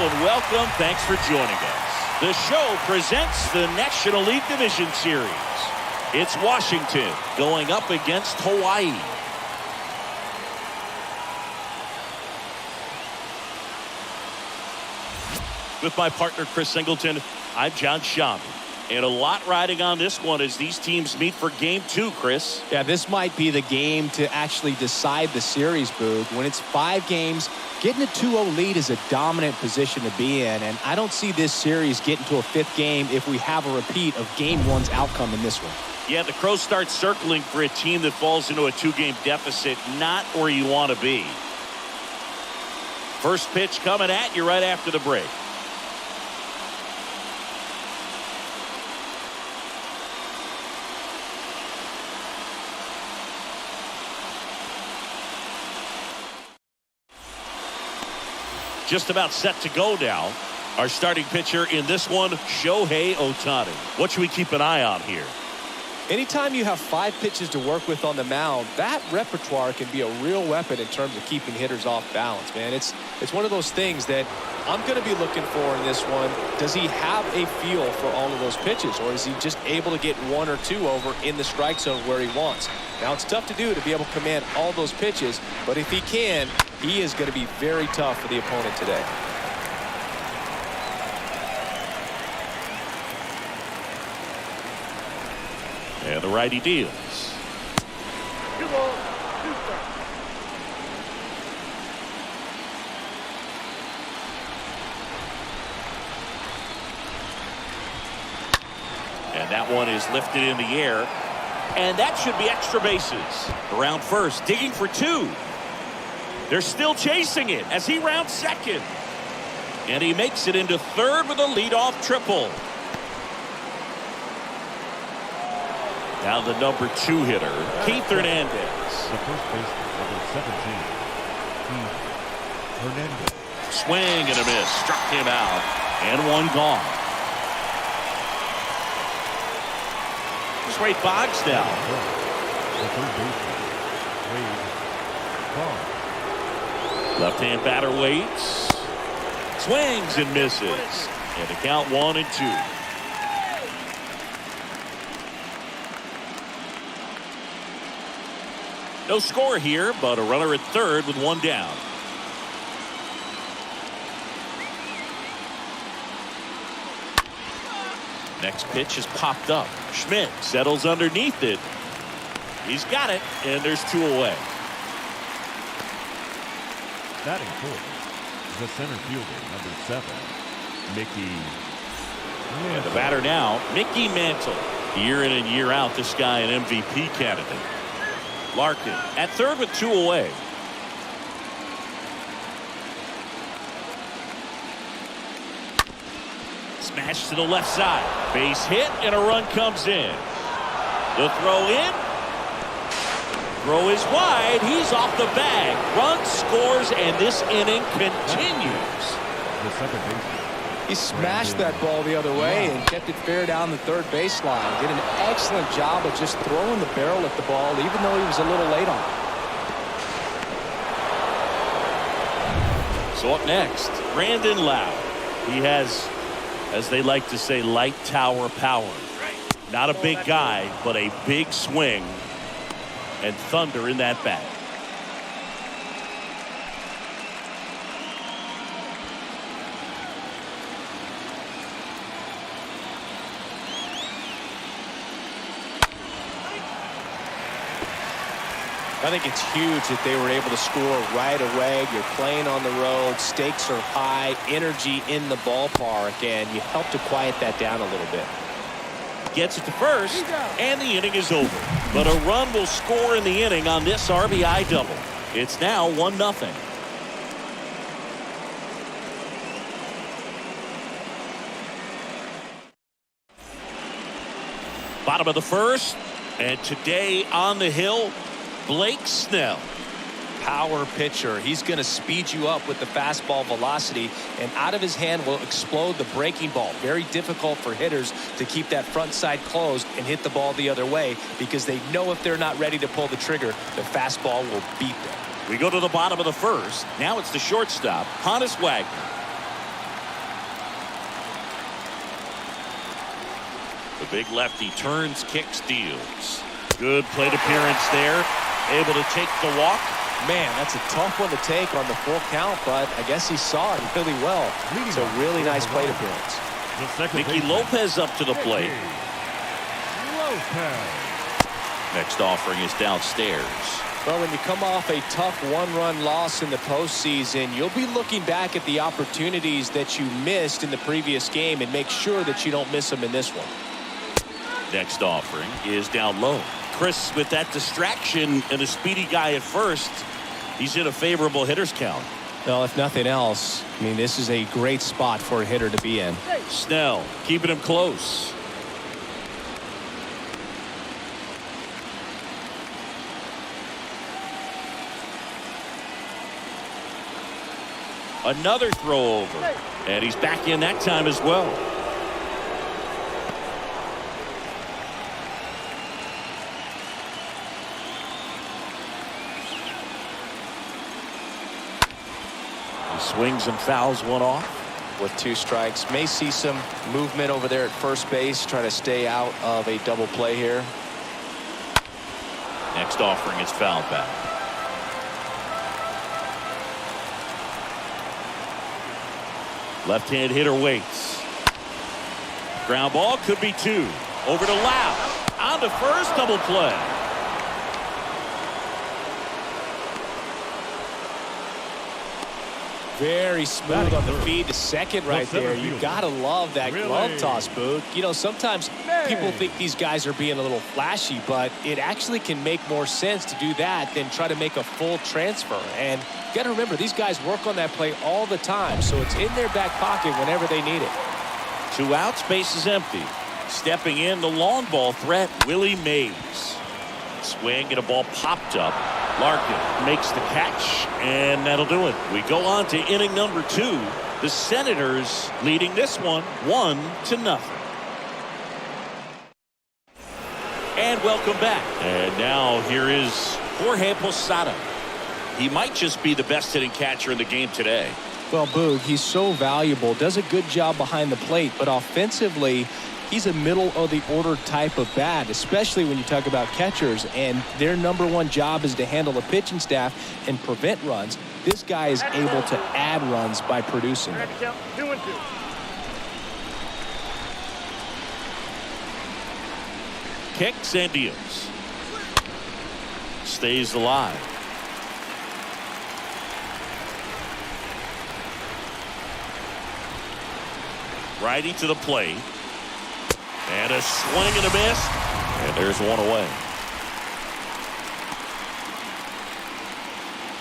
and welcome. Thanks for joining us. The show presents the National League Division Series. It's Washington going up against Hawaii. With my partner Chris Singleton, I'm John Schaub. And a lot riding on this one as these teams meet for game 2, Chris. Yeah, this might be the game to actually decide the series, Boog. When it's 5 games, getting a 2-0 lead is a dominant position to be in. And I don't see this series getting to a 5th game if we have a repeat of game 1's outcome in this one. Yeah, the Crows start circling for a team that falls into a 2-game deficit, not where you want to be. First pitch coming at you right after the break. Just about set to go now. Our starting pitcher in this one, Shohei Ohtani. What should we keep an eye on here? Anytime you have 5 pitches to work with on the mound, that repertoire can be a real weapon in terms of keeping hitters off balance, man. It's one of those things that I'm going to be looking for in this one. Does he have a feel for all of those pitches, or is he just able to get 1 or 2 over in the strike zone where he wants? Now, it's tough to do to be able to command all those pitches, but if he can, he is going to be very tough for the opponent today. And the righty deals. And that one is lifted in the air. And that should be extra bases. Around first, digging for 2. They're still chasing it as he rounds second. And he makes it into third with a leadoff triple. Now the number 2 hitter, Keith Hernandez. The first baseman, number 17, Keith Hernandez. Swing and a miss. Struck him out. And one gone. It's Wade Boggs now. The third baseman, Wade Boggs. Left-hand batter waits. Swings and misses. And the count 1-2. No score here, but a runner at third with 1 down. Next pitch is popped up. Schmidt settles underneath it. He's got it, and there's 2 away. Batting fourth, the center fielder, number 7, Mickey. And the batter now, Mickey Mantle. Year in and year out, this guy an MVP candidate. Larkin at third with 2 away. Smash to the left side. Base hit and a run comes in. The throw in. Throw is wide. He's off the bag. Run scores and this inning continues. The second baseman. He smashed that ball the other way and kept it fair down the third baseline. Did an excellent job of just throwing the barrel at the ball, even though he was a little late on it. So up next, Brandon Lowe. He has, as they like to say, light tower power. Not a big guy, but a big swing and thunder in that bat. I think it's huge that they were able to score right away. You're playing on the road. Stakes are high. Energy in the ballpark. And you help to quiet that down a little bit. Gets it to first, and the inning is over. But a run will score in the inning on this RBI double. It's now 1-0. Bottom of the first, and today on the hill, Blake Snell. Power pitcher. He's going to speed you up with the fastball velocity, and out of his hand will explode the breaking ball. Very difficult for hitters to keep that front side closed and hit the ball the other way, because they know if they're not ready to pull the trigger, the fastball will beat them. We go to the bottom of the first. Now it's the shortstop, Honus Wagner. The big lefty turns, kicks, deals. Good plate appearance there. Able to take the walk. Man, that's a tough one to take on the full count, but I guess he saw it really well. It's a really nice plate appearance. Nicky Lopez up to the plate. Next offering is downstairs. Well, when you come off a tough one-run loss in the postseason, you'll be looking back at the opportunities that you missed in the previous game and make sure that you don't miss them in this one. Next offering is down low. Chris, with that distraction and a speedy guy at first, he's in a favorable hitter's count. Well, if nothing else, I mean, this is a great spot for a hitter to be in. Snell keeping him close. Another throw over. And he's back in that time as well. He swings and fouls one off. With 2 strikes. May see some movement over there at first base. Try to stay out of a double play here. Next offering is fouled back. Left-hand hitter waits. Ground ball could be 2. Over to Lau. On to first, double play. Very smooth on the feed to second right there. You gotta love that glove toss, Boog. You know, sometimes people think these guys are being a little flashy, but it actually can make more sense to do that than try to make a full transfer. And you gotta remember, these guys work on that play all the time, so it's in their back pocket whenever they need it. 2 outs, base is empty. Stepping in, the long ball threat, Willie Mays. Swing and a ball popped up. Larkin makes the catch, and that'll do it. We go on to inning number 2. The Senators leading this one 1-0. And welcome back. And now here is Jorge Posada. He might just be the best hitting catcher in the game today. Well, Boog, he's so valuable, does a good job behind the plate, but offensively, he's a middle of the order type of bat, especially when you talk about catchers, and their #1 job is to handle the pitching staff and prevent runs. This guy is able to add runs by producing them. Kicks and deals. Stays alive. Righty to the plate. And a swing and a miss. And there's one away.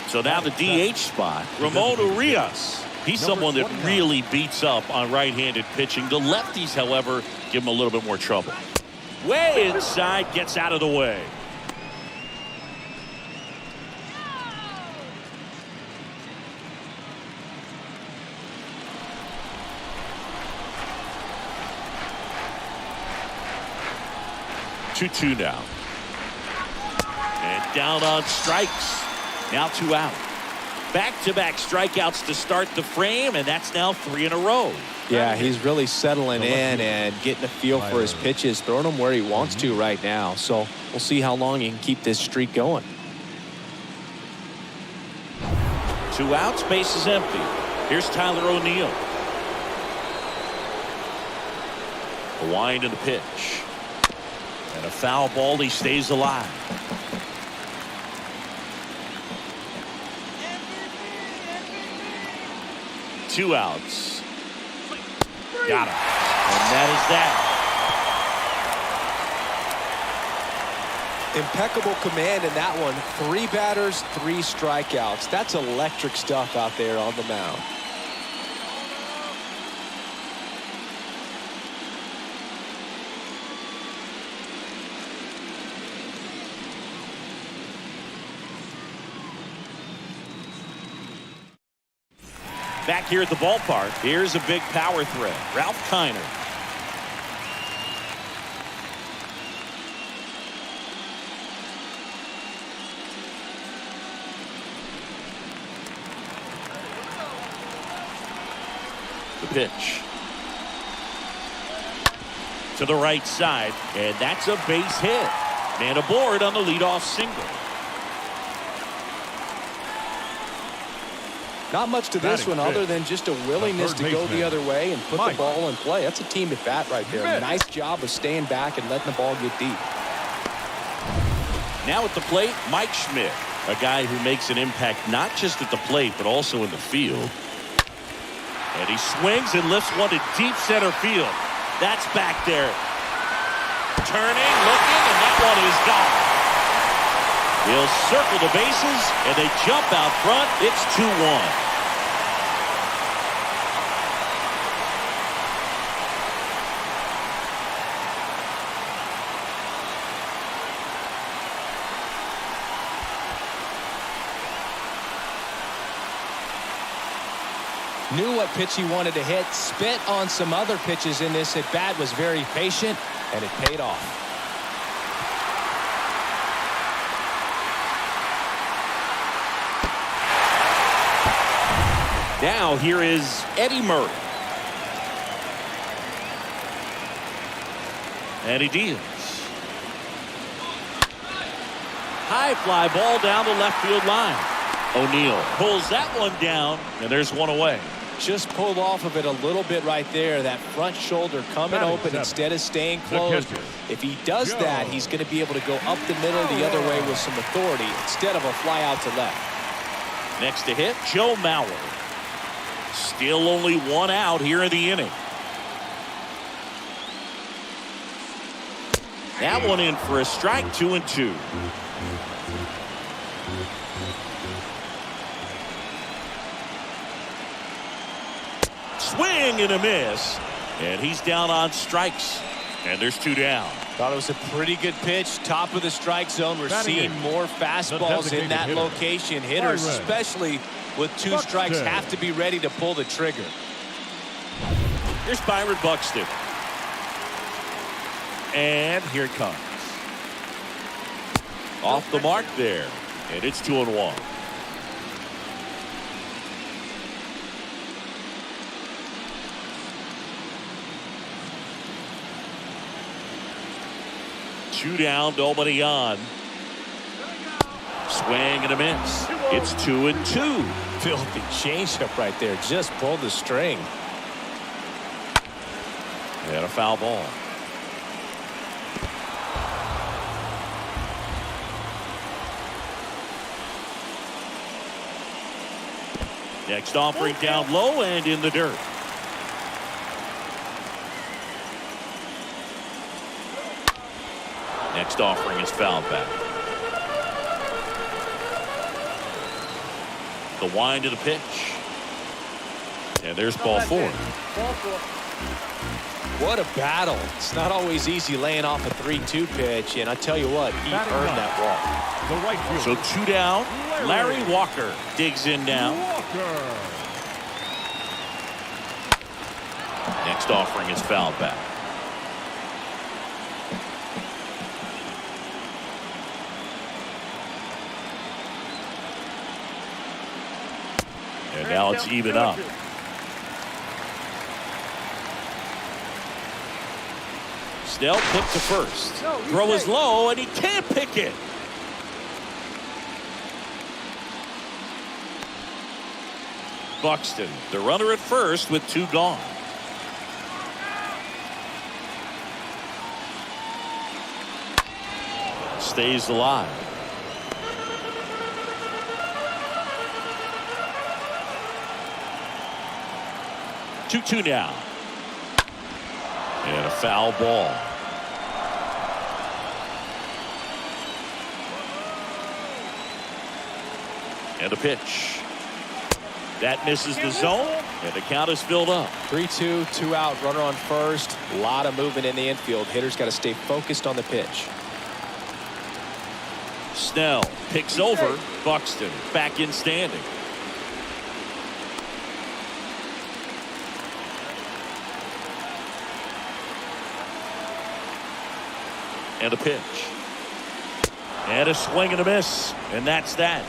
So now the DH spot, Ramon Urias. He's someone that really beats up on right-handed pitching. The lefties, however, give him a little bit more trouble. Way inside, gets out of the way. Two now. And down on strikes. Now 2 out. Back-to-back strikeouts to start the frame, and that's now 3 in a row. Yeah, he's really settling in and getting a feel for his pitches, throwing them where he wants to right now. So we'll see how long he can keep this streak going. 2 outs, base is empty. Here's Tyler O'Neill. A wind and a pitch. And a foul ball, he stays alive. Two outs. Got him. And that is that. Impeccable command in that one. 3 batters, 3 strikeouts. That's electric stuff out there on the mound. Back here at the ballpark, here's a big power threat. Ralph Kiner. The pitch. to the right side, and that's a base hit. Man aboard on the leadoff single. Not much to this one other than just a willingness to go the other way and put the ball in play. That's a team at bat right there. Nice job of staying back and letting the ball get deep. Now at the plate, Mike Schmidt, a guy who makes an impact not just at the plate but also in the field. And he swings and lifts one to deep center field. That's back there. Turning, looking, and that one is gone. He'll circle the bases, and they jump out front. It's 2-1. Knew what pitch he wanted to hit, spit on some other pitches in this at bat, was very patient, and it paid off. Now here is Eddie Murray. And he deals. High fly ball down the left field line. O'Neill pulls that one down, and there's one away. Just pulled off of it a little bit right there. That front shoulder coming open instead of staying closed. If he does that, he's going to be able to go up the middle the other way with some authority instead of a fly out to left. Next to hit, Joe Mauer. Still only one out here in the inning. That one in for a strike, 2-2. Swing and a miss, and he's down on strikes, and there's 2 down. Thought it was a pretty good pitch, top of the strike zone. We're seeing more fastballs in that location. Hitters, especially with 2 strikes, have to be ready to pull the trigger. Here's Byron Buxton, and here it comes. Off the mark there, and it's 2-1. Two down, nobody on. Swing and a miss. It's 2-2. Filthy changeup right there. Just pulled the string. And a foul ball. Next offering down low and in the dirt. Next offering is fouled back. The wind to the pitch. And there's ball 4. What a battle. It's not always easy laying off a 3-2 pitch, and I tell you what, he earned that walk. The right field. So 2 down. Larry Walker digs in now. Next offering is fouled back. And now it's even up. Snell put to first. Throw is low, and he can't pick it. Buxton, the runner at first with 2 gone. Stays alive. Two now. And a foul ball. And a pitch. That misses the zone, and the count is filled up. 3-2, 2 out, runner on first. A lot of movement in the infield. Hitters got to stay focused on the pitch. Snell picks over Buxton, back in standing. And a pitch. And a swing and a miss. And that's that.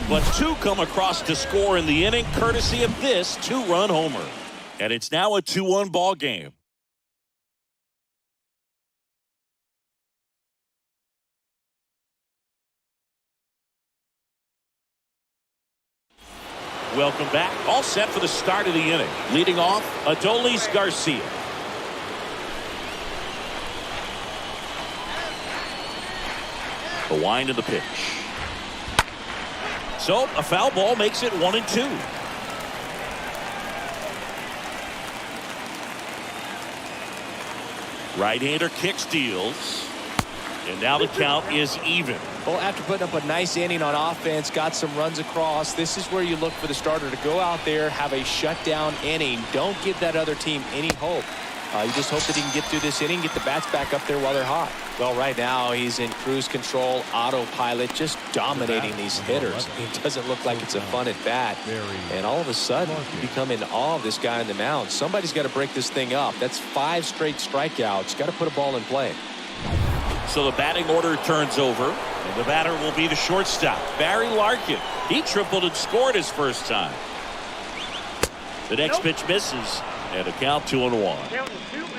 But 2 come across to score in the inning, courtesy of this 2-run homer. And it's now a 2-1 ball game. Welcome back. All set for the start of the inning. Leading off, Adolis Garcia. The wind of the pitch. So a foul ball makes it 1-2. Right-hander kick steals. And now the count is even. Well, after putting up a nice inning on offense, got some runs across, this is where you look for the starter to go out there, have a shutdown inning. Don't give that other team any hope. You just hope that he can get through this inning, get the bats back up there while they're hot. Well, right now he's in cruise control, autopilot, just dominating these hitters. It doesn't look like it's a fun at bat. And all of a sudden, you become in awe of this guy on the mound. Somebody's got to break this thing up. That's 5 straight strikeouts. Got to put a ball in play. So the batting order turns over, and the batter will be the shortstop, Barry Larkin. He tripled and scored his first time. The next pitch misses, and a count 2-1. Count is 2-1.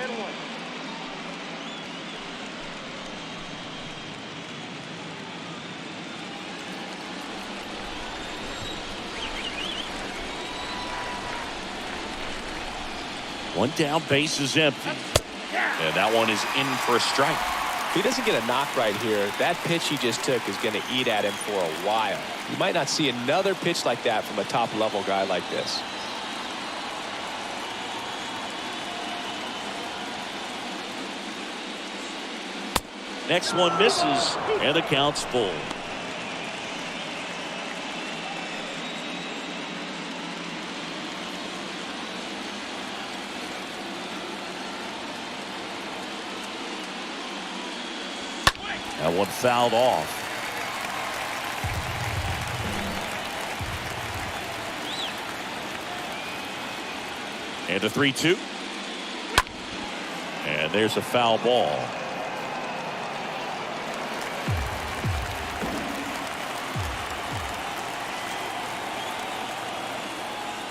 One down, base is empty. And that one is in for a strike. If he doesn't get a knock right here, that pitch he just took is going to eat at him for a while. You might not see another pitch like that from a top-level guy like this. Next one misses, and the count's full. That one fouled off. And a 3-2. And there's a foul ball.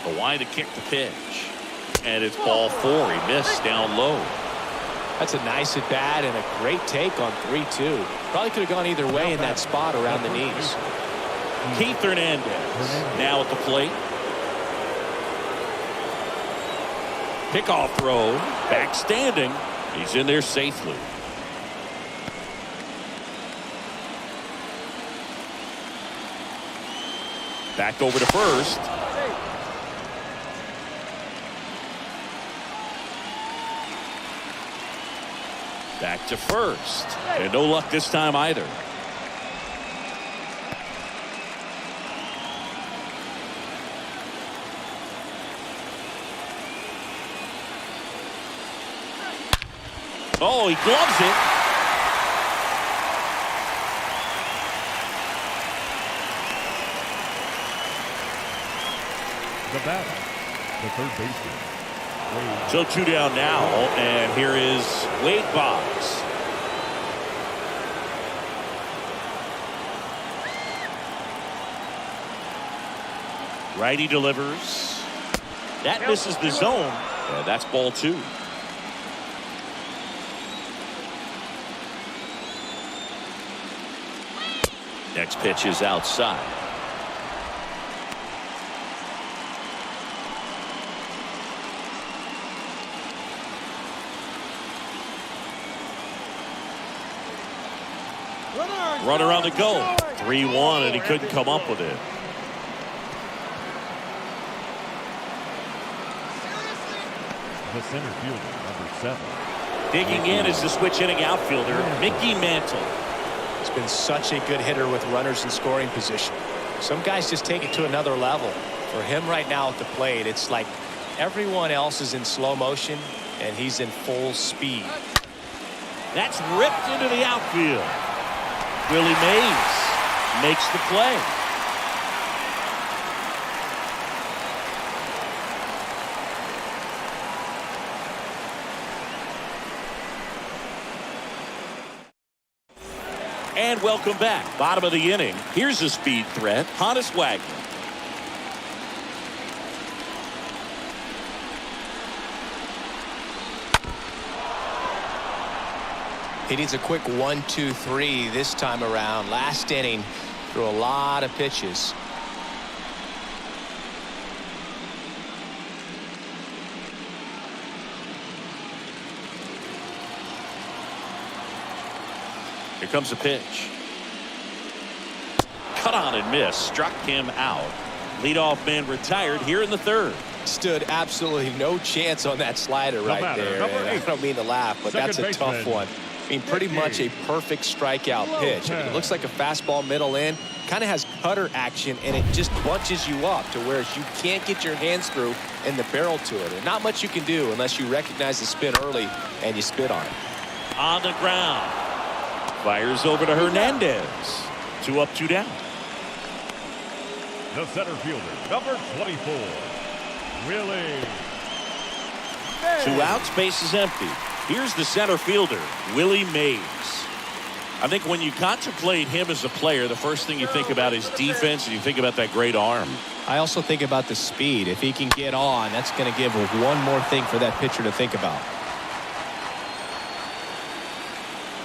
The wind to kick the pitch. And it's ball 4. He missed down low. That's a nice at bat and a great take on 3-2. Probably could have gone either way in that spot around the knees. Keith Hernandez now at the plate. Pickoff throw, back standing. He's in there safely. Back over to first. Back to first. And no luck this time either. Oh, he gloves it. The batter, the third baseman. So 2 down now, and here is Wade Boggs. Righty delivers. That misses the zone, and that's ball 2. Next pitch is outside. Runner on the go. 3-1, and he couldn't come up with it. The center fielder, number 7. Digging in is the switch hitting outfielder, Mickey Mantle. He's been such a good hitter with runners in scoring position. Some guys just take it to another level. For him right now at the plate, it's like everyone else is in slow motion, and he's in full speed. That's ripped into the outfield. Willie Mays makes the play. And welcome back. Bottom of the inning. Here's a speed threat, Honus Wagner. He needs a quick 1-2-3 this time around. Last inning, threw a lot of pitches. Here comes a pitch. Cut on and miss. Struck him out. Leadoff man retired here in the third. Stood absolutely no chance on that slider right there. I don't mean to laugh, but that's a tough one. I mean, pretty much a perfect strikeout pitch. I mean, it looks like a fastball middle in. Kind of has cutter action, and it just bunches you up to where you can't get your hands through and the barrel to it. And not much you can do unless you recognize the spin early and you spit on it. On the ground. Fires over to Hernandez. 2 up, 2 down. The center fielder, number 24, Willie. 2 outs, base is empty. Here's the center fielder, Willie Mays. I think when you contemplate him as a player, the first thing you think about is defense, and you think about that great arm. I also think about the speed. If he can get on, that's going to give one more thing for that pitcher to think about.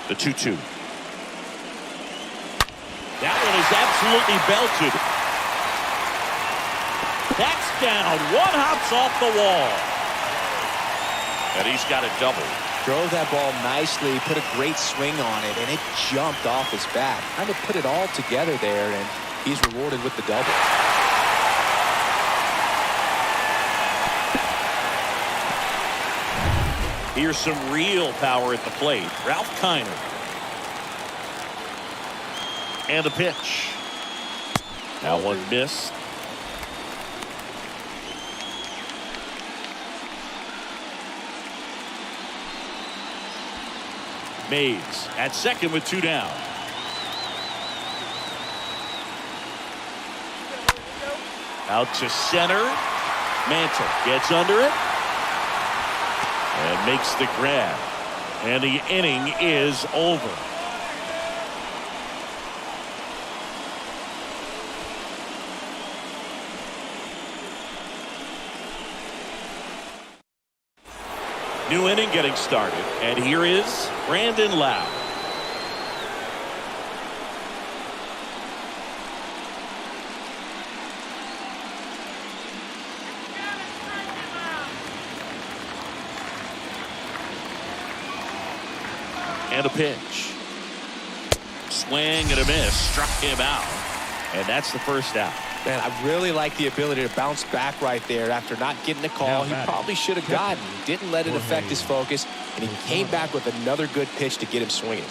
The 2-2. That one is absolutely belted. That's down. 1 hops off the wall. And he's got a double. Drove that ball nicely, put a great swing on it, and it jumped off his bat. Kind of put it all together there, and he's rewarded with the double. Here's some real power at the plate. Ralph Kiner. And a pitch. Now one missed. Mays at second with 2 down. Out to center. Mantle gets under it and makes the grab. And the inning is over. New inning getting started, and here is Brandon Lau. And a pitch. Swing and a miss. Struck him out. And that's the first out. Man, I really like the ability to bounce back right there after not getting the call. He probably should have gotten. He didn't let it affect his focus, and he came back with another good pitch to get him swinging.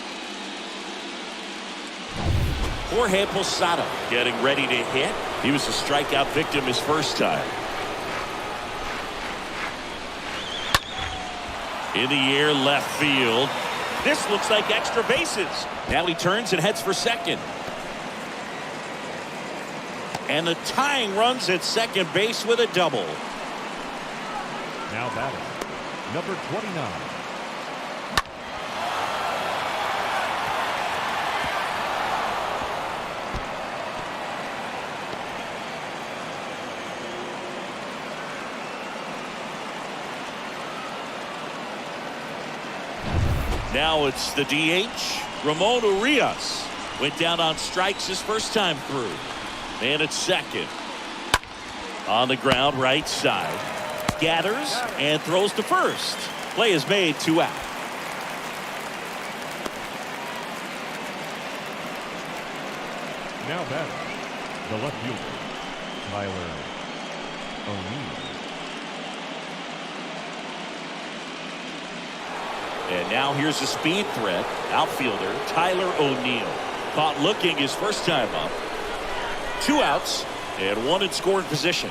Jorge Posada getting ready to hit. He was a strikeout victim his first time. In the air, left field. This looks like extra bases. Now he turns and heads for second. And the tying runs at second base with a double. Now batting, number 29. Now it's the DH, Ramon Urias. Went down on strikes his first time through. And at second. On the ground, right side. Gathers and throws to first. Play is made, 2 out. Now batting, the left fielder, Tyler O'Neill. And now here's a speed threat. Outfielder Tyler O'Neill. Caught looking his first time up. 2 outs and 1 in scoring position.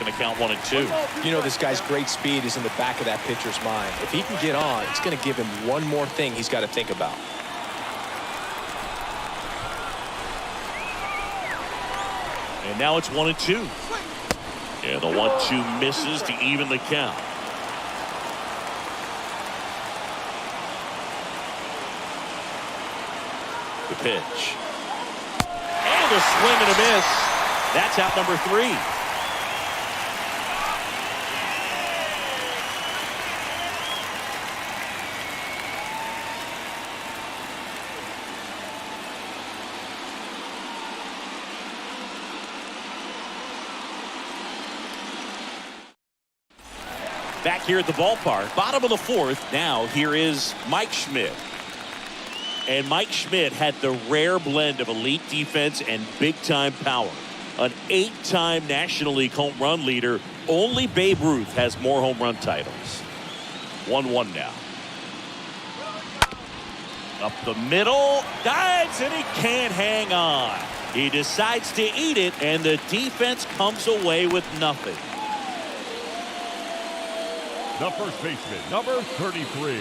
Going to count 1 and 2. You know, this guy's great speed is in the back of that pitcher's mind. If he can get on, it's going to give him one more thing he's got to think about. And now it's 1 and 2. And the 1-2 misses to even the count. The pitch. And a swing and a miss. That's out number 3. Back here at the ballpark, bottom of the fourth. Now here is Mike Schmidt. And Mike Schmidt had the rare blend of elite defense and big-time power. An 8-time National League home run leader. Only Babe Ruth has more home run titles. 1-1 now. Up the middle, dives, and he can't hang on. He decides to eat it, and the defense comes away with nothing. The first baseman, number 33,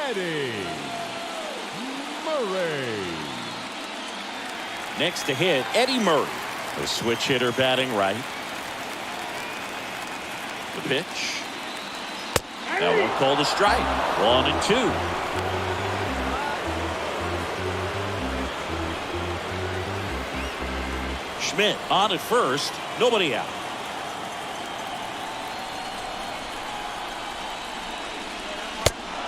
Eddie Murray. Next to hit, Eddie Murray. The switch hitter batting right. The pitch. That one called a strike. 1-2. Schmidt on at first. Nobody out.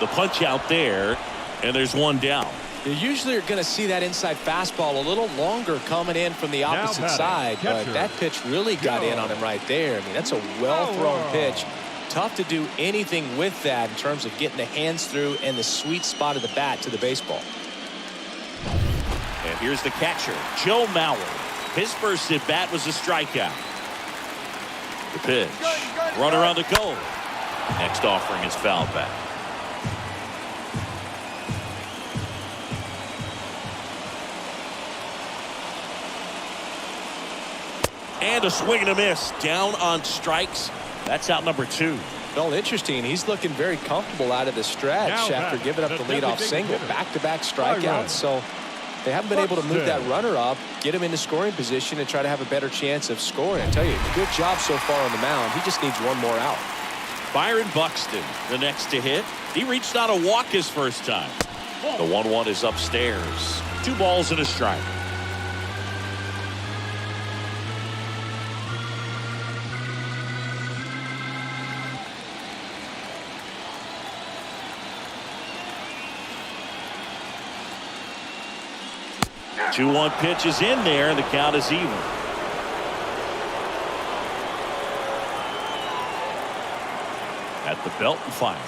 The punch out there, and there's one down. You usually are going to see that inside fastball a little longer coming in from the opposite side, but that pitch really got in on him right there. I mean, that's a well-thrown pitch. Tough to do anything with that in terms of getting the hands through and the sweet spot of the bat to the baseball. And here's the catcher, Joe Mauer. His first at bat was a strikeout. The pitch. Runner on the go. Next offering is foul back. And a swing and a miss. Down on strikes. That's out number 2. Well, interesting. He's looking very comfortable out of the stretch after giving up the leadoff single. Back-to-back strikeouts. So they haven't been able to move that runner up, get him into scoring position, and try to have a better chance of scoring. I tell you, good job so far on the mound. He just needs one more out. Byron Buxton, the next to hit. He reached out a walk his first time. The 1-1 is upstairs. 2 balls and a strike. The 2-1 pitch is in there, and the count is even. At the belt and fires.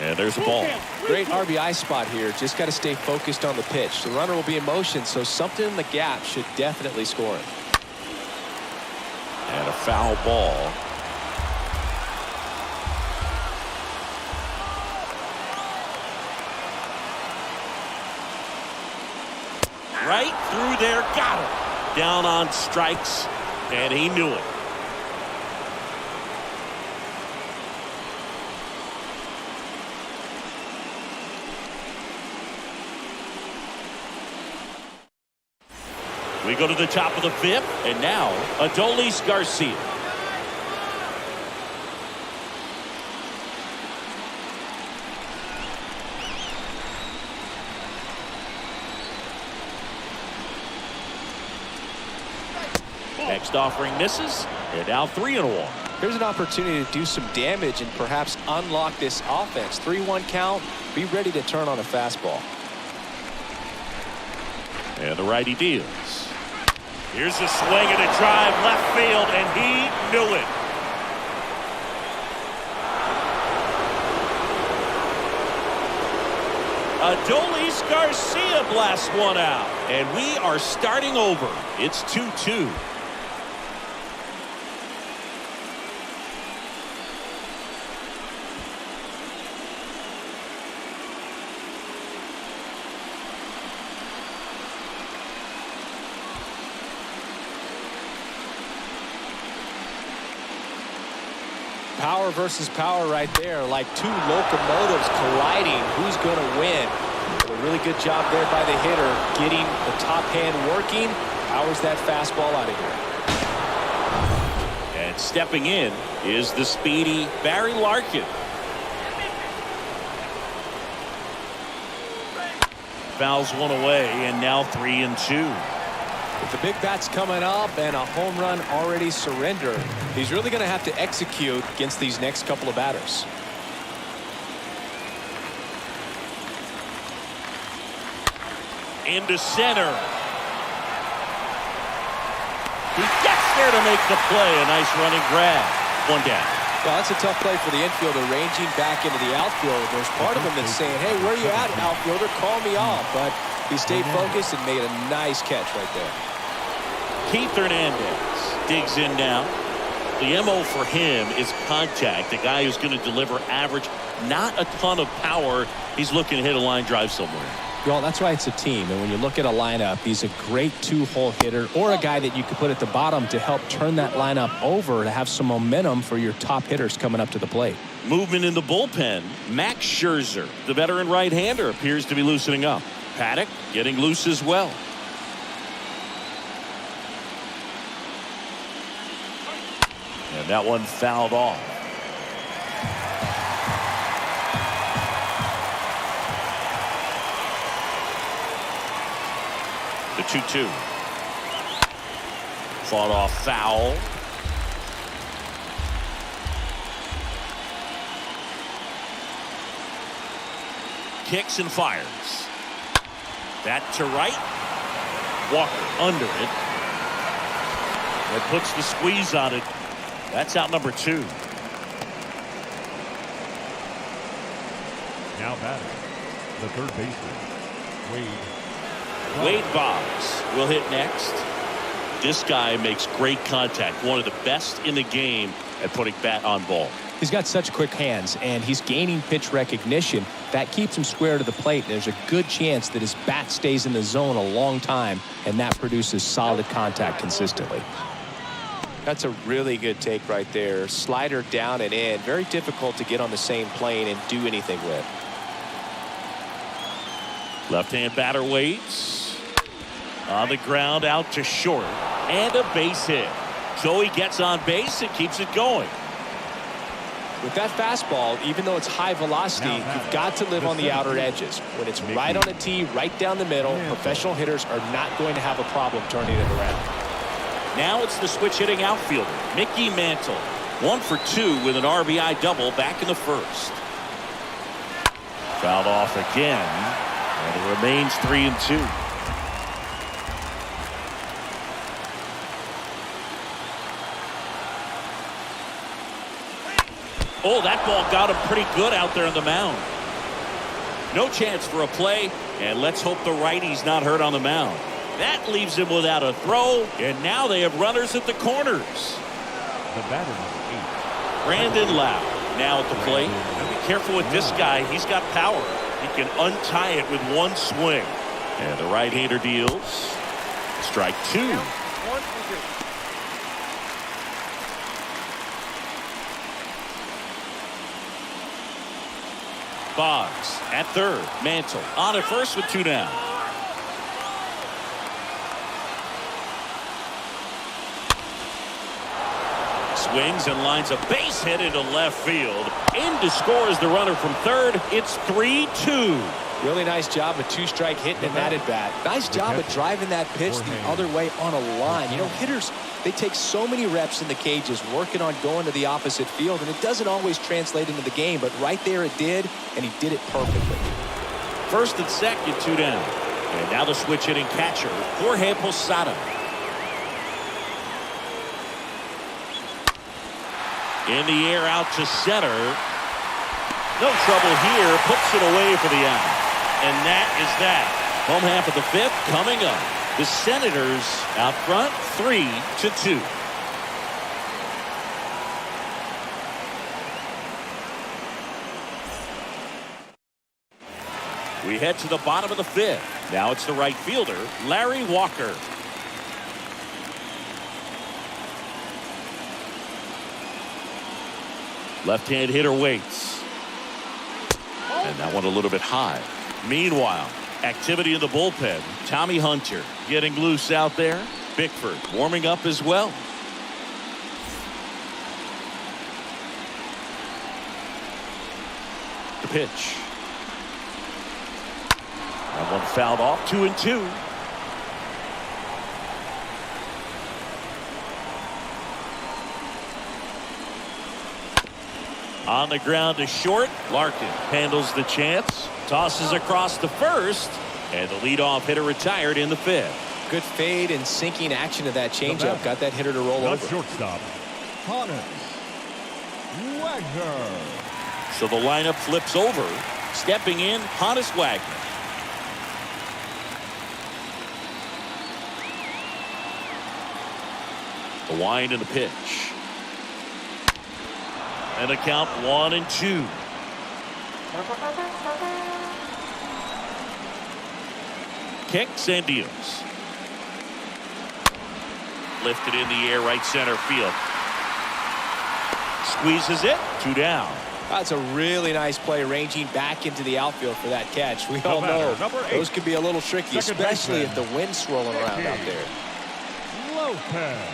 And there's a ball. Great RBI spot here. Just got to stay focused on the pitch. The runner will be in motion, so something in the gap should definitely score it. And a foul ball. Right through there, got him. Down on strikes, and he knew it. We go to the top of the 5th, and now Adolis Garcia. Next offering misses, and now 3-1. Here's an opportunity to do some damage and perhaps unlock this offense. 3-1 count. Be ready to turn on a fastball. And the righty deals. Here's a swing and a drive left field, and he knew it. Adolis Garcia blasts one out, and we are starting over. It's 2-2. Power versus power right there, like 2 locomotives colliding. Who's going to win? A really good job there by the hitter, getting the top hand working. Powers that fastball out of here. And stepping in is the speedy Barry Larkin. Fouls one away, and now 3-2. With the big bats coming up and a home run already surrendered, he's really going to have to execute against these next couple of batters. Into center. He gets there to make the play. A nice running grab. One down. Well, that's a tough play for the infielder, ranging back into the outfield. There's part of him that's saying, hey, where are you at, outfielder? Call me off. But he stayed focused and made a nice catch right there. Keith Hernandez digs in now. The MO for him is contact. The guy who's going to deliver average, not a ton of power. He's looking to hit a line drive somewhere. Well, that's why it's a team. And when you look at a lineup, he's a great two-hole hitter or a guy that you could put at the bottom to help turn that lineup over to have some momentum for your top hitters coming up to the plate. Movement in the bullpen. Max Scherzer, the veteran right-hander, appears to be loosening up. Paddock getting loose as well. And that one fouled off. The 2-2. Fought off foul. Kicks and fires. That to right. Walker under it. That puts the squeeze on it. That's out number 2. Now batting, the third baseman, Wade Boggs will hit next. This guy makes great contact. One of the best in the game at putting bat on ball. He's got such quick hands, and he's gaining pitch recognition. That keeps him square to the plate. There's a good chance that his bat stays in the zone a long time, and that produces solid contact consistently. That's a really good take right there. Slider down and in. Very difficult to get on the same plane and do anything with. Left-hand batter waits. On the ground, out to short. And a base hit. So he gets on base and keeps it going. With that fastball, even though it's high velocity, you've got to live on the outer edges. When it's right on a tee, right down the middle, professional hitters are not going to have a problem turning it around. Now it's the switch-hitting outfielder, Mickey Mantle. 1 for 2 with an RBI double back in the first. Fouled off again. And it remains 3-2. Oh, that ball got him pretty good out there on the mound. No chance for a play, and let's hope the righty's not hurt on the mound. That leaves him without a throw, and now they have runners at the corners. the batter number 8. Brandon Lau now at the plate. Now be careful with this guy. He's got power. He can untie it with one swing. And the right-hander deals. Strike 2. Boggs at third. Mantle on at first with 2 down. Swings and lines a base hit into left field. In to score is the runner from third. It's 3-2. Really nice job of 2-strike hitting in that at bat. Nice job of driving that pitch the other way on a line. You know, hitters, they take so many reps in the cages working on going to the opposite field, and it doesn't always translate into the game, but right there it did, and he did it perfectly. First and second, 2 down. And now the switch hitting catcher, Jorge Posada. In the air out to center. No trouble here. Puts it away for the out. And that is that. Home half of the 5th coming up. The Senators out front 3-2. We head to the bottom of the 5th. Now it's the right fielder, Larry Walker. Left-hand hitter waits. And that one a little bit high. Meanwhile, activity in the bullpen. Tommy Hunter getting loose out there. Bickford warming up as well. The pitch. That one fouled off. 2-2. On the ground to short. Larkin handles the chance. Tosses across the first. And the leadoff hitter retired in the 5th. Good fade and sinking action of that changeup. Got that hitter to roll over. Shortstop, Connors. Wagner. So the lineup flips over. Stepping in, Hannes Wagner. The wind and the pitch. And a count 1-2. Kicks and deals. Lifted in the air, right center field. Squeezes it, 2 down. That's a really nice play, ranging back into the outfield for that catch. We all know those could be a little tricky, especially if the wind's swirling around out there. Lopez.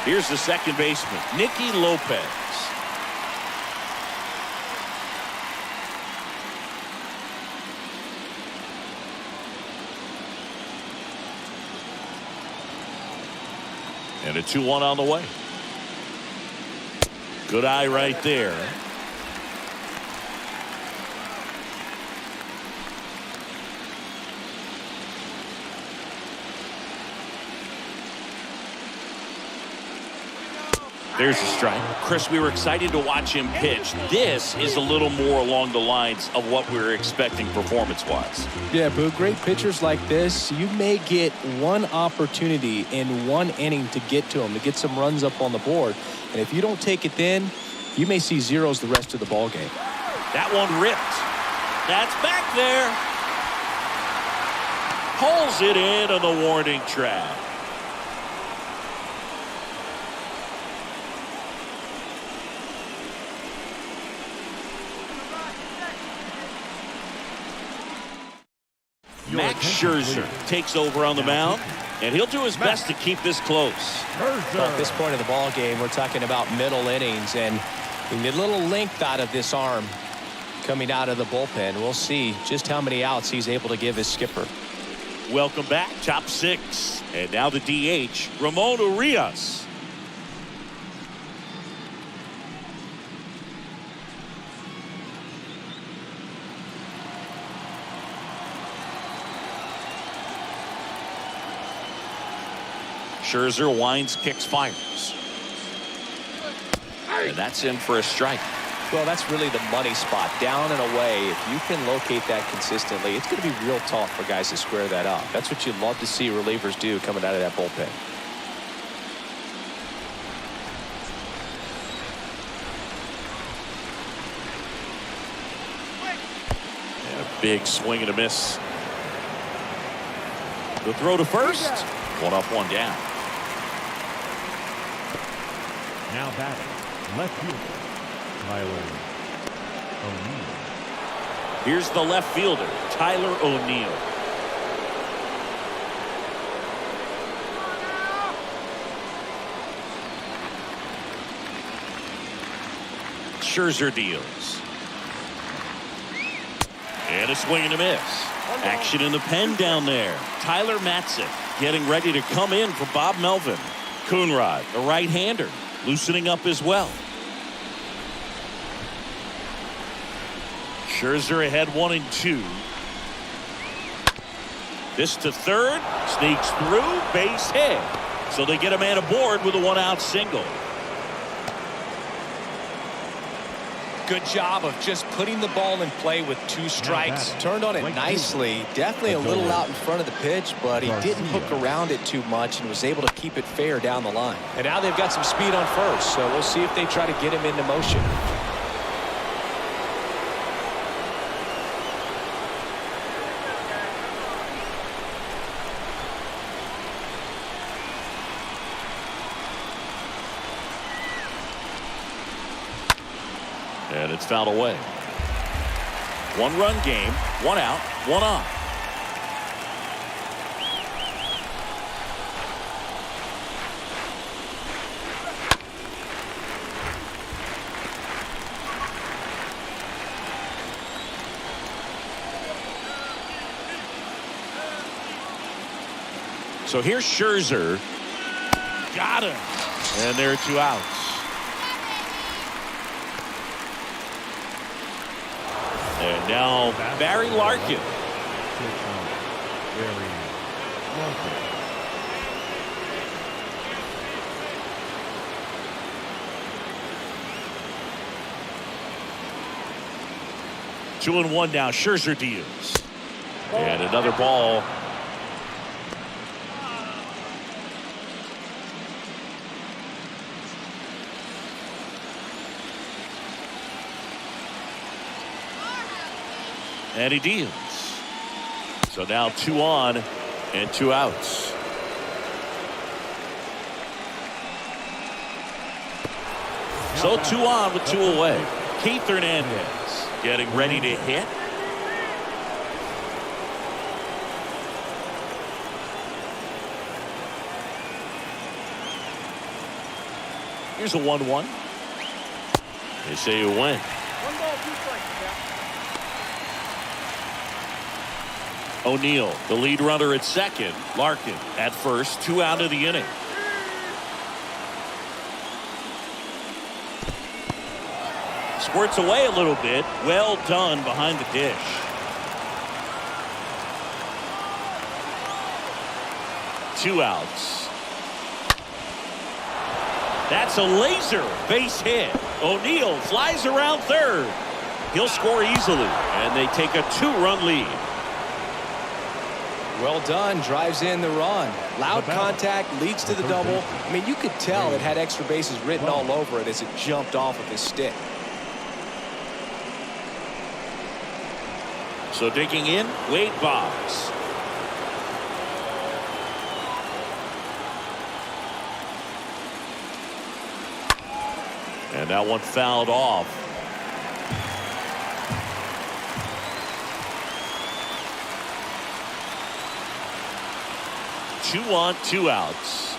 Here's the second baseman, Nicky Lopez. And a 2-1 on the way. Good eye right there. There's a strike. Chris, we were excited to watch him pitch. This is a little more along the lines of what we were expecting performance-wise. Yeah, Boo, great pitchers like this, you may get one opportunity in one inning to get to them, to get some runs up on the board. And if you don't take it then, you may see zeros the rest of the ball game. That one ripped. That's back there. Pulls it in on the warning track. Max Scherzer takes over on the mound, and he'll do his best to keep this close. At this point of the ball game, we're talking about middle innings, and we need a little length out of this arm coming out of the bullpen. We'll see just how many outs he's able to give his skipper. Welcome back, top 6. And now the DH, Ramon Urias. Scherzer winds, kicks, fires. And that's in for a strike. Well, that's really the money spot, down and away. If you can locate that consistently, it's going to be real tough for guys to square that up. That's what you love to see relievers do coming out of that bullpen. And a big swing and a miss. The throw to first. 1 up, 1 down. Now batting, left fielder, Tyler O'Neill. Here's the left fielder, Tyler O'Neill. Scherzer deals. And a swing and a miss. Action in the pen down there. Tyler Matzik getting ready to come in for Bob Melvin. Coonrod, the right-hander, loosening up as well. Scherzer ahead 1-2. This to third, sneaks through, base hit. So they get a man aboard with a 1-out single. Good job of just putting the ball in play with 2 strikes. Turned on it nicely. Definitely a little out in front of the pitch, but he didn't hook around it too much and was able to keep it fair down the line. And now they've got some speed on first, so we'll see if they try to get him into motion. And it's fouled away. 1-run game, 1 out, 1 on. So here's Scherzer. Got him. And there are 2 outs. And now Barry Larkin. 2-1 now. Scherzer deals. And another ball. And he deals. So now 2 on and 2 outs. So 2 on with 2 away. Keith Hernandez getting ready to hit. Here's a 1-1. They say you win. 1 ball, 2 strikes. O'Neill, the lead runner at second. Larkin at first. 2 out of the inning. Squirts away a little bit. Well done behind the dish. Two outs. That's a laser base hit. O'Neill flies around third. He'll score easily, and they take a 2-run lead. Well done. Drives in the run. Loud contact, leads to the double. I mean, you could tell it had extra bases written all over it as it jumped off of his stick. So digging in, Wade Boggs. And that one fouled off. Two on, 2 outs.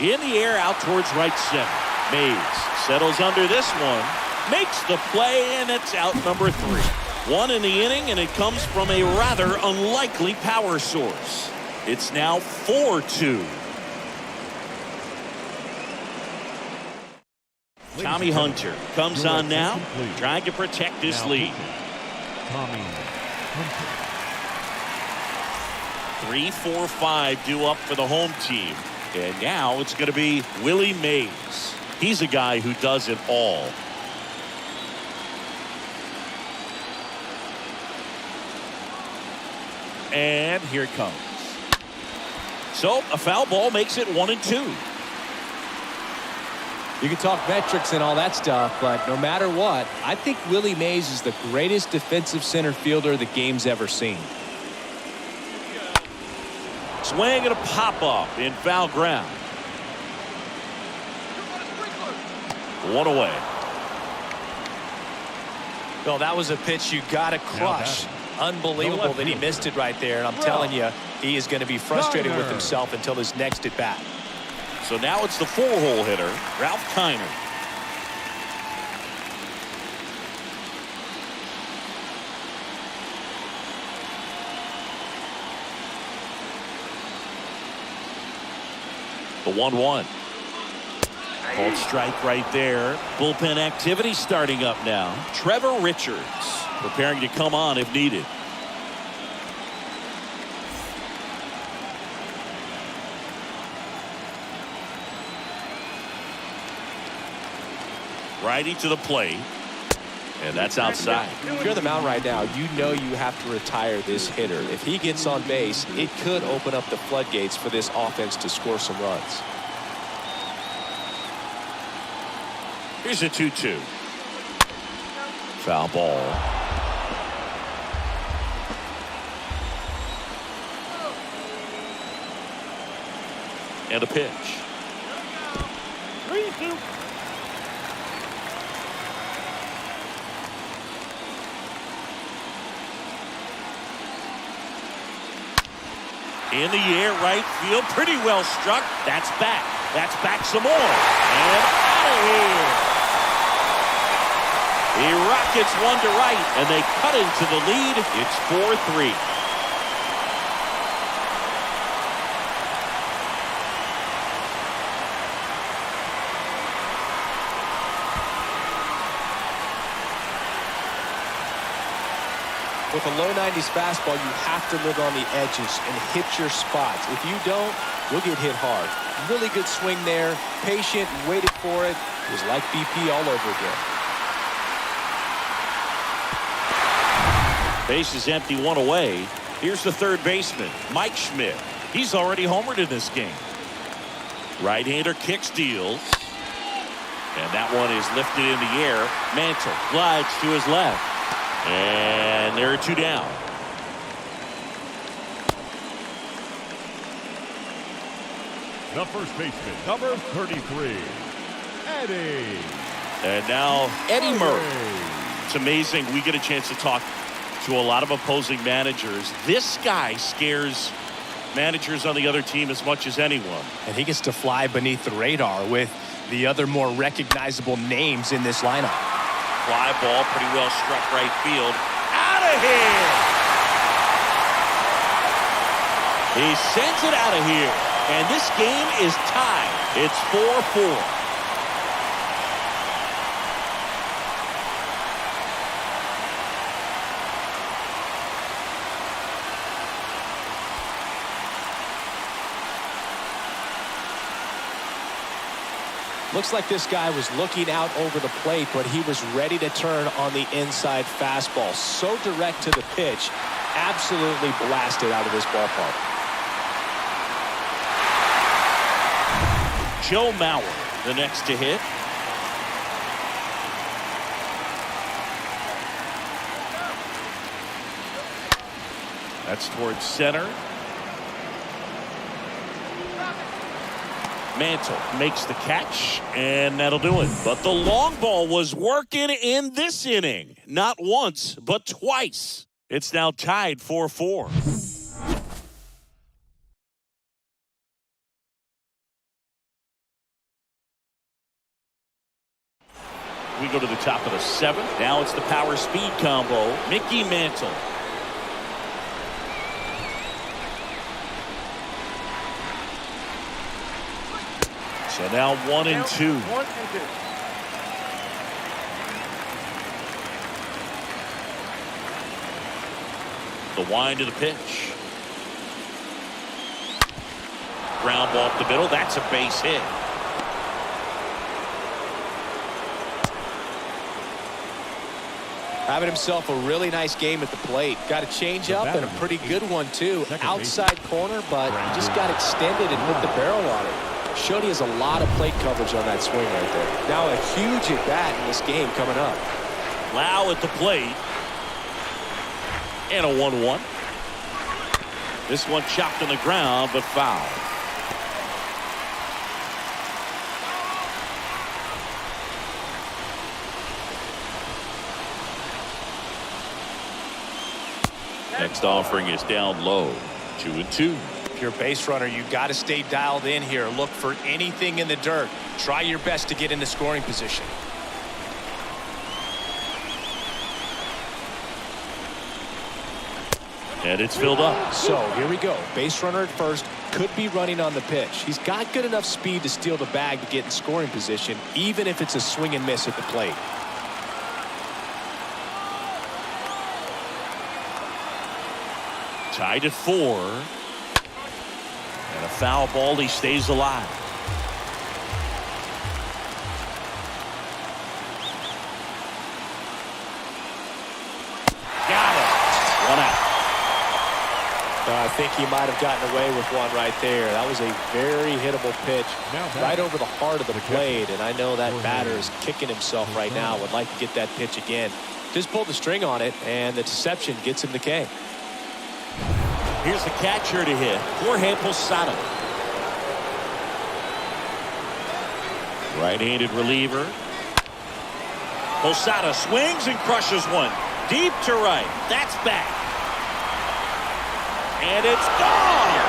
In the air, out towards right center. Mays settles under this one, makes the play, and it's out number 3. 1 in the inning, and it comes from a rather unlikely power source. It's now 4-2. Tommy Hunter comes on now, trying to protect his lead. Tommy Hunter. 3, 4, 5 due up for the home team. And now it's going to be Willie Mays. He's a guy who does it all. And here it comes. So a foul ball makes it 1-2. You can talk metrics and all that stuff, but no matter what, I think Willie Mays is the greatest defensive center fielder the game's ever seen. Swing and a pop-up in foul ground. 1 away. Well, that was a pitch you got to crush. Unbelievable that he missed it right there, and I'm telling you, he is going to be frustrated with himself until his next at bat. So now it's the 4-hole hitter, Ralph Kiner. The 1-1. Called strike right there. Bullpen activity starting up now. Trevor Richards preparing to come on if needed. Righty to the plate. And that's outside. If you're on the mound right now, you know you have to retire this hitter. If he gets on base, it could open up the floodgates for this offense to score some runs. Here's a 2-2. Foul ball. And a pitch. 3-2. In the air, right field, pretty well struck. That's back. That's back some more. And out of here. He rockets one to right, and they cut into the lead. It's 4-3. With a low 90s fastball, you have to live on the edges and hit your spots. If you don't, you'll get hit hard. Really good swing there. Patient, waited for it. It was like BP all over again. Base is empty, one away. Here's the third baseman, Mike Schmidt. He's already homered in this game. Right-hander kicks, deals. And that one is lifted in the air. Mantle glides to his left. And there are two down. The first baseman, number 33, Eddie. And now Eddie Murray. It's amazing. We get a chance to talk to a lot of opposing managers. This guy scares managers on the other team as much as anyone. And he gets to fly beneath the radar with the other more recognizable names in this lineup. Fly ball, pretty well struck right field. Out of here! He sends it out of here. And this game is tied. It's 4-4. Looks like this guy was looking out over the plate, but he was ready to turn on the inside fastball. So direct to the pitch, absolutely blasted out of this ballpark. Joe Mauer, the next to hit. That's towards center. Mantle makes the catch, and that'll do it. But the long ball was working in this inning. Not once, but twice. It's now tied 4-4. We go to the top of the seventh. Now it's the power speed combo. Mickey Mantle. So now 1-2. The wind of the pitch. Ground ball up the middle. That's a base hit. Having himself a really nice game at the plate. Got a change up and a pretty good one too. Outside corner, but he just got extended and hit the barrel on it. Showed he has a lot of plate coverage on that swing right there. Now a huge at bat in this game coming up. Lau at the plate. And a 1-1. This one chopped on the ground, but foul. Next offering is down low. 2-2. If you're a base runner, you got to stay dialed in here. Look for anything in the dirt. Try your best to get into scoring position. And it's filled up. So here we go. Base runner at first, could be running on the pitch. He's got good enough speed to steal the bag to get in scoring position, even if it's a swing and miss at the plate. Tied at 4. And a foul ball. He stays alive. Got it. 1 out. I think he might have gotten away with one right there. That was a very hittable pitch right over the heart of the plate. And I know that batter is kicking himself right now. Would like to get that pitch again. Just pulled the string on it, and the deception gets him the K. Here's the catcher to hit. Jorge Posada. Right-handed reliever. Posada swings and crushes one. Deep to right. That's back. And it's gone.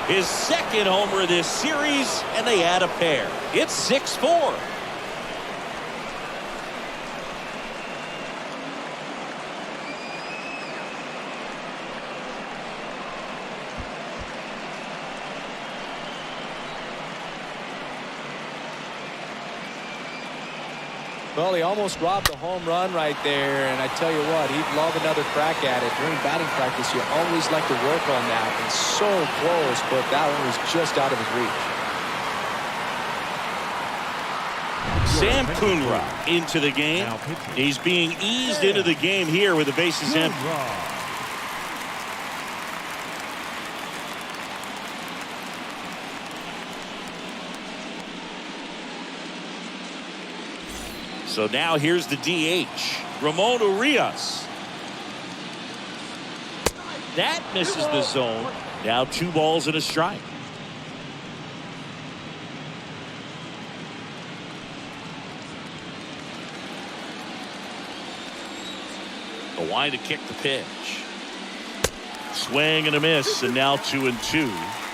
His second homer this series, and they add a pair. It's 6-4. Well, he almost robbed a home run right there, and I tell you what, he'd love another crack at it. During batting practice, you always like to work on that, and so close, but that one was just out of his reach. Sam Coonrod into the game. Now pitching. He's being eased into the game here with the bases empty. So now here's the DH, Ramon Urias. That misses the zone. Now 2 balls and a strike. A wind to kick the pitch. Swing and a miss, and now 2-2.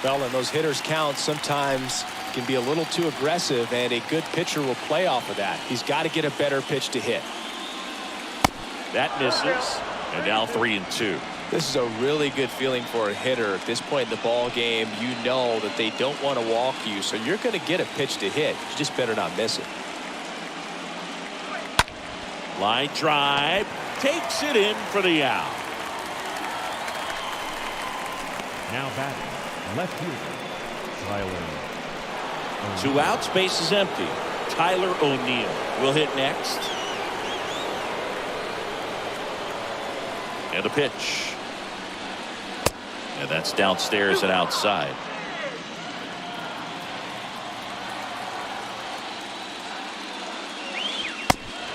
Well, and those hitters count sometimes can be a little too aggressive, and a good pitcher will play off of that. He's got to get a better pitch to hit. That misses, and now 3-2. This is a really good feeling for a hitter. At this point in the ball game, you know that they don't want to walk you, so you're going to get a pitch to hit. You just better not miss it. Line drive, takes it in for the out. Now batting, left fielder, Tyler. 2 outs, base is empty. Tyler O'Neill will hit next. And a pitch. And that's downstairs and outside.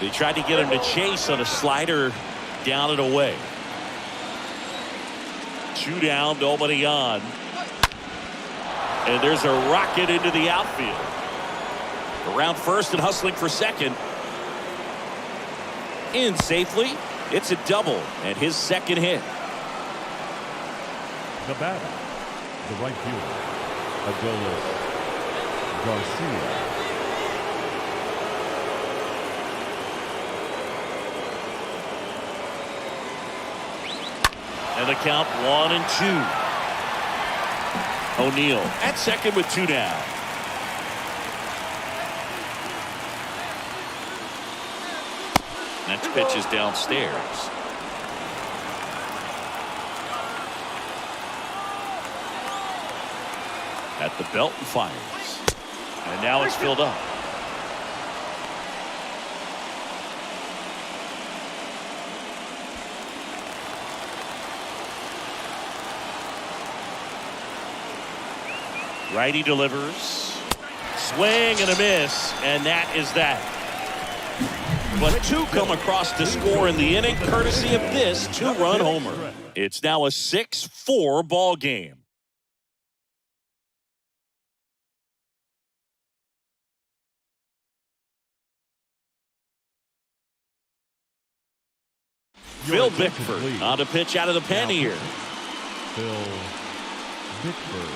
They tried to get him to chase on a slider down and away. 2 down, nobody on. And there's a rocket into the outfield. Around first and hustling for second. In safely. It's a double and his second hit. The batter, the right fielder, Adolis Garcia. And the count 1-2. O'Neill at second with 2 down. Next pitch is downstairs. At the belt and fires. And now it's filled up. Righty delivers. Swing and a miss. And that is that. But 2 come across to score in the inning, courtesy of this 2-run homer. It's now a 6-4 ball game. Phil Bickford on to pitch out of the pen here. Phil Bickford.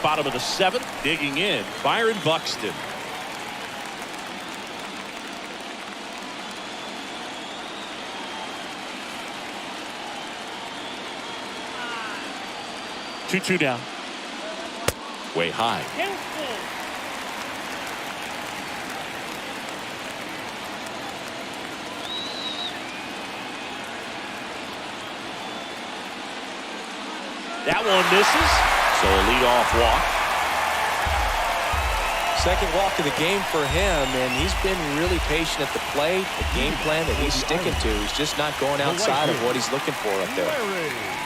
Bottom of the 7th, digging in, Byron Buxton. Two down. Way high. That one misses. So a leadoff walk. Second walk of the game for him, and he's been really patient at the plate. The game plan that he's sticking to. He's just not going outside of what he's looking for up there.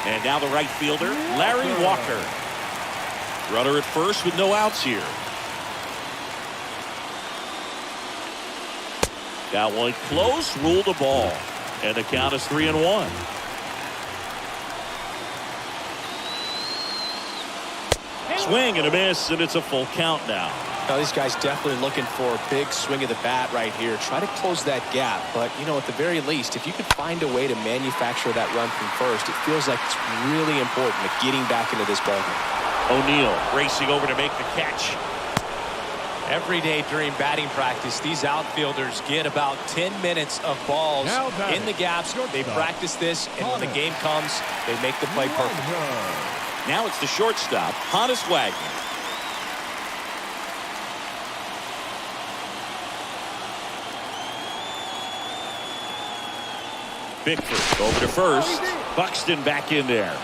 And now the right fielder, Larry Walker. Runner at first with no outs here. Got one close, ruled a ball. And the count is 3-1. Swing and a miss, and it's a full count now. Now these guys definitely looking for a big swing of the bat right here. Try to close that gap, but you know, at the very least, if you could find a way to manufacture that run from first, it feels like it's really important to getting back into this ballgame. O'Neill racing over to make the catch. Every day during batting practice, these outfielders get about 10 minutes of balls in the gaps. They practice this, and when the game comes, they make the play perfect. Now it's the shortstop, Honus Wagner. Bickford over to first. Buxton back in there.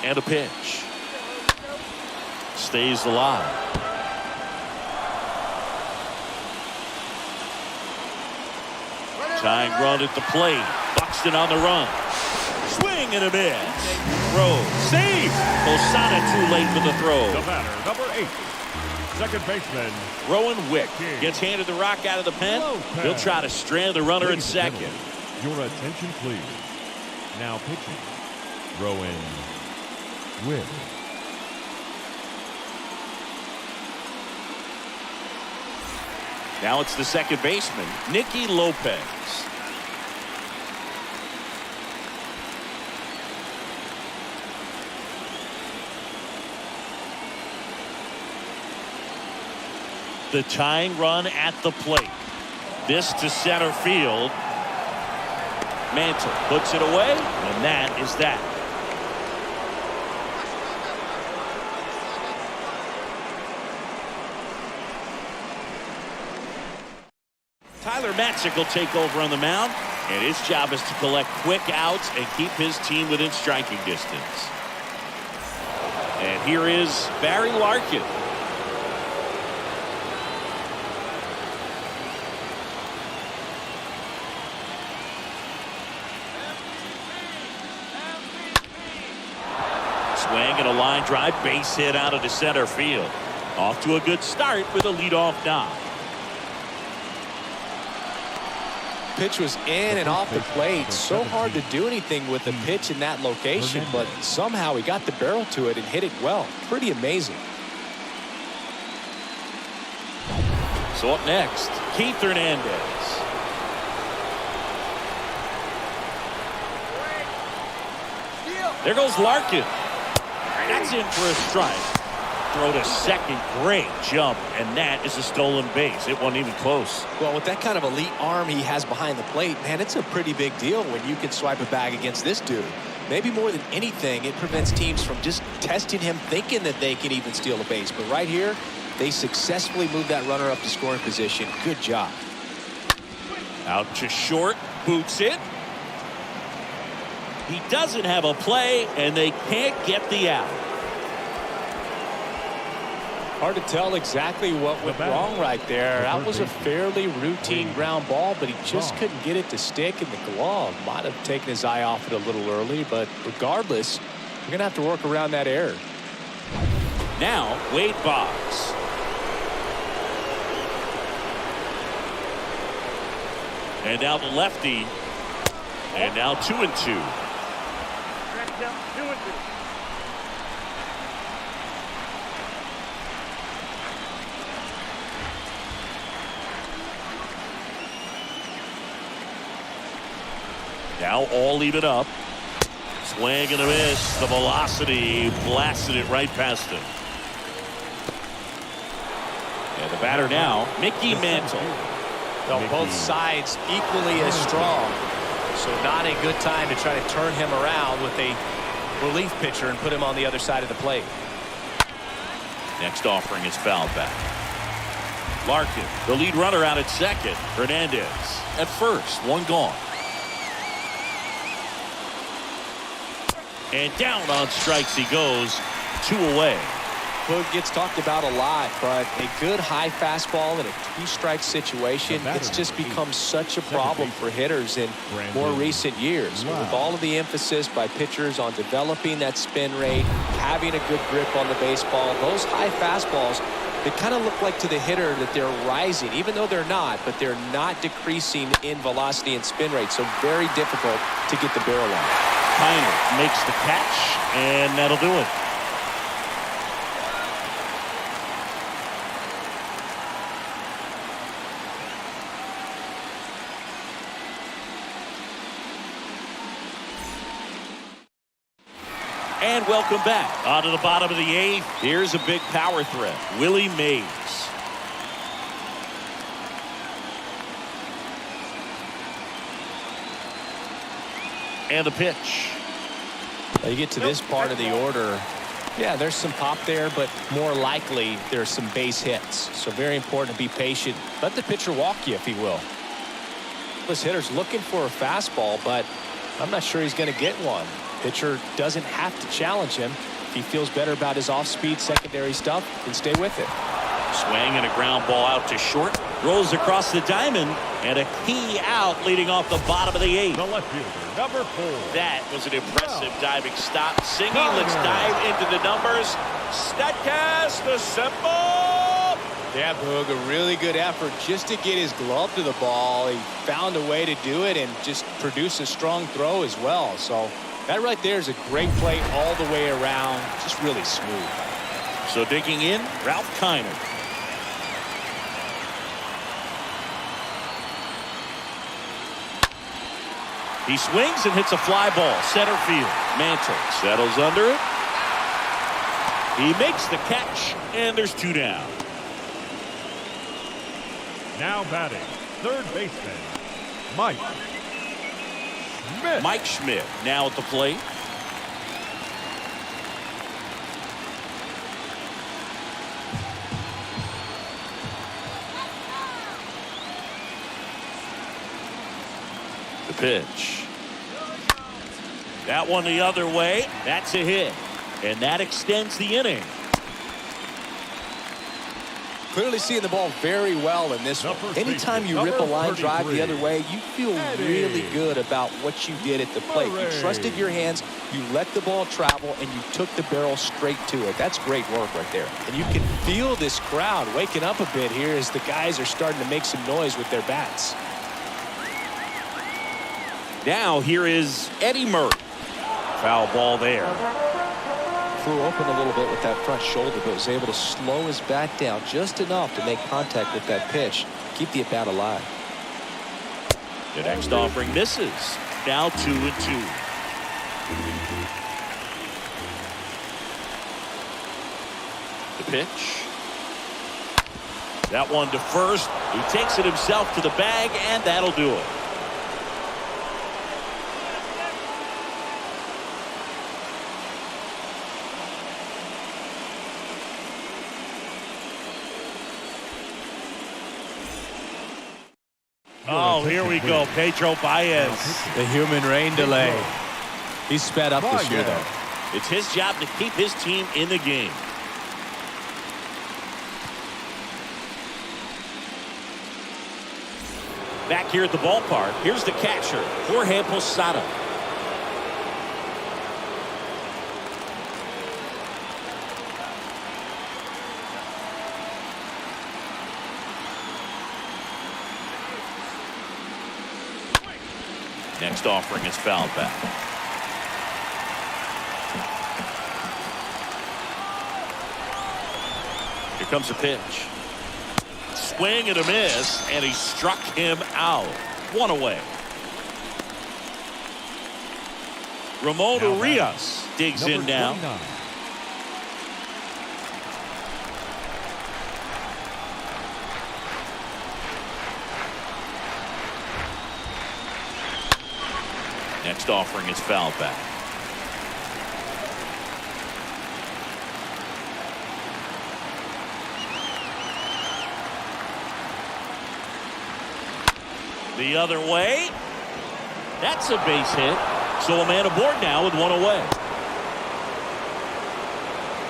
And a pitch. Stays alive. Tying run at the plate. Buxton on the run. Swing and a miss. Throw. Save. Posada too late for the throw. The batter, number 8. Second baseman. Rowan Wick gets handed the rock out of the pen. He'll try to strand the runner at second. Your attention, please. Now pitching. Rowan Wick. Now it's the second baseman, Nicky Lopez. The tying run at the plate. This to center field. Mantle puts it away, and that is that. Tyler Matzik will take over on the mound, and his job is to collect quick outs and keep his team within striking distance. And here is Barry Larkin. Swing and a line drive, base hit out of the center field. Off to a good start with a leadoff knock. Pitch was in and off the plate. So hard to do anything with the pitch in that location, but somehow he got the barrel to it and hit it well. Pretty amazing. So up next, Keith Hernandez. There goes Larkin. That's in for a strike. Throw to second. Great jump, and that is a stolen base. It wasn't even close. Well, with that kind of elite arm he has behind the plate, man, it's a pretty big deal when you can swipe a bag against this dude. Maybe more than anything, it prevents teams from just testing him, thinking that they can even steal a base. But right here, they successfully moved that runner up to scoring position. Good job. Out to short, boots it. He doesn't have a play, and they can't get the out. Hard to tell exactly what went wrong right there. That was a fairly routine ground ball, but he just couldn't get it to stick in the glove. Might have taken his eye off it a little early, but regardless, we're going to have to work around that error. Now, Wade Boggs. And now the lefty. And now 2-2. Now all even up. Swing and a miss. The velocity blasted it right past him. And the batter now, Mickey Mantle. Well, both sides equally as strong. So not a good time to try to turn him around with a relief pitcher and put him on the other side of the plate. Next offering is fouled back. Larkin, the lead runner out at second. Hernandez at first, one gone. And down on strikes he goes, 2 away. Well, gets talked about a lot, but a good high fastball in a 2-strike situation, it's just become such a problem for hitters in more recent years. With all of the emphasis by pitchers on developing that spin rate, having a good grip on the baseball, those high fastballs, they kind of look like to the hitter that they're rising, even though they're not, but they're not decreasing in velocity and spin rate, so very difficult to get the barrel on. Kiner makes the catch, and that'll do it. And welcome back. On to the bottom of the 8th. Here's a big power threat. Willie Mays. And the pitch. You get to this part of the order. Yeah, there's some pop there, but more likely there's some base hits. So very important to be patient. Let the pitcher walk you, if he will. This hitter's looking for a fastball, but I'm not sure he's going to get one. Pitcher doesn't have to challenge him. If he feels better about his off-speed secondary stuff, then stay with it. Swing and a ground ball out to short. Rolls across the diamond, and a key out leading off the bottom of the 8th. The left fielder, number 4. That was an impressive diving stop. Singing, let's dive into the numbers. Statcast, assemble! Yeah, Boog, a really good effort just to get his glove to the ball. He found a way to do it and just produce a strong throw as well. So that right there is a great play all the way around. Just really smooth. So digging in, Ralph Kiner. He swings and hits a fly ball. Center field. Mantle settles under it. He makes the catch, and there's 2 down. Now batting, third baseman, Mike Schmidt. Mike Schmidt now at the plate. The pitch. That one the other way. That's a hit. And that extends the inning. Clearly seeing the ball very well in this one. Anytime you rip a line drive the other way, you feel really good about what you did at the plate. You trusted your hands, you let the ball travel, and you took the barrel straight to it. That's great work right there. And you can feel this crowd waking up a bit here as the guys are starting to make some noise with their bats. Now here is Eddie Murray. Foul ball there. Flew open a little bit with that front shoulder, but was able to slow his bat down just enough to make contact with that pitch. Keep the at-bat alive. The next offering misses. Now 2-2. The pitch. That one to first. He takes it himself to the bag, and that'll do it. Oh, here we go. Pedro Baez. The human rain delay. He's sped up this year, though. It's his job to keep his team in the game. Back here at the ballpark, here's the catcher, Jorge Posada. Next offering is fouled back. Here comes a pitch. Swing and a miss, and he struck him out. 1 away. Ramon Urias digs in now. 29. Next offering is fouled back. The other way. That's a base hit. So a man aboard now with 1 away.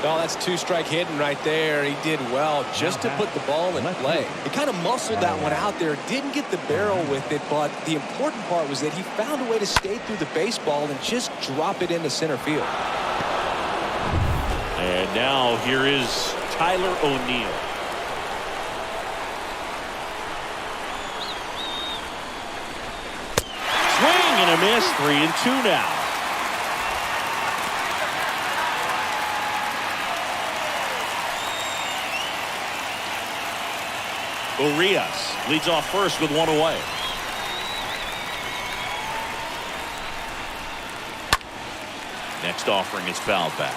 Well, that's 2-strike hitting right there. He did well just to put the ball in play. He kind of muscled that one out there. Didn't get the barrel with it, but the important part was that he found a way to skate through the baseball and just drop it into center field. And now here is Tyler O'Neill. Swing and a miss. 3-2 now. Urias leads off first with 1 away. Next offering is fouled back.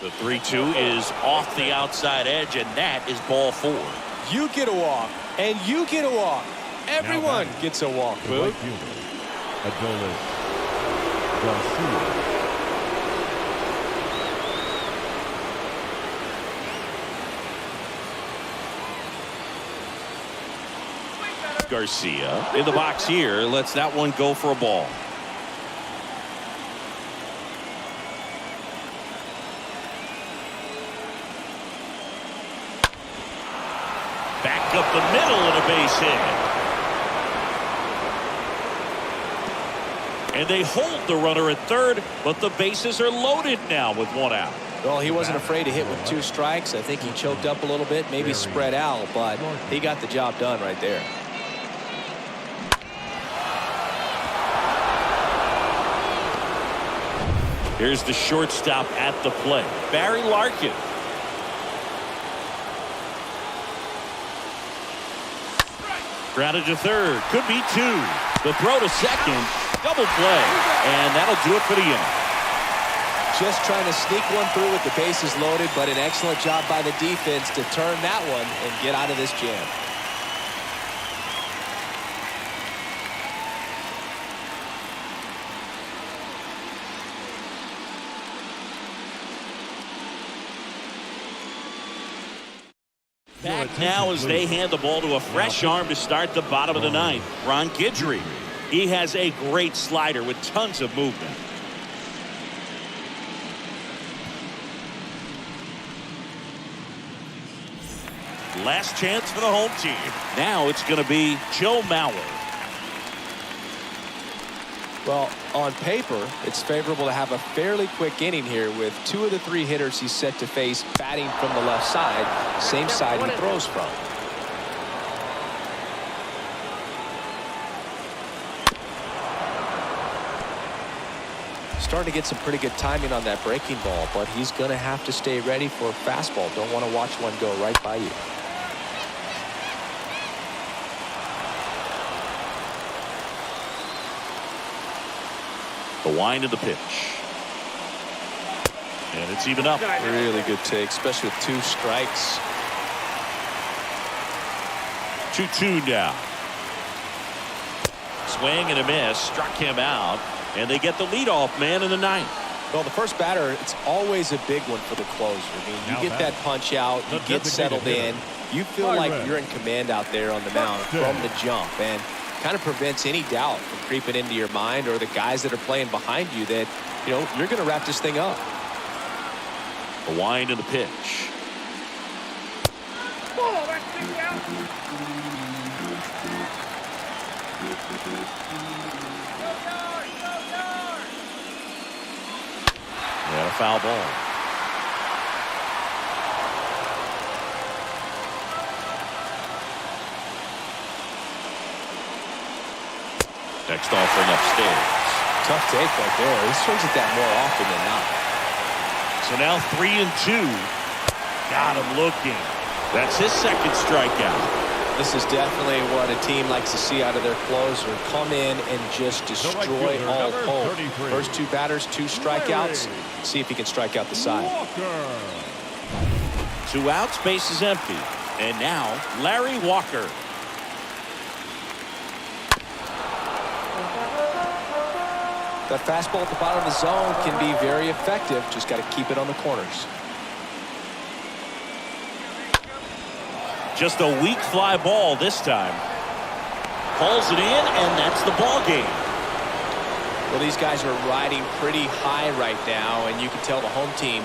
The 3-2 is off the outside edge, and that is ball 4. You get a walk, and you get a walk. Everyone gets a walk, The Boog. right fielder, Adolis Garcia. Garcia in the box here lets that one go for a ball. Back up the middle and a base hit. And they hold the runner at third, but the bases are loaded now with one out. Well, he wasn't afraid to hit with 2 strikes. I think he choked up a little bit, maybe spread out, but he got the job done right there. Here's the shortstop at the plate, Barry Larkin. Grounded to third, could be 2. The throw to second, double play, and that'll do it for the inning. Just trying to sneak one through with the bases loaded, but an excellent job by the defense to turn that one and get out of this jam. Back now as they hand the ball to a fresh arm to start the bottom of the ninth. Ron Guidry. He has a great slider with tons of movement. Last chance for the home team. Now it's going to be Joe Mauer. Well, on paper, it's favorable to have a fairly quick inning here with 2 of the 3 hitters he's set to face batting from the left side, same side he throws from. Starting to get some pretty good timing on that breaking ball, but he's going to have to stay ready for a fastball. Don't want to watch one go right by you. The wind of the pitch. And it's even up. Really good take, especially with 2 strikes. 2-2 now. Swing and a miss. Struck him out. And they get the leadoff man in the ninth. Well, the first batter, it's always a big one for the closer. I mean, you get that punch out, you get settled in. You feel like you're in command out there on the mound from the jump. And kind of prevents any doubt from creeping into your mind or the guys that are playing behind you that, you know, you're going to wrap this thing up. The wind and the pitch. And a foul ball. Next offering upstairs. Tough take right there. He swings at that more often than not. So now 3-2. Got him looking. That's his second strikeout. This is definitely what a team likes to see out of their closer. Come in and just destroy all hope. First 2 batters, 2 strikeouts. See if he can strike out the side. 2 outs, base is empty. And now Larry Walker. That fastball at the bottom of the zone can be very effective. Just got to keep it on the corners. Just a weak fly ball this time. Pulls it in, and that's the ball game. Well, these guys are riding pretty high right now, and you can tell the home team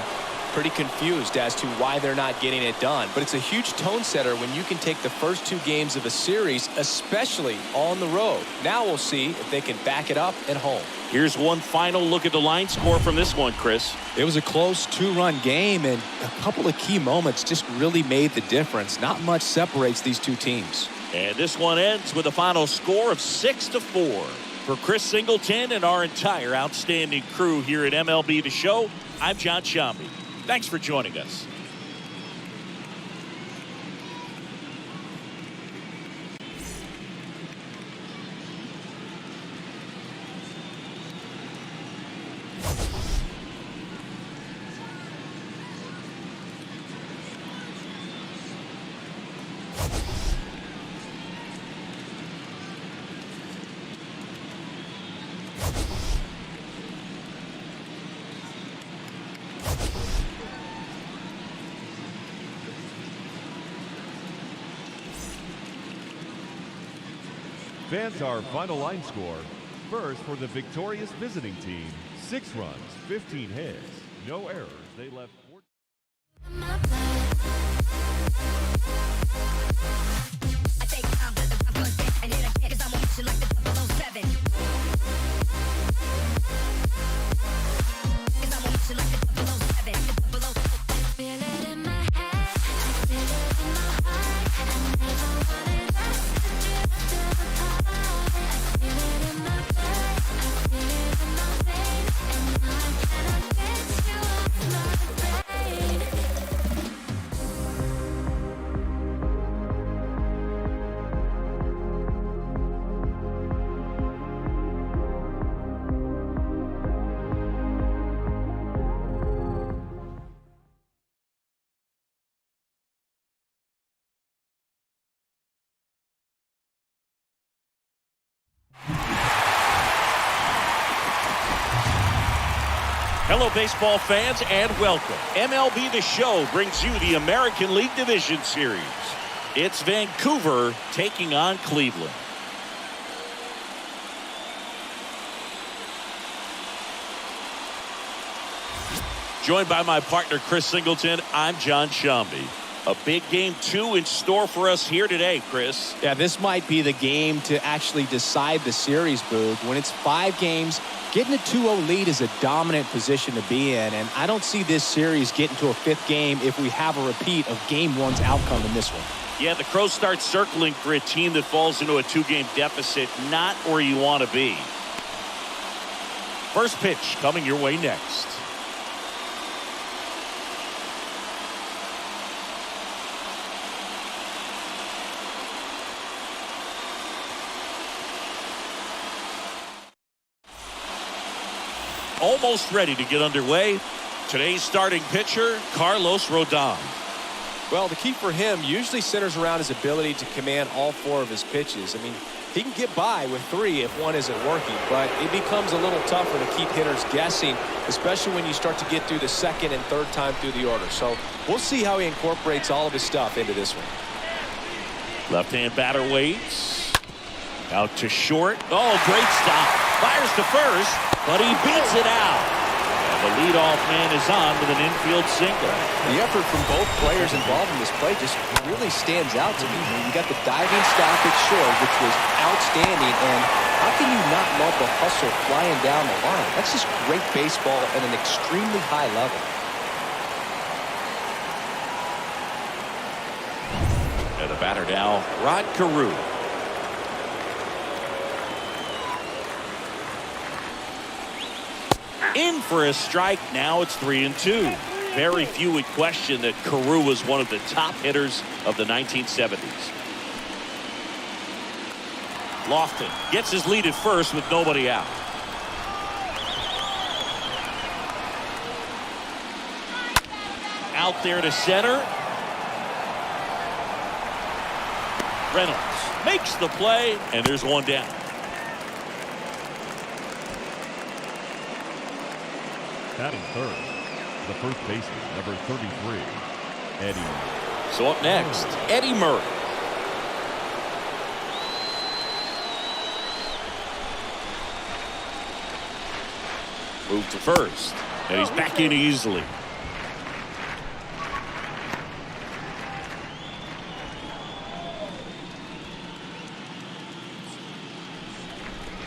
pretty confused as to why they're not getting it done. But it's a huge tone setter when you can take the first 2 games of a series, especially on the road. Now we'll see if they can back it up at home. Here's one final look at the line score from this one, Chris. It was a close 2-run game, and a couple of key moments just really made the difference. Not much separates these 2 teams. And this one ends with a final score of 6-4. For Chris Singleton and our entire outstanding crew here at MLB The Show, I'm John Shambi. Thanks for joining us. Fans, our final line score. First, for the victorious visiting team, 6 runs, 15 hits, no errors. They left 14. Hello, baseball fans, and welcome. MLB The Show brings you the American League Division Series. It's Vancouver taking on Cleveland. Joined by my partner, Chris Singleton, I'm John Shambi. A big game 2 in store for us here today, Chris. Yeah, this might be the game to actually decide the series, Boog. When it's 5 games, getting a 2-0 lead is a dominant position to be in, and I don't see this series getting to a 5th game if we have a repeat of Game 1's outcome in this one. Yeah, the Crows start circling for a team that falls into a 2-game deficit, not where you want to be. First pitch coming your way next. Almost ready to get underway. Today's starting pitcher, Carlos Rodon. Well, the key for him usually centers around his ability to command all 4 of his pitches. I mean, he can get by with 3 if 1 isn't working, but it becomes a little tougher to keep hitters guessing, especially when you start to get through the 2nd and 3rd time through the order. So we'll see how he incorporates all of his stuff into this one. Left-hand batter waits. Out to short. Oh, great stop. Fires to first, but he beats it out. And the leadoff man is on with an infield single. The effort from both players involved in this play just really stands out to me. I mean, you got the diving stop at short, which was outstanding, and how can you not love the hustle flying down the line? That's just great baseball at an extremely high level. And the batter now, Rod Carew. In for a strike. Now it's 3-2. Very few would question that Carew was one of the top hitters of the 1970s. Lofton gets his lead at first with nobody out. Out there to center. Reynolds makes the play, and there's 1 down. Batting third, the first baseman, number 33, Eddie. So up next, Eddie Murray. Move to first, and he's back in easily.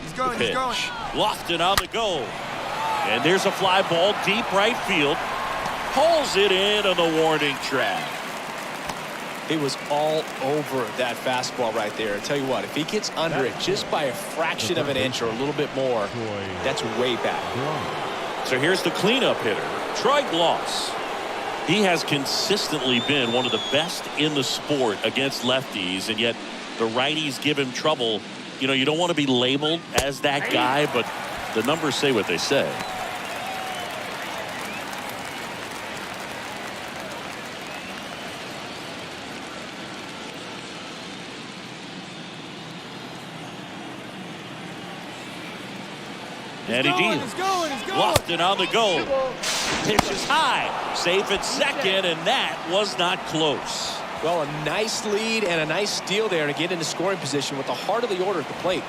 He's going. Lofton on the go. And there's a fly ball deep right field. Pulls it in on the warning track. It was all over that fastball right there. I tell you what, if he gets under it just by a fraction of an inch or a little bit more, that's way back. So here's the cleanup hitter, Troy Gloss. He has consistently been one of the best in the sport against lefties, and yet the righties give him trouble. You know, you don't want to be labeled as that guy, but the numbers say what they say. And he deals. Lofton on the go. Pitch is high. Safe at second, and that was not close. Well, a nice lead and a nice steal there to get into scoring position with the heart of the order at the plate.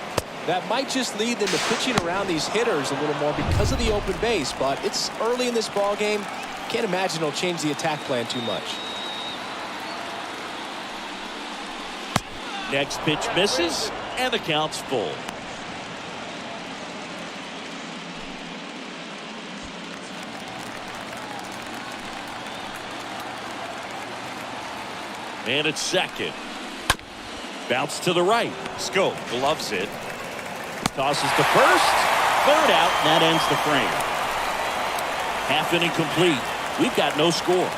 That might just lead them to pitching around these hitters a little more because of the open base, but it's early in this ball game. Can't imagine it'll change the attack plan too much. Next pitch misses, and the count's full. And it's second. Bounce to the right. Scope gloves it. Tosses to first. Third out, and that ends the frame. Half inning complete. We've got no score.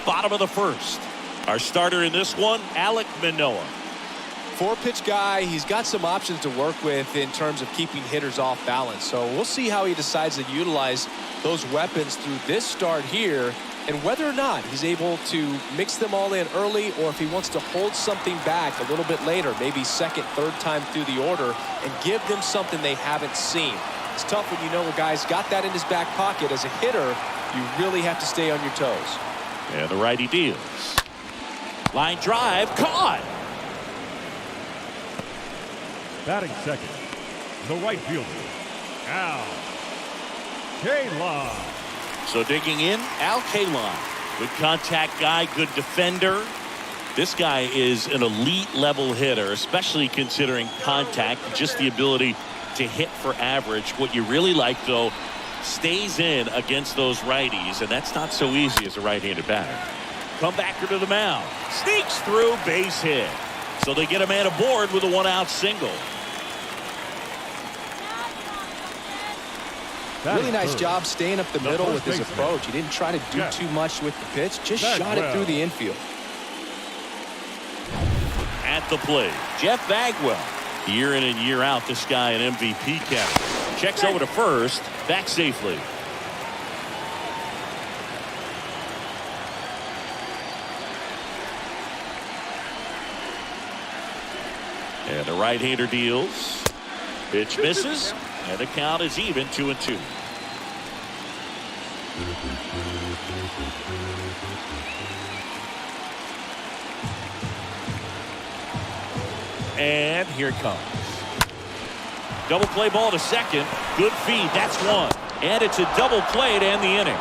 Bottom of the first. Our starter in this one, Alek Manoah. 4-pitch guy. He's got some options to work with in terms of keeping hitters off balance. So we'll see how he decides to utilize those weapons through this start here, and whether or not he's able to mix them all in early, or if he wants to hold something back a little bit later, maybe second, third time through the order, and give them something they haven't seen. It's tough when you know a guy's got that in his back pocket. As a hitter, you really have to stay on your toes. And the righty deals. Line drive, caught. Batting second, the right fielder, Al Kaline. So digging in, Al Kaline. Good contact guy, good defender. This guy is an elite level hitter, especially considering contact, just the ability to hit for average. What you really like, though, stays in against those righties, and that's not so easy as a right-handed batter. Comebacker to the mound. Sneaks through, base hit. So they get a man aboard with a one-out single. Really nice job staying up the middle with his approach. He didn't try to do too much with the pitch, just shot it through the infield. At the plate, Jeff Bagwell. Year in and year out, this guy an MVP candidate. Checks over to first, back safely. And the right-hander deals. Pitch misses, and the count is even 2-2. And here it comes. Double play ball to second. Good feed. That's one. And it's a double play to end the inning.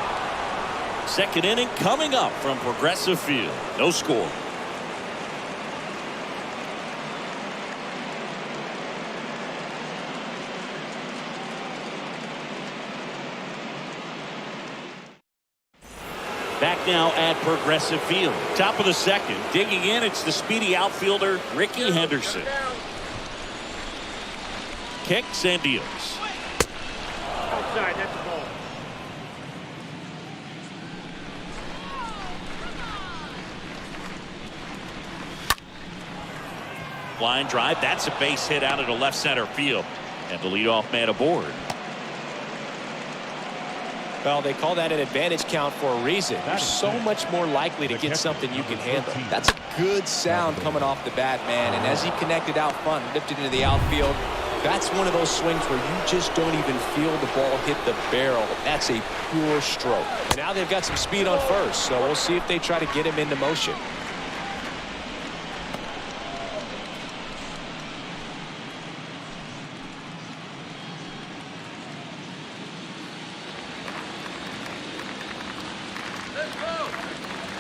Second inning coming up from Progressive Field. No score. Back now at Progressive Field. Top of the second. Digging in, it's the speedy outfielder, Ricky Henderson. Kicks and deals. Outside, that's the ball. Line drive. That's a base hit out into left center field. And the leadoff man aboard. Well, they call that an advantage count for a reason. You're so much more likely to get something you can handle. That's a good sound coming off the bat, man. And as he connected out front, lifted into the outfield, that's one of those swings where you just don't even feel the ball hit the barrel. That's a pure stroke. And now they've got some speed on first, so we'll see if they try to get him into motion.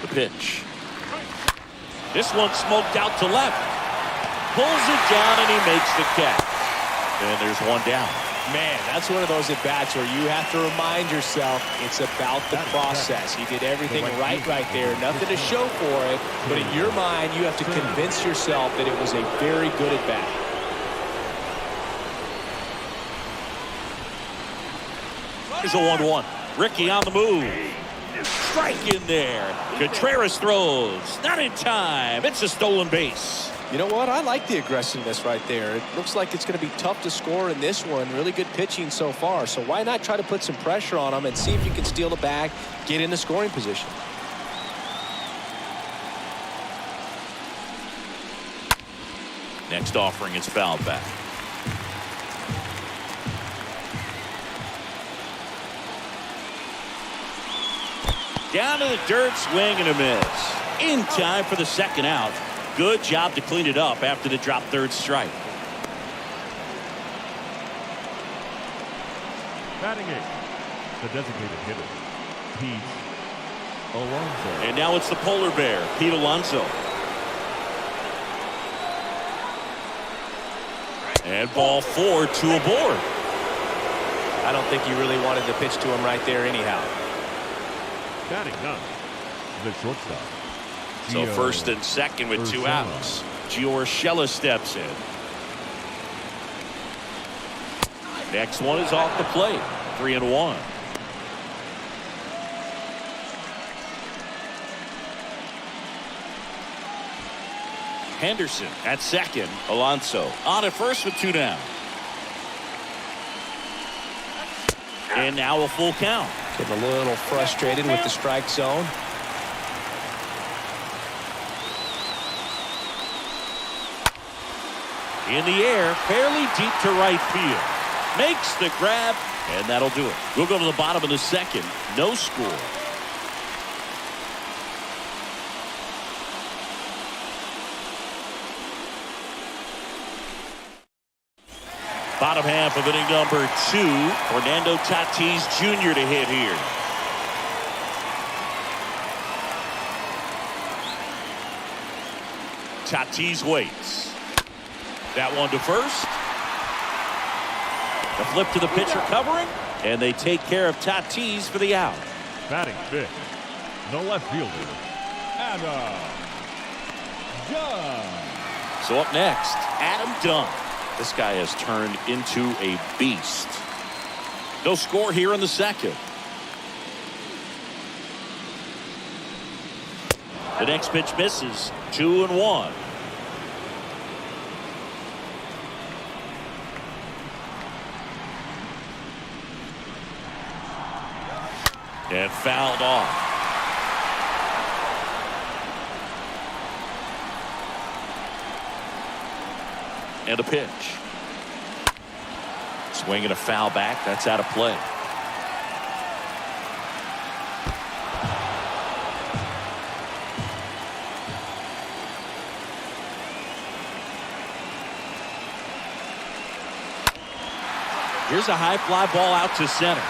The pitch. This one smoked out to left. Pulls it down and he makes the catch. And there's one down. Man, that's one of those at-bats where you have to remind yourself it's about the process. He did everything right there. Nothing to show for it. But in your mind, you have to convince yourself that it was a very good at-bat. Here's a 1-1. Ricky on the move. Strike in there. Contreras throws. Not in time. It's a stolen base. You know what? I like the aggressiveness right there. It looks like it's going to be tough to score in this one. Really good pitching so far. So why not try to put some pressure on him and see if you can steal the bag, get in the scoring position. Next offering is fouled back. Down to the dirt, swing and a miss. In time for the second out. Good job to clean it up after the drop third strike. Batting eighth, the designated hitter, Pete Alonso. And now it's the polar bear, Pete Alonso. And ball 4, 2 aboard. I don't think he really wanted to pitch to him right there anyhow. Batting ninth, the shortstop. So first and second with 2 outs. Gio Urshela steps in. Next one is off the plate. 3-1. Henderson at second. Alonso on at first with 2 down. And now a full count. Getting a little frustrated with the strike zone. In the air, fairly deep to right field. Makes the grab, and that'll do it. We'll go to the bottom of the second. No score. Bottom half of inning number 2. Fernando Tatis Jr. to hit here. Tatis waits. That one to first. The flip to the pitcher covering, and they take care of Tatis for the out. Batting fifth, the left fielder, Adam Dunn. So up next, Adam Dunn. This guy has turned into a beast. No score here in the second. The next pitch misses. 2-1. And fouled off. And a pitch. Swing and a foul back. That's out of play. Here's a high fly ball out to center.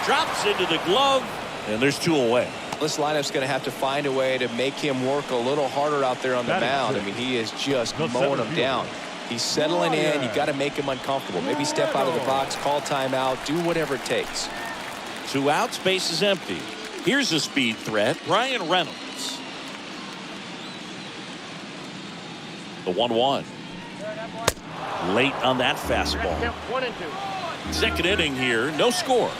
Drops into the glove, and there's 2 away. This lineup's going to have to find a way to make him work a little harder out there on the mound. I mean, he is just mowing him down. He's settling in. You got to make him uncomfortable. Maybe step out of the box, call timeout, do whatever it takes. 2 outs, base is empty. Here's a speed threat, Ryan Reynolds. The 1-1. Late on that fastball. 1-2. Second inning here, no score.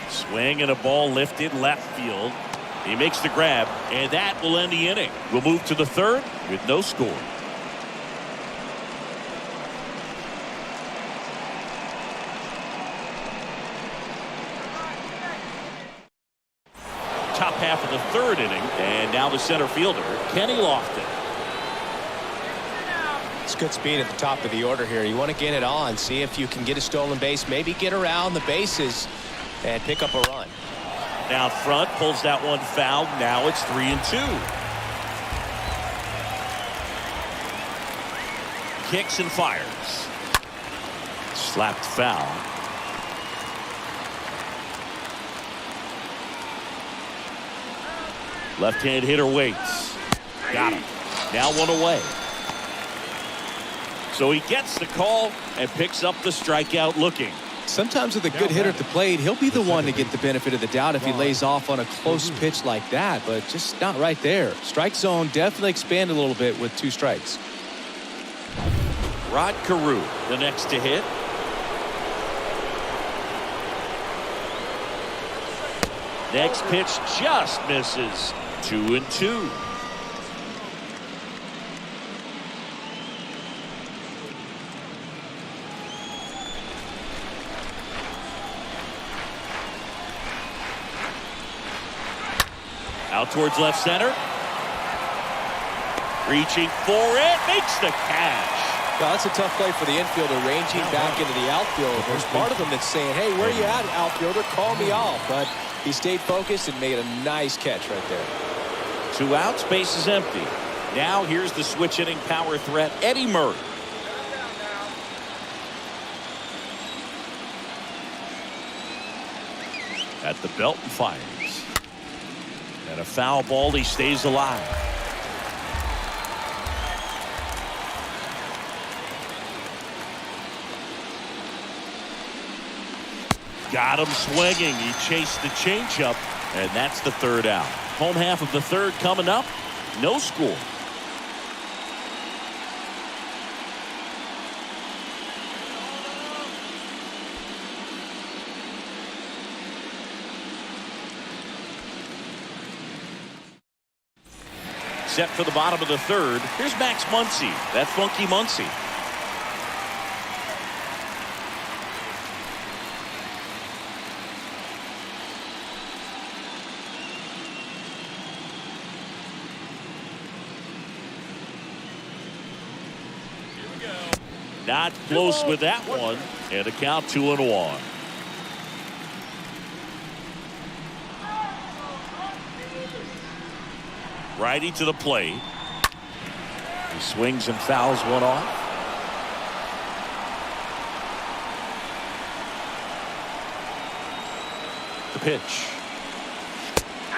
Swing and a ball lifted left field. He makes the grab, and that will end the inning. We'll move to the third with no score. Top half of the third inning, and now the center fielder, Kenny Lofton. It's good speed at the top of the order here. You want to get it on, see if you can get a stolen base, maybe get around the bases and pick up a run. Out front, pulls that one foul. Now it's 3-2. Kicks and fires. Slapped foul. Left-hand hitter waits. Got him. Now 1 away. So he gets the call and picks up the strikeout looking. Sometimes with a good hitter at the plate, he'll be the one to get the benefit of the doubt if he lays off on a close pitch like that, but just not right there. Strike zone definitely expanded a little bit with 2 strikes. Rod Carew, the next to hit. Next pitch just misses. 2-2. Out towards left center. Reaching for it. Makes the catch. Well, that's a tough play for the infielder, ranging back into the outfield. There's part of him that's saying, hey, where are you at, outfielder? Call me off. But he stayed focused and made a nice catch right there. 2 outs, base is empty. Now here's the switch hitting power threat, Eddie Murray. At the belt and fires. And a foul ball, he stays alive. Got him swinging. He chased the changeup, and that's the 3rd out. Home half of the 3rd coming up. No score. Set for the bottom of the 3rd. Here's Max Muncy. That funky Muncy. Not close with that one, and a count 2-1. Righty to the plate. He swings and fouls one off. The pitch.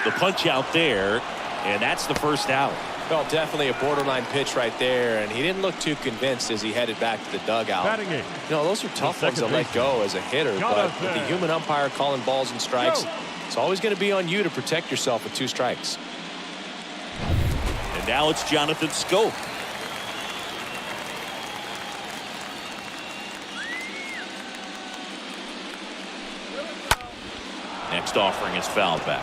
The punch out there, and that's the 1st out. Well, definitely a borderline pitch right there, and he didn't look too convinced as he headed back to the dugout. Batting 8. You know, those are tough ones to let go as a hitter, but with the human umpire calling balls and strikes, it's always going to be on you to protect yourself with 2 strikes. And now it's Jonathan Scope. Next offering is fouled back.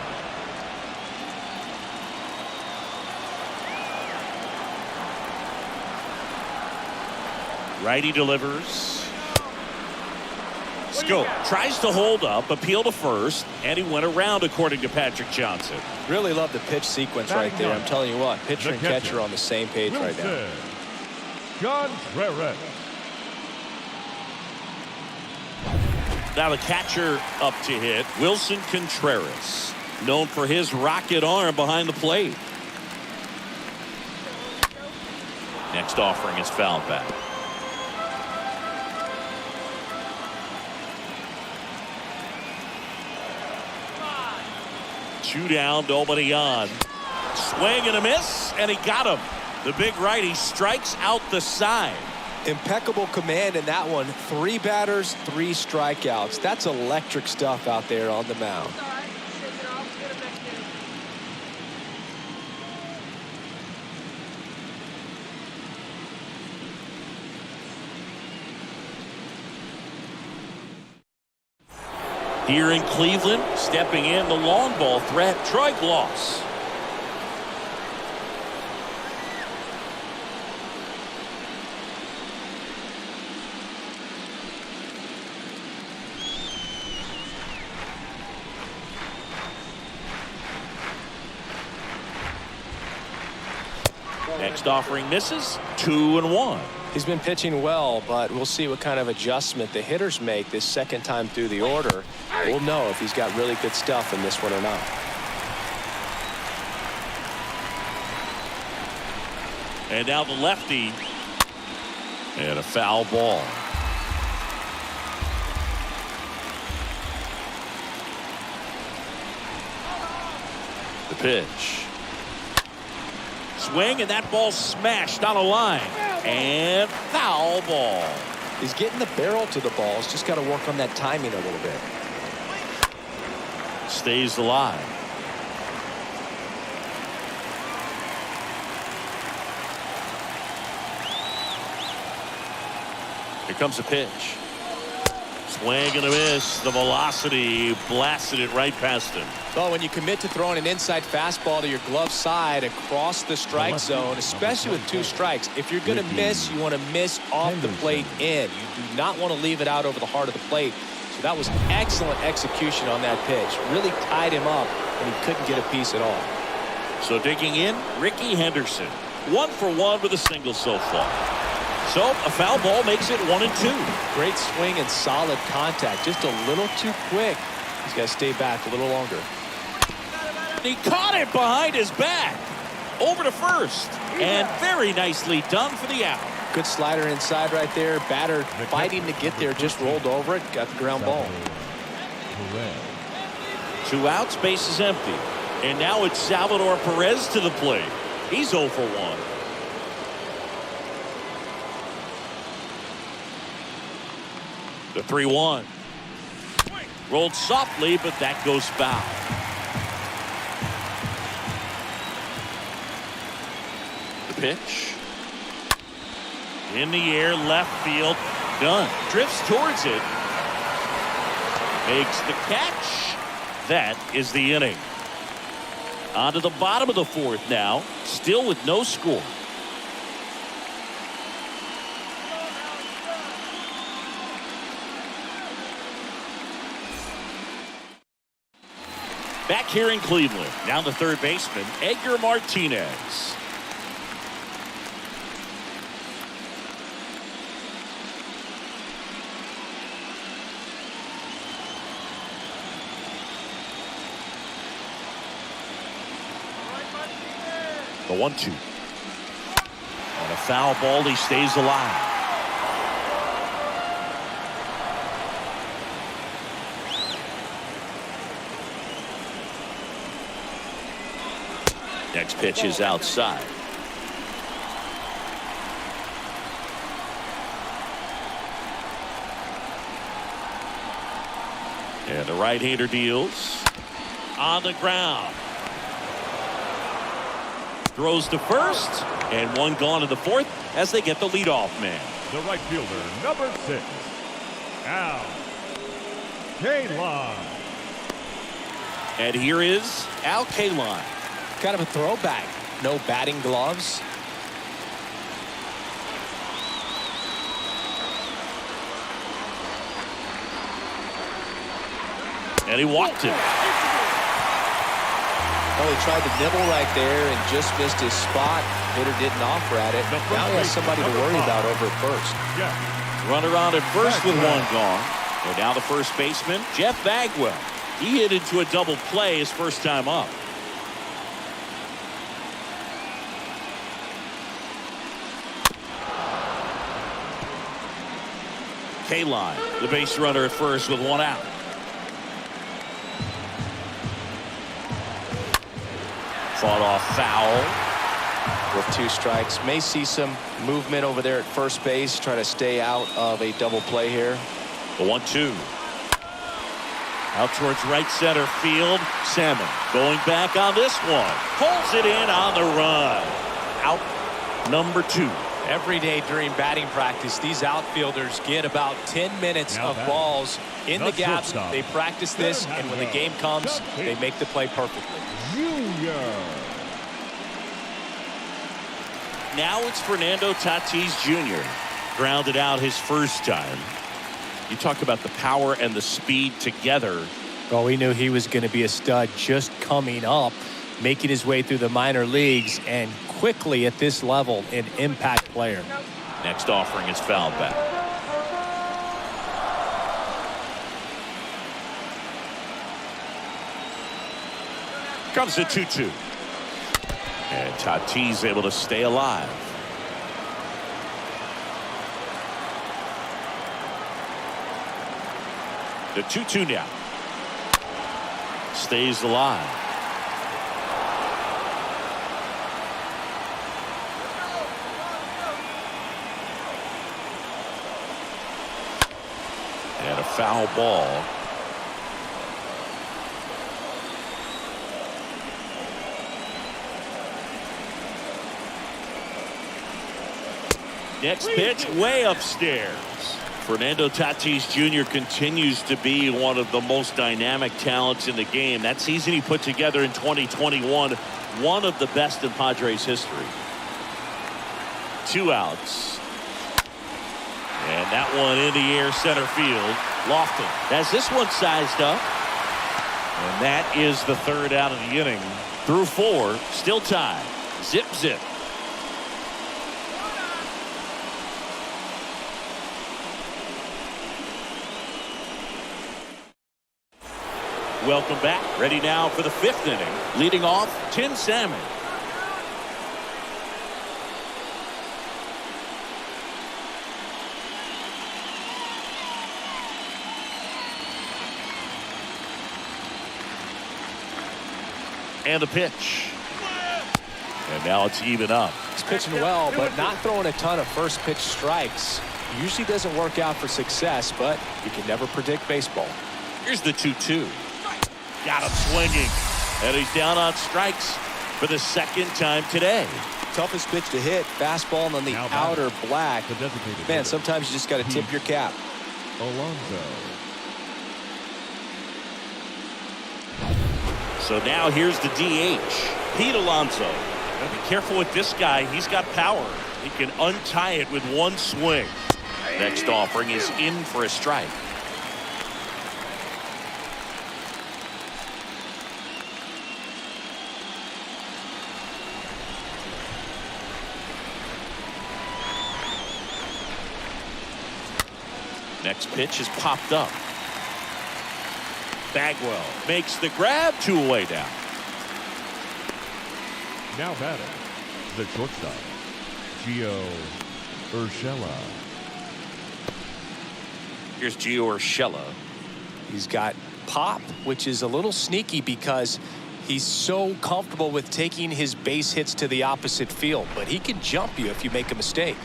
Righty delivers. Scope tries to hold up, appeal to first, and he went around according to Patrick Johnson. Really love the pitch sequence right there. I'm telling you what, pitcher and catcher on the same page right now. Contreras. Now the catcher up to hit, Wilson Contreras, known for his rocket arm behind the plate. Next offering is fouled back. Two down, nobody on. Swing and a miss, and he got him. The big righty strikes out the side. Impeccable command in that one. 3 batters, 3 strikeouts. That's electric stuff out there on the mound. Here in Cleveland, stepping in the long ball threat, Troy Gloss. Next offering misses. 2-1. He's been pitching well, but we'll see what kind of adjustment the hitters make this second time through the order. We'll know if he's got really good stuff in this one or not. And now the lefty. And a foul ball. The pitch. Swing, and that ball smashed on a line. And foul ball. He's getting the barrel to the ball. He's just got to work on that timing a little bit. Stays alive. Here comes a pitch. Swing and a miss. The velocity blasted it right past him. Well, when you commit to throwing an inside fastball to your glove side across the strike zone, especially with 2 strikes, if you're going to miss, you want to miss off the plate in. You do not want to leave it out over the heart of the plate. So that was excellent execution on that pitch. Really tied him up, and he couldn't get a piece at all. So digging in, Ricky Henderson. 1 for 1 with a single so far. So a foul ball makes it 1-2. Great swing and solid contact. Just a little too quick. He's got to stay back a little longer. He caught it behind his back. Over to first. And very nicely done for the out. Good slider inside right there. Batter fighting to get there. Just rolled over it. Got the ground ball. 2 outs, base is empty. And now it's Salvador Perez to the plate. He's 0 for 1. The 3-1. Rolled softly, but that goes foul. The pitch. In the air, left field. Done. Drifts towards it. Makes the catch. That is the inning. On to the bottom of the 4th now. Still with no score. Back here in Cleveland. Now the third baseman, Edgar Martinez. The 1-2. On a foul ball, he stays alive. Next pitch is outside. And the right-hander deals. On the ground. Throws to first. And 1 gone in the 4th as they get the leadoff man. The right fielder, number 6, Al Kaline. And here is Al Kaline. Kind of a throwback. No batting gloves. And he walked him. Oh, he tried to nibble right there and just missed his spot. Hitter didn't offer at it. Now he has somebody to worry about over at first. Yeah. Runner on at first with 1 gone. And now the first baseman, Jeff Bagwell. He hit into a double play his first time up. Kaline, the base runner at first with 1 out. Fought off foul. With 2 strikes. May see some movement over there at first base. Try to stay out of a double play here. The 1-2. Out towards right center field. Salmon going back on this one. Pulls it in on the run. Out number 2. Every day during batting practice, these outfielders get about 10 minutes of balls in the gaps. They practice this, and when the game comes, they make the play perfectly. Junior. Now it's Fernando Tatis Jr. Grounded out his first time. You talk about the power and the speed together. Well, we knew he was going to be a stud just coming up, making his way through the minor leagues, and quickly at this level an impact player. Next offering is fouled back. Comes the 2-2. And Tatis able to stay alive. The 2-2 now. Stays alive. And a foul ball. Next pitch way upstairs. Fernando Tatis Jr. continues to be one of the most dynamic talents in the game. That season he put together in 2021, one of the best in Padres history. 2 outs. And that one in the air center field. Lofton has this one sized up. And that is the 3rd out of the inning. Through 4, still tied. Zip, zip. Welcome back. Ready now for the 5th inning. Leading off, Tim Salmon. And the pitch. And now it's even up. He's pitching well, but not throwing a ton of first pitch strikes. Usually doesn't work out for success, but you can never predict baseball. Here's the 2-2. Got him swinging. And he's down on strikes for the 2nd time today. Toughest pitch to hit, fastball on the outer black. Man, sometimes you just got to tip your cap. Alonso. So now here's the DH, Pete Alonso. Gotta be careful with this guy. He's got power. He can untie it with one swing. Next offering is in for a strike. Next pitch is popped up. Bagwell makes the grab, 2 away down. Now batting, the shortstop, Gio Urshela. Here's Gio Urshela. He's got pop, which is a little sneaky because he's so comfortable with taking his base hits to the opposite field, but he can jump you if you make a mistake.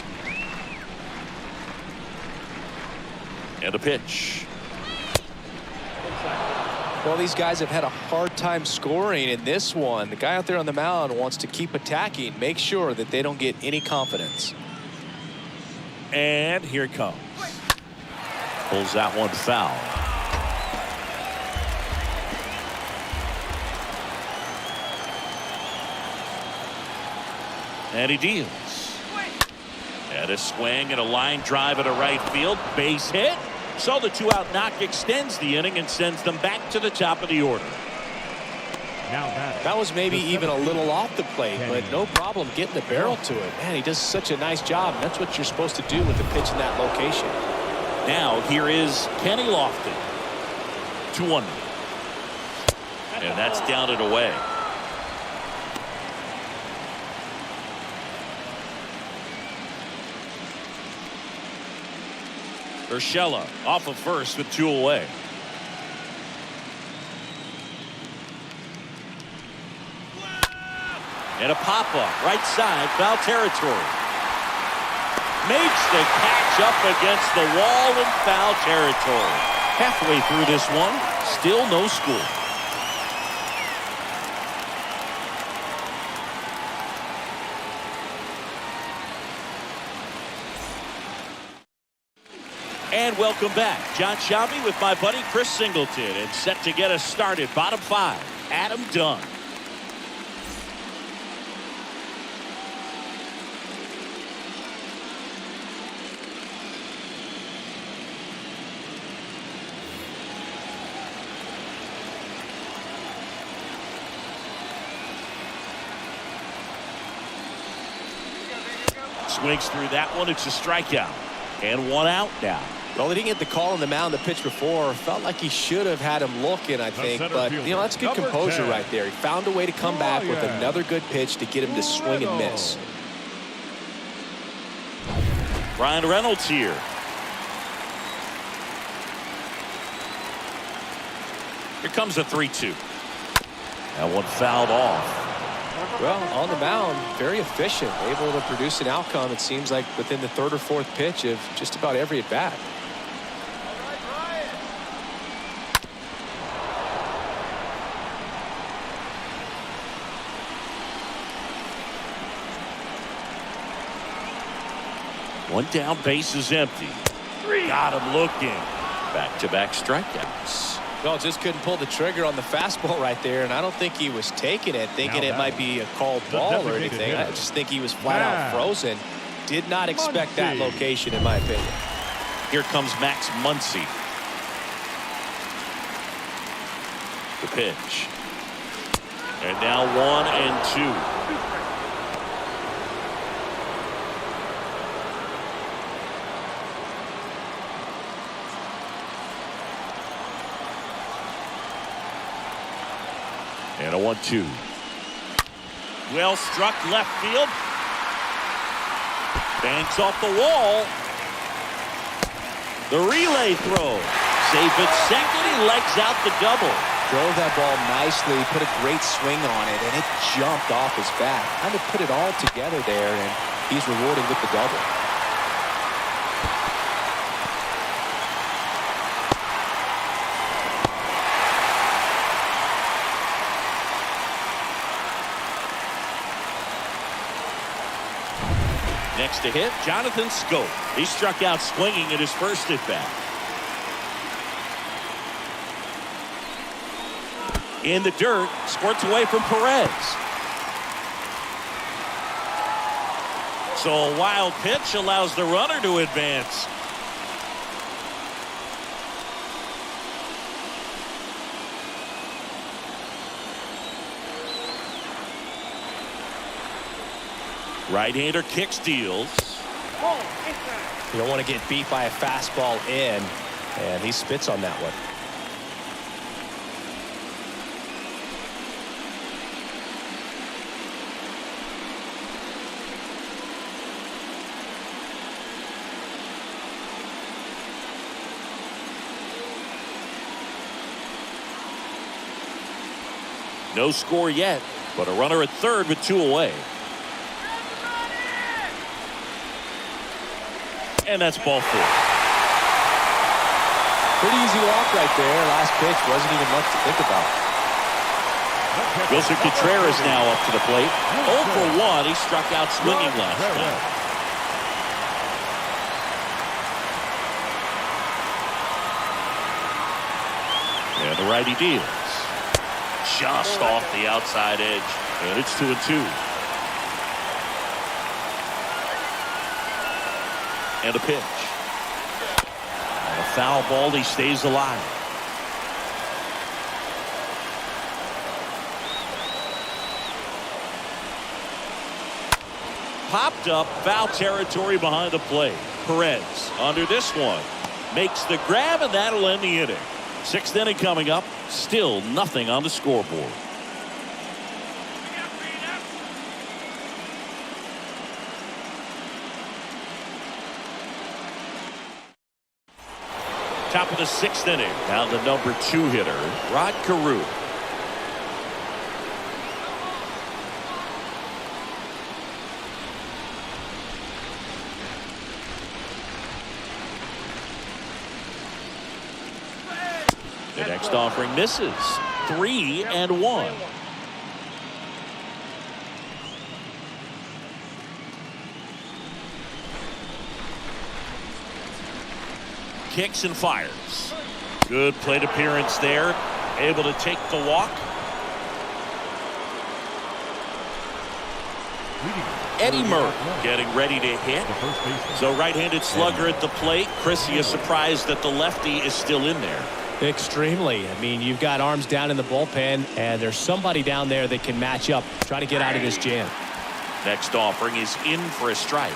And a pitch. Well, these guys have had a hard time scoring in this one. The guy out there on the mound wants to keep attacking, make sure that they don't get any confidence. And here it comes. Pulls that one foul. And he deals. And a swing and a line drive at a right field. Base hit. So the 2-out knock extends the inning and sends them back to the top of the order. Now batting. That was maybe even a little off the plate, but no problem getting the barrel to it. Man, he does such a nice job, and that's what you're supposed to do with the pitch in that location. Now here is Kenny Lofton. 2-1. And that's down and away. Urshela off of first with 2 away. And a pop-up right side, foul territory. Makes the catch up against the wall in foul territory. Halfway through this one, still no score. And welcome back. John Shelby with my buddy Chris Singleton, and set to get us started. Bottom 5, Adam Dunn. Swings through that one. It's a strikeout. And 1 out now. Well, he didn't get the call on the mound the pitch before. Felt like he should have had him looking, I think. But, you know, that's good composure right there. He found a way to come back with another good pitch to get him to swing and miss. Ryan Reynolds here. Here comes a 3-2. That one fouled off. Well, on the mound, very efficient, able to produce an outcome, it seems like, within the 3rd or 4th pitch of just about every at-bat. One down, base is empty. Got him looking. Back-to-back strikeouts. Well, just couldn't pull the trigger on the fastball right there, and I don't think he was taking it, thinking it might be a called ball or anything. I just think he was flat out frozen. Did not expect that location, in my opinion. Here comes Max Muncy. The pitch. And now 1-2. And a 1-2. Well struck left field. Banks off the wall. The relay throw. Safe at second. He legs out the double. Drove that ball nicely, put a great swing on it, and it jumped off his bat. Kind of put it all together there, and he's rewarded with the double. Next to hit, Jonathan Scope. He struck out swinging at his first at bat. In the dirt, squirts away from Perez. So a wild pitch allows the runner to advance. Right-hander kicks, deals. You don't want to get beat by a fastball in, and he spits on that one. No score yet, but a runner at third with 2 away. And that's ball 4. Pretty easy walk right there. Last pitch wasn't even much to think about. Wilson Contreras now up to the plate. 0 for 1. He struck out swinging last time. And the righty deals. Just off the outside edge. And it's 2-2. And a pitch. And a foul ball. He stays alive. Popped up, foul territory behind the plate. Perez under this one. Makes the grab, and that'll end the inning. 6th inning coming up. Still nothing on the scoreboard. Top of the 6th inning. Now the number 2 hitter, Rod Carew. The next offering misses. 3-1. Kicks and fires. Good plate appearance there. Able to take the walk. Eddie Murray getting ready to hit. So right-handed slugger at the plate. Chris, you surprised that the lefty is still in there? Extremely. I mean, you've got arms down in the bullpen, and there's somebody down there that can match up, try to get out of this jam. Next offering is in for a strike.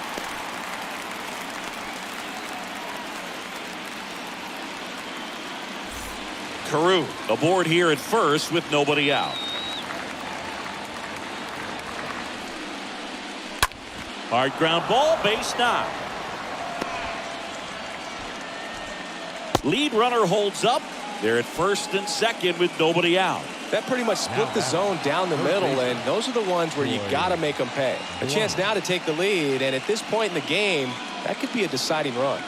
Carew aboard here at first with nobody out. Hard ground ball, base knock. Lead runner holds up. They're at first and second with nobody out. That pretty much split the zone down the middle, and those are the ones where you got to make them pay. A chance now to take the lead, and at this point in the game, that could be a deciding run.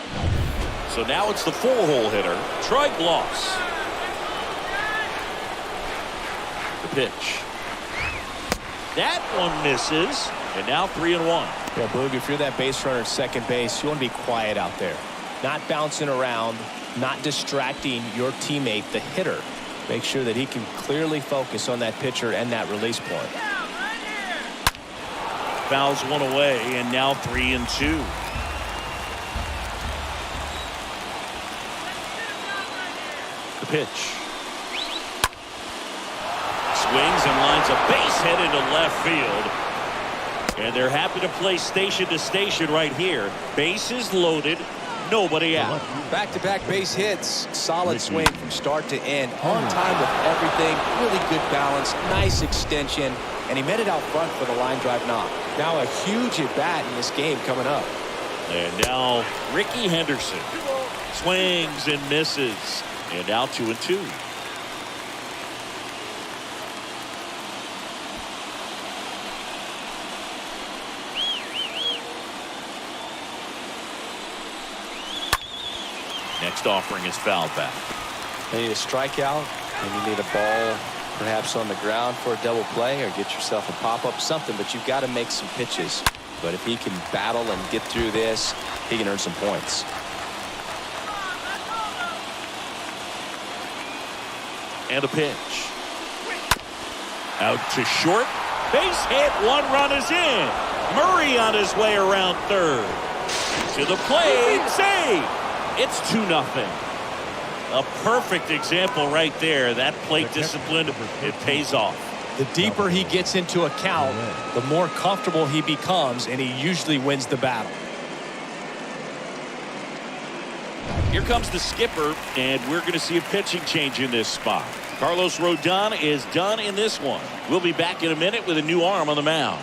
So now it's the 4-hole hitter, Troy Gloss. The pitch. That one misses, and now 3-1. Yeah, Boog, if you're that base runner at second base, you want to be quiet out there. Not bouncing around, not distracting your teammate, the hitter. Make sure that he can clearly focus on that pitcher and that release point. Fouls one away, and now 3-2. The pitch. swings and lines a base hit into left field. And they're happy to play station to station right here. Bases loaded, nobody out. Back-to-back base hits. Solid swing from start to end. On time with everything. Really good balance. Nice extension. And he met it out front for the line drive knock. Now a huge at-bat in this game coming up. And now Ricky Henderson swings and misses. And now 2-2. Next offering is fouled back. You need a strikeout, and you need a ball perhaps on the ground for a double play, or get yourself a pop-up, something, but you've got to make some pitches. But if he can battle and get through this, he can earn some points. And a pitch. Out to short. Base hit. One run is in. Murray on his way around third. To the plate. Save. It's 2-0. A perfect example right there. That plate discipline, it pays off. The deeper he gets into a count, the more comfortable he becomes, and he usually wins the battle. Here comes the skipper, and we're going to see a pitching change in this spot. Carlos Rodon is done in this one. We'll be back in a minute with a new arm on the mound.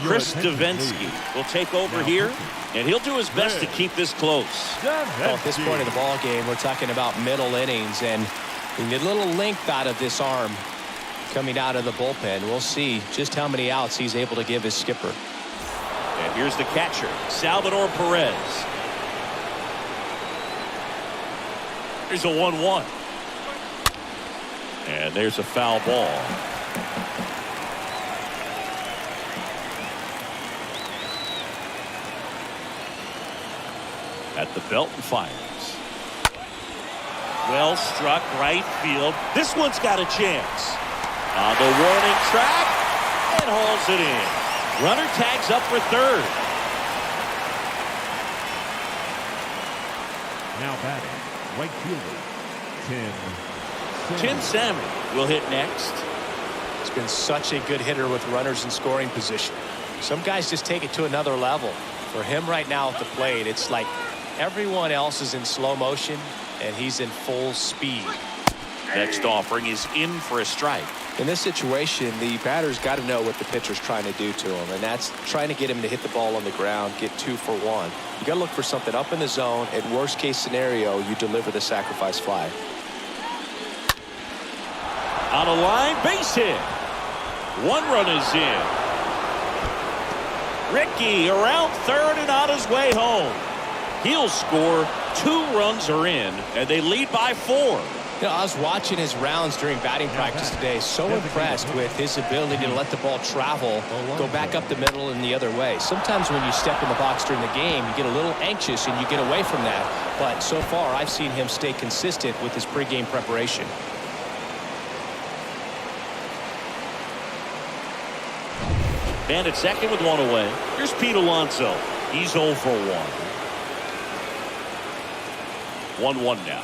Chris Davinsky will take over here, and he'll do his best to keep this close. At this point of the ball game, we're talking about middle innings, and we get a little length out of this arm coming out of the bullpen. We'll see just how many outs he's able to give his skipper. And here's the catcher, Salvador Perez. Here's a 1-1. And there's a foul ball. At the belt and fires. Well struck right field. This one's got a chance. On the warning track and hauls it in. Runner tags up for third. Now batting, right fielder, Tim Salmon will hit next. He's been such a good hitter with runners in scoring position. Some guys just take it to another level. For him right now at the plate, it's like everyone else is in slow motion, and he's in full speed. Next offering is in for a strike. In this situation, the batter's got to know what the pitcher's trying to do to him, and that's trying to get him to hit the ball on the ground, get 2 for 1. You got to look for something up in the zone. At worst case scenario, you deliver the sacrifice fly. On a line, base hit. 1 run is in. Ricky around third and on his way home. He'll score. 2 runs are in, and they lead by 4. You know, I was watching his rounds during batting practice today. So impressed with his ability to let the ball travel, go back up the middle and the other way. Sometimes when you step in the box during the game, you get a little anxious and you get away from that. But so far, I've seen him stay consistent with his pregame preparation. Man at second with 1 away. Here's Pete Alonso. He's 0 for 1. 1-1 now.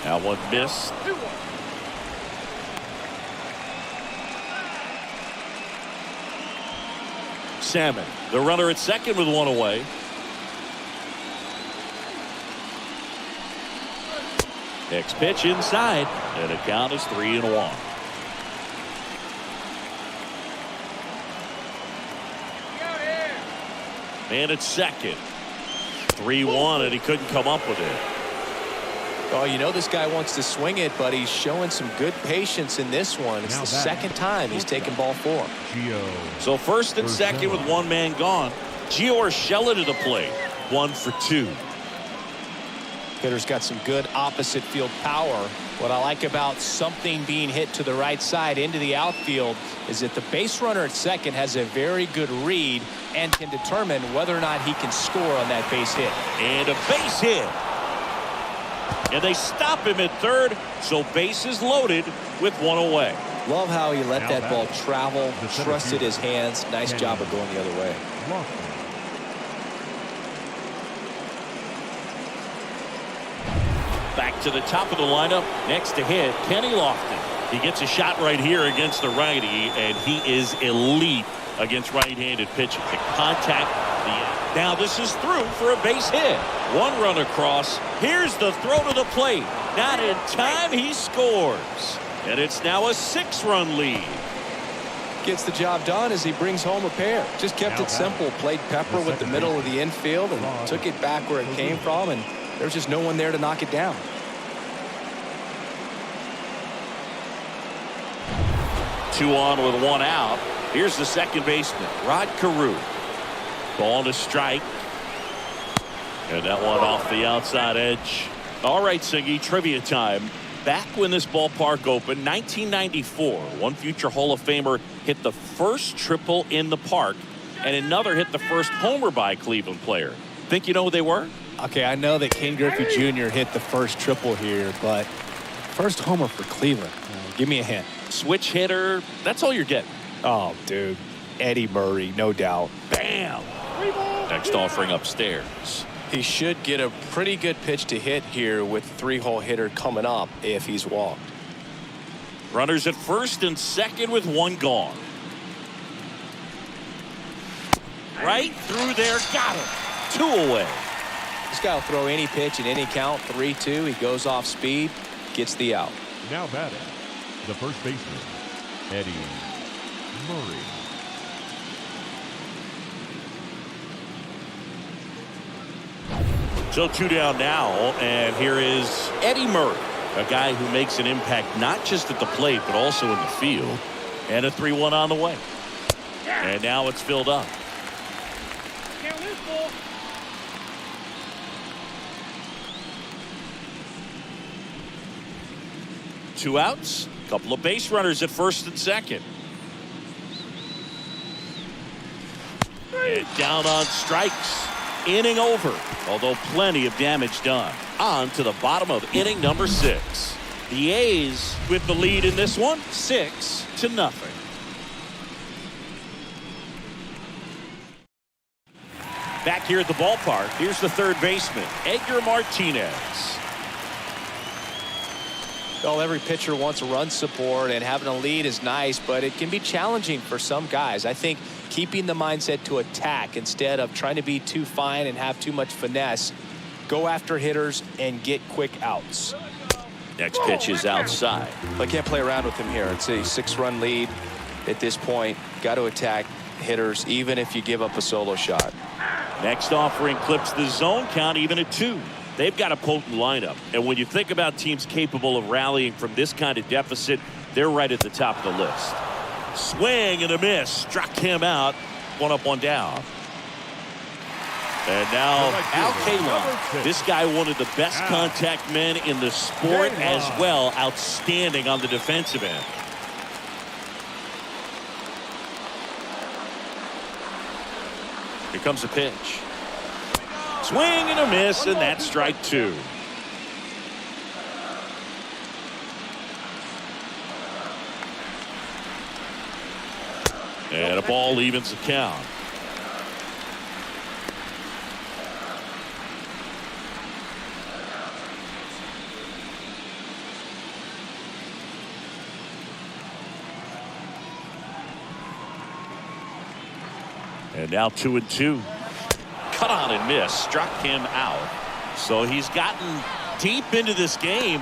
Now one missed. Salmon, the runner at second with 1 away. Next pitch inside, and the count is 3-1. Man at second. 3-1, and he couldn't come up with it. Oh, you know this guy wants to swing it, but he's showing some good patience in this one. It's the second time he's taken ball 4. So first and second with 1 man gone. Gio Urshela to the plate. 1 for 2. Hitter's got some good opposite field power. What I like about something being hit to the right side into the outfield is that the base runner at second has a very good read and can determine whether or not he can score on that base hit. And a base hit. And they stop him at third, so bases loaded with 1 away. Love how he let that ball travel, trusted his hands. Nice job of going the other way. to the top of the lineup next to hit, Kenny Lofton. He gets a shot right here against the righty, and he is elite against right-handed pitching. The contact, now this is through for a base hit. One run across. Here's the throw to the plate. Not in time, he scores. And it's now a 6-run lead. Gets the job done as he brings home a pair. Just kept it simple. Played Pepper with the middle of the infield and took it back where it came from, and there's just no one there to knock it down. Two on with one out. Here's the second baseman, Rod Carew. Ball to strike. And that one off the outside edge. All right, Singy, trivia time. Back when this ballpark opened, 1994, one future Hall of Famer hit the first triple in the park, and another hit the first homer by a Cleveland player. Think you know who they were? Okay, I know that Ken Griffey Jr. hit the first triple here, but first homer for Cleveland. Give me a hint. Switch hitter. That's all you're getting. Oh, dude. Eddie Murray, no doubt. Bam! Next offering upstairs. He should get a pretty good pitch to hit here with the 3-hole hitter coming up if he's walked. Runners at first and second with one gone. Right through there. Got him. 2 away. This guy will throw any pitch in any count. 3-2. He goes off speed, gets the out. Now batting, the first baseman, Eddie Murray. So 2 down now, and here is Eddie Murray, a guy who makes an impact not just at the plate but also in the field. And a 3-1 on the way. And now it's filled up. Two outs, couple of base runners at first and second. And down on strikes. Inning over, although plenty of damage done. On to the bottom of inning number 6. The A's with the lead in this one, 6-0. Back here at the ballpark, here's the third baseman, Edgar Martinez. Well, every pitcher wants a run support, and having a lead is nice, but it can be challenging for some guys. I think keeping the mindset to attack instead of trying to be too fine and have too much finesse, go after hitters and get quick outs. Next pitch is outside. I can't play around with him here. It's a 6-run lead at this point. Got to attack hitters even if you give up a solo shot. Next offering clips the zone count even at 2. They've got a potent lineup, and when you think about teams capable of rallying from this kind of deficit, they're right at the top of the list. Swing and a miss, struck him out. 1 up, 1 down. And now Al Kaline. This guy, one of the best contact men in the sport as well. Outstanding on the defensive end. Here comes a pitch. Swing and a miss, and that's strike 2. And a ball evens the count. And now 2-2. Cut on and miss, struck him out. So he's gotten deep into this game,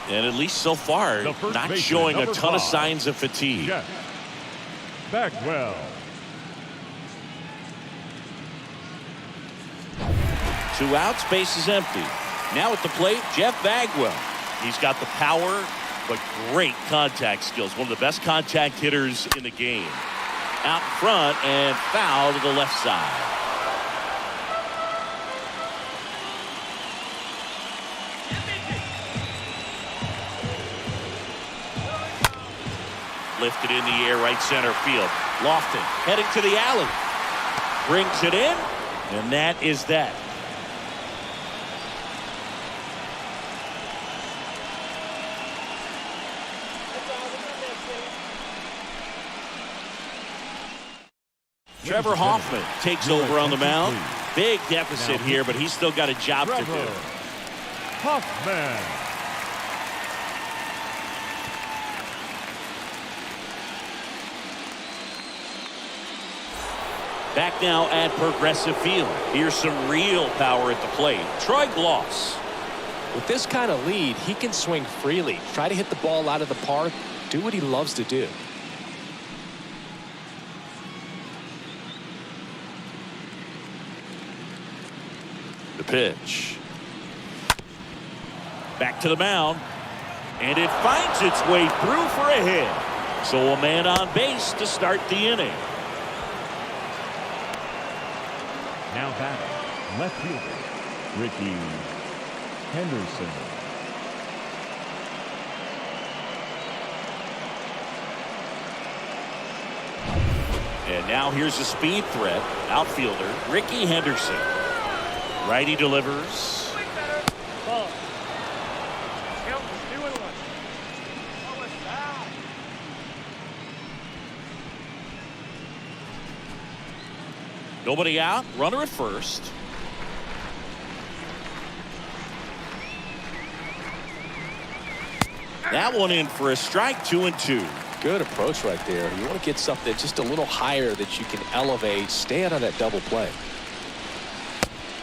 and at least so far, not showing a ton of signs of fatigue. Jeff Bagwell. 2 outs, base is empty. Now at the plate, Jeff Bagwell. He's got the power, but great contact skills. One of the best contact hitters in the game. Out front and foul to the left side. Lifted in the air, right center field. Lofton heading to the alley. Brings it in, and that is that. Trevor Hoffman takes over on the mound. Big deficit here, but he's still got a job to do. Huffman. Back now at Progressive Field. Here's some real power at the plate. Troy Gloss. With this kind of lead, he can swing freely, try to hit the ball out of the park, do what he loves to do. The pitch. Back to the mound. And it finds its way through for a hit. So a man on base to start the inning. Now batting, left fielder, Ricky Henderson. And now here's a speed threat. Outfielder Ricky Henderson. Righty delivers. Nobody out. Runner at first. That one in for a strike. 2-2. Good approach right there. You want to get something just a little higher that you can elevate. Stay out of that double play.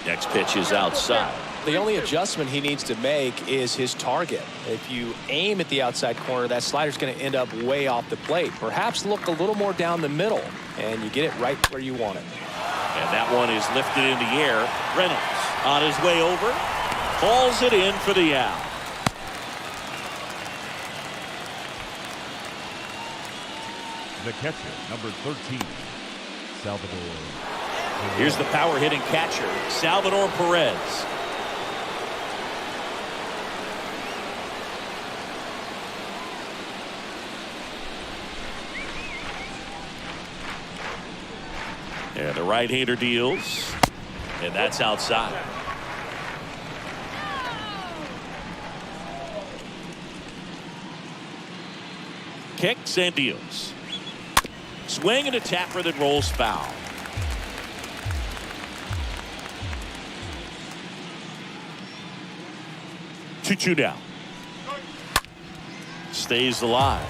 Next pitch is outside. The only adjustment he needs to make is his target. If you aim at the outside corner, that slider's going to end up way off the plate. Perhaps look a little more down the middle, and you get it right where you want it. And that one is lifted in the air. Reynolds on his way over. Hauls it in for the out. The catcher, number 13, Salvador. Here's the power hitting catcher, Salvador Perez. And the right-hander deals, and that's outside. Kicks and deals. Swing and a tapper that rolls foul. Two down. Stays alive.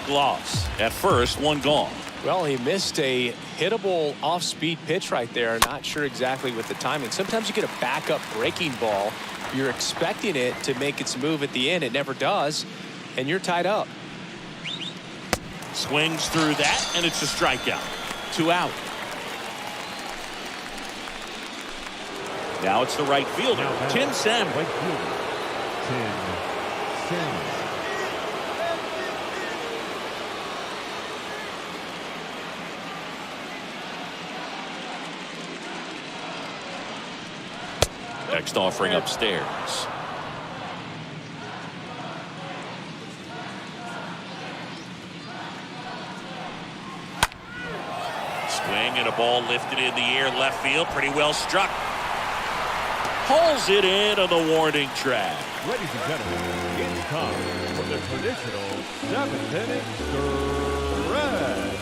Gloss at first, one gone. Well, he missed a hittable off-speed pitch right there. Not sure exactly with the timing. Sometimes you get a backup breaking ball. You're expecting it to make its move at the end. It never does, and you're tied up. Swings through that, and it's a strikeout. 2 out. Now it's the right fielder, Tim Sam. Right fielder, Tim Sims. Next offering upstairs. Swing and a ball lifted in the air, left field, pretty well struck. Hauls it in on the warning track. Ladies and gentlemen, it's time for the traditional 7th inning stretch.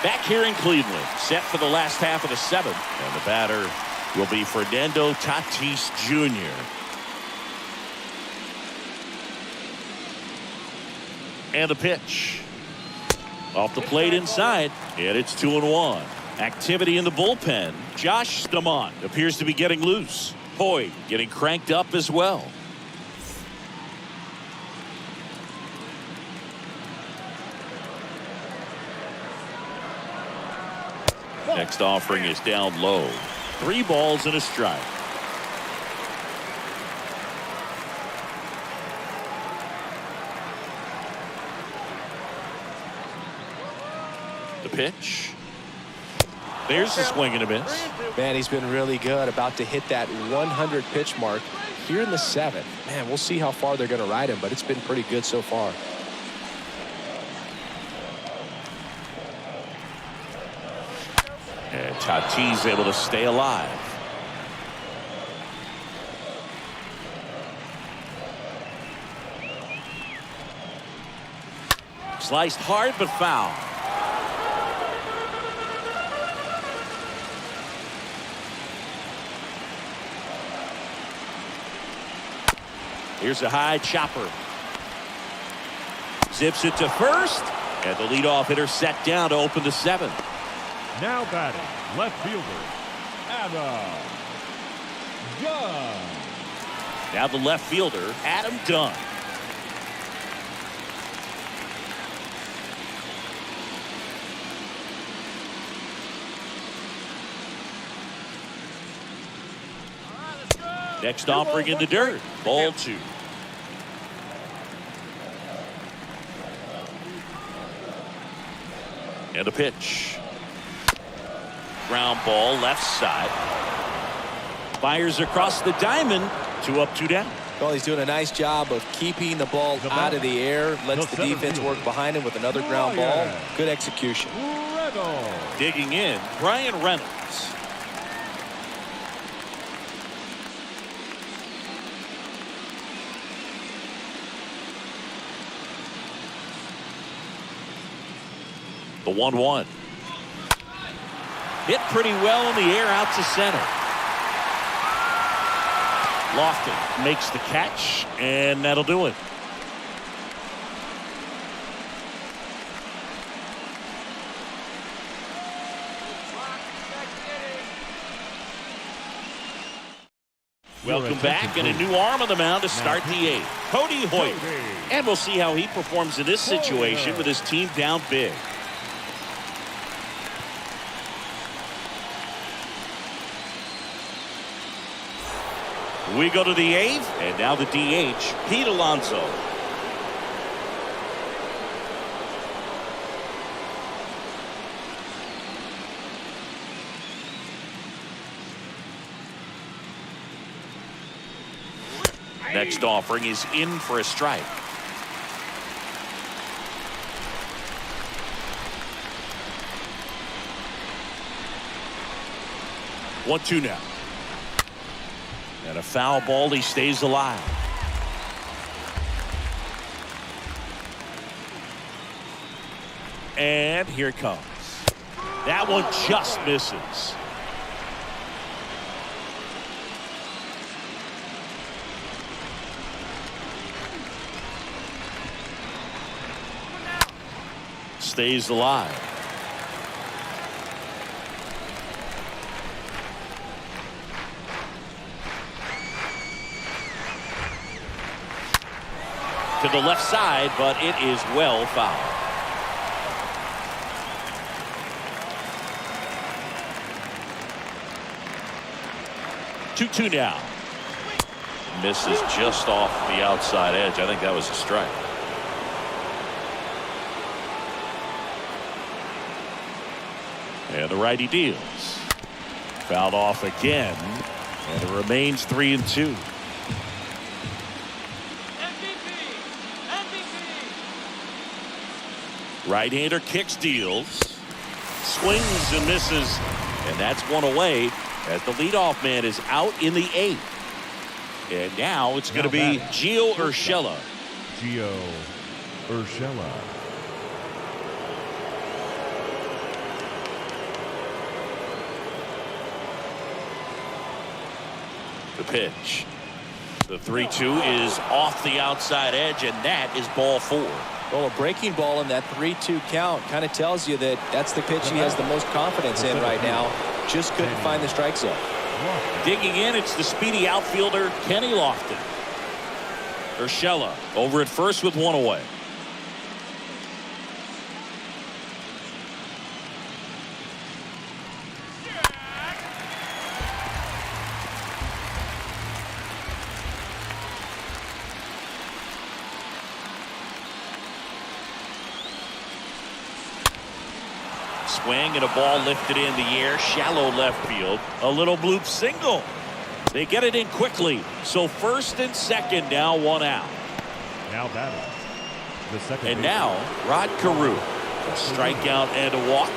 Back here in Cleveland, set for the last half of the 7th. And the batter will be Fernando Tatis Jr. And the pitch. Off the plate inside, and it's 2-1. Activity in the bullpen. Josh Stamont appears to be getting loose. Hoy getting cranked up as well. Next offering is down low. 3 balls and a strike. The pitch. There's the swing and a miss. Man, he's been really good. About to hit that 100 pitch mark here in the 7th. Man, we'll see how far they're going to ride him, but it's been pretty good so far. And Tatis able to stay alive. Sliced hard but foul. Here's a high chopper. Zips it to first. And the leadoff hitter set down to open the 7th. Now batting, left fielder, Adam Dunn. Now the left fielder, Adam Dunn. Next offering in the dirt. Ball 2. And a pitch. Ground ball left side. Fires across the diamond. 2 up, 2 down. Well, he's doing a nice job of keeping the ball out of the air. Lets the defense work behind him with another ground ball. Good execution. Digging in, Brian Reynolds. The 1-1. Hit pretty well in the air out to center. Lofton makes the catch, and that'll do it. Welcome back, and a new arm on the mound to start the 8th. Cody Hoyt. And we'll see how he performs in this situation with his team down big. We go to the 8th, and now the DH, Pete Alonso. Next offering is in for a strike. One, 2 now. And a foul ball, he stays alive. And here it comes. That one just misses. Stays alive. To the left side, but it is well fouled. Two now. Misses just off the outside edge. I think that was a strike. And the righty deals. Fouled off again. And it remains 3-2. Right-hander kicks, deals, swings and misses, and that's one away as the leadoff man is out in the 8th. And now it's going to be Gio Urshela. Gio Urshela. The pitch. The 3-2 is off the outside edge, and that is ball 4. Well, a breaking ball in that 3-2 count kind of tells you that that's the pitch he has the most confidence in right now. Just couldn't find the strike zone. Digging in, it's the speedy outfielder, Kenny Lofton. Urshela over at first with 1 away. Swing and a ball lifted in the air, shallow left field. A little bloop single. They get it in quickly. So first and second, now 1 out. Now batting, the second. And now Rod Carew. A strikeout and a walk.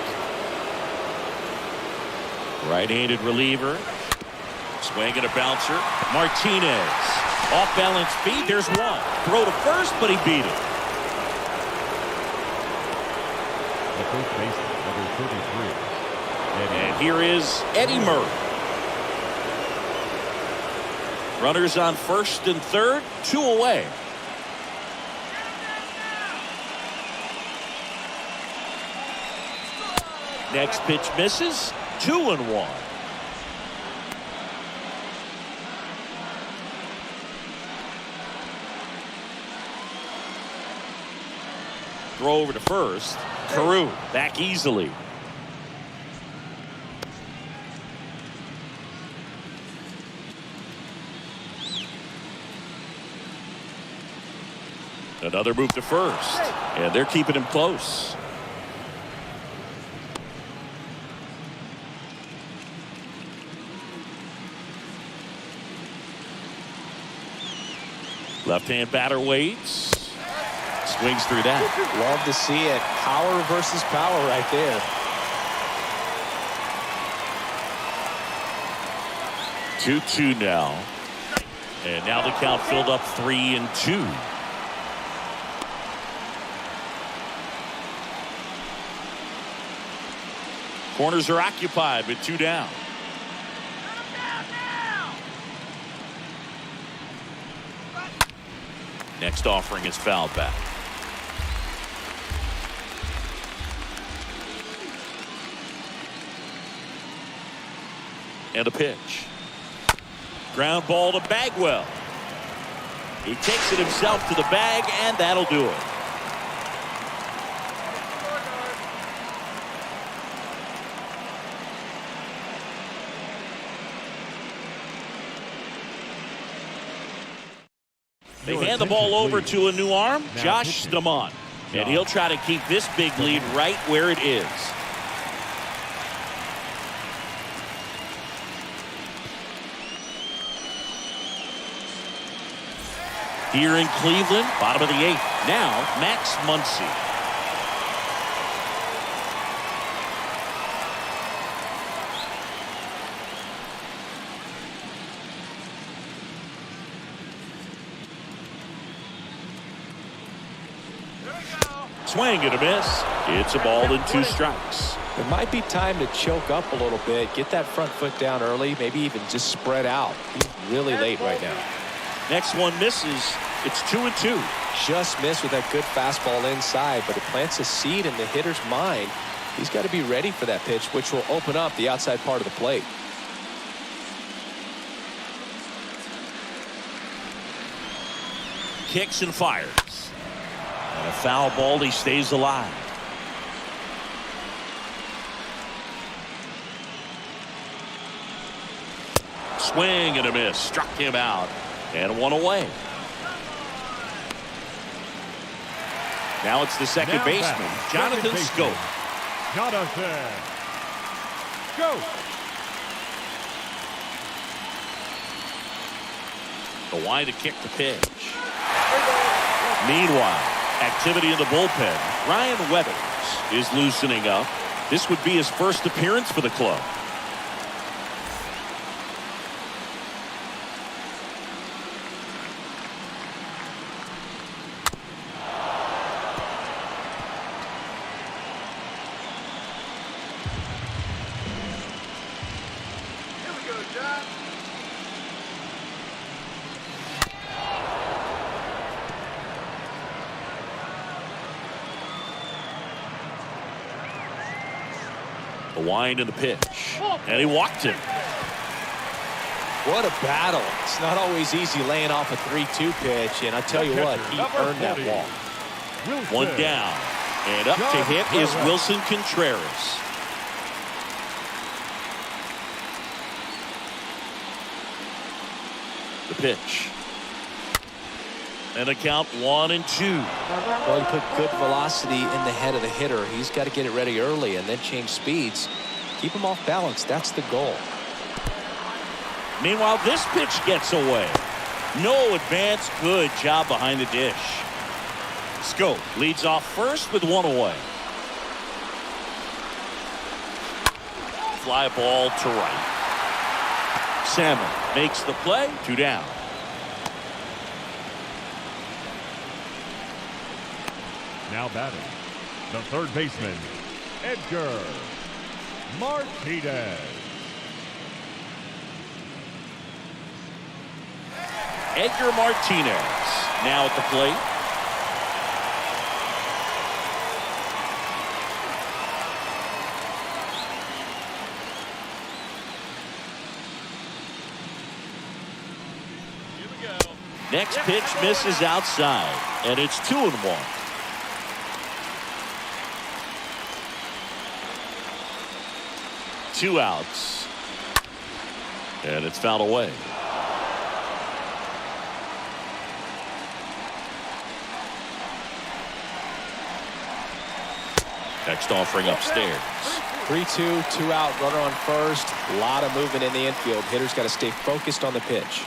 Right-handed reliever. Swing and a bouncer. Martinez. Off balance feed. There's 1. Throw to first, but he beat it. The first baseman, number 33. And here is Eddie Murray. Runners on first and third, 2 away. Next pitch misses, 2-1. Throw over to first. Carew back easily. Another move to first, and they're keeping him close. Left-hand batter waits. Swings through that. Love to see it. Power versus power right there. 2-2 now. And now the count filled up 3-2. Corners are occupied with 2 down. Next offering is fouled back. And a pitch. Ground ball to Bagwell. He takes it himself to the bag, and that'll do it. They hand the ball over to a new arm, Josh Stamont. And he'll try to keep this big lead right where it is. Here in Cleveland, bottom of the 8th. Now, Max Muncy. Swing and a miss. It's a ball and 2 strikes. It might be time to choke up a little bit, get that front foot down early, maybe even just spread out. He's really late right now. Next one misses. It's 2-2. Just missed with that good fastball inside, but it plants a seed in the hitter's mind. He's got to be ready for that pitch, which will open up the outside part of the plate. Kicks and fires. And a foul ball. He stays alive. Swing and a miss. Struck him out. And 1 away. Now it's the second baseman, Jonathan Scope. Jonathan Scope. The wind to kick the pitch. Meanwhile, activity in the bullpen. Ryan Weathers is loosening up. This would be his first appearance for the club. The wind and the pitch. And he walked him. What a battle. It's not always easy laying off a 3-2 pitch, and I tell you what, he earned that walk. One down. And up to hit is Wilson Contreras. The pitch. And a count 1-2. Well, he put good velocity in the head of the hitter. He's got to get it ready early and then change speeds. Keep him off balance. That's the goal. Meanwhile, this pitch gets away. No advance. Good job behind the dish. Scope leads off first with 1 away. Fly ball to right. Salmon makes the play. 2 down. Now batting, the third baseman, Edgar Martinez. Edgar Martinez now at the plate. Next pitch misses outside, and it's 2-1. Two outs, and it's fouled away. Next offering upstairs. 3-2, 2 out, runner on first. A lot of movement in the infield. Hitter's got to stay focused on the pitch.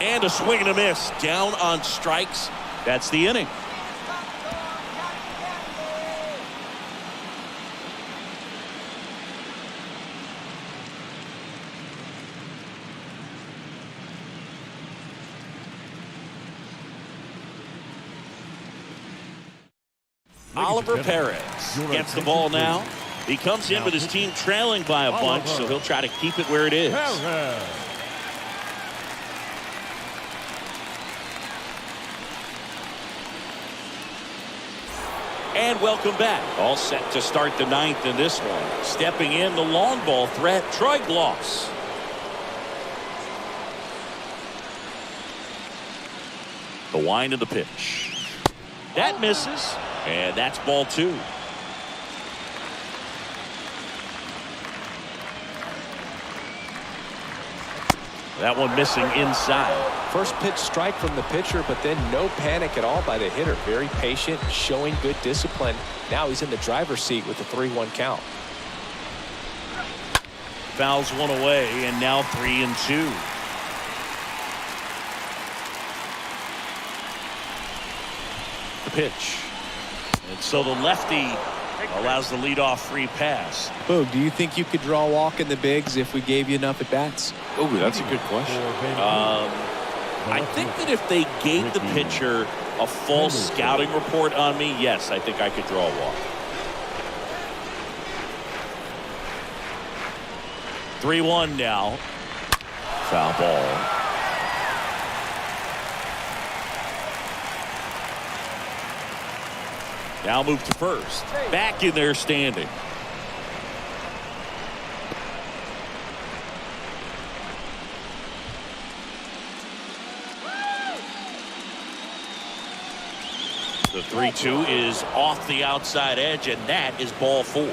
And a swing and a miss. Down on strikes. That's the inning. Oliver Perez gets the ball now. He comes in with his team trailing by a bunch, so he'll try to keep it where it is. And welcome back. All set to start the ninth in this one. Stepping in the long ball threat, Troy Gloss. The wind of the pitch. That misses. And that's ball 2. That one missing inside. First pitch strike from the pitcher, but then no panic at all by the hitter. Very patient, showing good discipline. Now he's in the driver's seat with the 3-1 count. Fouls one away, and now 3-2. The pitch. And so the lefty allows the leadoff free pass. Boog, do you think you could draw a walk in the bigs if we gave you enough at bats? Oh, that's a good question. I think that if they gave the pitcher a false scouting report on me, yes, I think I could draw a walk. 3-1 now. Foul ball. Now move to first. Back in there standing. The 3-2 is off the outside edge, and that is ball 4.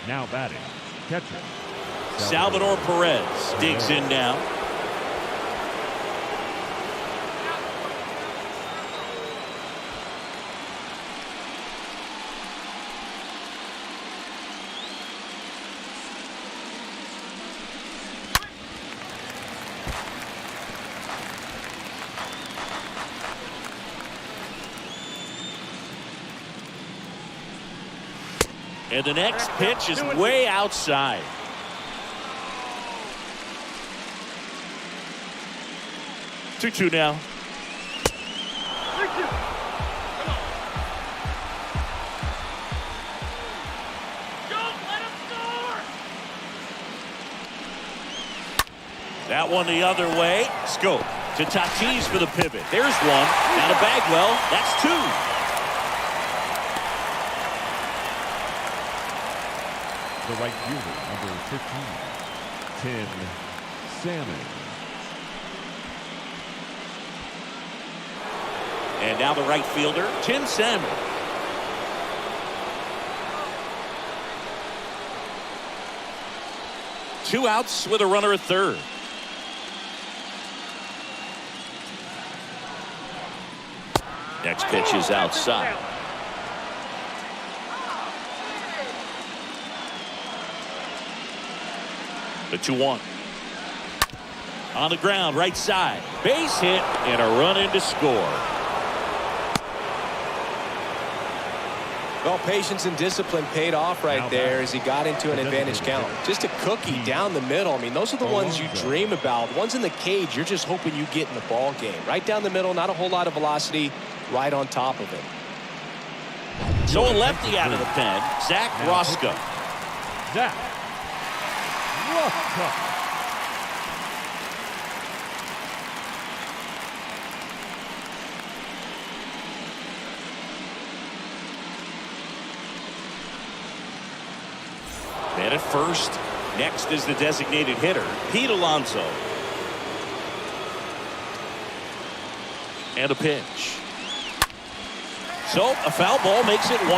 Now batting, catcher. Salvador Perez digs in now. And the next pitch is way outside. Two now. That one the other way. Scope to Tatis for the pivot. There's one. Now to Bagwell. That's 2. The right fielder, number 15, Tim Salmon. And now the right fielder, Tim Salmon. Two outs with a runner at third. Next pitch is outside. The 2-1. On the ground, right side. Base hit and a run in to score. Well, patience and discipline paid off right there as he got into an advantage count. Just a cookie down the middle. I mean, those are the ones you dream about. The ones in the cage, you're just hoping you get in the ball game. Right down the middle, not a whole lot of velocity, right on top of it. So a lefty out of the pen, Zach Roscoe. Zach Roscoe. And at first, next is the designated hitter, Pete Alonso. And a pitch. So a foul ball makes it 1-2.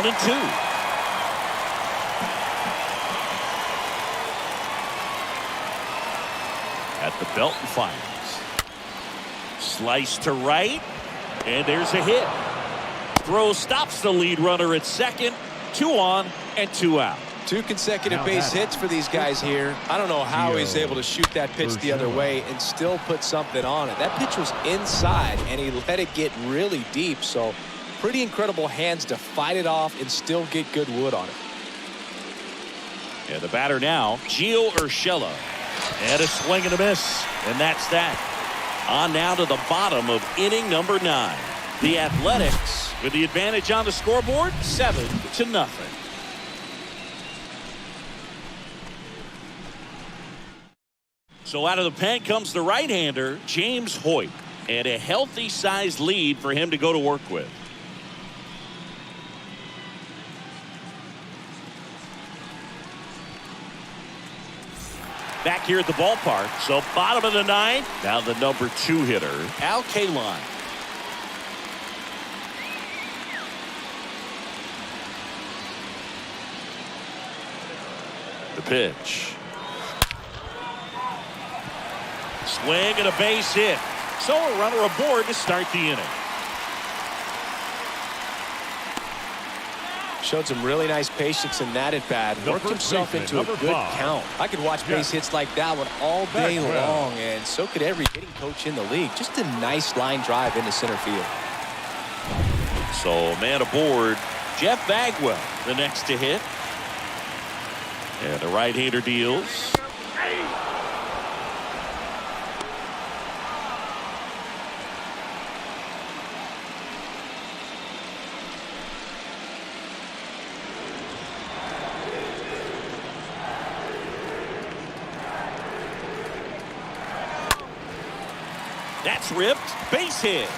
At the belt and fires. Slice to right. And there's a hit. Throw stops the lead runner at second. 2 on and 2 out. 2 consecutive base hits for these guys here. I don't know how he's able to shoot that pitch the other way and still put something on it. That pitch was inside, and he let it get really deep. So pretty incredible hands to fight it off and still get good wood on it. And the batter now, Gio Urshela. And a swing and a miss. And that's that. On now to the bottom of inning number 9. The Athletics with the advantage on the scoreboard, 7-0. So out of the pen comes the right-hander, James Hoyt. And a healthy-sized lead for him to go to work with. Back here at the ballpark. So bottom of the 9th. Now the number 2 hitter, Al Kaline. The pitch. Swing and a base hit. So a runner aboard to start the inning. Showed some really nice patience in that at bat. Worked himself into a good count. I could watch base hits like that one all day long, and so could every hitting coach in the league. Just a nice line drive into center field. So man aboard, Jeff Bagwell, the next to hit. And the right-hander deals. That's ripped. Base hit.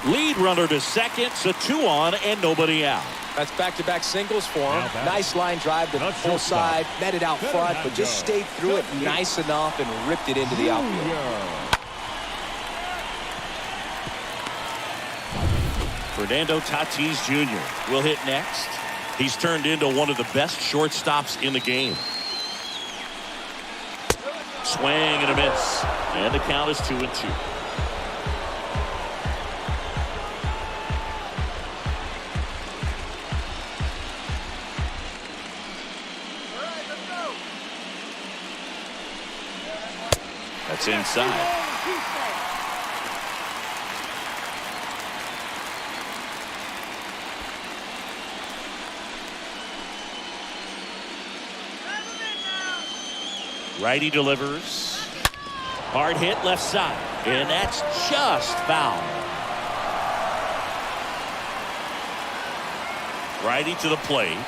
Lead runner to second. So 2 on and nobody out. That's back-to-back singles for him. Nice line drive to the full side. Met it out front, but just stayed through it nice enough and ripped it into the outfield. Fernando Tatis Jr. will hit next. He's turned into one of the best shortstops in the game. Swing and a miss. And the count is 2-2. That's inside. Righty delivers. Hard hit left side. And that's just foul. Righty to the plate.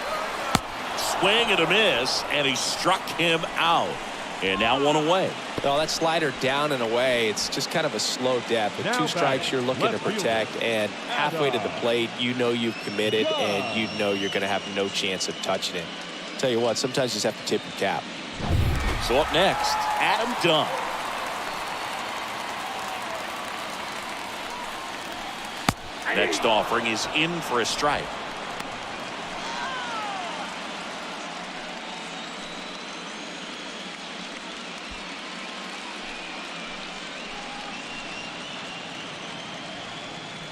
Swing and a miss. And he struck him out. And now 1 away. No, that slider down and away. It's just kind of a slow death. With 2 strikes you're looking to protect. And halfway to the plate, you know you've committed. And you know you're going to have no chance of touching it. Tell you what, sometimes you just have to tip your cap. So up next, Adam Dunn. Next offering is in for a strike.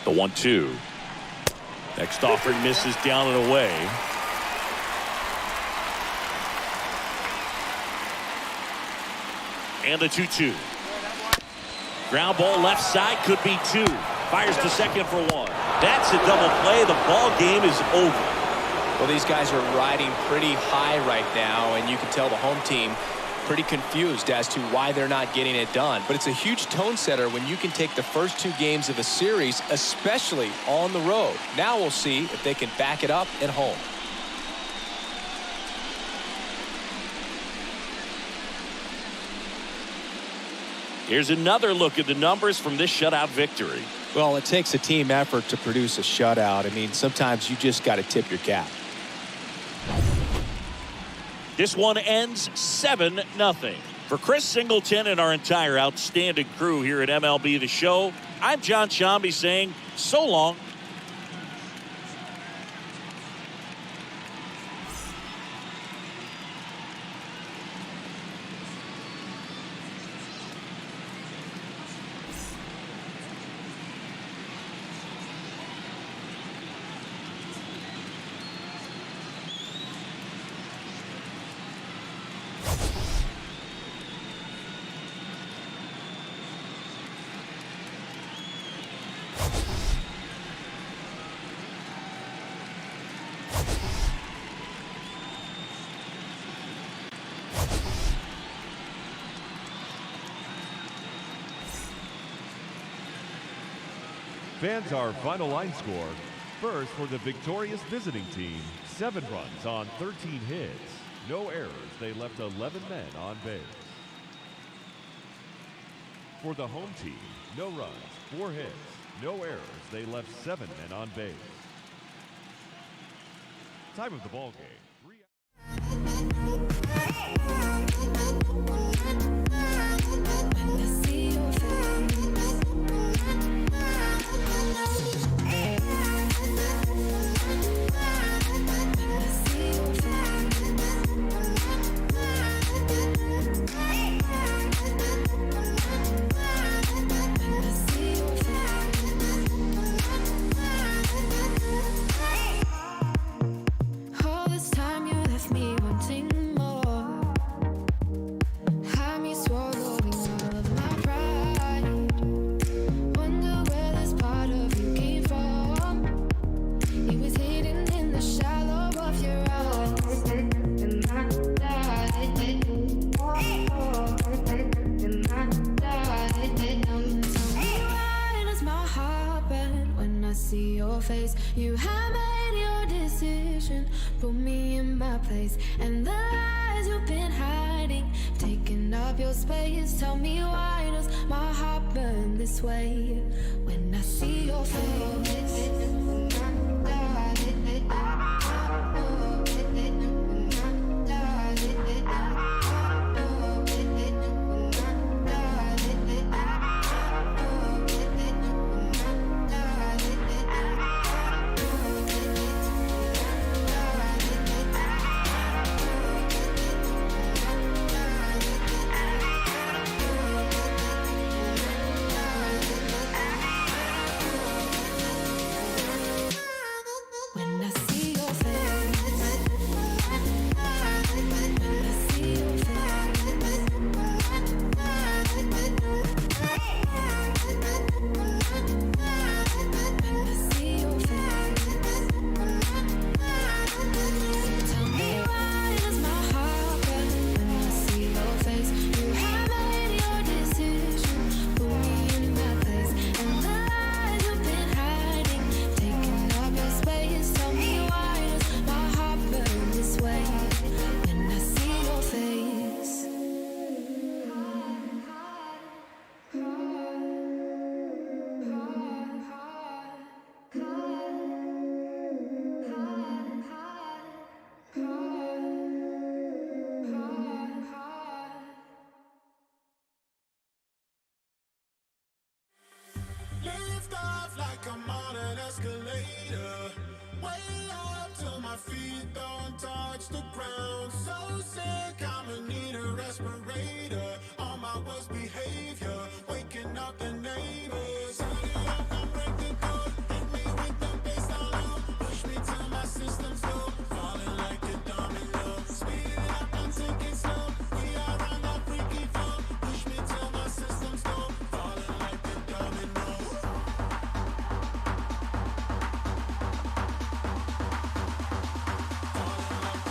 The 1-2. Next offering misses down and away. And the 2-2. Ground ball left side, could be 2. Fires to second for 1. That's a double play. The ball game is over. Well, these guys are riding pretty high right now, and you can tell the home team, pretty confused as to why they're not getting it done. But it's a huge tone setter when you can take the first 2 games of a series, especially on the road. Now we'll see if they can back it up at home. Here's another look at the numbers from this shutout victory. Well, it takes a team effort to produce a shutout. I mean, sometimes you just got to tip your cap. This one ends 7-0. For Chris Singleton and our entire outstanding crew here at MLB The Show, I'm John Shambi saying so long. Fans, our final line score. First, for the victorious visiting team, 7 runs on 13 hits. No errors. They left 11 men on base. For the home team, no runs, 4 hits. No errors. They left 7 men on base. Time of the ball game. Face. You have made your decision, put me in my place, and the lies you've been hiding, taking up your space. Tell me, why does my heart burn this way when I see your face? Lift off like I'm on an escalator. Way up till my feet don't touch the ground. So sick, I'ma need a respirator. On my worst behavior, waking up the neighbors. Turn up, don't break the code. Hit me with the bass down low. Push me till my system's low. Falling like a domino. Speed it up, I'm taking slow. We are on that freaky flow. Push me till my system's low. Falling like a domino. Falling like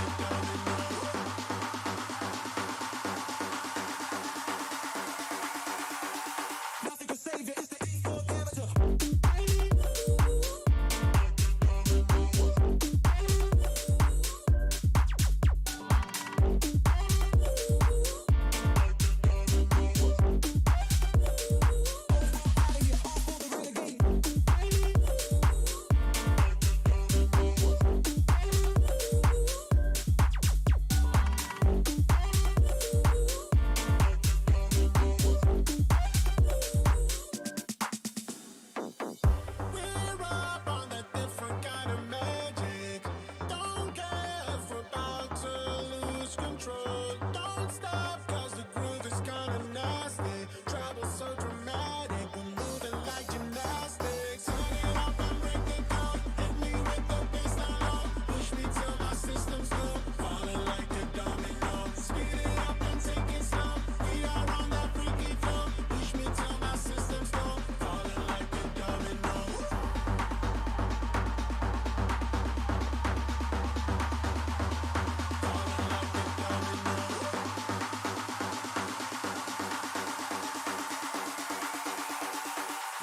control. Don't stop, cause the groove is kinda nasty. Trouble so dramatic, we're moving like gymnastics. Turn it up and break it down. Hit me with the baseline low. Push me till my system's low. Falling like a domino. Speed it up and take it slow. We are on that freaky flow. Push me till my system's low. Falling like a domino.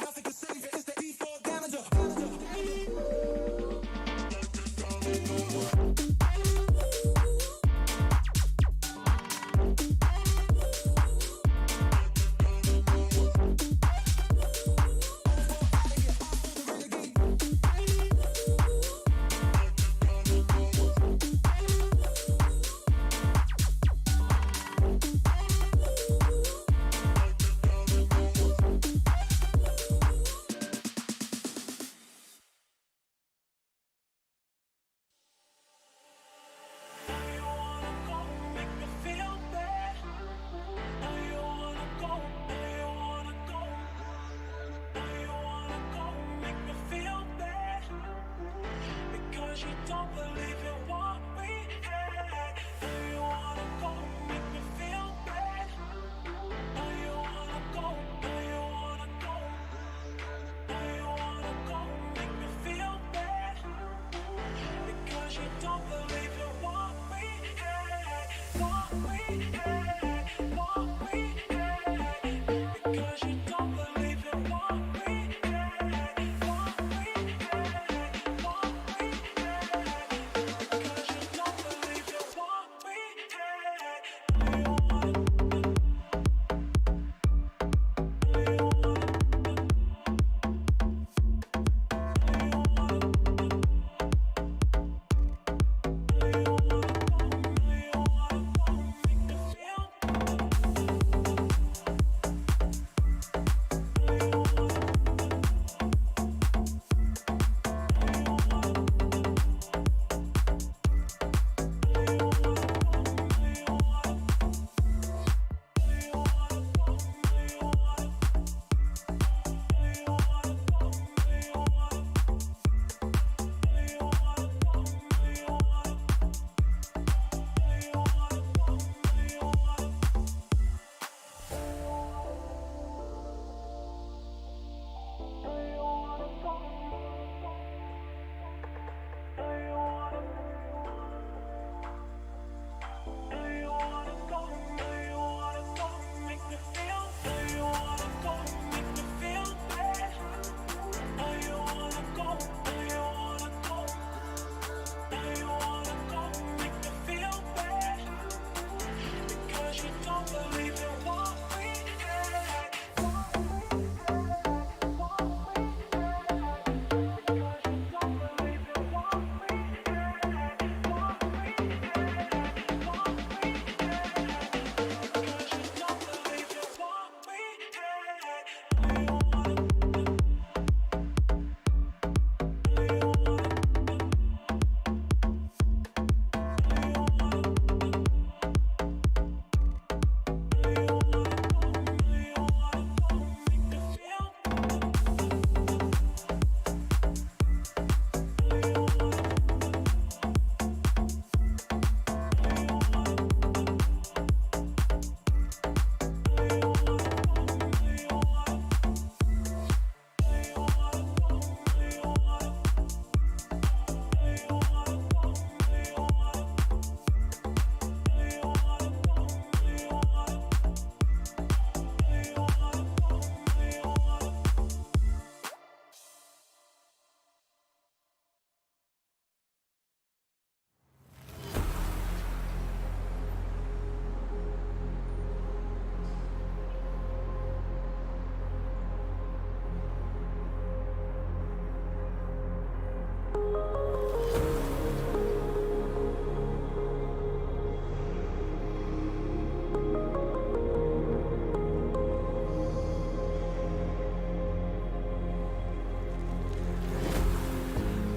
Nothing can save it, it's the E4 damager.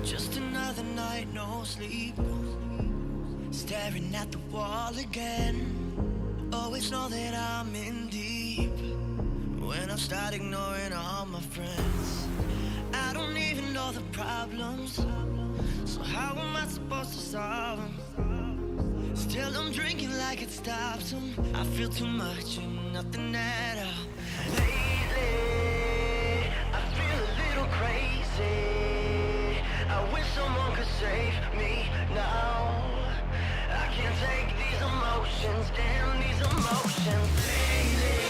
Just another night, no sleep. Staring at the wall again. Always know that I'm in deep when I start ignoring all my friends. I don't even know the problems, so how am I supposed to solve them? Still I'm drinking like it stops them. I feel too much and nothing at all. Lately, I feel a little crazy. I wish someone could save me now. I can't take these emotions, damn these emotions. Lately,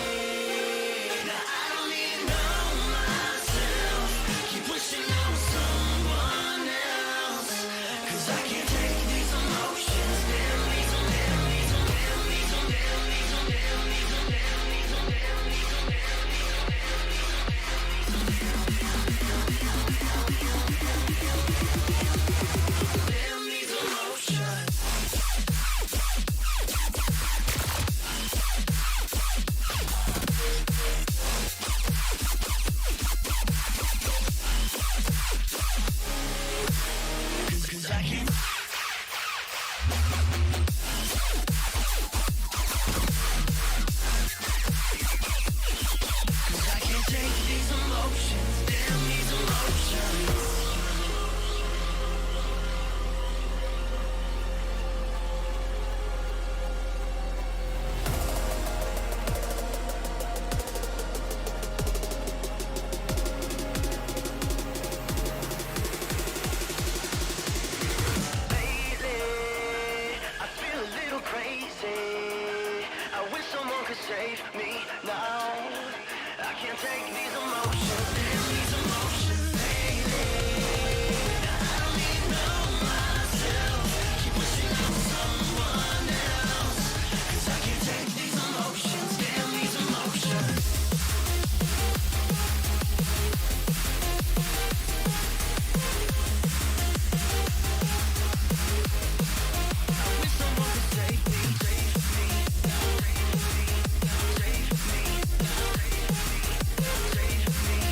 now I don't even know myself. Keep wishing I was someone else, 'cause I can't take these emotions, damn these, damn these, damn these, damn these, damn these, damn these, damn these, damn these emotions. Cause I can't. Cause I can't take these emotions, damn these emotions. Lately, I feel a little crazy. I wish someone could save me now. I can't take these emotions, damn these emotions. Lately, I don't even know myself. Keep wishing I was someone else, 'cause I can't take these emotions, damn these emotions. I wish someone could save me, save me, save me, save me, save me, save me.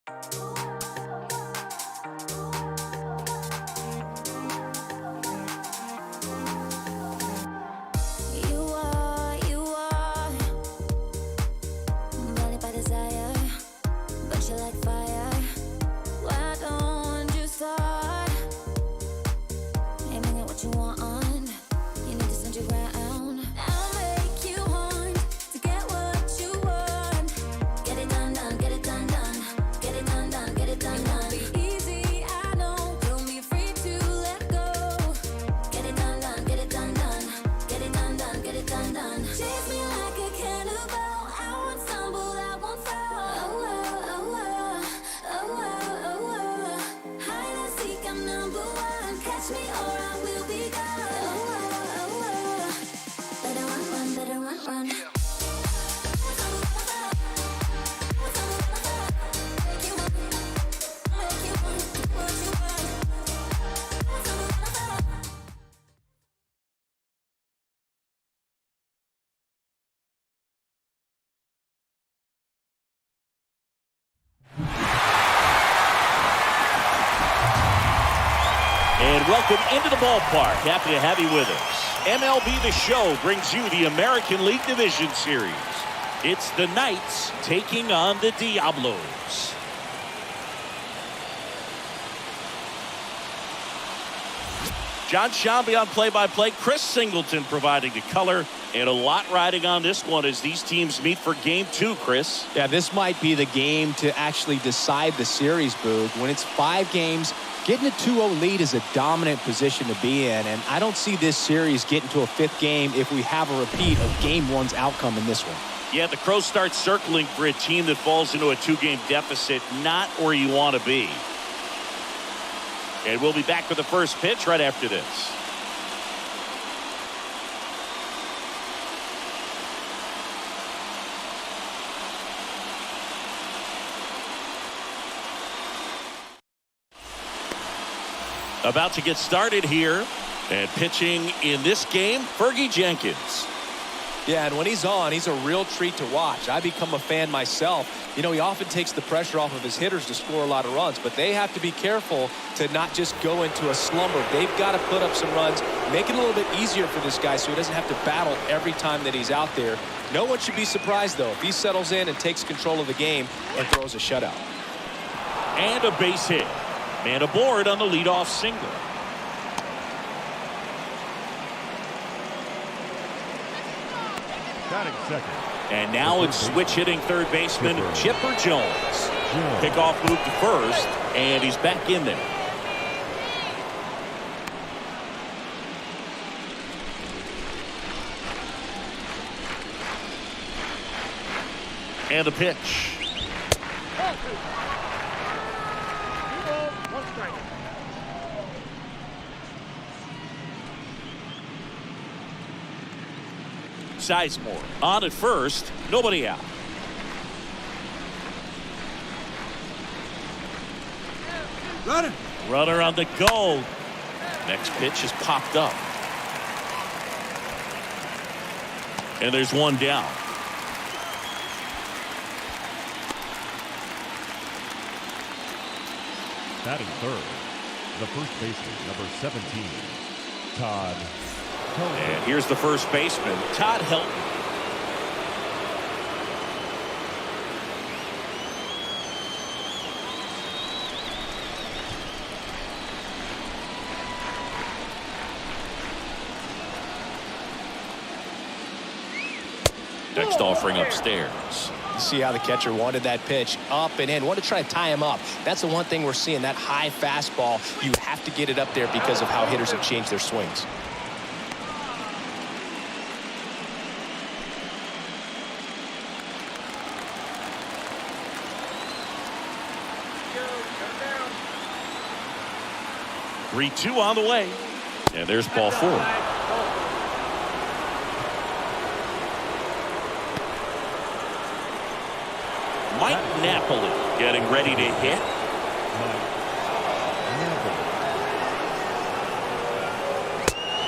You are blinded by desire, but you like fire. Why don't you start aiming at what you want? You need to send you round. I'll make you want to get what you want. Get it done, done, get it done, done. Get it done, done, get it done, done. It won't be easy, I know. Don't be afraid to let go. Get it done, done, get it done, done. Get it done, done, get it done, done. Chase me like a cannibal. I won't stumble, I won't fall. Hide and seek, I'm number one. Catch me or I will be gone. Better run, better run. And welcome into the ballpark. Happy to have you with us. MLB The Show brings you the American League Division Series. It's the Knights taking on the Diablos. John Shambi on play-by-play. Chris Singleton providing the color. And a lot riding on this one as these teams meet for Game 2, Chris. Yeah, this might be the game to actually decide the series, Boog. When it's 5 games, getting a 2-0 lead is a dominant position to be in, and I don't see this series getting to a 5th game if we have a repeat of Game 1's outcome in this one. Yeah, the Crows start circling for a team that falls into a 2-game deficit, not where you want to be. And we'll be back with the first pitch right after this. About to get started here, and pitching in this game, Fergie Jenkins. Yeah, and when he's on, he's a real treat to watch. I become a fan myself. You know, he often takes the pressure off of his hitters to score a lot of runs, but they have to be careful to not just go into a slumber. They've got to put up some runs, make it a little bit easier for this guy so he doesn't have to battle every time that he's out there. No one should be surprised, though, if he settles in and takes control of the game and throws a shutout. And a base hit. Man aboard on the leadoff single. Batting second. And now it's switch hitting third baseman Chipper Jones. Pickoff move to first, and he's back in there. And the pitch. Sizemore on at first, nobody out. Runner on the go. Next pitch is popped up. And there's one down. Batting third, the first baseman, number 17, Todd. And here's the first baseman, Todd Helton. Next offering upstairs. You see how the catcher wanted that pitch up and in. Want to try to tie him up. That's the one thing we're seeing, that high fastball. You have to get it up there because of how hitters have changed their swings. Three, 2 on the way. And there's ball 4. Mike Napoli getting ready to hit.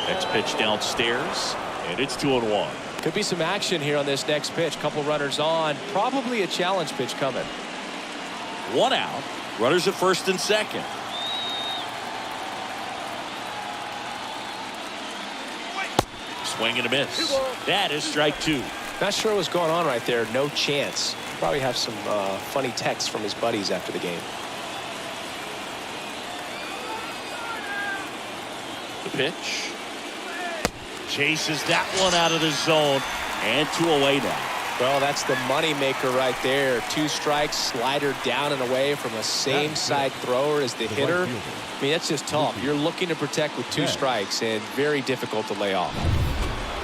Next pitch downstairs, and it's 2-1. Could be some action here on this next pitch. Couple runners on. Probably a challenge pitch coming. One out. Runners at first and second. Swing and a miss. That is strike two. Not sure what's going on right there. No chance. Probably have some funny texts from his buddies after the game. The pitch. Chases that one out of the zone. And 2 away now. Well, that's the money maker right there. 2 strikes, slider down and away from a same side thrower as the hitter. I mean, that's just tough. You're looking to protect with 2 strikes and very difficult to lay off.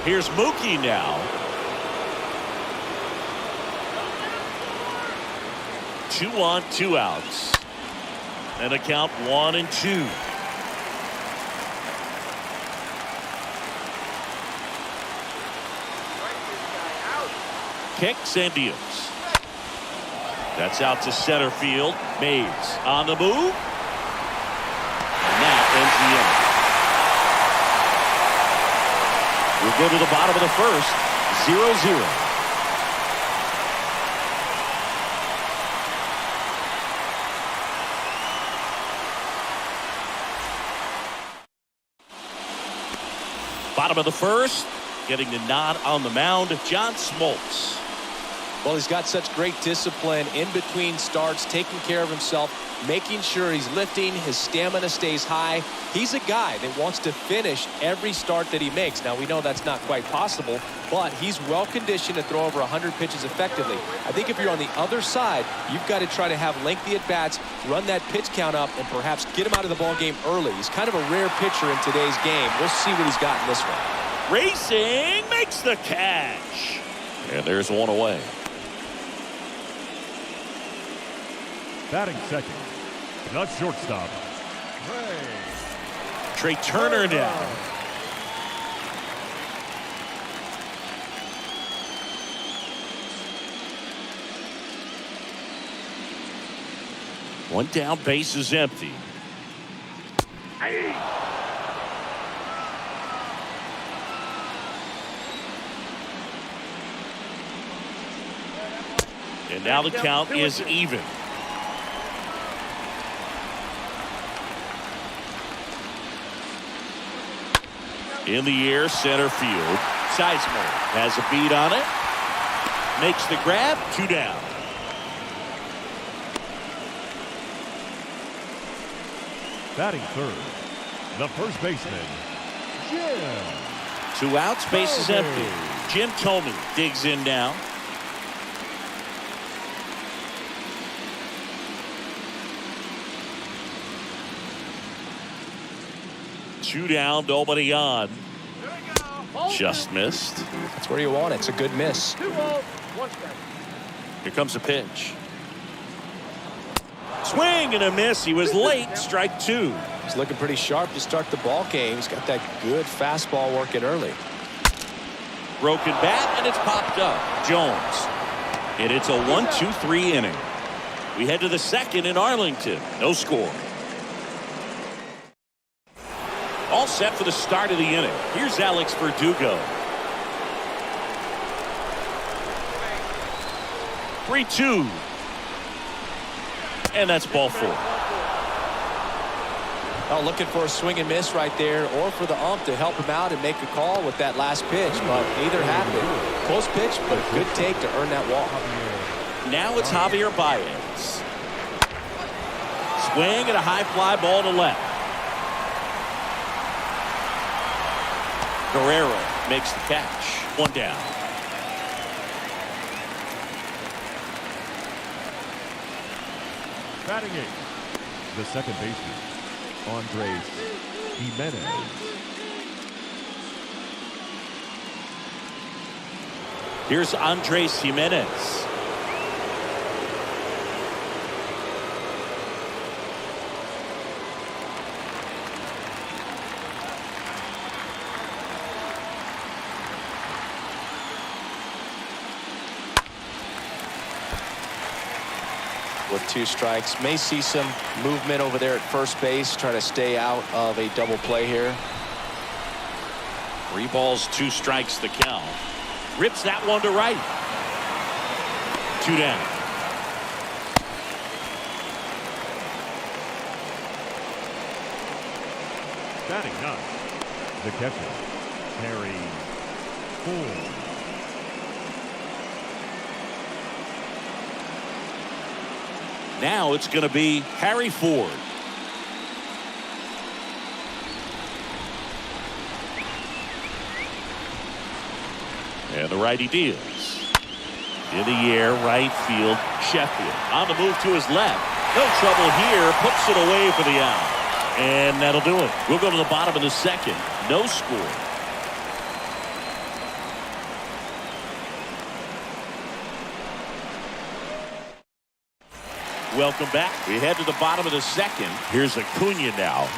Here's Mookie now. 2 on, 2 outs. And a count 1-2. Kicks and deals. That's out to center field. Mays on the move. And that ends the inning. We'll go to the bottom of the first. 0-0. Bottom of the first. Getting the nod on the mound, John Smoltz. Well, he's got such great discipline in between starts, taking care of himself, making sure he's lifting, his stamina stays high. He's a guy that wants to finish every start that he makes. Now, we know that's not quite possible, but he's well conditioned to throw over 100 pitches effectively. I think if you're on the other side, you've got to try to have lengthy at-bats, run that pitch count up, and perhaps get him out of the ball game early. He's kind of a rare pitcher in today's game. We'll see what he's got in this one. Racing makes the catch. And there's one away. Batting second, the shortstop, Trey Turner down. One down, base is empty. And now the count is even. In the air, center field. Sizemore has a beat on it. Makes the grab, 2 down. batting third, the first baseman, Jim. 2 outs, base is empty. Jim Thome digs in now. Two down, nobody on. Just missed. That's where you want it. It's a good miss. Here comes a pitch. Swing and a miss. He was late. Strike 2. He's looking pretty sharp to start the ball game. He's got that good fastball working early. Broken bat, and it's popped up. Jones. And it's a 1-2-3 inning. We head to the second in Arlington. No score. All set for the start of the inning. Here's Alex Verdugo. 3-2. And that's ball 4. Well, looking for a swing and miss right there, or for the ump to help him out and make a call with that last pitch, but neither happened. Close pitch, but a good take to earn that walk. Now it's Javier Baez. Swing and a high fly ball to left. Guerrero makes the catch. 1 down. Batting 8th, the second baseman, Andres Jimenez. Here's Andres Jimenez. With 2 strikes, may see some movement over there at first base, try to stay out of a double play here. 3 balls, 2 strikes the count. Rips that one to right. 2 down. Batting 9, the catcher, Harry Ford. Now it's going to be Harry Ford. And the righty deals. In the air, right field, Sheffield. On the move to his left. No trouble here. Puts it away for the out. And that'll do it. We'll go to the bottom of the second. No score. Welcome back. We head to the bottom of the second. Here's Acuna now.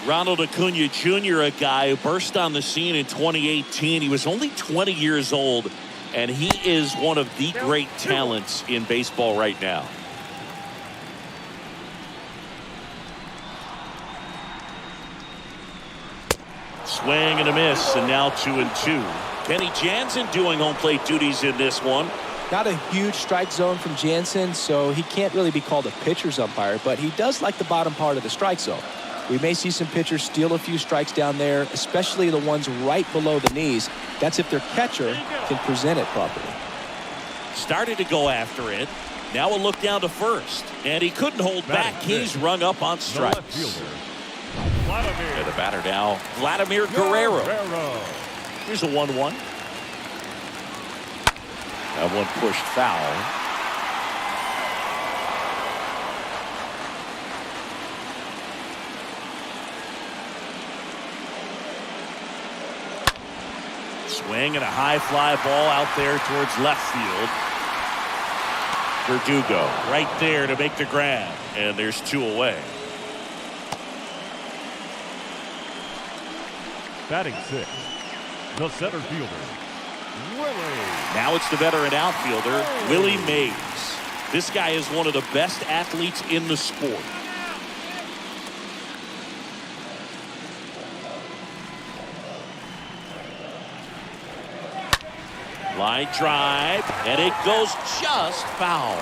Ronald Acuna Jr., a guy who burst on the scene in 2018. He was only 20 years old, and he is one of the great talents in baseball right now. Swing and a miss, and now 2-2. Kenny Jansen doing home plate duties in this one. Not a huge strike zone from Jansen, so he can't really be called a pitcher's umpire, but he does like the bottom part of the strike zone. We may see some pitchers steal a few strikes down there, especially the ones right below the knees. That's if their catcher can present it properly. Started to go after it. Now a look down to first. And he couldn't hold back. He's rung up on strikes. And the batter now, Vladimir Guerrero. Here's a 1-1. That one pushed foul. Swing and a high fly ball out there towards left field. Verdugo right there to make the grab. And there's 2 away. Batting 6, the center fielder, Willie. Now it's the veteran outfielder, Willie Mays. This guy is one of the best athletes in the sport. Line drive, and it goes just foul.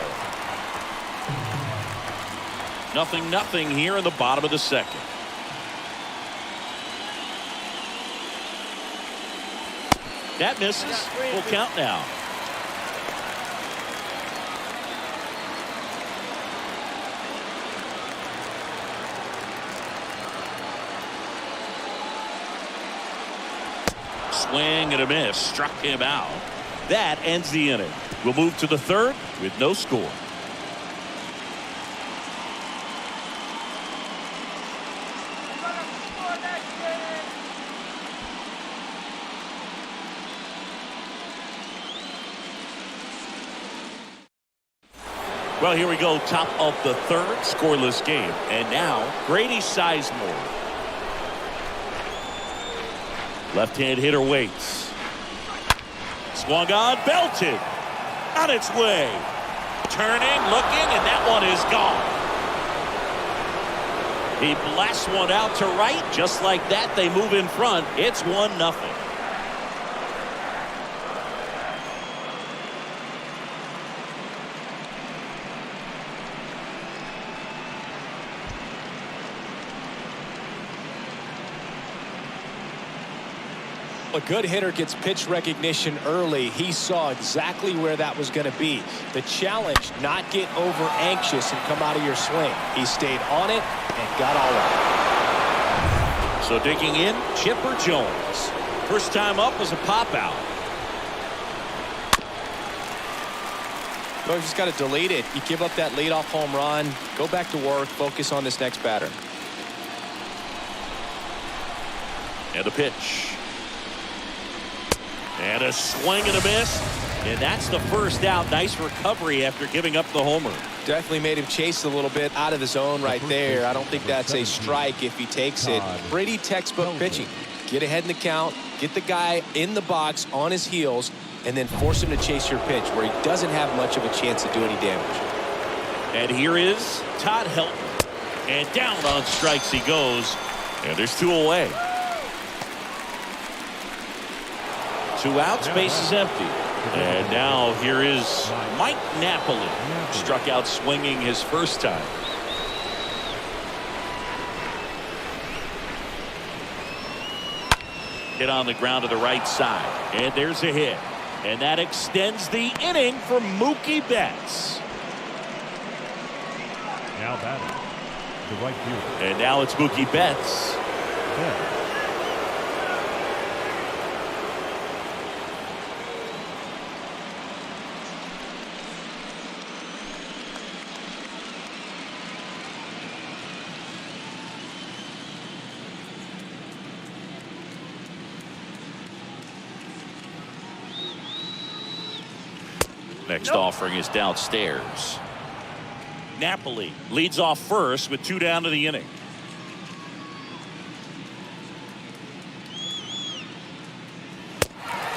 0-0 here in the bottom of the second. That misses. Full count now. Swing and a miss. Struck him out. That ends the inning. We'll move to the third with no score. Well, here we go, top of the third, scoreless game. And now, Grady Sizemore. Left-hand hitter waits. Swung on, belted. On its way. Turning, looking, and that one is gone. He blasts one out to right. Just like that, they move in front. It's 1-0. A good hitter gets pitch recognition early. He saw exactly where that was going to be. The challenge, not get over anxious and come out of your swing. He stayed on it and got all right. So digging in, Chipper Jones. First time up was a pop out. Well, you just got to delete it. You give up that leadoff home run, go back to work, focus on this next batter. And the pitch. And a swing and a miss. And that's the first out. Nice recovery after giving up the homer. Definitely made him chase a little bit out of the zone right there. I don't think that's a strike if he takes it. Pretty textbook pitching. Get ahead in the count, get the guy in the box on his heels, and then force him to chase your pitch where he doesn't have much of a chance to do any damage. And here is Todd Helton. And down on strikes he goes. And there's 2 away. 2 outs, base is empty. And now here is Mike Napoli. Struck out swinging his first time. Hit on the ground to the right side. And there's a hit. And that extends the inning for Mookie Betts. Now batting, the right fielder. And now it's Mookie Betts. Betts. Next offering is downstairs. Napoli leads off first with 2 down to the inning.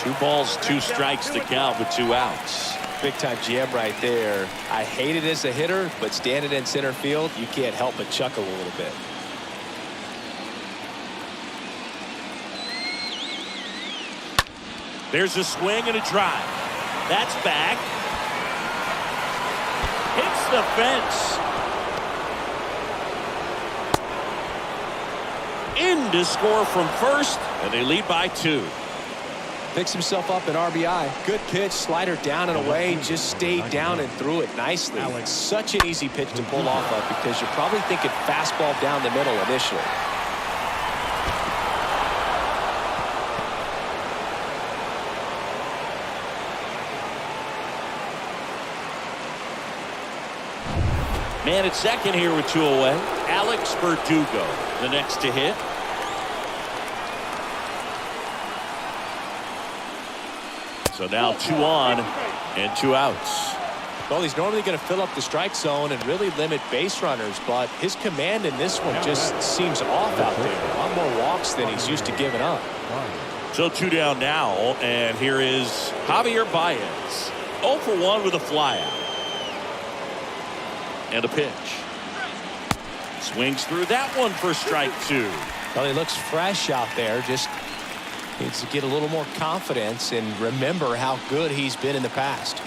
Two balls, 2 strikes to count with 2 outs. Big time GM right there. I hate it as a hitter, but standing in center field, you can't help but chuckle a little bit. There's a swing and a drive. That's back. Hits the fence. In to score from first, and they lead by 2. Picks himself up an RBI. Good pitch, slider down and away, just stayed down and threw it nicely. It's such an easy pitch to pull off of because you're probably thinking fastball down the middle initially. Man at second here with 2 away. Alex Verdugo, the next to hit. So now 2 on and 2 outs. Well, he's normally going to fill up the strike zone and really limit base runners, but his command in this one just seems off out there. A lot more walks than he's used to giving up. So 2 down now, and here is Javier Baez. 0 for 1 with a flyout. And a pitch. Swings through that one for strike 2. Well, he looks fresh out there. Just needs to get a little more confidence and remember how good he's been in the past.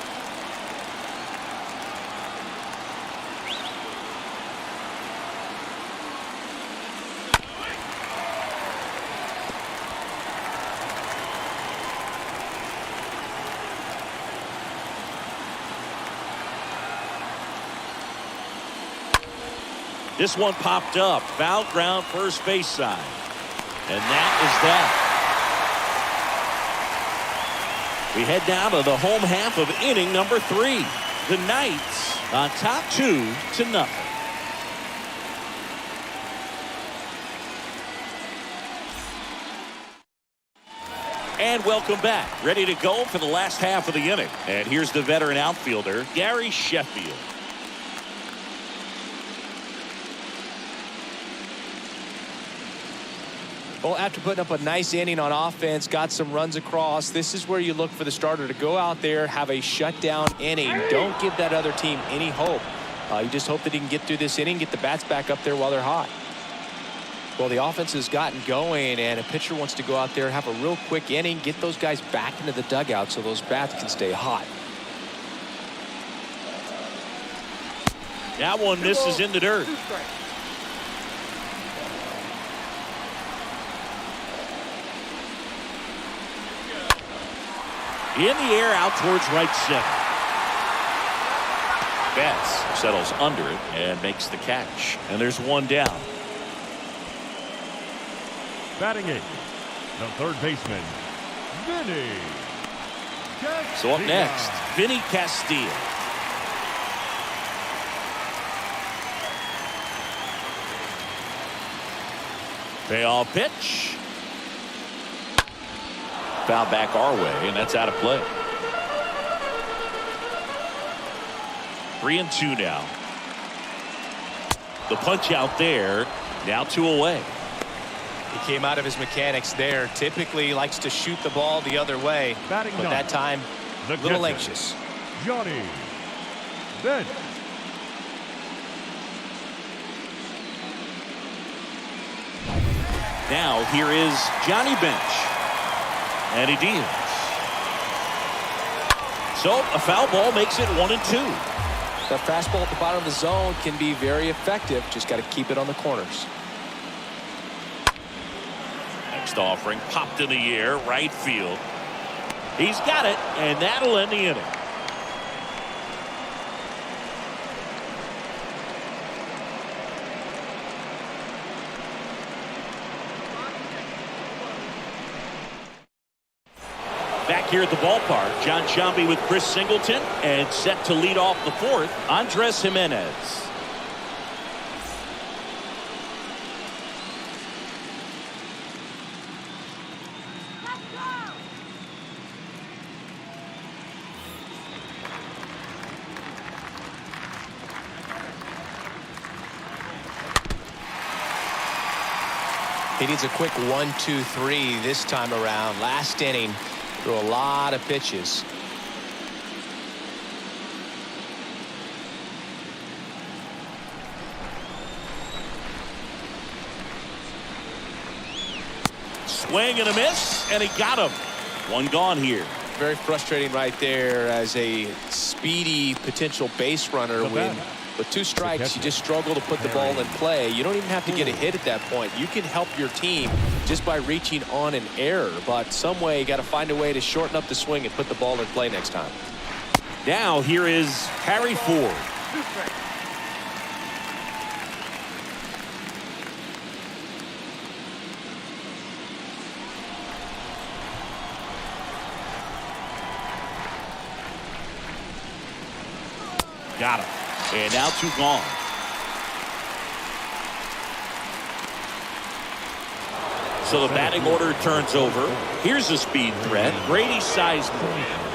This one popped up. Foul ground first base side. And that is that. We head down to the home half of inning number 3. The Knights on top 2-0. And welcome back. Ready to go for the last half of the inning. And here's the veteran outfielder, Gary Sheffield. Well, after putting up a nice inning on offense, got some runs across, this is where you look for the starter to go out there, have a shutdown inning. Don't give that other team any hope. You just hope that he can get through this inning, get the bats back up there while they're hot. Well, the offense has gotten going, and a pitcher wants to go out there, have a real quick inning, get those guys back into the dugout so those bats can stay hot. That one misses in the dirt. In the air out towards right center. Betts settles under it and makes the catch. And there's 1 down. Batting 8, the third baseman, Vinny Castilla. So up next, Vinny Castilla. Payoff pitch. Foul back our way, and that's out of play. 3-2 now. The punch out there. Now 2 away. He came out of his mechanics there. Typically likes to shoot the ball the other way, Batting but 9, that time a little anxious. Johnny Bench. Now here is Johnny Bench. And he deals. So a foul ball makes it 1-2. The fastball at the bottom of the zone can be very effective. Just got to keep it on the corners. Next offering popped in the air, right field. He's got it, and that'll end the inning. Back here at the ballpark, John Sciambi with Chris Singleton, and set to lead off the fourth, Andres Jimenez. He needs a quick 1-2-3 this time around. Last inning, threw a lot of pitches. Swing and a miss, and he got him. One gone here. Very frustrating right there as a speedy potential base runner. With 2 strikes, you just struggle to put the ball in play. You don't even have to get a hit at that point. You can help your team just by reaching on an error. But some way, you got to find a way to shorten up the swing and put the ball in play next time. Now here is Harry Ford. Got him. And now 2 gone. So the batting order turns over. Here's a speed threat. Grady Sizemore.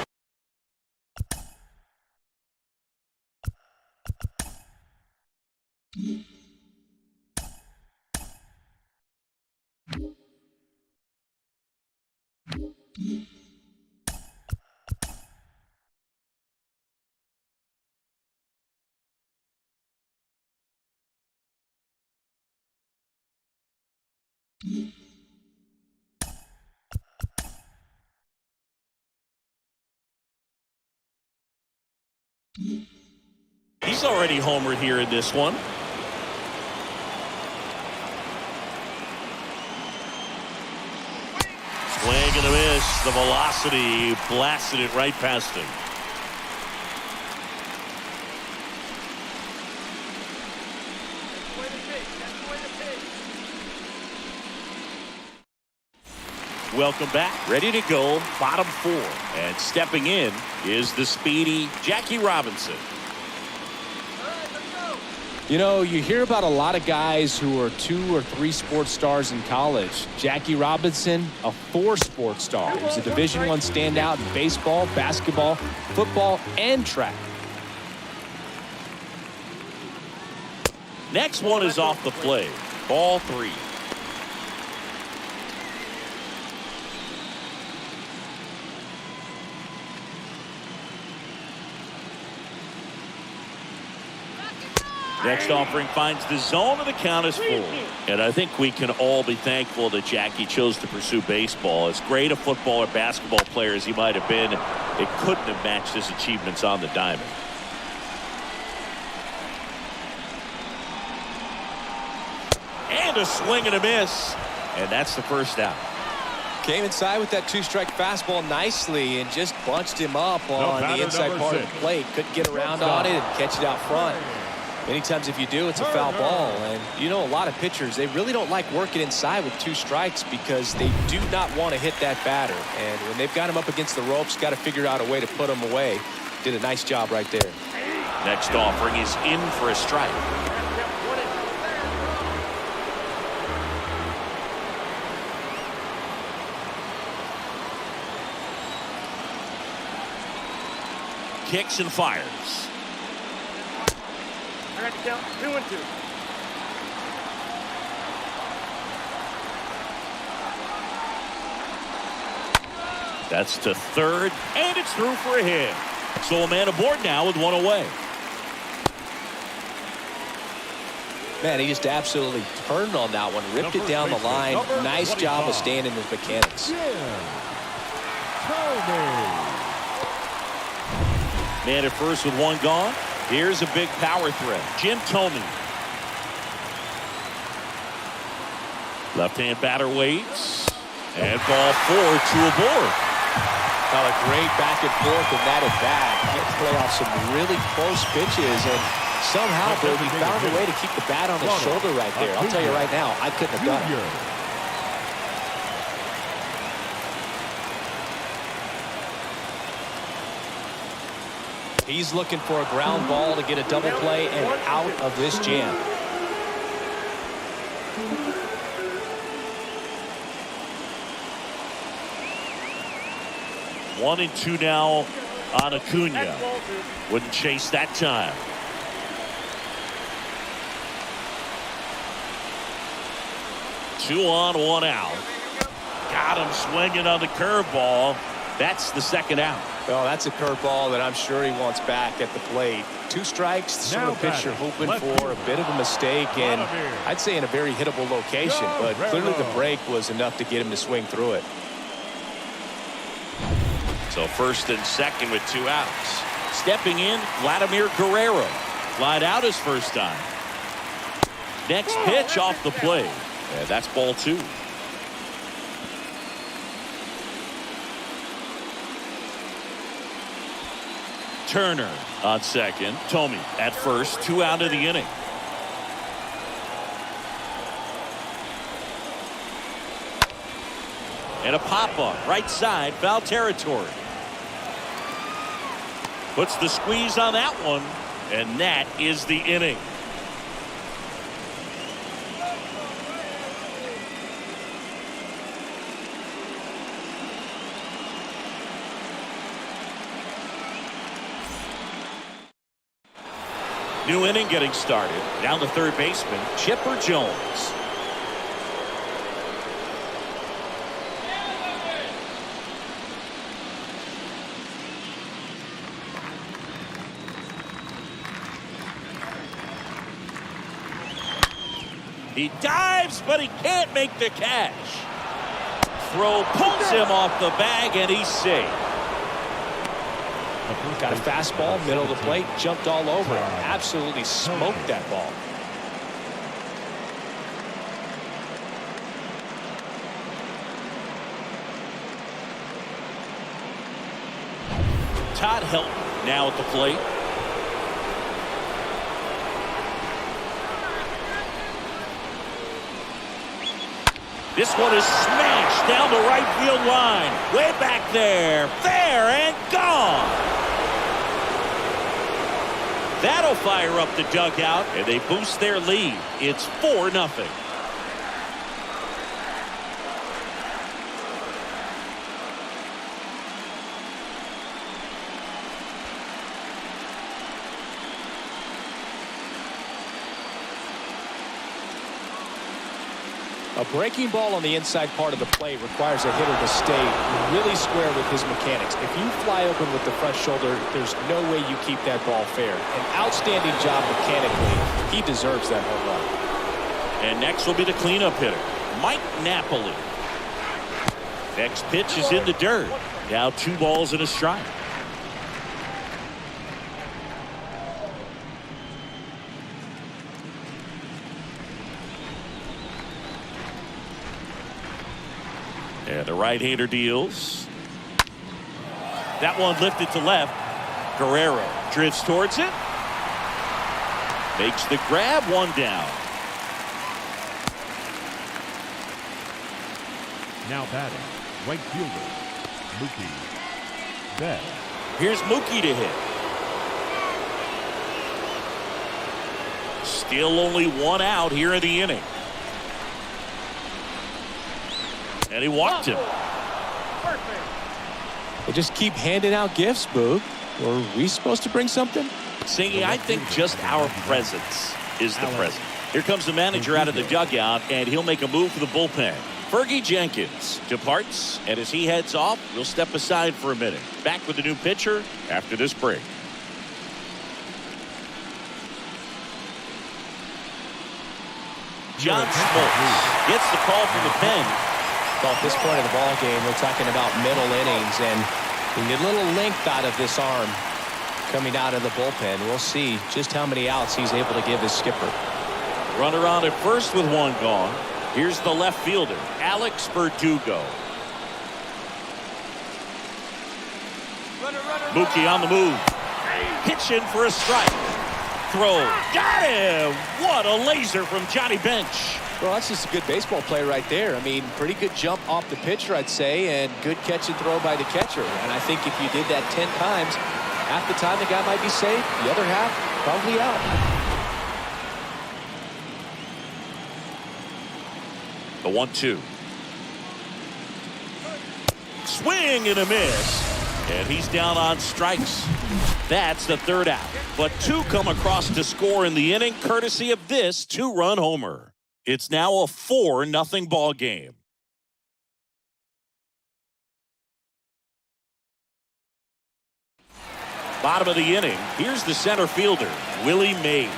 He's already homered here in this one. Swing and a miss. The velocity blasted it right past him. Welcome back. Ready to go. Bottom 4. And stepping in is the speedy Jackie Robinson. You know, you hear about a lot of guys who are 2 or 3 sports stars in college. Jackie Robinson, a 4 sports star. He was a Division I standout in baseball, basketball, football, and track. Next one is off the plate. Ball 3. Next offering finds the zone, and the count is full. And I think we can all be thankful that Jackie chose to pursue baseball. As great a football or basketball player as he might have been, it couldn't have matched his achievements on the diamond. And a swing and a miss. And that's the first out. Came inside with that 2-strike fastball nicely and just bunched him up on the inside part of the plate. Couldn't get around on it and catch it out front. Many times if you do, it's a foul ball. And you know, a lot of pitchers, they really don't like working inside with 2 strikes because they do not want to hit that batter. And when they've got him up against the ropes, got to figure out a way to put him away. Did a nice job right there. Next offering is in for a strike. Kicks and fires. 2-2. That's to third, and it's through for a hit. So a man aboard now with 1 away. Man, he just absolutely turned on that one, ripped it down the line. Nice job of staying in his mechanics. Man at first with 1 gone. Here's a big power threat. Jim Thome. Left-hand batter waits. And ball 4 to a board. Well, a great back and forth in that at bat. He had to play off some really close pitches, and somehow, Bill, he found a way to keep the bat on his shoulder right there. I'll tell you right now, I couldn't have done it. He's looking for a ground ball to get a double play and out of this jam. One and 2 now on Acuna. Wouldn't chase that time. Two on, 1 out. Got him swinging on the curveball. That's the second out. Well, that's a curveball that I'm sure he wants back at the plate. 2 strikes, the sort of pitcher hoping for a bit of a mistake, and I'd say in a very hittable location, but clearly the break was enough to get him to swing through it. So first and second with 2 outs. Stepping in, Vladimir Guerrero. Flied out his first time. Next pitch off the plate. And that's ball 2. Turner on second. Tomey at first. 2 out of the inning. And a pop-up right side, foul territory. Puts the squeeze on that one, and that is the inning. New inning getting started. Down the third baseman, Chipper Jones. He dives, but he can't make the catch. Throw pulls him off the bag, and he's safe. Got a fastball, middle of the plate, jumped all over it. Absolutely smoked that ball. Todd Helton now at the plate. This one is smashed down the right field line. Way back there. Fair and gone. That'll fire up the dugout, and they boost their lead. It's 4-0. A breaking ball on the inside part of the plate requires a hitter to stay really square with his mechanics. If you fly open with the front shoulder, there's no way you keep that ball fair. An outstanding job mechanically. He deserves that home run. And next will be the cleanup hitter, Mike Napoli. Next pitch is in the dirt. Now 2 balls and a strike. And the right-hander deals. That one lifted to left. Guerrero drifts towards it. Makes the grab, 1 down. Now batting, right fielder, Mookie Betts. Here's Mookie to hit. Still only 1 out here in the inning. And he walked him. They just keep handing out gifts, Boog. Were we supposed to bring something? Singy, I think just our presence is the present. Here comes the manager out of the dugout, and he'll make a move for the bullpen. Fergie Jenkins departs, and as he heads off, we'll step aside for a minute. Back with the new pitcher after this break. John Smoltz gets the call from the pen. Well, at this point of the ball game, we're talking about middle innings, and we get a little length out of this arm coming out of the bullpen. We'll see just how many outs he's able to give his skipper. Runner on at first with 1 gone. Here's the left fielder, Alex Verdugo. Mookie on the move. Pitching for a strike. Throw. Got him. What a laser from Johnny Bench. Well, that's just a good baseball play right there. I mean, pretty good jump off the pitcher, I'd say, and good catch and throw by the catcher. And I think if you did that 10 times, half the time the guy might be safe, the other half probably out. The 1-2. Swing and a miss. And he's down on strikes. That's the third out. But two come across to score in the inning, courtesy of this two-run homer. It's now a 4-0 ball game. Bottom of the inning, here's the center fielder, Willie Mays.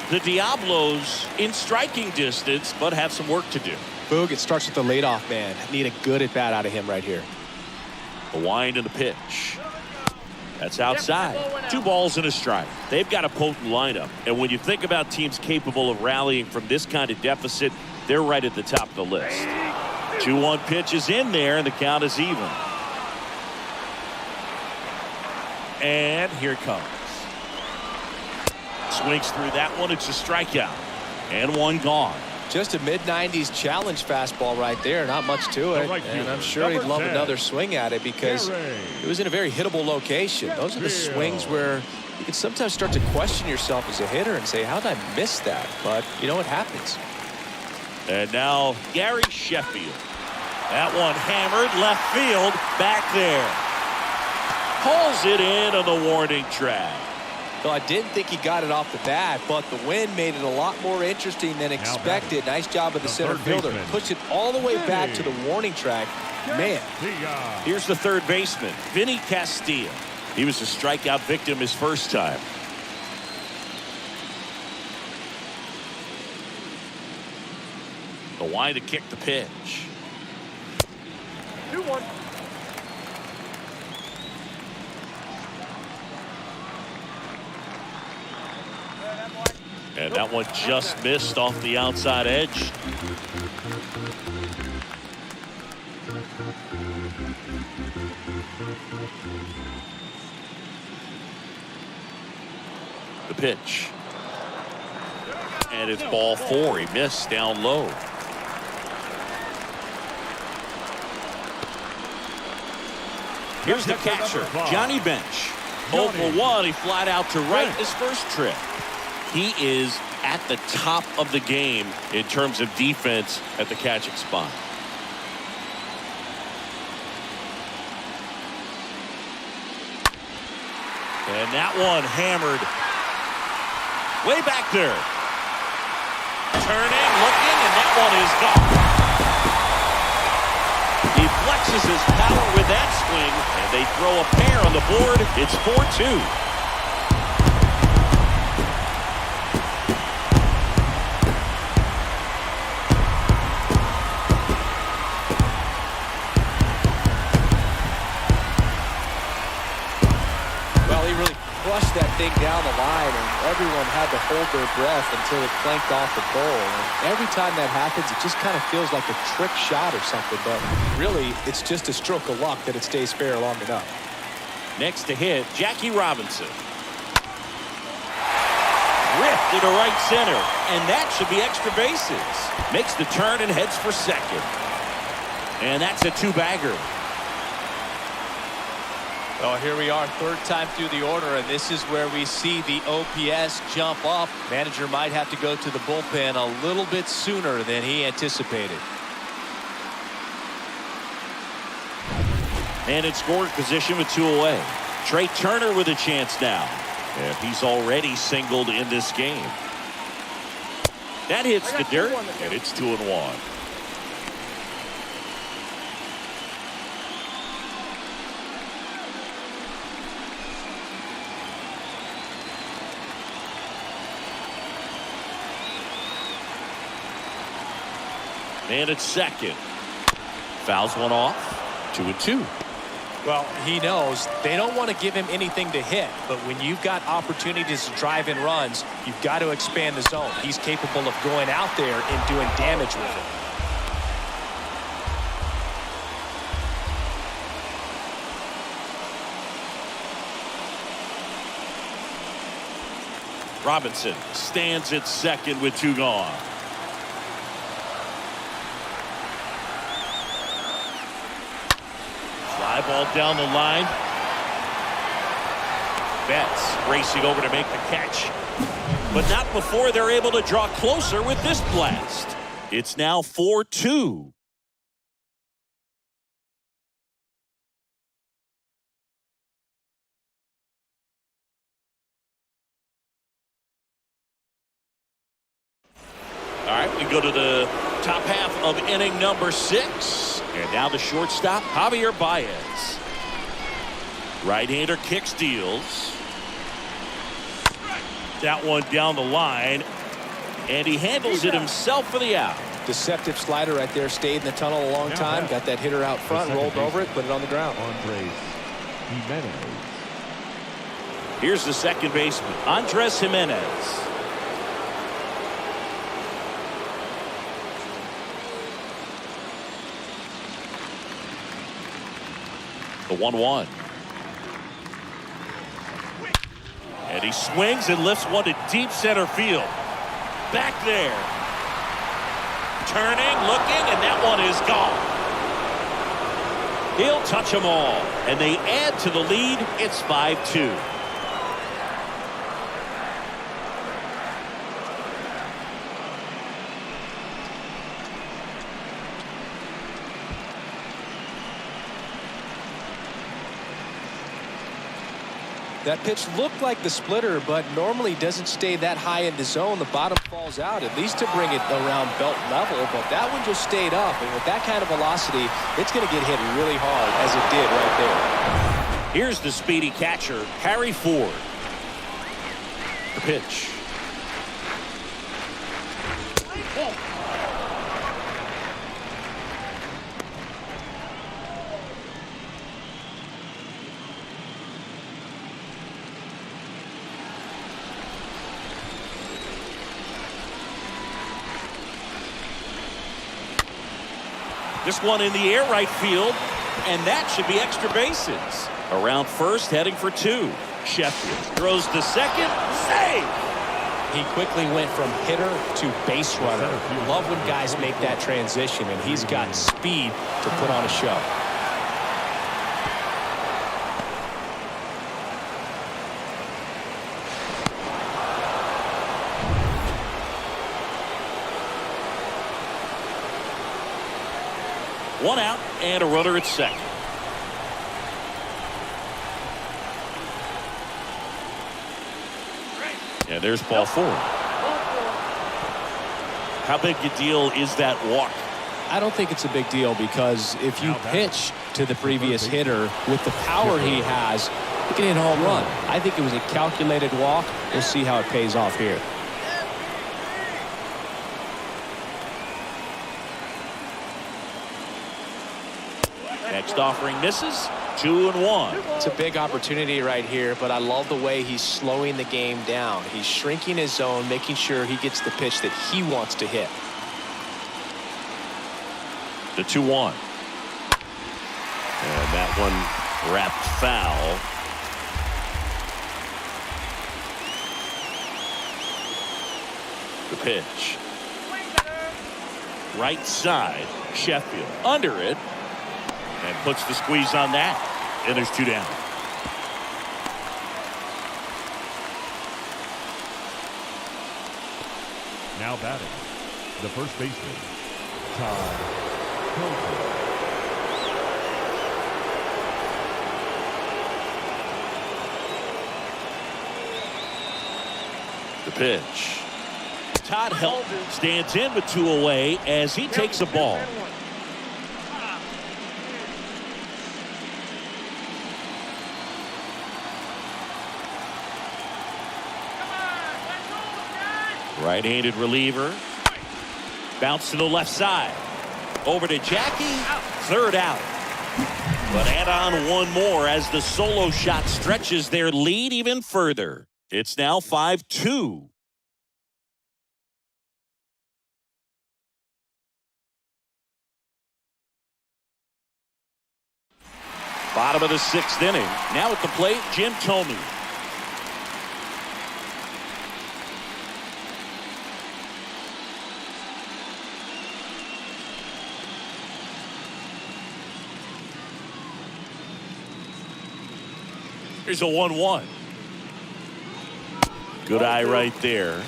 The Diablos in striking distance, but have some work to do. Boog, it starts with the leadoff man. Need a good at-bat out of him right here. The wind and the pitch. That's outside. 2 balls and a strike. They've got a potent lineup. And when you think about teams capable of rallying from this kind of deficit, they're right at the top of the list. 2-1 pitch is in there, and the count is even. And here it comes. Swings through that one. It's a strikeout. And one gone. Just a mid-90s challenge fastball right there. Not much to it. And I'm sure he'd love another swing at it because it was in a very hittable location. Those are the swings where you can sometimes start to question yourself as a hitter and say, how did I miss that? But, you know, it happens. And now Gary Sheffield. That one hammered left field. Back there. Pulls it in on the warning track. Well, I didn't think he got it off the bat, but the wind made it a lot more interesting than expected. Nice job of the center fielder. Pushed it all the way back to the warning track. Man. Here's the third baseman, Vinny Castilla. He was a strikeout victim his first time. The wind to kick the pitch. 2-1. And that one just missed off the outside edge. The pitch. And it's ball 4. He missed down low. Here's the catcher, Johnny Bench. 0 for 1. He flied out to right his first trip. He is at the top of the game in terms of defense at the catching spot. And that one hammered way back there. Turning, looking, and that one is gone. He flexes his power with that swing, and they throw a pair on the board. It's 4-2. Flushed that thing down the line, and everyone had to hold their breath until it clanked off the pole. And every time that happens, it just kind of feels like a trick shot or something, but really it's just a stroke of luck that it stays fair long enough. Next to hit, Jackie Robinson. Ripped into right center, and that should be extra bases. Makes the turn and heads for second. And that's a 2-bagger. Oh, here we are, third time through the order, and this is where we see the OPS jump up. Manager might have to go to the bullpen a little bit sooner than he anticipated. And in scoring position with 2 away. Trey Turner with a chance now. And he's already singled in this game. That hits the dirt, and it's 2-1. And it's second. Fouls one off. 2-2. Well, he knows they don't want to give him anything to hit, but when you've got opportunities to drive in runs, you've got to expand the zone. He's capable of going out there and doing damage with it. Robinson stands at second with 2 gone. Fly ball down the line. Betts racing over to make the catch. But not before they're able to draw closer with this blast. It's now 4-2. All right, we go to the top half of inning number 6. And now the shortstop, Javier Baez. Right-hander kicks, deals. That one down the line. And he handles it himself for the out. Deceptive slider right there. Stayed in the tunnel a long time. Got that hitter out front, rolled over it, put it on the ground. Andres Jimenez. Here's the second baseman, Andres Jimenez. The 1-1. And he swings and lifts one to deep center field. Back there. Turning, looking, and that one is gone. He'll touch them all. And they add to the lead. It's 5-2. That pitch looked like the splitter, but normally doesn't stay that high in the zone. The bottom falls out, at least to bring it around belt level, but that one just stayed up. And with that kind of velocity, it's going to get hit really hard, as it did right there. Here's the speedy catcher, Harry Ford. The pitch. This one in the air, right field, and that should be extra bases. Around first, heading for 2. Sheffield throws the second, save! He quickly went from hitter to base runner. Love when guys make that transition, and he's got speed to put on a show. One out and a runner at second. And there's ball 4. How big a deal is that walk? I don't think it's a big deal, because if you pitch to the previous hitter with the power he has, he can hit a home run. I think it was a calculated walk. We'll see how it pays off here. Next offering misses. 2-1. It's a big opportunity right here, but I love the way he's slowing the game down. He's shrinking his zone, making sure he gets the pitch that he wants to hit. The 2-1. And that one wrapped foul. The pitch. Right side. Sheffield under it. And puts the squeeze on that. And there's 2 down. Now batting, the first baseman, Todd Hilton. The pitch. Todd Helton stands in with 2 away as he takes a ball. Right-handed reliever. Bounce to the left side. Over to Jackie. 3rd out. But add on one more as the solo shot stretches their lead even further. It's now 5-2. Bottom of the 6th inning. Now at the plate, Jim Thome. Here's a 1-1. Good eye right there.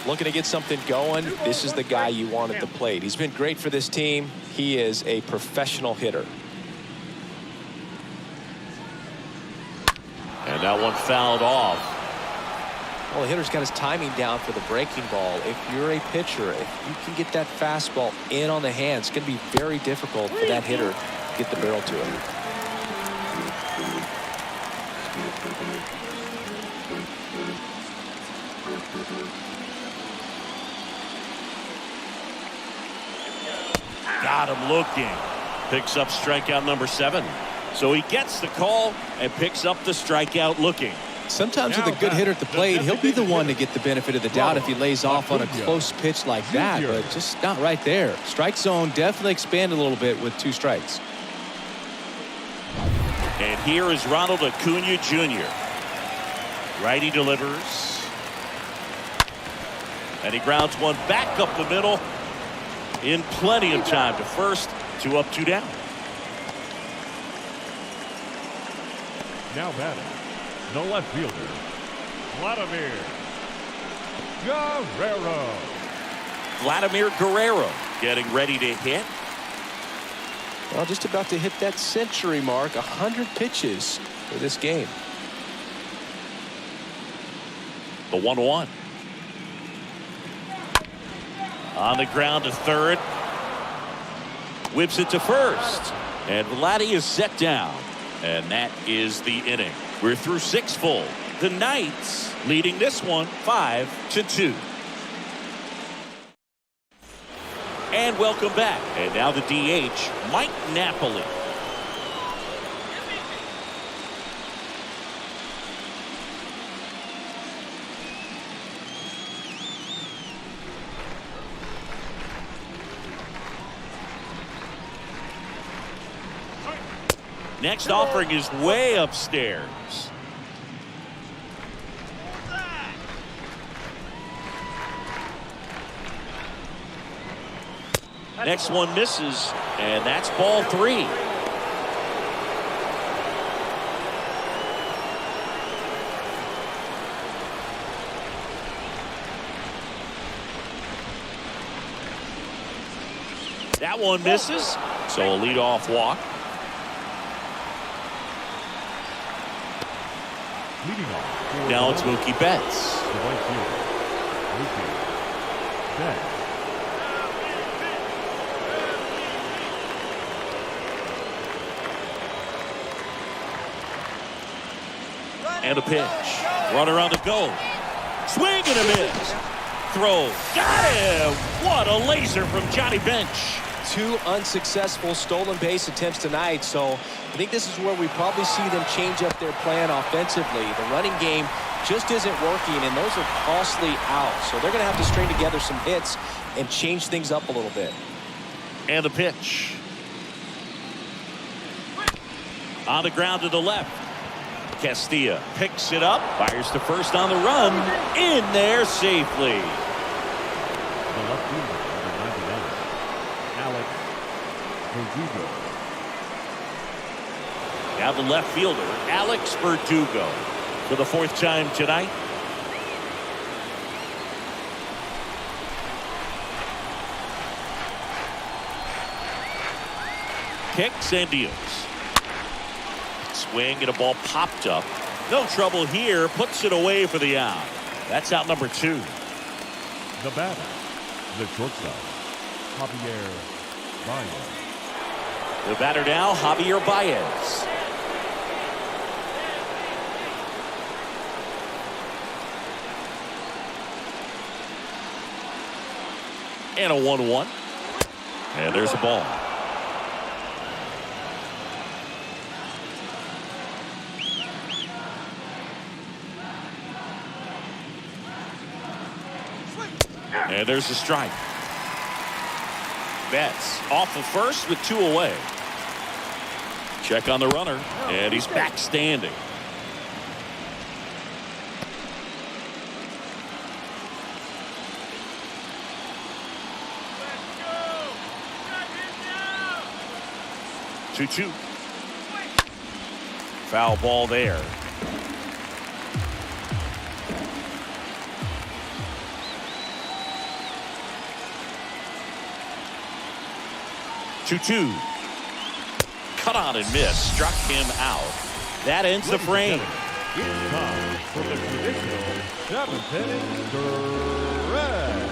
Looking to get something going. This is the guy you want at the plate. He's been great for this team. He is a professional hitter. And that one fouled off. Well, the hitter's got his timing down for the breaking ball. If you're a pitcher, if you can get that fastball in on the hand, it's going to be very difficult for that hitter to get the barrel to it. Got him looking. Picks up strikeout number 7. So he gets the call and picks up the strikeout looking. Sometimes with a good hitter at the plate, he'll be the one to get the benefit of the doubt if he lays off on a close pitch like that, but just not right there. Strike zone definitely expanded a little bit with 2 strikes. And here is Ronald Acuna Jr. Righty delivers. And he grounds one back up the middle in plenty of time to first. 2 up, 2 down. Now batting, the left fielder, Vladimir Guerrero. Vladimir Guerrero getting ready to hit. Well, just about to hit that century mark. 100 pitches for this game. The 1-1. On the ground to third. Whips it to first. And Vladdy is set down. And that is the inning. We're through 6 full. The Knights leading this one 5-2. And welcome back. And now the DH, Mike Napoli. Next offering is way upstairs. Next one misses, and that's ball 3. That one misses, so a leadoff walk. Leading off. Now it's Mookie Betts. The right fielder, Mookie Betts. And a pitch. Runner on the go. Swing and a miss. Throw. Got him. What a laser from Johnny Bench. 2 unsuccessful stolen base attempts tonight, so I think this is where we probably see them change up their plan offensively. The running game just isn't working, and those are costly outs, so they're going to have to string together some hits and change things up a little bit. And a pitch. On the ground to the left. Castilla picks it up, fires to first on the run, in there safely. The left fielder, number 99, Alex Verdugo. Now the left fielder, Alex Verdugo, for the 4th time tonight. Kicks and deals. Swing and a ball popped up. No trouble here. Puts it away for the out. That's out number 2. The batter, the shortstop, Javier Baez. The batter now, Javier Baez. And a 1-1. And there's a ball. And there's a strike. Betts off of first with 2 away. Check on the runner, and he's back standing. Two. Foul ball there. 2-2. Cut on and miss. Struck him out. That ends the frame. It's time for the traditional 7th inning stretch.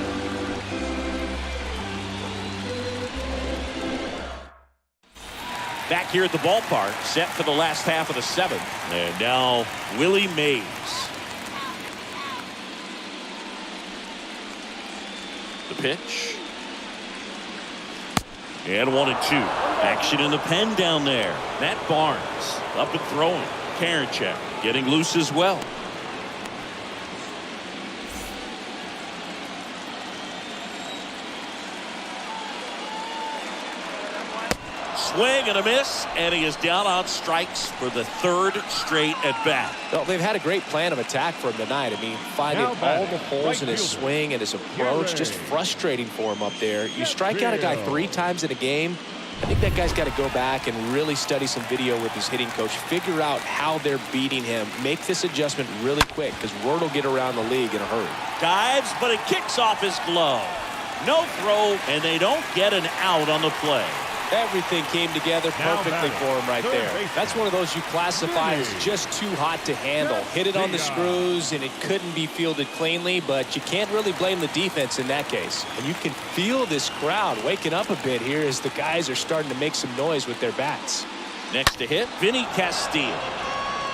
Back here at the ballpark, set for the last half of the 7th. And now Willie Mays. The pitch. And 1-2. Action in the pen down there. Matt Barnes up and throwing. Karinchak getting loose as well. Swing and a miss, and he is down on strikes for the 3rd straight at bat. Well, they've had a great plan of attack for him tonight. I mean, finding all the holes in his swing and his approach, just frustrating for him up there. You strike out a guy 3 times in a game, I think that guy's got to go back and really study some video with his hitting coach, figure out how they're beating him, make this adjustment really quick, because word will get around the league in a hurry. Dives, but it kicks off his glove. No throw, and they don't get an out on the play. Everything came together perfectly for him right there. That's one of those you classify as just too hot to handle. Hit it on the screws, and it couldn't be fielded cleanly, but you can't really blame the defense in that case. And you can feel this crowd waking up a bit here as the guys are starting to make some noise with their bats. Next to hit, Vinny Castile.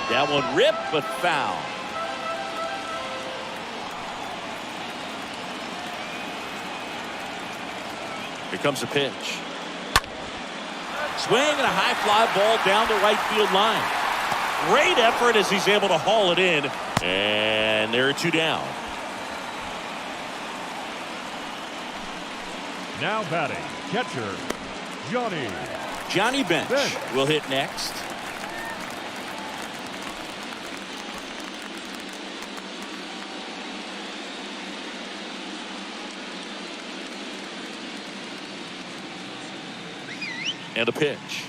That one ripped, but foul. Here comes a pitch. Swing and a high fly ball down the right field line. Great effort as he's able to haul it in. And there are 2 down. Now batting, catcher, Johnny Bench will hit next. And a pitch.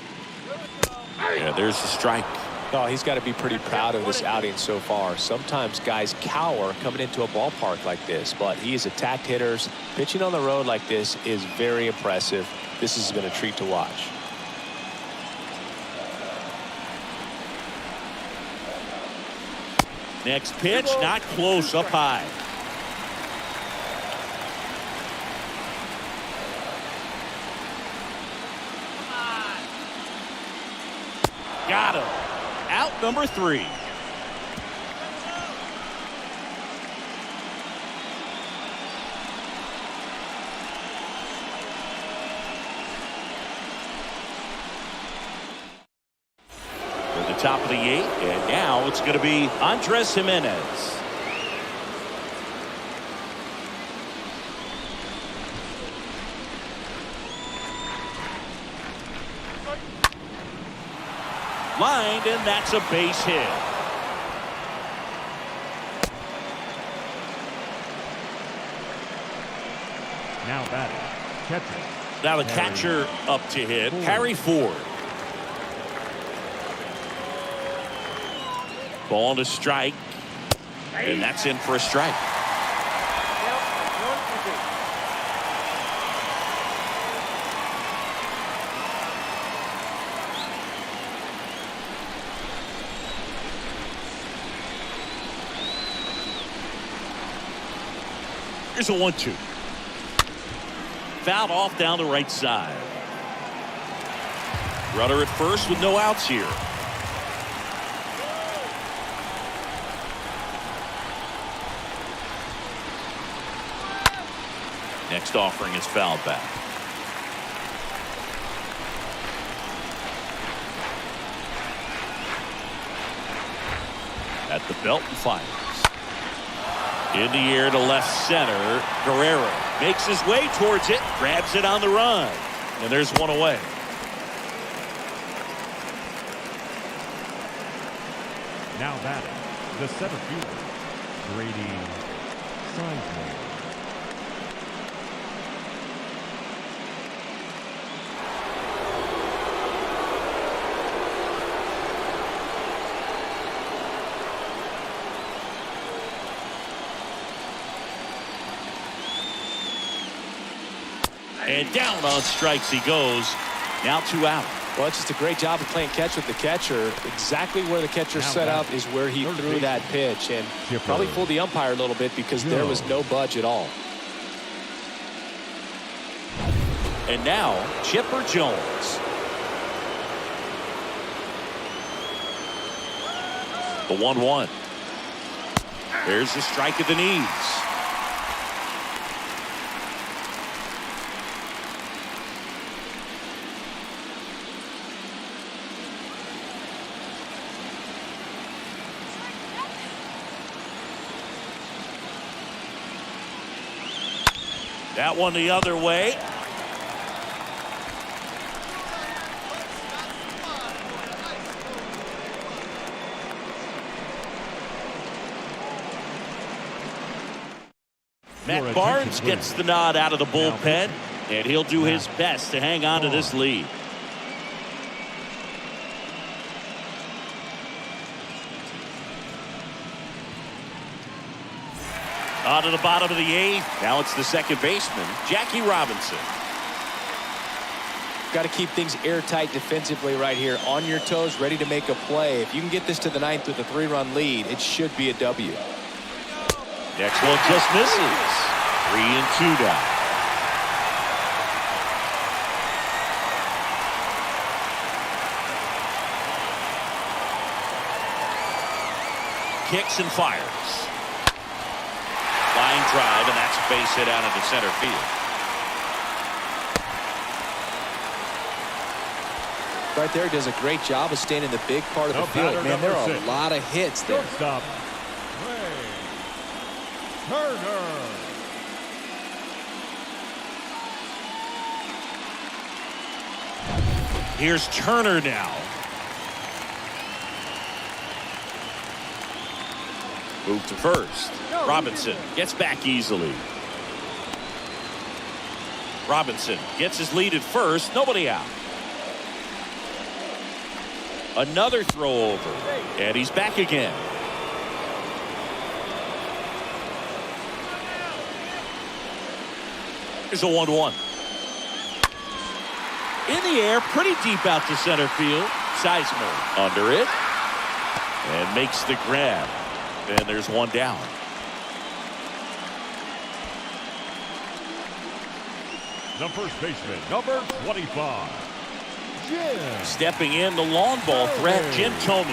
Yeah, there's the strike. Oh, he's got to be pretty proud of this outing so far. Sometimes guys cower coming into a ballpark like this, but he has attacked hitters. Pitching on the road like this is very impressive. This has been a treat to watch. Next pitch, not close, up high. Got him. Out number 3. To the top of the 8th, and now it's going to be Andres Jimenez. Lined, and that's a base hit. Now batting, catcher. Now the catcher up to hit, Harry Ford. Ball to strike, and that's in for a strike. Here's a 1-2. Fouled off down the right side. Runner at first with no outs here. Next offering is fouled back. At the belt and fires. In the air to left center. Guerrero makes his way towards it, grabs it on the run, and there's one away. Now batting, the center fielder, Grady Sizemore. And down on strikes he goes. Now 2 out. Well, it's just a great job of playing catch with the catcher. Exactly where the catcher set up is where he threw that pitch, and probably fooled the umpire a little bit because there was no budge at all. And now Chipper Jones. The 1-1. There's the strike at the knees. That one the other way. Matt Barnes gets the nod out of the bullpen, and he'll do his best to hang on to this lead. On to the bottom of the 8th. Now it's the second baseman, Jackie Robinson. Got to keep things airtight defensively right here. On your toes, ready to make a play. If you can get this to the 9th with a 3-run lead, it should be a W. Next one just misses. 3-2 down. Kicks and fires. Line drive, and that's a base hit out into center field. Right there, does a great job of staying in the big part of the field. Man, there are a lot of hits there. Shortstop, Turner. Here's Turner now. Move to first. Robinson gets back easily. Robinson gets his lead at first. Nobody out. Another throw over. And he's back again. Here's a 1-1. In the air, pretty deep out to center field. Sizemore under it. And makes the grab. And there's one down. The first baseman, number 25. Jim. Stepping in, the long ball threat, Jim Thome.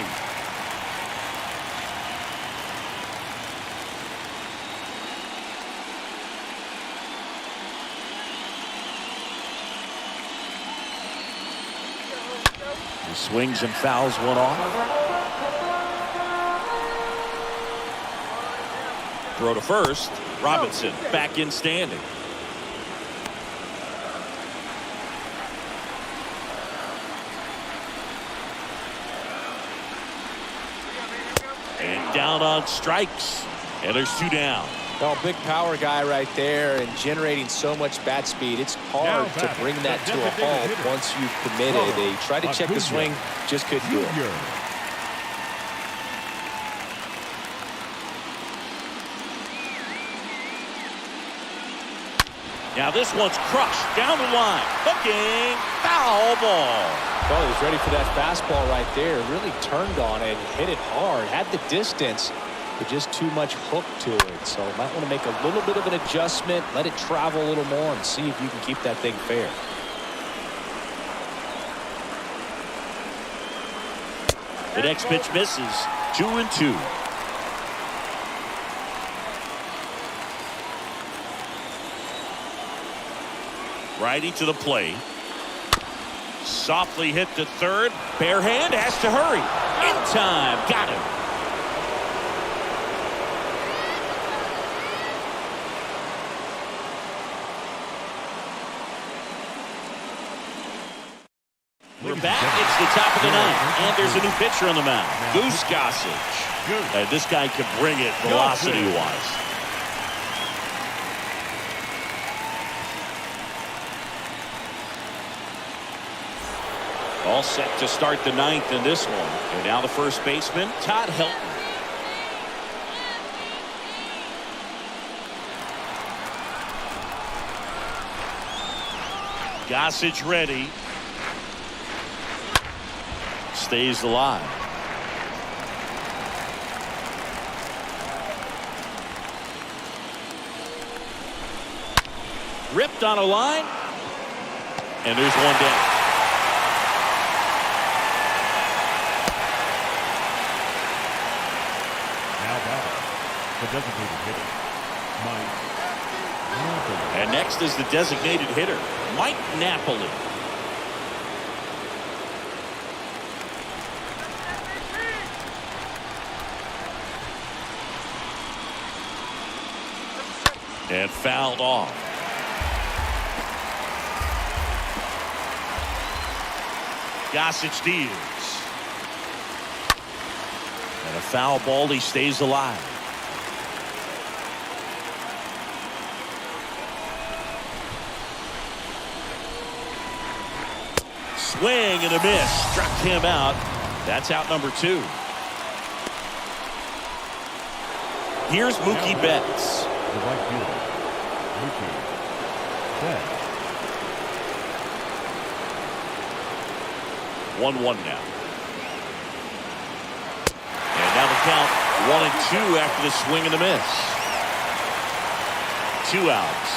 He swings and fouls one off. Throw to first. Robinson back in standing. And down on strikes. And there's 2 down. Well, big power guy right there and generating so much bat speed. It's hard to bring that to a halt once you've committed. They tried to check the swing, just couldn't do it. Now this one's crushed down the line. Hooking. Foul ball. Well, he was ready for that fastball right there. Really turned on it, hit it hard, had the distance, but just too much hook to it. So might want to make a little bit of an adjustment, let it travel a little more, and see if you can keep that thing fair. The next pitch misses. 2-2. Righty to the plate. Softly hit to third. Bare hand has to hurry. In time. Got him. We're back. It's the top of the 9th. And there's a new pitcher on the mound. Goose Gossage. This guy can bring it velocity-wise. All set to start the 9th in this one. And now the first baseman, Todd Helton. Gossage ready. stays alive. Ripped on a line, and there's one down. Now batting, the designated hitter, Mike Napoli. And next is the designated hitter, Mike Napoli. And fouled off. Gossage deals. And a foul ball. He stays alive. Swing and a miss. Struck him out. That's out number 2. Here's Mookie Betts. The right fielder, Mookie Betts. 1-1 now. And now the count 1-2 after the swing and the miss. 2 outs.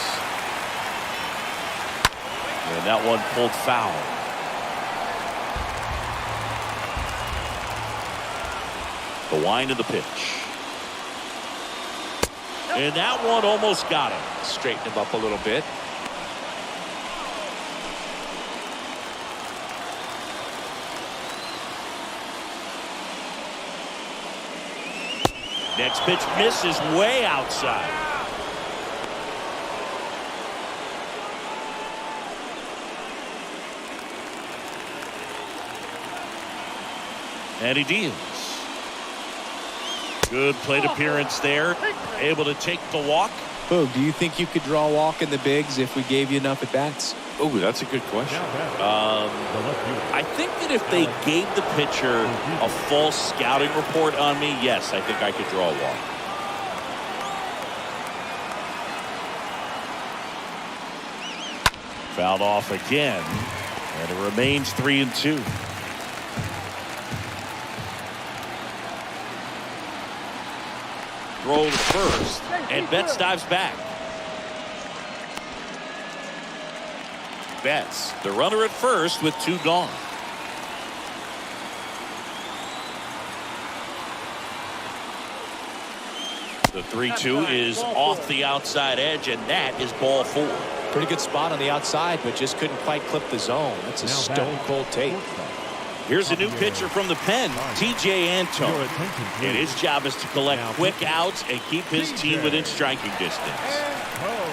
And that one pulled foul. The wind of the pitch. And that one almost got him. Straighten him up a little bit. Next pitch misses way outside. And he deals. Good plate appearance there. Able to take the walk. Boog, do you think you could draw a walk in the bigs if we gave you enough at bats? Oh, that's a good question. The left fielder, I think that if they gave the pitcher a false scouting report on me, yes, I think I could draw a walk. Fouled off again, and it remains 3-2. Throw to first, and Betts dives back. Betts, the runner at first with 2 gone. The 3-2 is off the outside edge, and that is ball 4. Pretty good spot on the outside, but just couldn't quite clip the zone. That's a stone cold tape. Here's a new pitcher from the pen, T.J. Antone. your attention, please. And his job is to collect quick outs and keep his team within striking distance. Oh,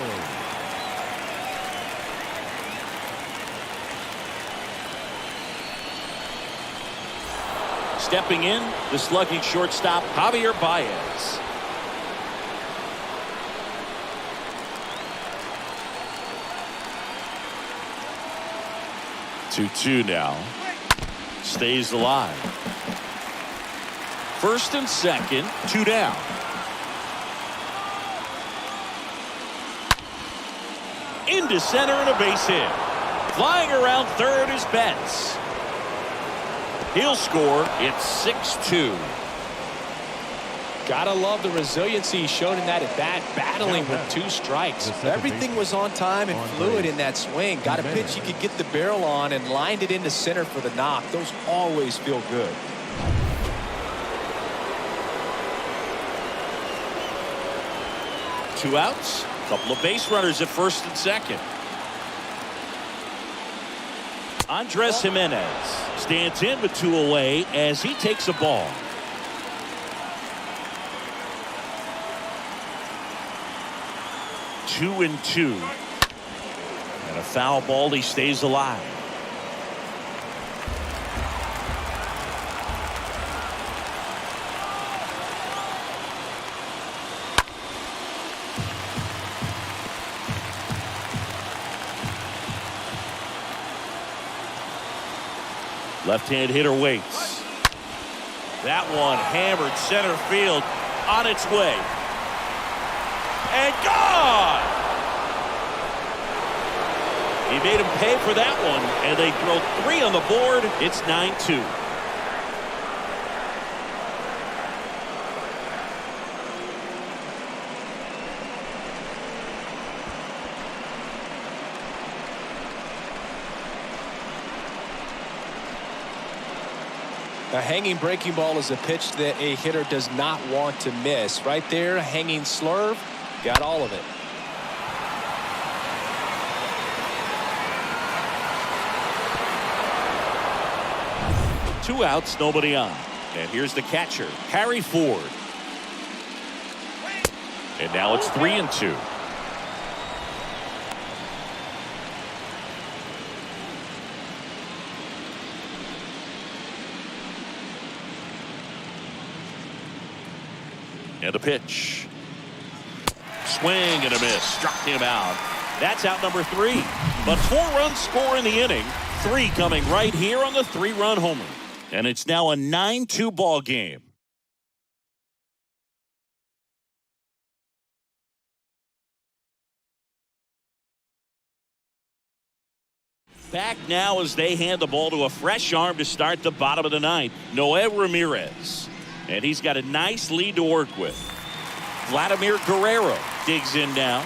Stepping in, the slugging shortstop, Javier Baez. Two now. Stays alive. First and second, 2 down. Into center and a base hit. Flying around third is Betts. He'll score. It's 6-2. Gotta love the resiliency he showed in that at bat, battling with 2 strikes. Everything was on time and fluid in that swing. Got a pitch he could get the barrel on and lined it into center for the knock. Those always feel good. Two outs. Couple of base runners at first and second. Andres Jimenez stands in with 2 away as he takes a ball. Two and 2. And a foul ball. He stays alive. Left-hand hitter waits. That one hammered center field, on its way. And gone! He made him pay for that one, and they throw 3 on the board. It's 9-2. A hanging breaking ball is a pitch that a hitter does not want to miss. Right there, hanging slurve, got all of it. Two outs, nobody on. And here's the catcher, Harry Ford. And now it's 3-2. And a pitch. Swing and a miss. Struck him out. That's out number 3. But 4 runs score in the inning. 3 coming right here on the 3-run homer. And it's now a 9-2 ball game. Back now as they hand the ball to a fresh arm to start the bottom of the 9th. Noé Ramirez. And he's got a nice lead to work with. Vladimir Guerrero digs in now.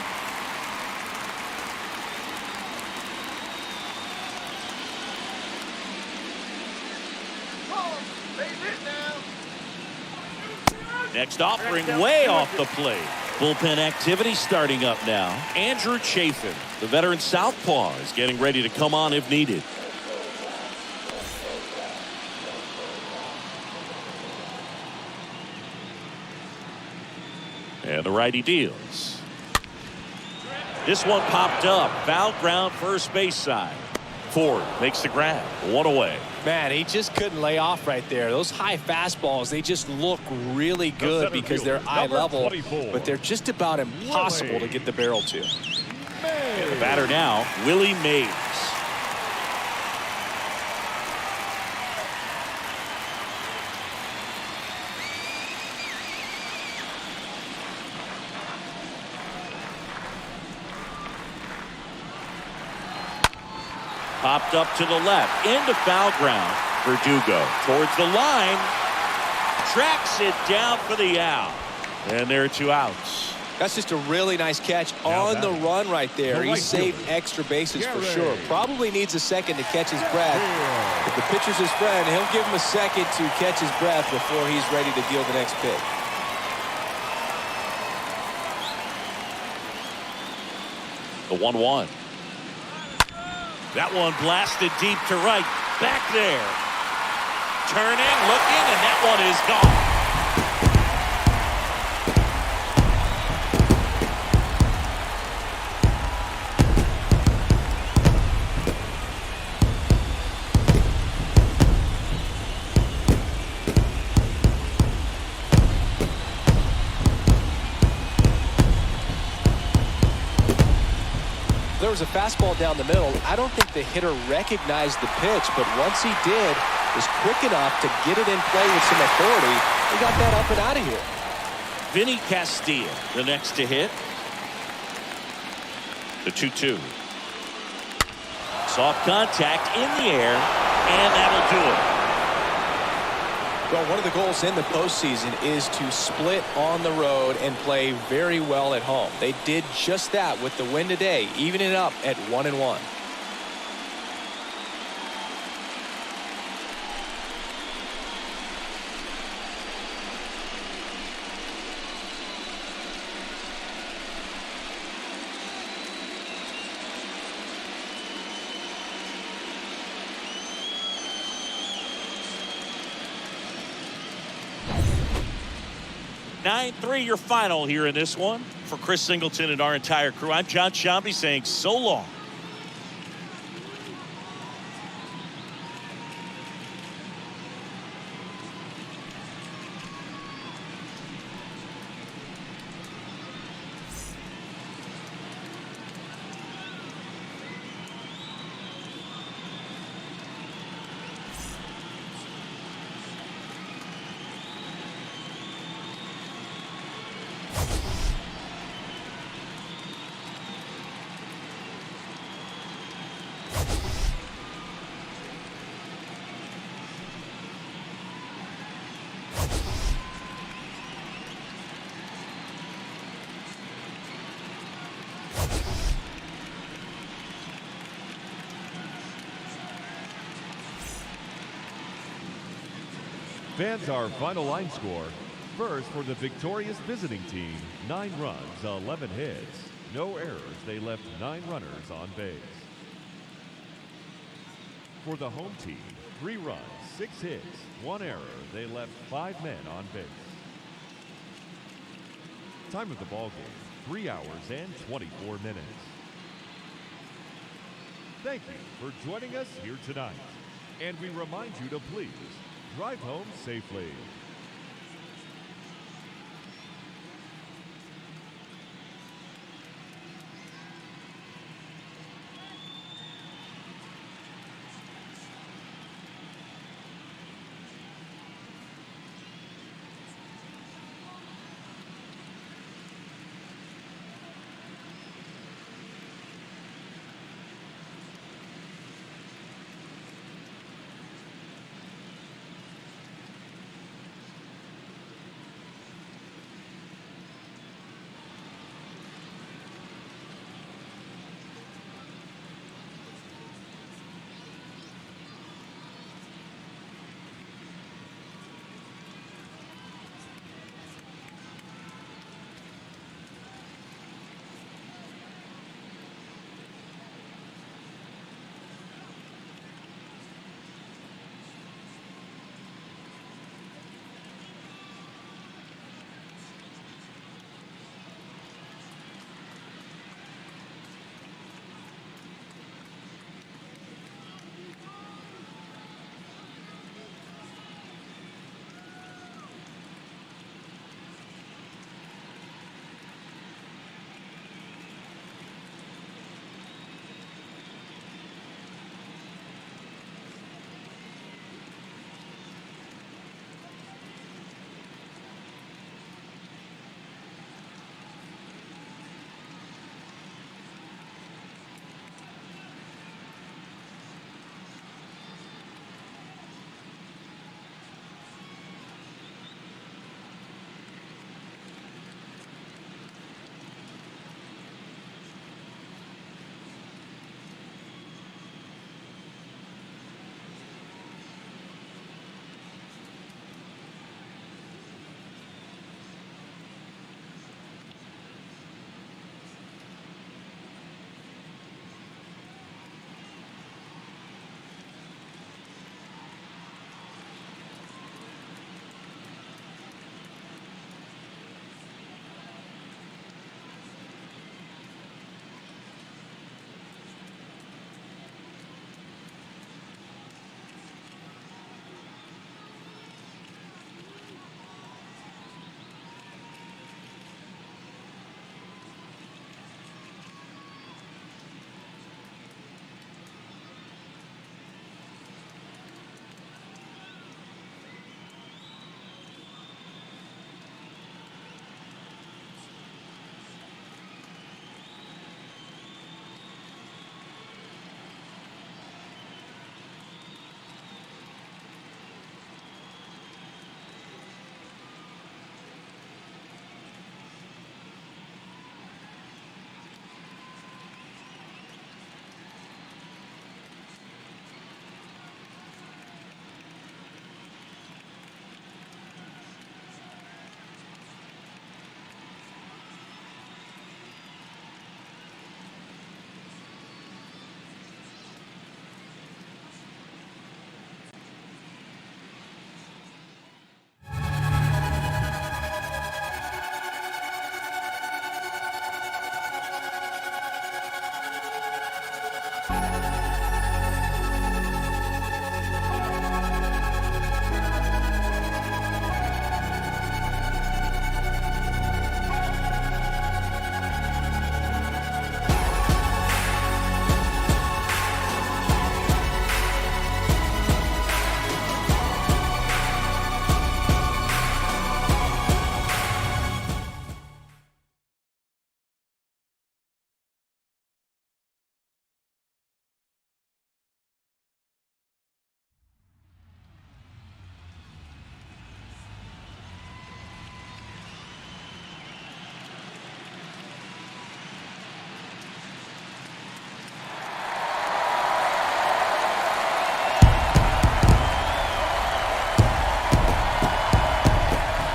Next offering way off the plate. Bullpen activity starting up now. Andrew Chafin, the veteran southpaw, is getting ready to come on if needed. And the righty deals. This one popped up. Foul ground first base side. Ford makes the grab. 1 away. Man, he just couldn't lay off right there. Those high fastballs, they just look really good because they're eye level, but they're just about impossible to get the barrel to. And the batter now, Willie Mays. Popped up to the left, into foul ground. Verdugo towards the line. Tracks it down for the out. And there are 2 outs. That's just a really nice catch on the run right there. He saved extra bases for sure. Probably needs a second to catch his breath. If the pitcher's his friend, he'll give him a second to catch his breath before he's ready to deal the next pitch. The 1-1. That one blasted deep to right. Back there. Turning, looking, and that one is gone. There was a fastball down the middle. I don't think the hitter recognized the pitch, but once he did, was quick enough to get it in play with some authority. He got that up and out of here. Vinny Castilla, the next to hit. The 2-2. Soft contact in the air, and that'll do it. Well, one of the goals in the postseason is to split on the road and play very well at home. They did just that with the win today, evening it up at 1-1. Nine-3 your final here in this one. For Chris Singleton and our entire crew, I'm John Shambi saying so long. Fans, our final line score. First, for the victorious visiting team, 9 runs, 11 hits. No errors, they left 9 runners on base. For the home team, 3 runs, 6 hits, 1 error, they left 5 men on base. Time of the ball game, 3 hours and 24 minutes. Thank you for joining us here tonight. And we remind you to please drive home safely.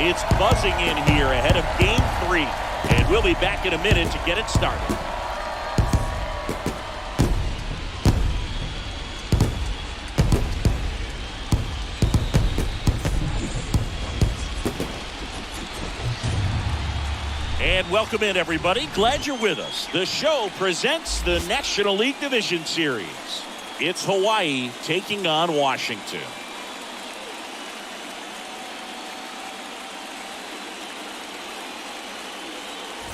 It's buzzing in here ahead of Game 3. And we'll be back in a minute to get it started. And welcome in, everybody. Glad you're with us. The show presents the National League Division Series. It's Hawaii taking on Washington.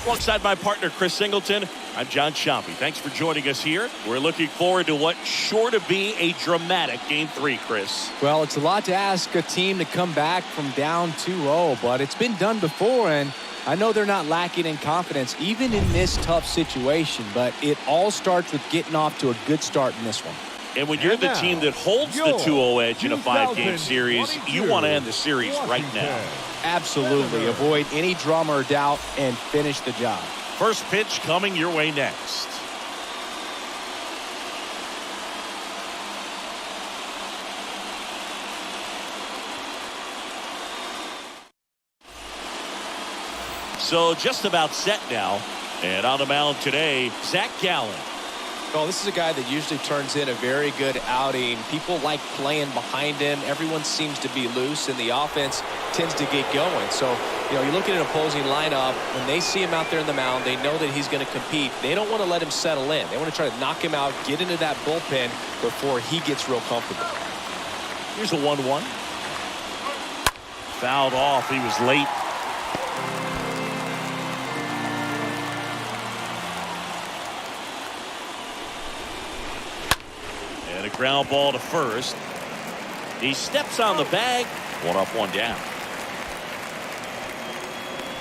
Alongside my partner, Chris Singleton, I'm John Chompy. Thanks for joining us here. We're looking forward to what's sure to be a dramatic Game 3, Chris. Well, it's a lot to ask a team to come back from down 2-0, but it's been done before, and I know they're not lacking in confidence, even in this tough situation, but it all starts with getting off to a good start in this one. And when you're the team that holds the 2-0 edge in a 5-game series, you want to end the series right now. Absolutely. Avoid any drama or doubt and finish the job. First pitch coming your way next. So just about set now. And on the mound today, Zach Gallen. Well, this is a guy that usually turns in a very good outing. People like playing behind him. Everyone seems to be loose, and the offense tends to get going. So, you look at an opposing lineup, when they see him out there in the mound, they know that he's going to compete. They don't want to let him settle in. They want to try to knock him out, get into that bullpen before he gets real comfortable. Here's a 1-1. Fouled off. He was late. A ground ball to first. He steps on the bag. 1 up, 1 down.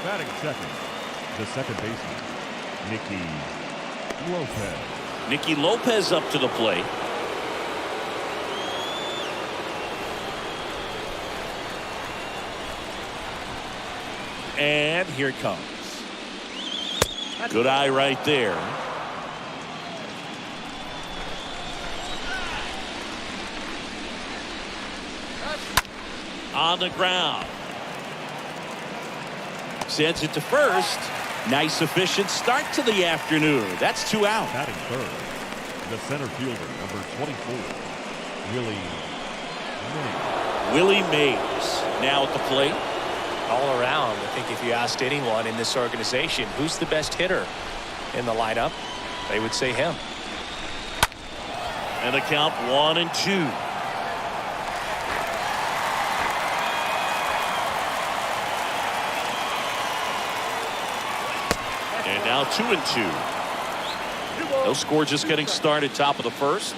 Batting second, the second baseman, Nicky Lopez. Nicky Lopez up to the plate. And here it comes. Good eye right there. On the ground. Sends it to first. Nice efficient start to the afternoon. That's 2 out. Batting third, the center fielder, number 24, Willie Mays. Now at the plate. All around, I think if you asked anyone in this organization who's the best hitter in the lineup, they would say him. And the count 1-2. And now 2-2. No score, just getting started. Top of the first.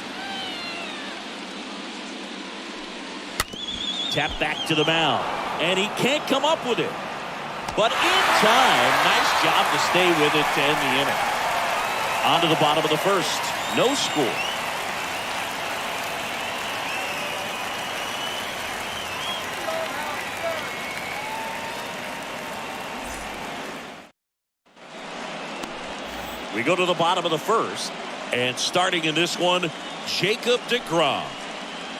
Tap back to the mound. And he can't come up with it. But in time, nice job to stay with it to end the inning. On to the bottom of the first. No score. We go to the bottom of the first, and starting in this one, Jacob deGrom.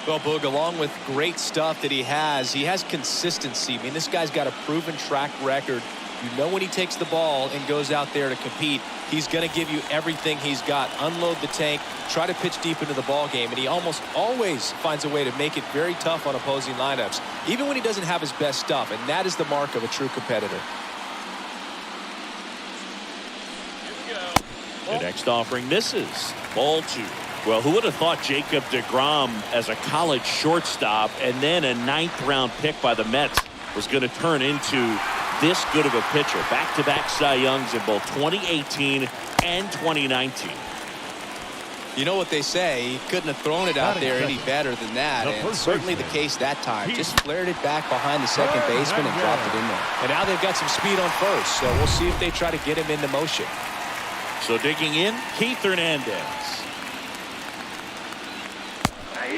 Well, Boog, along with great stuff that he has consistency. I mean, this guy's got a proven track record. You know when he takes the ball and goes out there to compete, he's going to give you everything he's got. Unload the tank, try to pitch deep into the ball game, and he almost always finds a way to make it very tough on opposing lineups, even when he doesn't have his best stuff, and that is the mark of a true competitor. The next offering misses. Ball 2. Well, who would have thought Jacob deGrom as a college shortstop and then a 9th-round pick by the Mets was going to turn into this good of a pitcher? Back-to-back Cy Youngs in both 2018 and 2019. You know what they say, he couldn't have thrown it out there any better than that, and certainly the case that time. Just flared it back behind the second baseman and dropped it in there. And now they've got some speed on first, so we'll see if they try to get him into motion. So digging in, Keith Hernandez.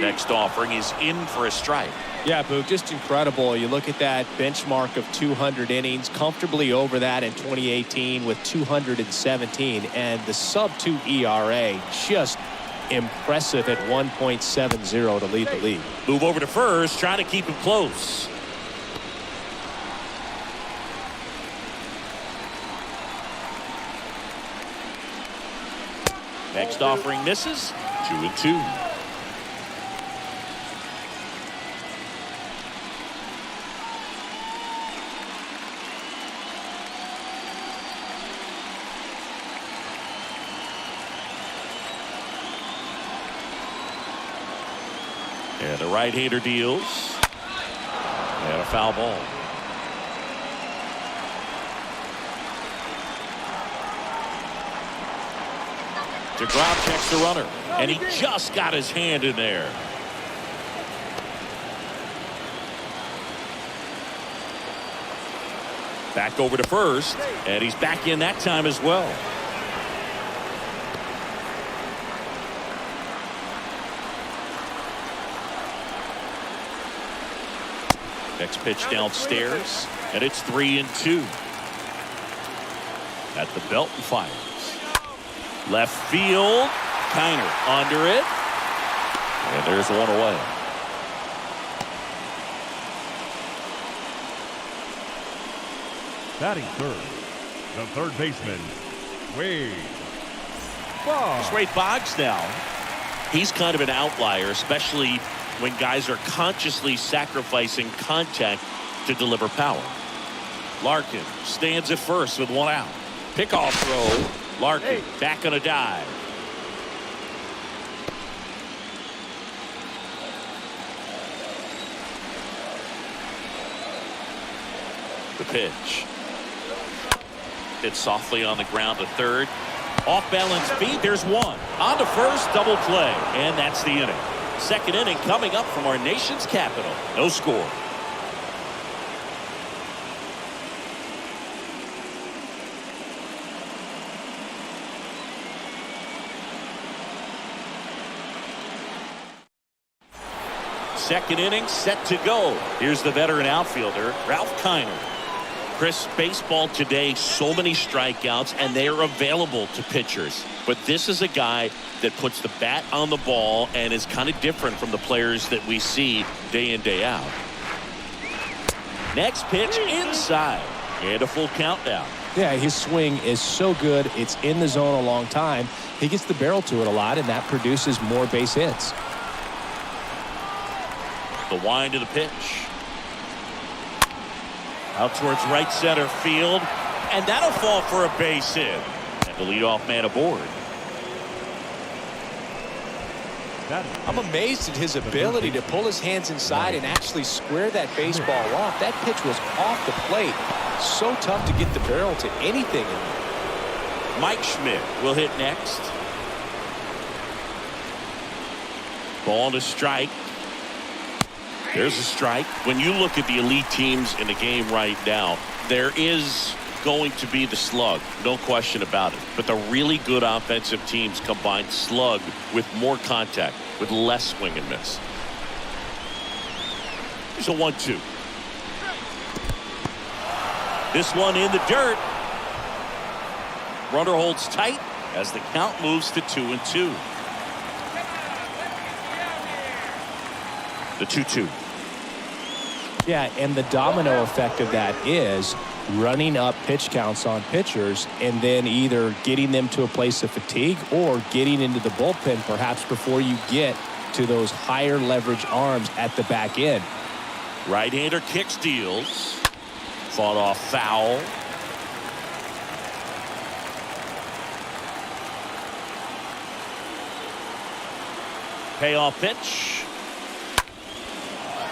Next offering is in for a strike. Yeah, Boog, just incredible. You look at that benchmark of 200 innings, comfortably over that in 2018 with 217, and the sub-2 ERA, just impressive at 1.70 to lead the league. Move over to first, trying to keep him close. Next offering misses. 2-2. And the right-hander deals. And a foul ball. DeGrom checks the runner, and he just got his hand in there. Back over to first, and he's back in that time as well. Next pitch downstairs, and it's 3-2. At the belt and fires. Left field, Kiner under it, and there's one away. Batting third, the third baseman, Wade Boggs. It's Wade Boggs now. He's kind of an outlier, especially when guys are consciously sacrificing contact to deliver power. Larkin stands at first with one out. Pickoff throw. Larkin back on a dive. The pitch. Hit softly on the ground to third. Off balance feet. There's one. On to first. Double play. And that's the inning. Second inning coming up from our nation's capital. No score. Second inning set to go. Here's the veteran outfielder, Ralph Kiner. Chris, baseball today, so many strikeouts, and they are available to pitchers. But this is a guy that puts the bat on the ball and is kind of different from the players that we see day in, day out. Next pitch inside. And a full countdown. Yeah, his swing is so good. It's in the zone a long time. He gets the barrel to it a lot, and that produces more base hits. The wind of the pitch. Out towards right center field. And that'll fall for a base hit. And the leadoff man aboard. I'm amazed at his ability to pull his hands inside and actually square that baseball off. That pitch was off the plate. So tough to get the barrel to anything in there. Mike Schmidt will hit next. Ball to strike. There's a strike. When you look at the elite teams in the game right now, there is going to be the slug, no question about it. But the really good offensive teams combine slug with more contact, with less swing and miss. Here's a 1-2. This one in the dirt. Runner holds tight as the count moves to 2-2. The 2-2. Yeah, and the domino effect of that is running up pitch counts on pitchers and then either getting them to a place of fatigue or getting into the bullpen perhaps before you get to those higher leverage arms at the back end. Right-hander kicks, deals. Fought off foul. Payoff pitch.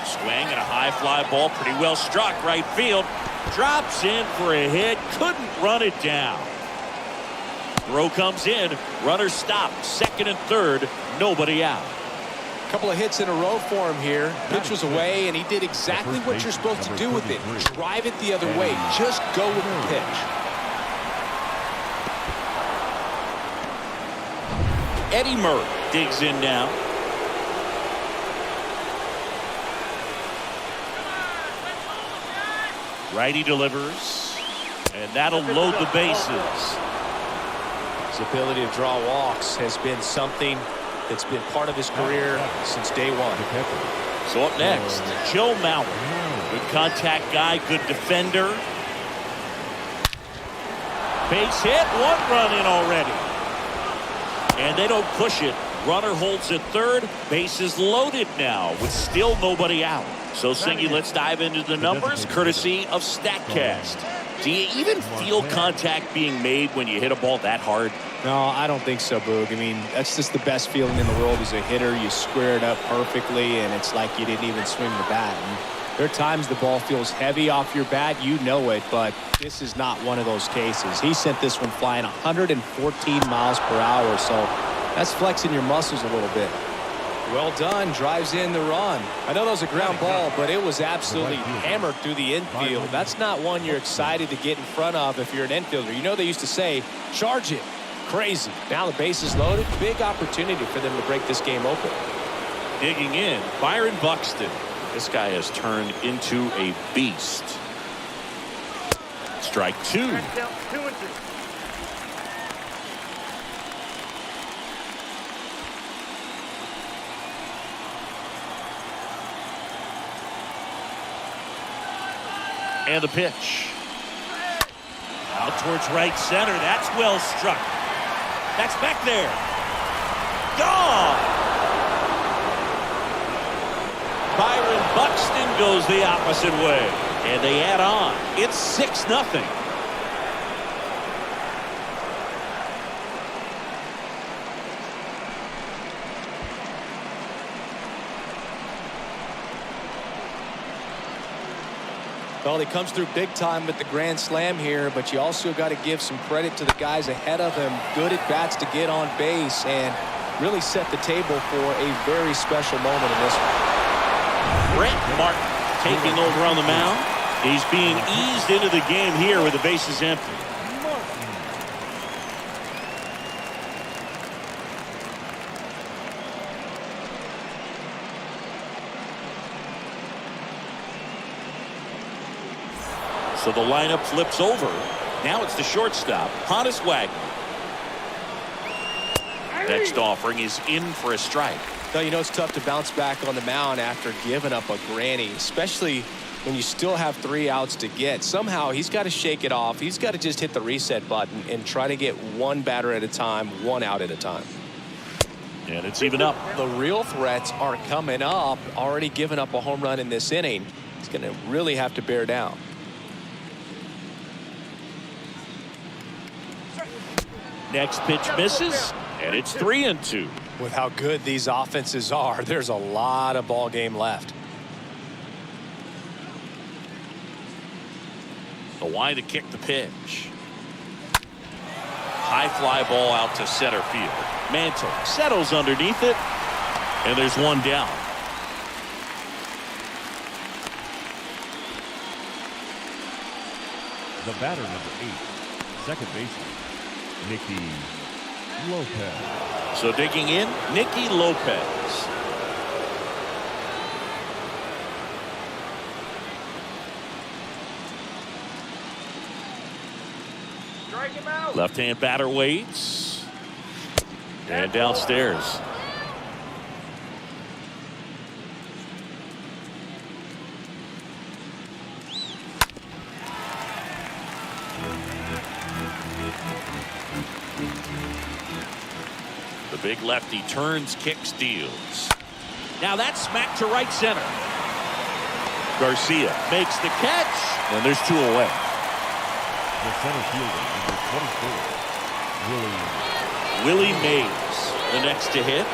Swing and a high fly ball, pretty well struck, right field. Drops in for a hit, couldn't run it down. Throw comes in, runner stopped, second and third, nobody out. A couple of hits in a row for him here. Pitch was away, and he did exactly what you're supposed to do with it. Drive it the other way. Just go with the pitch. Eddie Murray digs in now. Righty delivers, and that'll load the bases. His ability to draw walks has been something that's been part of his career since day one. So up next, Joe Mauer. Good contact guy, good defender. Base hit, one run in already. And they don't push it. Runner holds at third. Base is loaded now with still nobody out. So, Singy, let's dive into the numbers courtesy of StatCast. Do you even feel contact being made when you hit a ball that hard? No, I don't think so, Boog. I mean, that's just the best feeling in the world as a hitter. You square it up perfectly, and it's like you didn't even swing the bat. And there are times the ball feels heavy off your bat. You know it, but this is not one of those cases. He sent this one flying 114 miles per hour, so that's flexing your muscles a little bit. Well done. Drives in the run. I know that was a ground ball, but it was absolutely hammered through the infield. That's not one you're excited to get in front of if you're an infielder. You know they used to say, charge it. Crazy. Now the base is loaded. Big opportunity for them to break this game open. Digging in, Byron Buxton. This guy has turned into a beast. Strike two. And the pitch. Out towards right center. That's well struck. That's back there. Gone. Byron Buxton goes the opposite way. And they add on. It's 6-0. Well, he comes through big time with the grand slam here, but you also got to give some credit to the guys ahead of him. Good at bats to get on base and really set the table for a very special moment in this one. Brett Martin taking over on the mound. He's being eased into the game here with the bases empty. So the lineup flips over. Now it's the shortstop, Honus Wagner. Next offering is in for a strike. Now, you know it's tough to bounce back on the mound after giving up a granny, especially when you still have 3 outs to get. Somehow he's got to shake it off. He's got to just hit the reset button and try to get 1 batter at a time, 1 out at a time. And it's even up. The real threats are coming up. Already given up a home run in this inning. He's going to really have to bear down. Next pitch misses, and it's 3-2. With how good these offenses are, there's a lot of ball game left. The wide to kick the pitch. High fly ball out to center field. Mantle settles underneath it, and there's 1 down. The batter, number 8, second baseman, Nicky Lopez. So digging in, Nicky Lopez. Strike him out. Left-hand batter waits. And downstairs. The big lefty turns, kicks, deals. Now that's smacked to right center. Garcia makes the catch, and there's 2 away. The center fielder, number 24, Willie Mays, the next to hit.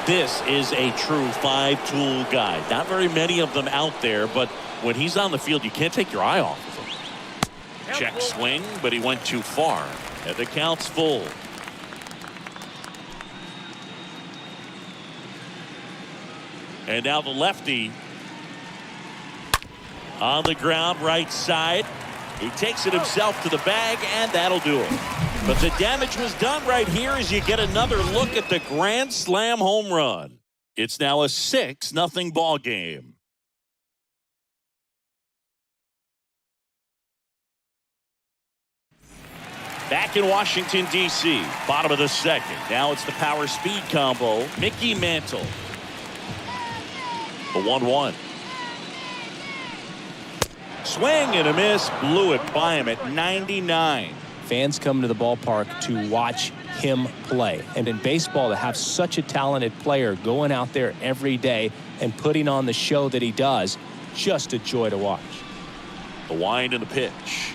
This is a true 5-tool guy. Not very many of them out there, but when he's on the field, you can't take your eye off of him. Check swing, but he went too far. And the count's full. And now the lefty on the ground, right side. He takes it himself to the bag, and that'll do it. But the damage was done right here as you get another look at the grand slam home run. It's now a 6-0 ball game. Back in Washington, D.C., bottom of the second. Now it's the power speed combo. Mickey Mantle. The 1-1. Swing and a miss. Blew it by him at 99. Fans come to the ballpark to watch him play. And in baseball, to have such a talented player going out there every day and putting on the show that he does, just a joy to watch. The wind and the pitch.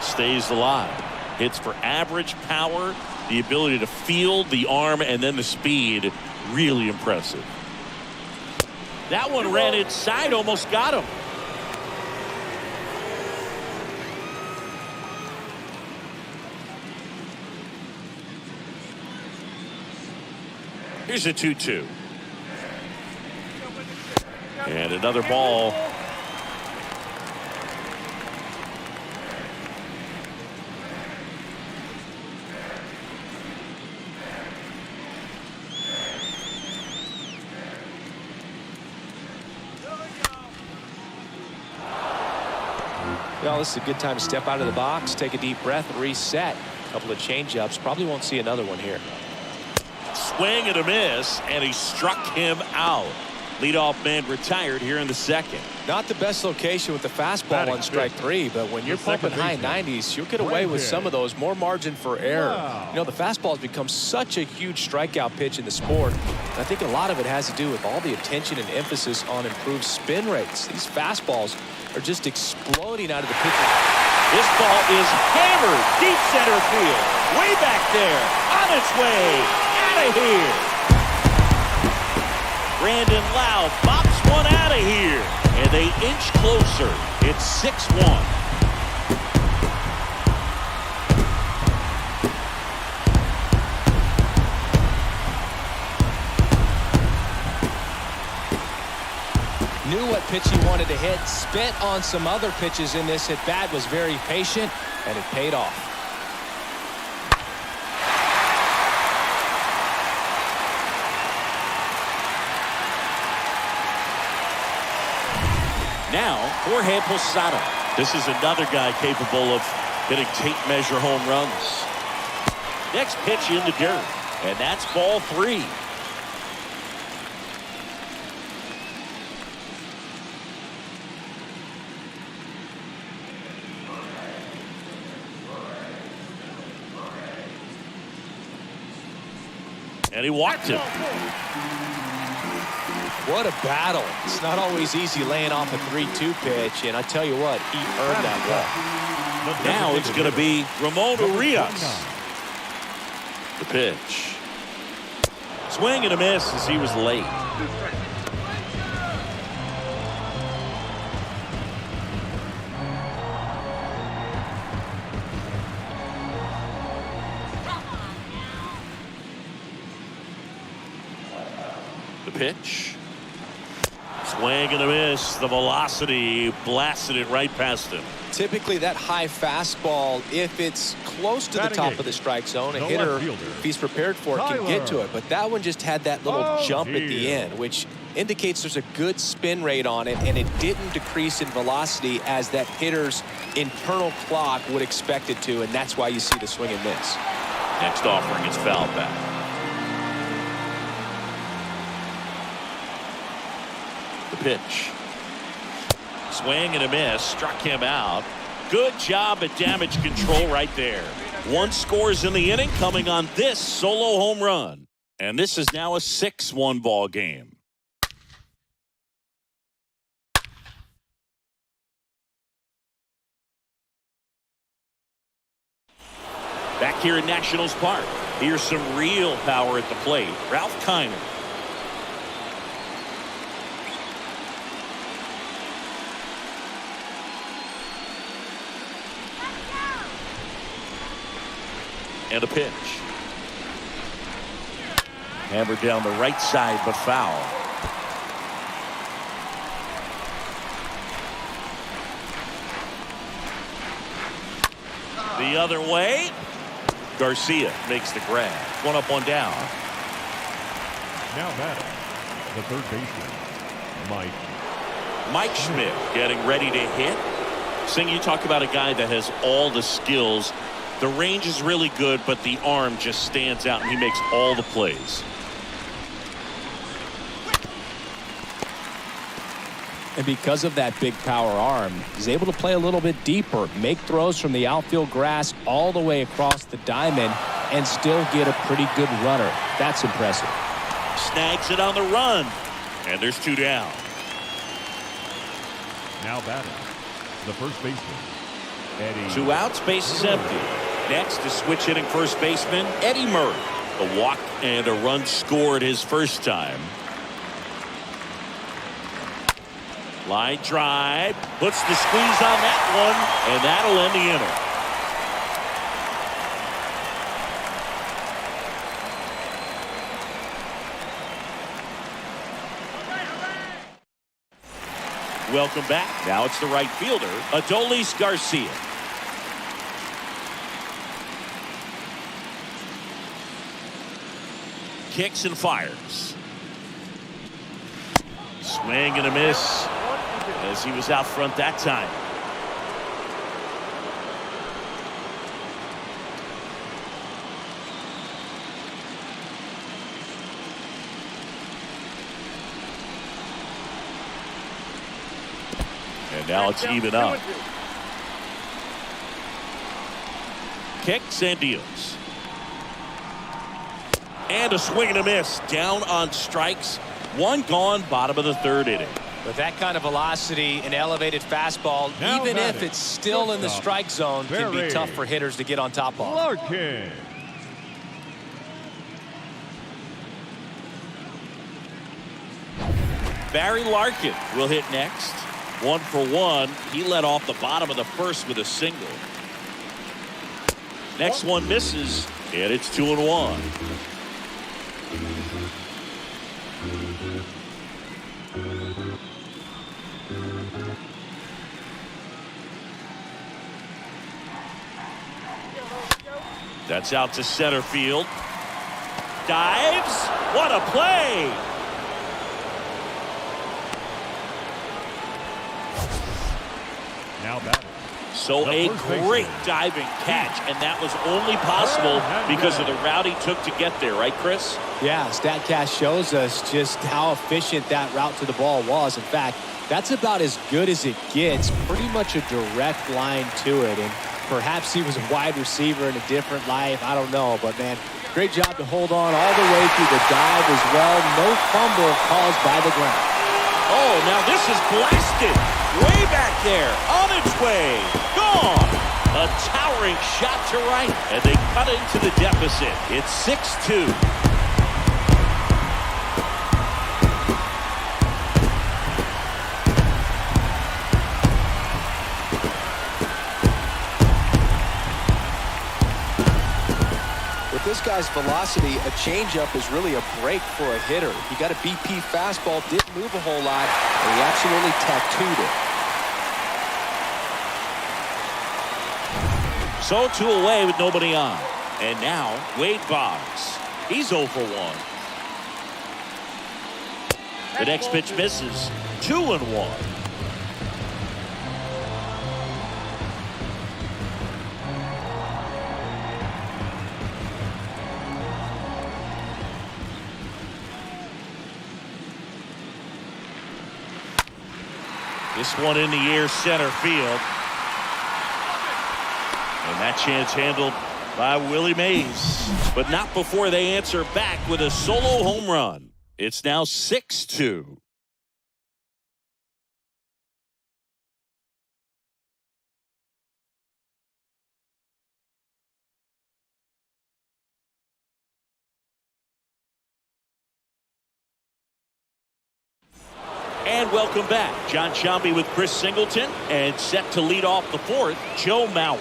Stays alive. Hits for average power, the ability to field, the arm, and then the speed. Really impressive. That one ran inside, almost got him. Here's a 2-2. And another ball. Well, this is a good time to step out of the box, take a deep breath, and reset. A couple of change-ups. Probably won't see another one here. Swing and a miss, and he struck him out. Leadoff man retired here in the second. Not the best location with the fastball on strike three, but when you're pumping high 90s, you'll get away with some of those. More margin for error. Wow. You know, the fastball has become such a huge strikeout pitch in the sport. And I think a lot of it has to do with all the attention and emphasis on improved spin rates. These fastballs are just exploding out of the pitcher. This ball is hammered deep center field. Way back there. On its way. Out of here. Brandon Lau bops one out of here. And they inch closer. It's 6-1. Knew what pitch he wanted to hit, spent on some other pitches in this at bat, was very patient, and it paid off. Now, Jorge Posada. This is another guy capable of hitting tape measure home runs. Next pitch in the dirt, and that's ball 3. And he walked him. What a battle. It's not always easy laying off a 3-2 pitch, and I tell you what, he earned that ball. Now it's going to be Ramon Urias. The pitch. Swing and a miss as he was late. The pitch. Swing and a miss. The velocity blasted it right past him. Typically that high fastball, if it's close to the top of the strike zone, a hitter, if he's prepared for it, can get to it. But that one just had that little jump at the end, which indicates there's a good spin rate on it, and it didn't decrease in velocity as that hitter's internal clock would expect it to, and that's why you see the swing and miss. Next offering is fouled back. The pitch. Swing and a miss. Struck him out. Good job at damage control right there. 1 scores in the inning coming on this solo home run. And this is now a 6-1 ball game. Back here in Nationals Park. Here's some real power at the plate. Ralph Kiner. And a pitch. Hammered down the right side, but foul. The other way. Garcia makes the grab. 1 up, 1 down. Now batting, the third baseman, Mike Schmidt getting ready to hit. Sing, you talk about a guy that has all the skills. The range is really good, but the arm just stands out, and he makes all the plays. And because of that big power arm, he's able to play a little bit deeper, make throws from the outfield grass all the way across the diamond, and still get a pretty good runner. That's impressive. Snags it on the run. And there's 2 down. Now batting, the first baseman, Eddie. 2 outs, base is empty. Next is switch hitting first baseman Eddie Murray. A walk and a run scored his first time. Line drive, puts the squeeze on that one, and that'll end the inning. Welcome back. Now it's the right fielder, Adolis Garcia. Kicks and fires. Swing and a miss as he was out front that time. And now it's even up. Kicks and deals. And a swing and a miss. Down on strikes. 1 gone, bottom of the 3rd inning. With that kind of velocity, an elevated fastball, Now even if batting, it's still in the shortstop, strike zone, can be Barry tough for hitters to get on top of. Larkin. Barry Larkin will hit next. 1 for 1. He led off the bottom of the 1st with a single. Next one misses, and it's 2-1. That's out to center field. Dives. What a play! Now batting, So the a first great baseman, diving catch, and that was only possible because of the route he took to get there, right, Chris? Yeah, StatCast shows us just how efficient that route to the ball was. In fact, that's about as good as it gets. Pretty much a direct line to it. And perhaps he was a wide receiver in a different life. I don't know. But, man, great job to hold on all the way through the dive as well. No fumble caused by the ground. Oh, now this is blasted. Way back there. On its way. Gone. A towering shot to right. And they cut into the deficit. It's 6-2. With this guy's velocity, a changeup is really a break for a hitter. He got a BP fastball, didn't move a whole lot, and he absolutely tattooed it. So 2 away with nobody on. And now Wade Boggs. He's 0 for 1. The next pitch misses. 2-1. This one in the air, center field. And that chance handled by Willie Mays. But not before they answer back with a solo home run. It's now 6-2. And welcome back. John Sciambi with Chris Singleton. And set to lead off the 4th, Joe Mauer.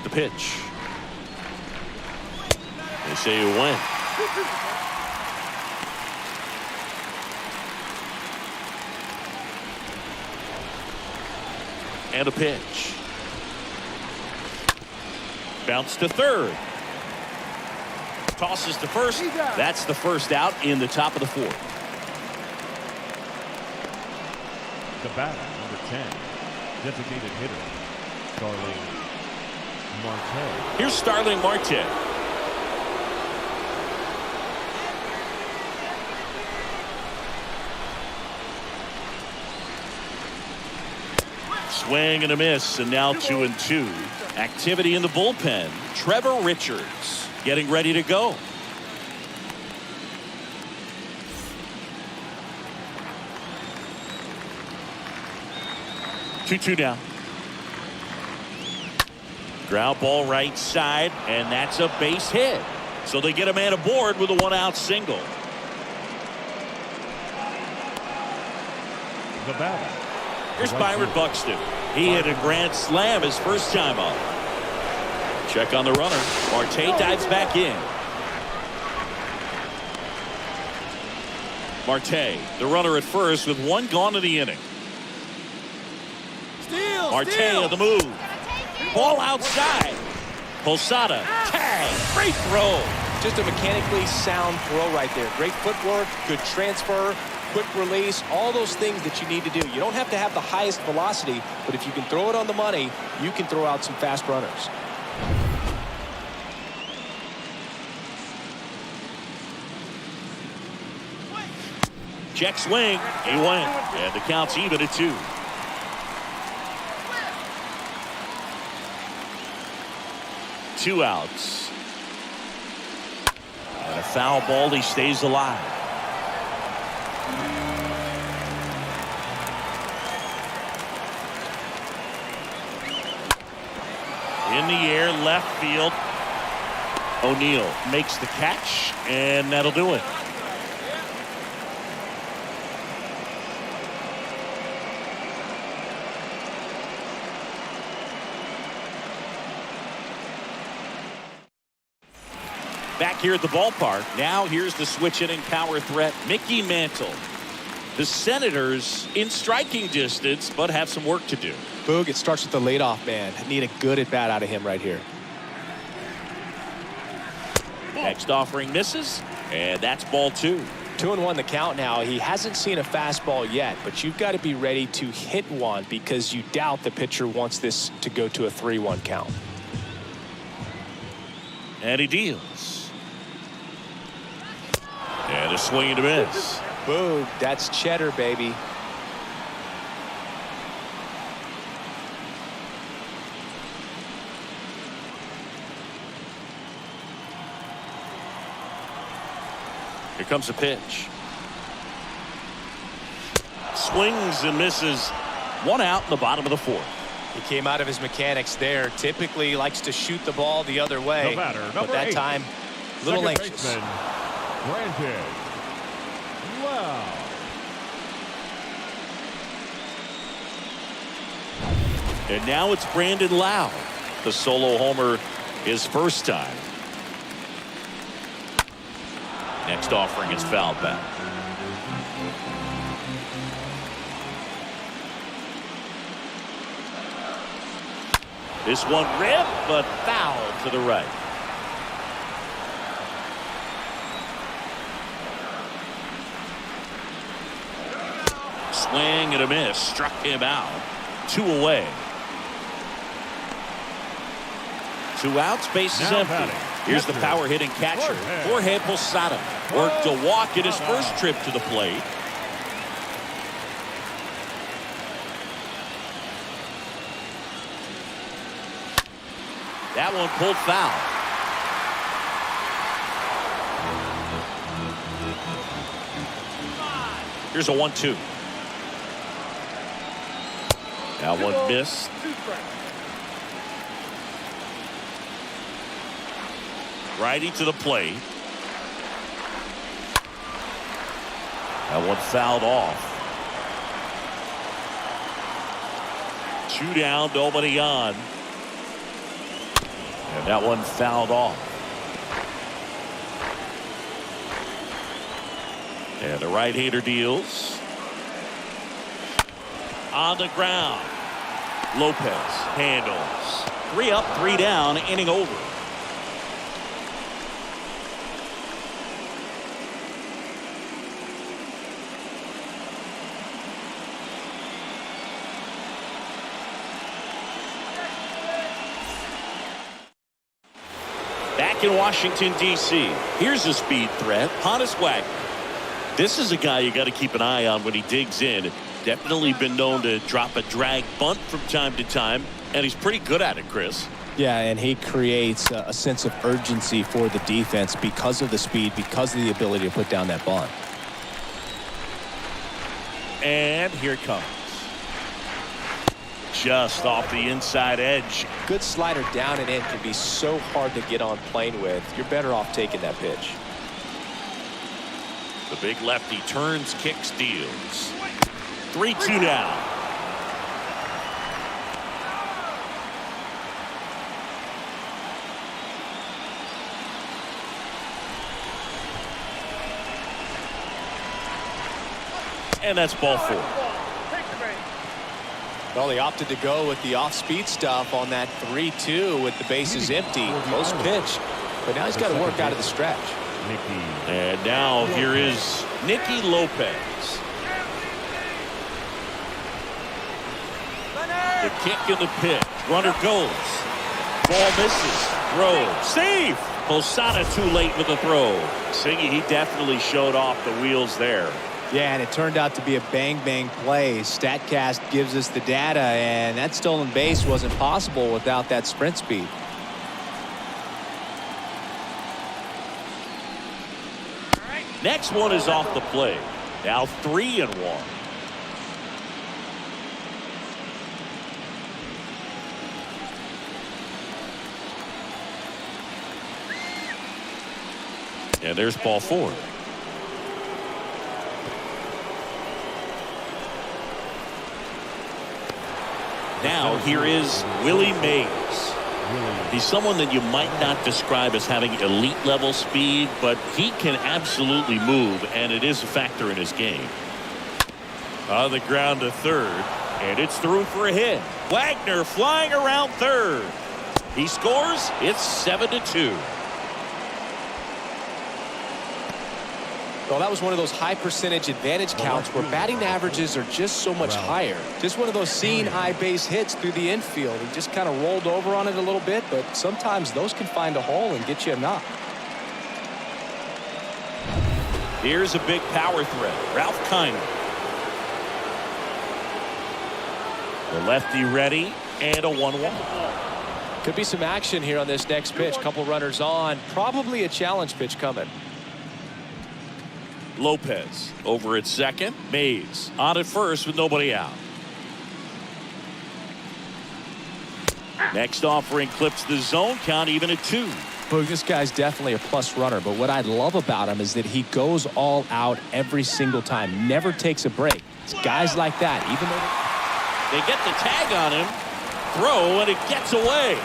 The pitch. They say you win. And a pitch. Bounce to 3rd. Tosses to 1st. That's the 1st out in the top of the 4th. The batter, number 10, designated hitter, Starling Marte. Here's Starling Marte. Swing and a miss, and now 2-2. Activity in the bullpen. Trevor Richards getting ready to go. Two now. Ground ball right side, and that's a base hit. So they get a man aboard with a 1-out single. The batter. Here's Byron Buxton. He hit a grand slam his first time up. Check on the runner. Marte dives back in. Marte, the runner at first with 1 gone in the inning. Marte on the move. Ball outside. Posada. Tag. Great throw. Just a mechanically sound throw right there. Great footwork, good transfer, quick release, all those things that you need to do. You don't have to have the highest velocity, but if you can throw it on the money, you can throw out some fast runners. Check swing. He went. And the count's even at 2. Two outs. And a foul ball. He stays alive. In the air, left field. O'Neill makes the catch, and that'll do it. Back here at the ballpark. Now here's the switch inning power threat, Mickey Mantle. The Senators in striking distance, but have some work to do. Boog, it starts with the leadoff man. Need a good at bat out of him right here. Next offering misses, and that's ball 2. 2-1 the count now. He hasn't seen a fastball yet, but you've got to be ready to hit one because you doubt the pitcher wants this to go to a 3-1 count. And he deals. And a swing and a miss. Boog, that's cheddar, baby. Here comes a pitch. Swings and misses. 1 out in the bottom of the 4th. He came out of his mechanics there. Typically likes to shoot the ball the other way. The batter, but number that 8, time, a little second anxious. baseman, Brandon Wow. And now it's Brandon Lau. The solo homer his first time. Next offering is fouled back. This one ripped, but foul to the right. Swing and a miss. Struck him out. 2 away. 2 outs. Base is empty. Here's the power hitting catcher, Jorge Posada. Worked a walk in his first trip to the plate. That one pulled foul. Here's a 1-2. That one missed. Righty to the plate. That one fouled off. 2 down, nobody on. And that one fouled off. And the right-hander deals. On the ground. Lopez handles. 3 up, 3 down, inning over. Back in Washington, D.C., here's a speed threat, Honus Wagner. This is a guy you got to keep an eye on when he digs in. Definitely been known to drop a drag bunt from time to time, and he's pretty good at it, Chris. Yeah, and he creates a sense of urgency for the defense because of the speed, because of the ability to put down that bunt. And here it comes. Just off the inside edge. Good slider down and in can be so hard to get on plane with. You're better off taking that pitch. The big lefty turns, kicks, deals. 3-2 now. And that's ball 4. Well, they opted to go with the off-speed stuff on that 3-2 with the bases empty. Close pitch, but now he's got to work out of the stretch. And now here is Nicky Lopez. The kick in the pitch. Runner goes. Ball misses. Throw. Save. Posada too late with the throw. Singy, he definitely showed off the wheels there. Yeah, and it turned out to be a bang-bang play. StatCast gives us the data, and that stolen base wasn't possible without that sprint speed. Next one is off the plate. Now 3-1. And there's ball 4. Now here is Willie Mays. He's someone that you might not describe as having elite level speed, but he can absolutely move, and it is a factor in his game. On the ground to third, and it's through for a hit. Wagner flying around third. He scores. It's 7-2. Well, that was one of those high percentage advantage counts where batting averages are just so much higher. Just one of those seeing eye base hits through the infield. He just kind of rolled over on it a little bit, but sometimes those can find a hole and get you a knock. Here's a big power threat. Ralph Kiner. The lefty ready, and a 1-1. Could be some action here on this next pitch. Couple runners on. Probably a challenge pitch coming. Lopez over at second. Mays on at first with nobody out. Next offering clips the zone count even at 2. Boog, this guy's definitely a plus runner, but what I love about him is that he goes all out every single time, never takes a break. It's guys like that, even though they get the tag on him, throw, and it gets away.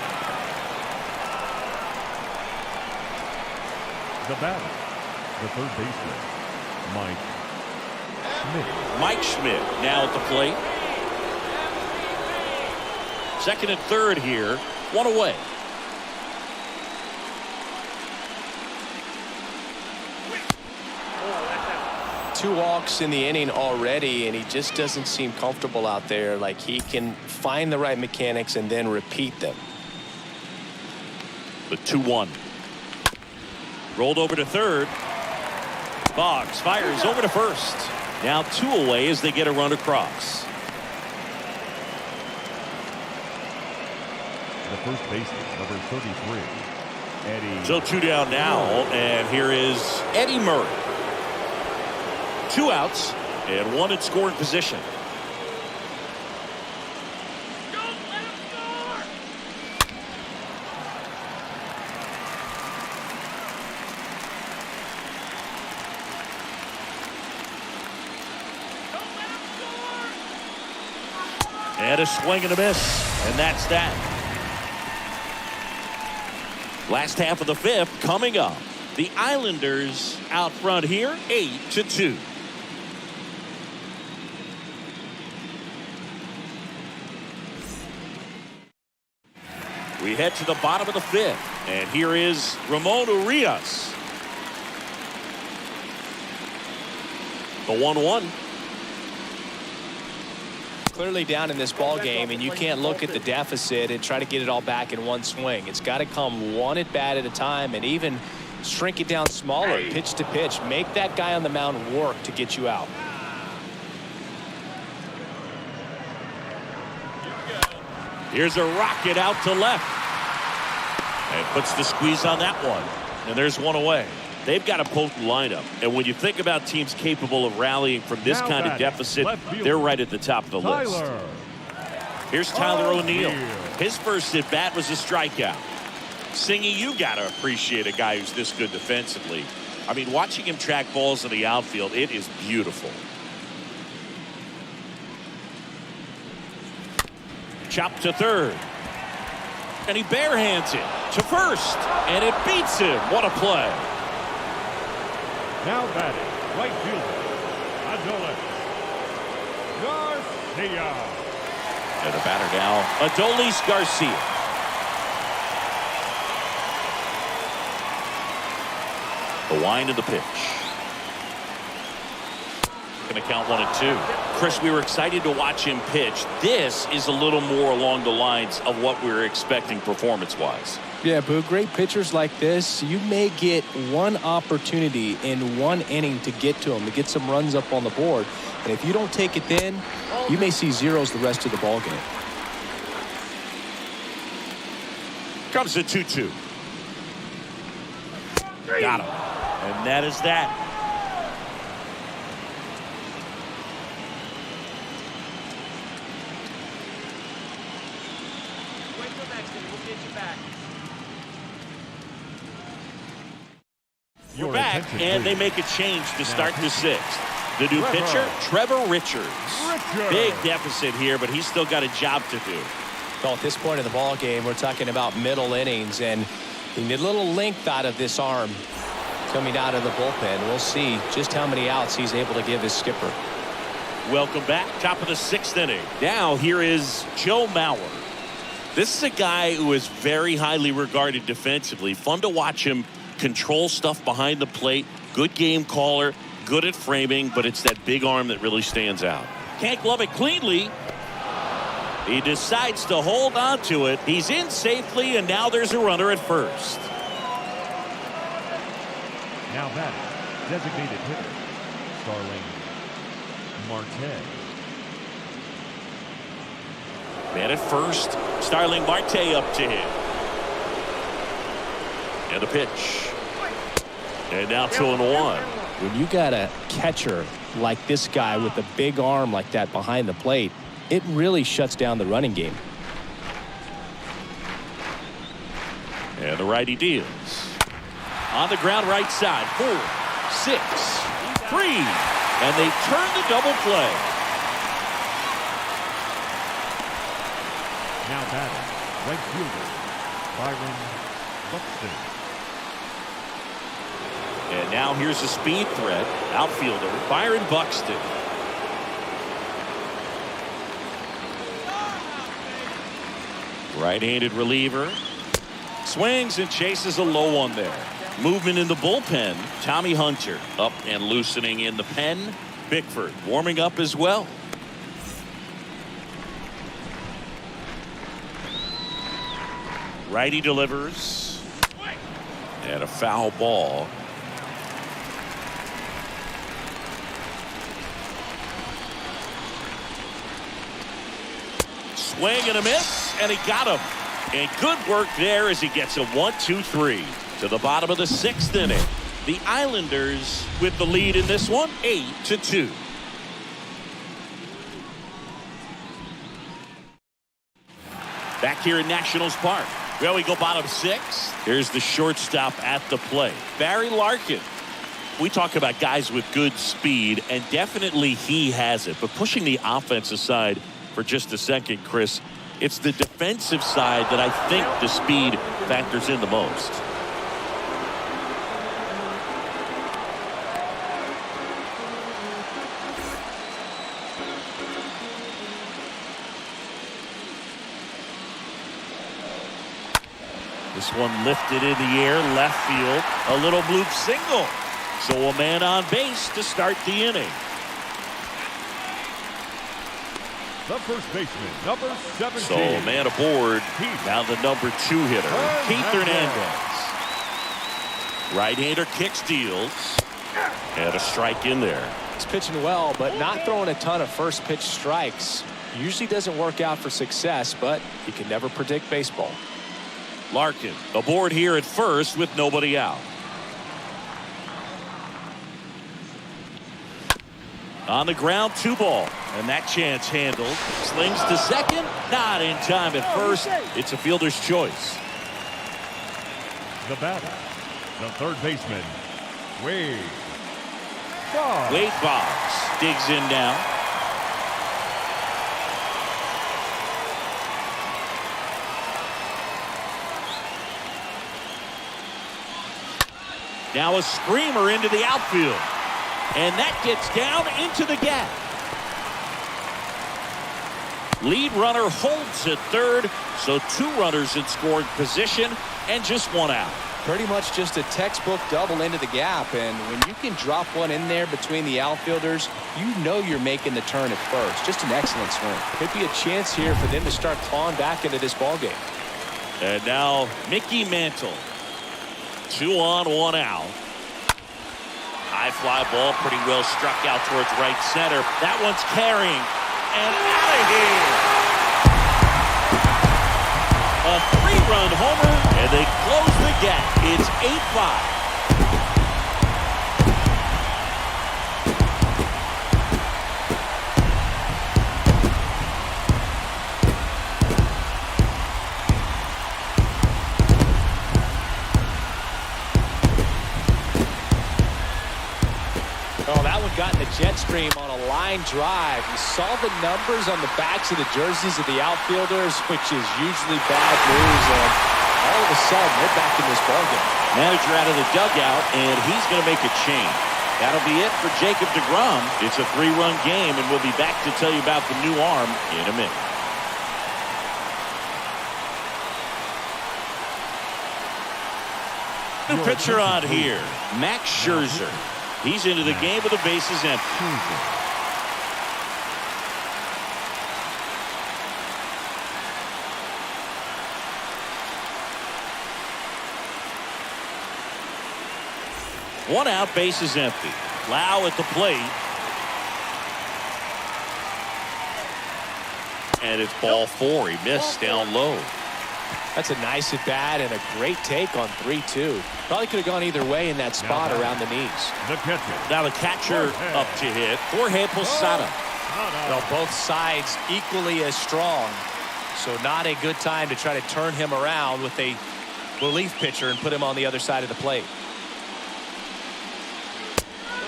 The batter, the third baseman, Mike Schmidt. Mike Schmidt now at the plate. Second and third here, 1 away. Two walks in the inning already, and he just doesn't seem comfortable out there. Like he can find the right mechanics and then repeat them. The 2-1. Rolled over to third. Boggs fires over to first. Now 2 away as they get a run across. The first baseman, number 33, Eddie. So 2 down now, and here is Eddie Murray. 2 outs and 1 in scoring position. And a swing and a miss, and that's that. Last half of the 5th coming up. The Islanders out front here, 8-2. We head to the bottom of the 5th, and here is Ramon Urias. The 1-1. clearly down in this ball game, and you can't look at the deficit and try to get it all back in one swing. It's got to come one at bat at a time, and even shrink it down smaller, pitch to pitch. Make that guy on the mound work to get you out. Here's a rocket out to left. And puts the squeeze on that one. And there's one away. They've got a potent lineup. And when you think about teams capable of rallying from this kind of deficit, they're right at the top of the list. Here's Tyler O'Neill. His first at bat was a strikeout. Singy, you got to appreciate a guy who's this good defensively. I mean, watching him track balls in the outfield, it is beautiful. Chop to third. And he barehands it to first. And it beats him. What a play. Now batting, right fielder, Adolis Garcia. And the batter now, Adolis Garcia. The wind of the pitch. Going to count 1-2. Chris, we were excited to watch him pitch. This is a little more along the lines of what we were expecting performance-wise. Yeah, Boo, great pitchers like this, you may get one opportunity in one inning to get to them, to get some runs up on the board. And if you don't take it then, you may see zeros the rest of the ball game. Comes the 2-2. Got him. And that is that. We're back, and they make a change to start the sixth. The new pitcher, Trevor Richards. Big deficit here, but he's still got a job to do. Well, at this point in the ball game, we're talking about middle innings, and you need a little length out of this arm coming out of the bullpen. We'll see just how many outs he's able to give his skipper. Welcome back. Top of the sixth inning. Now here is Joe Mauer. This is a guy who is very highly regarded defensively. Fun to watch him control stuff behind the plate. Good game caller, good at framing, but it's that big arm that really stands out. Can't glove it cleanly. He decides to hold on to it. He's in safely, and now there's a runner at first. Now batting, designated hitter, Starling Marte. Man at first, Starling Marte up to him. And the pitch. And now 2-1. When you got a catcher like this guy with a big arm like that behind the plate, it really shuts down the running game. And the righty deals. On the ground right side. 4, 6, 3. And they turn the double play. Now batting, right fielder, Byron Buxton. And now here's a speed threat. Outfielder Byron Buxton. Right-handed reliever. Swings and chases a low one there. Movement in the bullpen. Tommy Hunter up and loosening in the pen. Bickford warming up as well. Righty delivers. And a foul ball. Swing and a miss, and he got him. And good work there as he gets a 1-2-3 to the bottom of the sixth inning. The Islanders with the lead in this one, 8-2. Back here in Nationals Park. Well, we go bottom six. Here's the shortstop at the plate, Barry Larkin. We talk about guys with good speed, and definitely he has it. But pushing the offense aside for just a second, Chris, it's the defensive side that I think the speed factors in the most. This one lifted in the air, left field, a little bloop single. So a man on base to start the inning. the first baseman, number 17. So man aboard. Now the number 2 hitter, Keith Hernandez. Right-hander kicks, deals, and a strike in there. He's pitching well, but not throwing a ton of first pitch strikes. Usually doesn't work out for success, but you can never predict baseball. Larkin aboard here at first with nobody out. On the ground, 2 ball, and that chance handled. Slings to second, not in time at first. It's a fielder's choice. The batter, the third baseman, Wade Boggs. Wade Boggs digs in now. Now a screamer into the outfield. And that gets down into the gap. Lead runner holds at third, so 2 runners in scoring position and just 1 out. Pretty much just a textbook double into the gap, and when you can drop one in there between the outfielders, you know you're making the turn at first. Just an excellent swing. Could be a chance here for them to start clawing back into this ballgame. And now Mickey Mantle. 2 on, 1 out. High fly ball, pretty well struck out towards right center. That one's carrying and out of here. A 3-run homer, and they close the gap. It's 8-5. Oh, that one got in the jet stream on a line drive. You saw the numbers on the backs of the jerseys of the outfielders, which is usually bad news, and all of a sudden they're back in this ballgame. Manager out of the dugout, and he's going to make a change. That'll be it for Jacob deGrom. It's a 3-run game, and we'll be back to tell you about the new arm in a minute. New pitcher on here, Max Scherzer. He's into the game with the bases empty. One out, bases empty. Lau at the plate. And it's ball 4. He missed down low. That's a nice at bat and a great take on 3-2. Probably could have gone either way in that spot around the knees. The catcher. Now the catcher up to hit. Jorge Posada. Well, both sides equally as strong. So not a good time to try to turn him around with a relief pitcher and put him on the other side of the plate.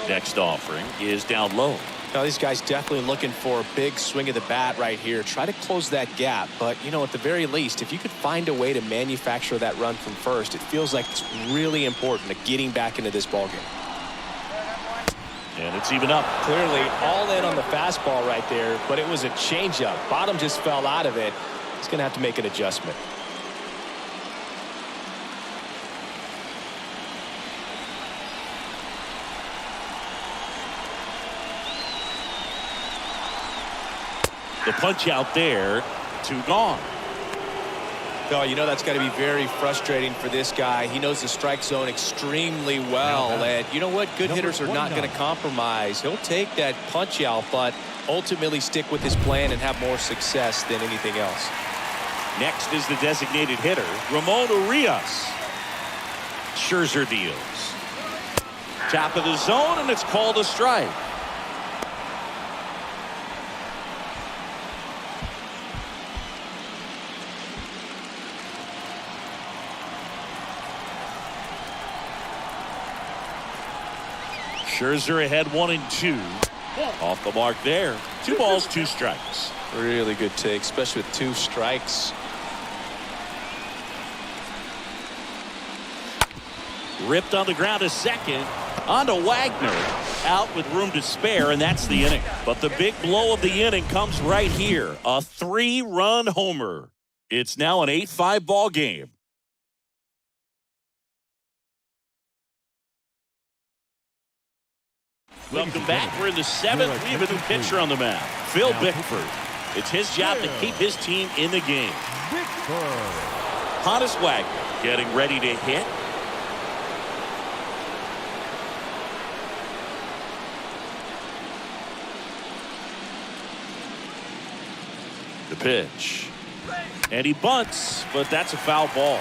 Next offering is down low. Now these guys definitely looking for a big swing of the bat right here. Try to close that gap. But, you know, at the very least, if you could find a way to manufacture that run from first, it feels like it's really important to getting back into this ballgame. And it's even up. Clearly all in on the fastball right there, but it was a changeup. Bottom just fell out of it. He's going to have to make an adjustment. The punch out there, 2 gone. Oh, you know that's got to be very frustrating for this guy. He knows the strike zone extremely well, and you know what? Good hitters are not going to compromise. He'll take that punch out, but ultimately stick with his plan and have more success than anything else. Next is the designated hitter, Ramon Urias. Scherzer deals. Top of the zone, and it's called a strike. Scherzer ahead 1-2. Off the mark there. 2 balls, 2 strikes. Really good take, especially with 2 strikes. Ripped on the ground to second. On to Wagner. Out with room to spare, and that's the inning. But the big blow of the inning comes right here. A 3-run homer. It's now an 8-5 ball game. Welcome back. We're in the 7th. We have a new pitcher on the mound, Phil Bickford. It's his job to keep his team in the game. Victor. Honus Wagner getting ready to hit. The pitch. And he bunts, but that's a foul ball.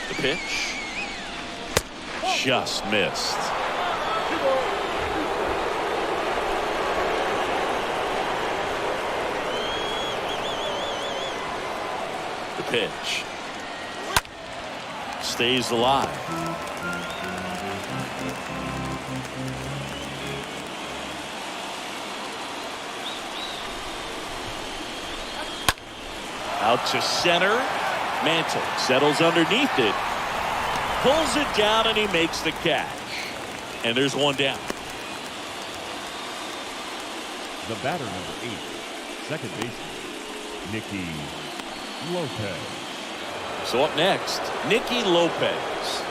The pitch. Just missed. The pitch. Stays alive. Out to center. Mantle settles underneath it. Pulls it down and he makes the catch. And there's one down. The batter, number 8, second baseman, Nicky Lopez. So up next, Nicky Lopez.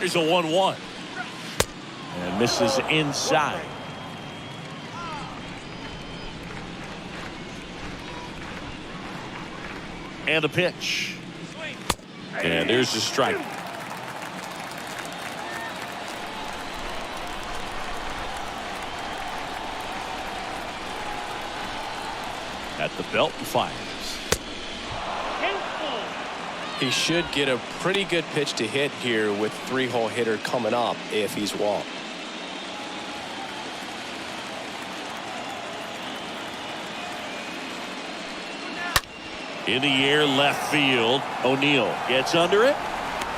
Here's a 1-1. And misses inside. And a pitch. And there's the strike. At the belt and fires. He should get a pretty good pitch to hit here with 3-hole hitter coming up if he's walked. In the air, left field. O'Neill gets under it,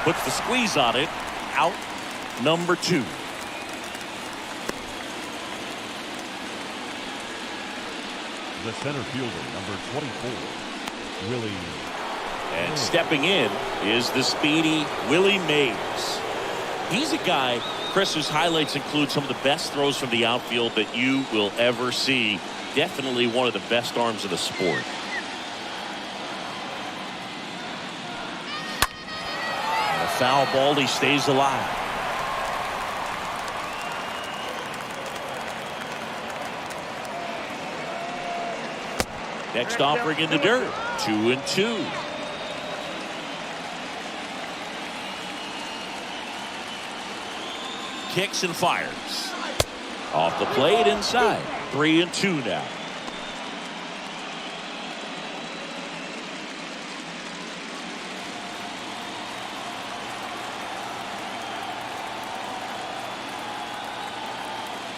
puts the squeeze on it. Out number 2. The center fielder, number 24, Willie. And stepping in is the speedy Willie Mays. He's a guy, Chris, whose highlights include some of the best throws from the outfield that you will ever see. Definitely one of the best arms of the sport. And a foul ball, he stays alive. Next offering in the dirt, 2-2. Kicks and fires. Off the plate inside. 3-2 now.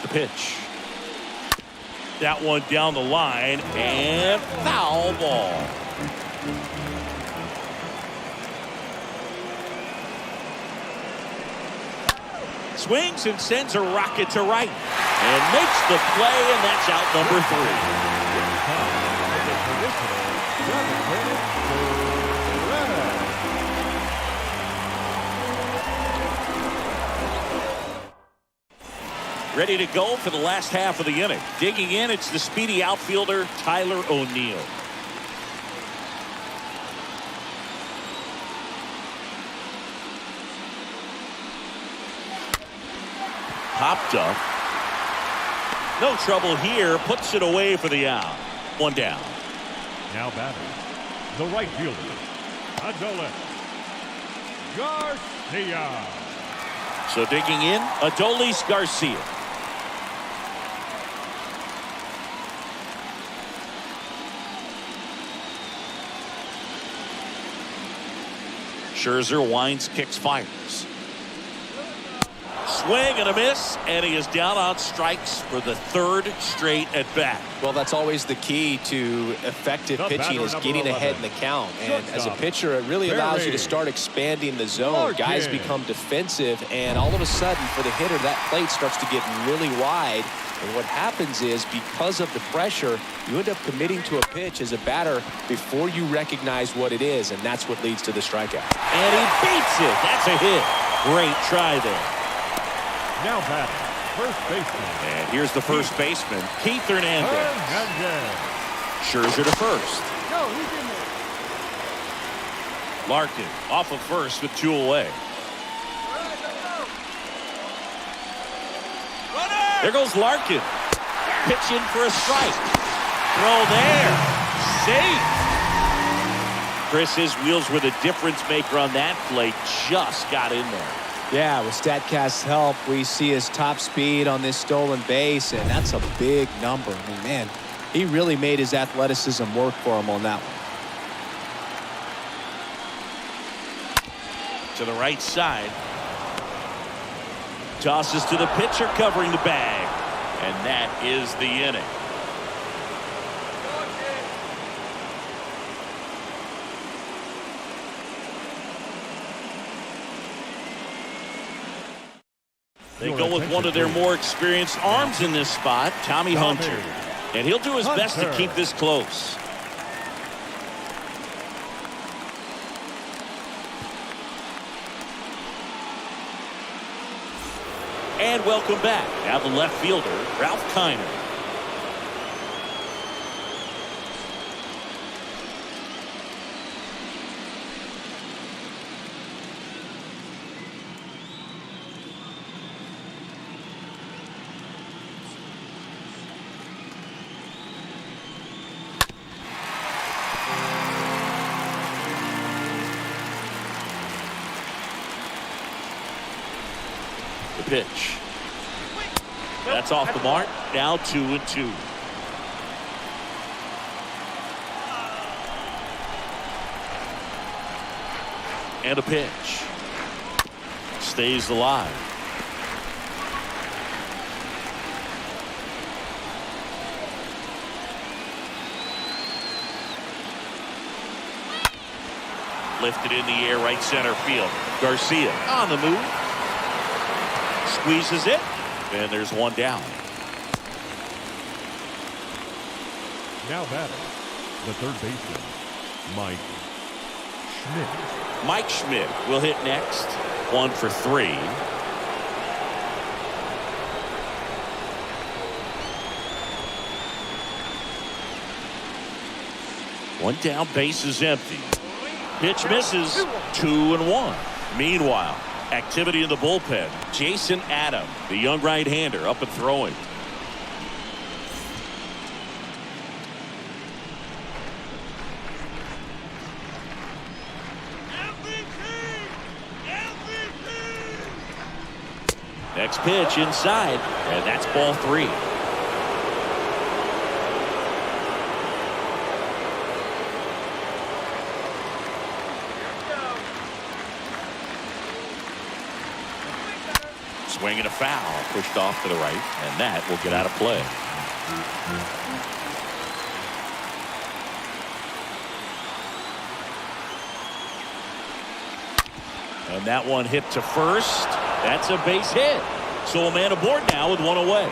The pitch. That one down the line and foul ball. Swings and sends a rocket to right and makes the play, and that's out number 3. Ready to go for the last half of the inning. Digging in, it's the speedy outfielder Tyler O'Neill. Popped up. No trouble here. Puts it away for the out. One down. Now batting, the right fielder, Adolis Garcia. So digging in, Adolis Garcia. Scherzer winds, kicks, fires. Swing and a miss, and he is down on strikes for the 3rd straight at bat. Well, that's always the key to effective pitching is getting ahead in the count. And as a pitcher, it really allows you to start expanding the zone. Guys become defensive, and all of a sudden, for the hitter, that plate starts to get really wide. And what happens is, because of the pressure, you end up committing to a pitch as a batter before you recognize what it is, and that's what leads to the strikeout. And he beats it. That's a hit. Great try there. Now batting, first baseman. And here's the first baseman, Keith Hernandez. Scherzer to first. No, he's in there. Larkin off of first with 2 away. There goes Larkin. Pitch in for a strike. Throw there. Safe. Chris, his wheels were the difference maker on that play. Just got in there. Yeah, with StatCast's help, we see his top speed on this stolen base, and that's a big number. I mean, man, he really made his athleticism work for him on that one. To the right side. Tosses to the pitcher covering the bag. And that is the inning. They go with one of their more experienced arms in this spot, Tommy Hunter. And he'll do his best to keep this close. And welcome back. Now the left fielder, Ralph Kiner. The pitch. That's off the mark. Now 2-2. And a pitch. Stays alive. Lifted in the air, right center field. Garcia on the move. Squeezes it. And there's one down. Now batting, the third baseman, Mike Schmidt. Mike Schmidt will hit next. 1 for 3. One down, base is empty. Pitch misses. 2-1. Meanwhile, activity in the bullpen. Jason Adam, the young right-hander, up and throwing. Next pitch inside, and that's ball 3. Swing and a foul, pushed off to the right, and that will get out of play. And that one hit to first. That's a base hit. So a man aboard now with 1 away.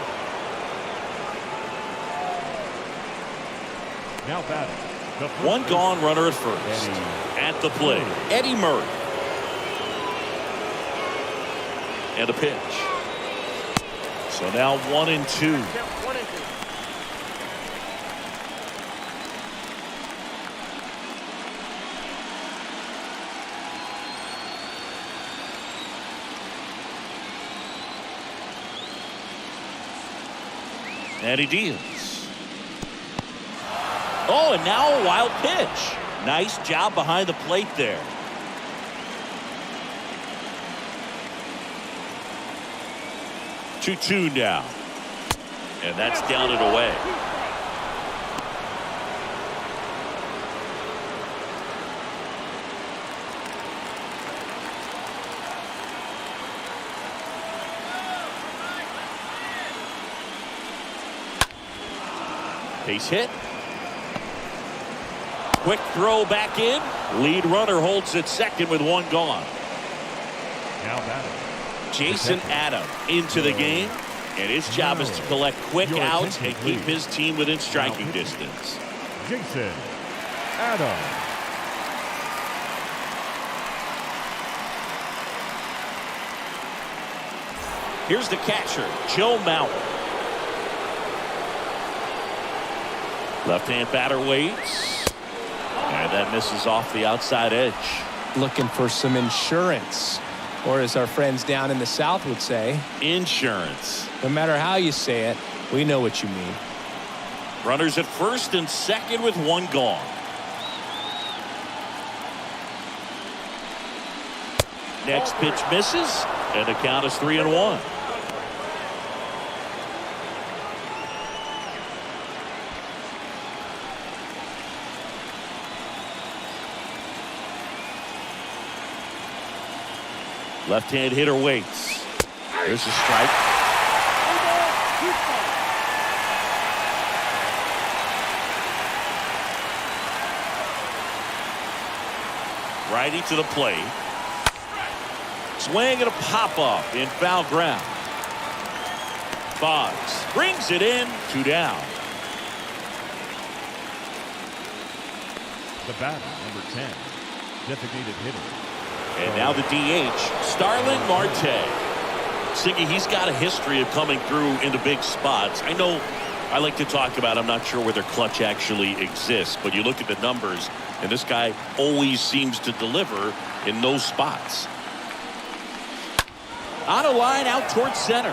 Now batting, the first One baseman, gone, runner at first. At the plate, Eddie Murray. And a pitch. So now 1-2. And he deals. Oh, and now a wild pitch. Nice job behind the plate there. Two now. And that's down and away. Base hit. Quick throw back in. Lead runner holds at second with 1 gone. now batting. Jason Adam into the game, and his job is to collect quick outs and keep his team within striking distance. Jason Adam. Here's the catcher, Joe Mauer. Left-hand batter waits. And that misses off the outside edge. Looking for some insurance, or as our friends down in the South would say, insurance. No matter how you say it, we know what you mean. Runners at first and second with one gone. Next pitch misses, and the count is 3-1. Left-hand hitter waits. There's a strike. Righty to the plate. Swing and a pop-up in foul ground. Boggs brings it in, 2 down. The batter, number 10, designated hitter. And now the DH, Starling Marte. Siggy, he's got a history of coming through into big spots. I know I like to talk about, I'm not sure whether clutch actually exists, but you look at the numbers, and this guy always seems to deliver in those spots. On a line out towards center.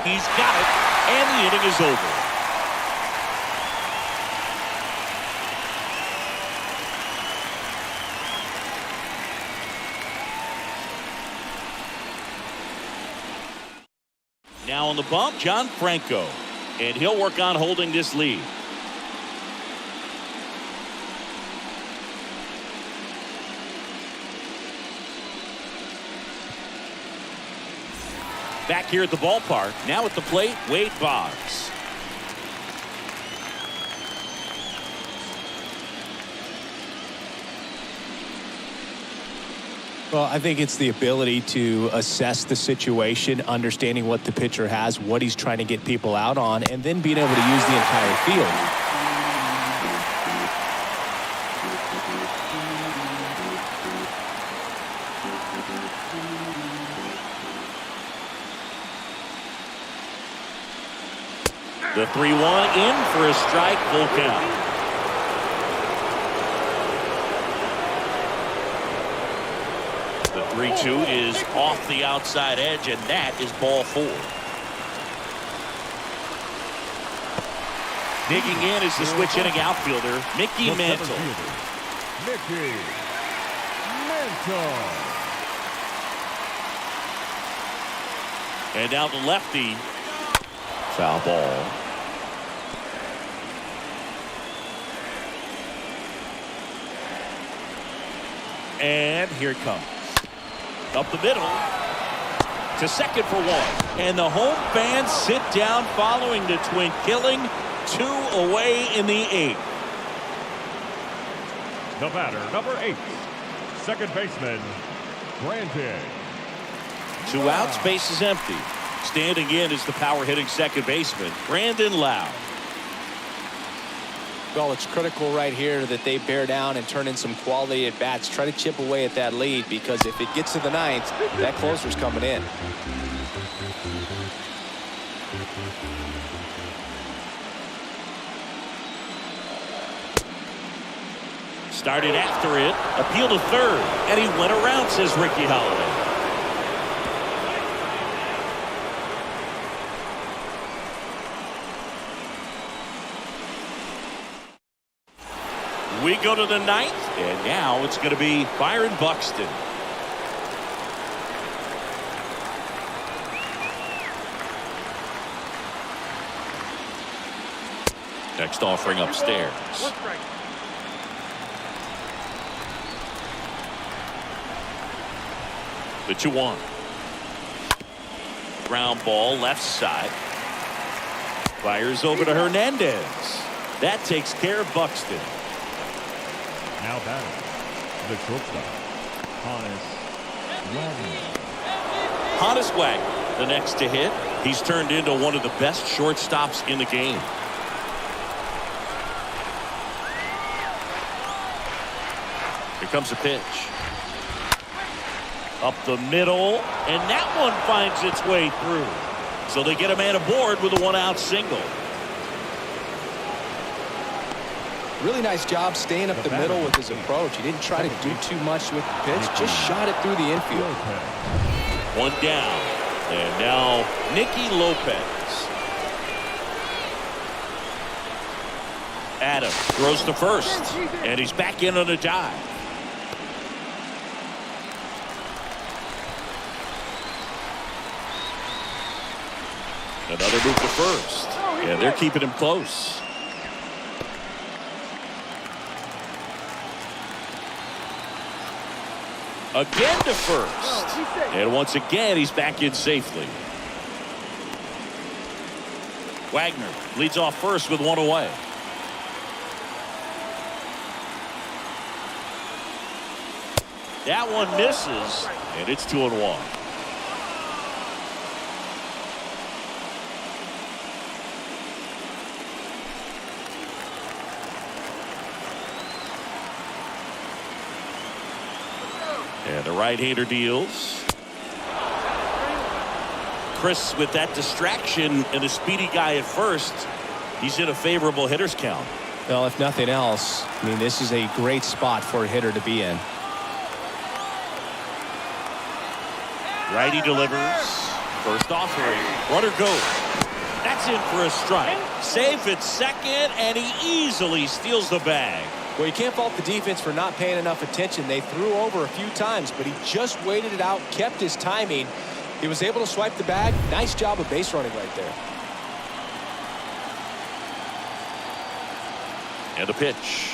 He's got it, and the inning is over. Now on the bump, John Franco, and he'll work on holding this lead. Back here at the ballpark, now at the plate, Wade Boggs. Well, I think it's the ability to assess the situation, understanding what the pitcher has, what he's trying to get people out on, and then being able to use the entire field. The 3-1 in for a strike, full count. The 3-2 is off the outside edge, and that is ball 4. Digging in is the switch inning outfielder, Mickey Mantle. Mickey Mantle. And now the lefty. Foul ball. And here it comes. Up the middle. To second for 1. And the home fans sit down following the twin killing. 2 away in the 8th. The batter, number 8, second baseman, Brandon. 2 outs, base is empty. Standing in is the power hitting second baseman, Brandon Lowe. Well, it's critical right here that they bear down and turn in some quality at bats. Try to chip away at that lead, because if it gets to the 9th, that closer's coming in. Started after it, appeal to third, and he went around, says Ricky Holiday. We go to the 9th, and now it's going to be Byron Buxton. Next offering upstairs. The 2-1. Ground ball left side. Fires over to Hernandez. That takes care of Buxton. Now batting, the shortstop, Honus Wagner, the next to hit. He's turned into one of the best shortstops in the game. Here comes a pitch. Up the middle, and that one finds its way through. So they get a man aboard with a one-out single. Really nice job staying up the middle with his approach. He didn't try to do too much with the pitch, just shot it through the infield. One down, and now Nicky Lopez. Adam throws to first, and he's back in on a dive. Another move to first, and they're keeping him close. Again to first, and once again he's back in safely. Wagner leads off first with one away. That one misses, and it's 2-1. And the right-hander deals. Chris with that distraction and a speedy guy at first. He's in a favorable hitter's count. Well, if nothing else, I mean, this is a great spot for a hitter to be in. Righty delivers. First offering. Runner goes. That's in for a strike. Safe at second, and he easily steals the bag. Well, you can't fault the defense for not paying enough attention. They threw over a few times, but he just waited it out, kept his timing. He was able to swipe the bag. Nice job of base running right there. And the pitch.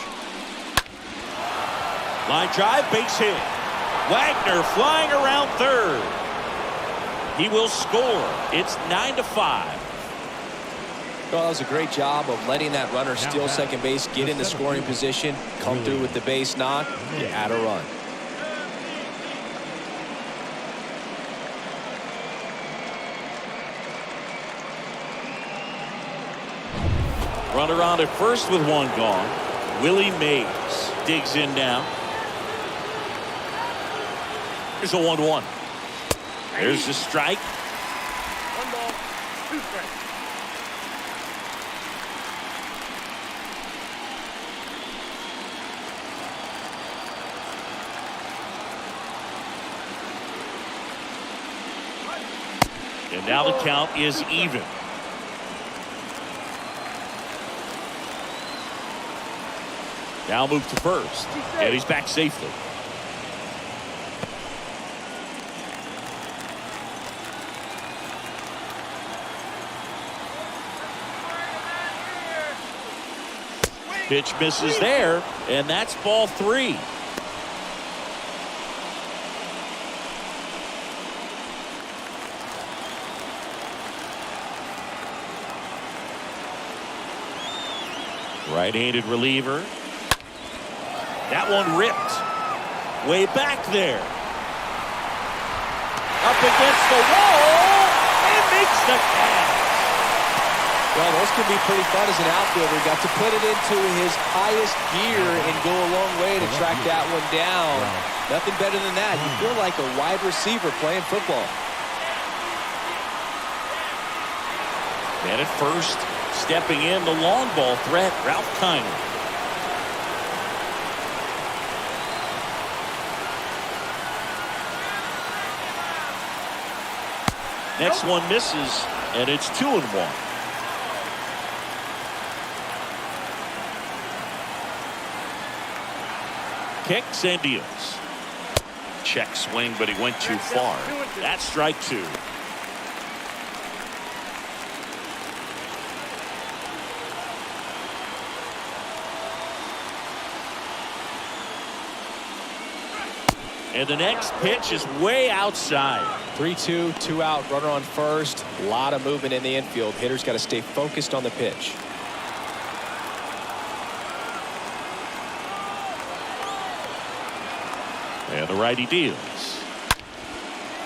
Line drive, base hit. Wagner flying around third. He will score. It's 9-5. Well, that was a great job of letting that runner steal second base, get in the scoring position, come through with the base knock, you add a run. Runner on at first with one gone. Willie Mays digs in now. Here's a 1-1. There's the strike. 1 ball, 2 strikes. And now the count is even. Now move to first, and he's back safely. Pitch misses there, and that's ball 3. Right-handed reliever. That one ripped. Way back there. Up against the wall and makes the catch. Well, those can be pretty fun as an outfielder. Got to put it into his highest gear and go a long way to track that one down. Nothing better than that. You feel like a wide receiver playing football. And at first, stepping in the long ball threat, Ralph Kiner. Next one misses, and it's 2-1. Kicks and deals. Check swing, but he went too far. That's strike 2. And the next pitch is way outside. 3-2, 2 out, runner on first. A lot of movement in the infield. Hitters got to stay focused on the pitch. And the righty deals.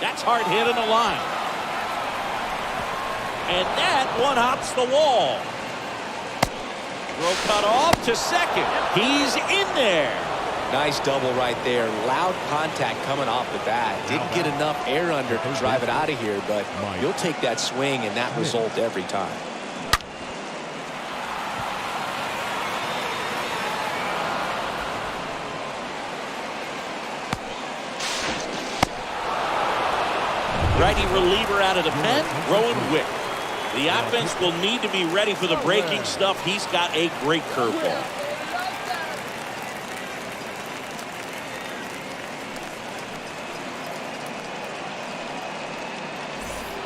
That's hard hit in the line. And that one hops the wall. Throw cut off to second. He's in there. Nice double right there. Loud contact coming off the bat. Didn't get enough air under to drive it out of here, but you'll take that swing and that result every time. Righty reliever out of the pen, Rowan Wick. The offense will need to be ready for the breaking stuff. He's got a great curveball.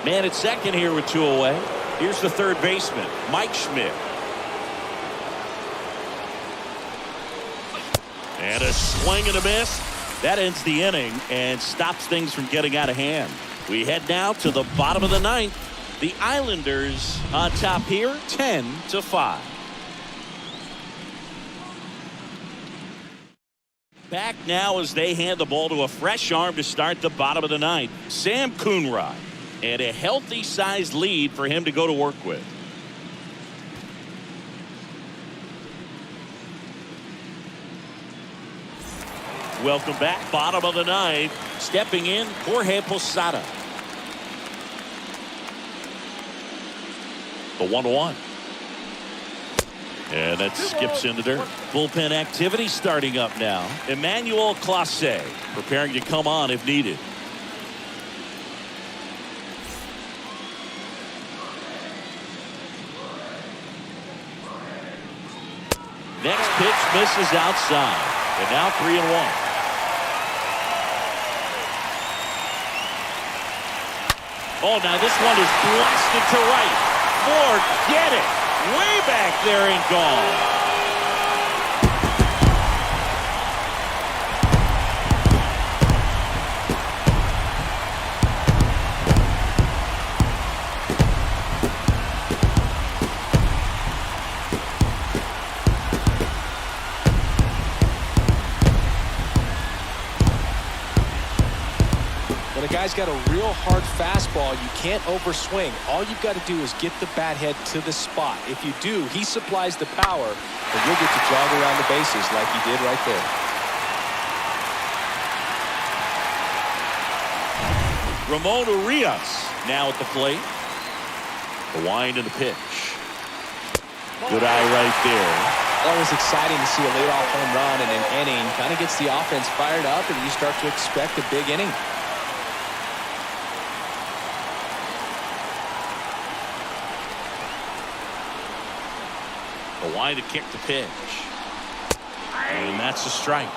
Man at second here with 2 away. Here's the third baseman, Mike Schmidt. And a swing and a miss. That ends the inning and stops things from getting out of hand. We head now to the bottom of the ninth. The Islanders on top here, 10-5. Back now as they hand the ball to a fresh arm to start the bottom of the ninth, Sam Coonrod. And a healthy sized lead for him to go to work with. Welcome back, bottom of the ninth. Stepping in, Jorge Posada. The 1-1. And that skips in the dirt. Bullpen activity starting up now. Emmanuel Clase preparing to come on if needed. Next pitch misses outside. And now 3-1. Oh, now this one is blasted to right. Forget it. Way back there and gone. When a guy's got a real hard fastball, you can't overswing. All you've got to do is get the bat head to the spot. If you do, he supplies the power, and you'll get to jog around the bases like he did right there. Ramon Urias now at the plate. The wind and the pitch. Good eye right there. Always exciting to see a leadoff home run in an inning. Kind of gets the offense fired up, and you start to expect a big inning. The wind to kick the pitch. And that's a strike.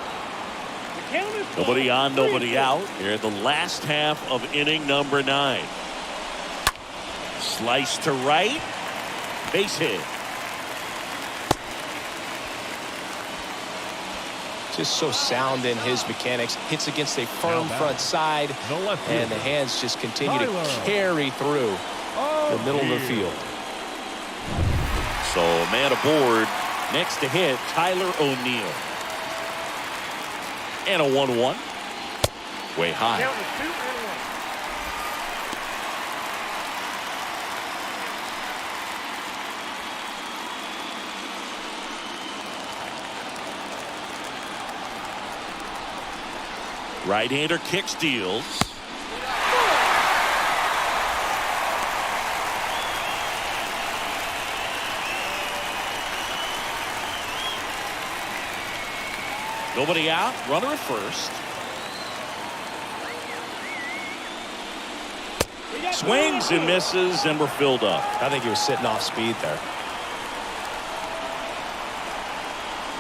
Nobody on, nobody out. Here in the last half of inning number 9. Slice to right. Base hit. Just so sound in his mechanics. Hits against a firm front side, and the hands just continue to carry through the middle of the field. So man aboard. Next to hit, Tyler O'Neill. And a 1-1. Way high. Right-hander kick steals. Nobody out. Runner at first. Swings and misses, and we're filled up. I think he was sitting off speed there.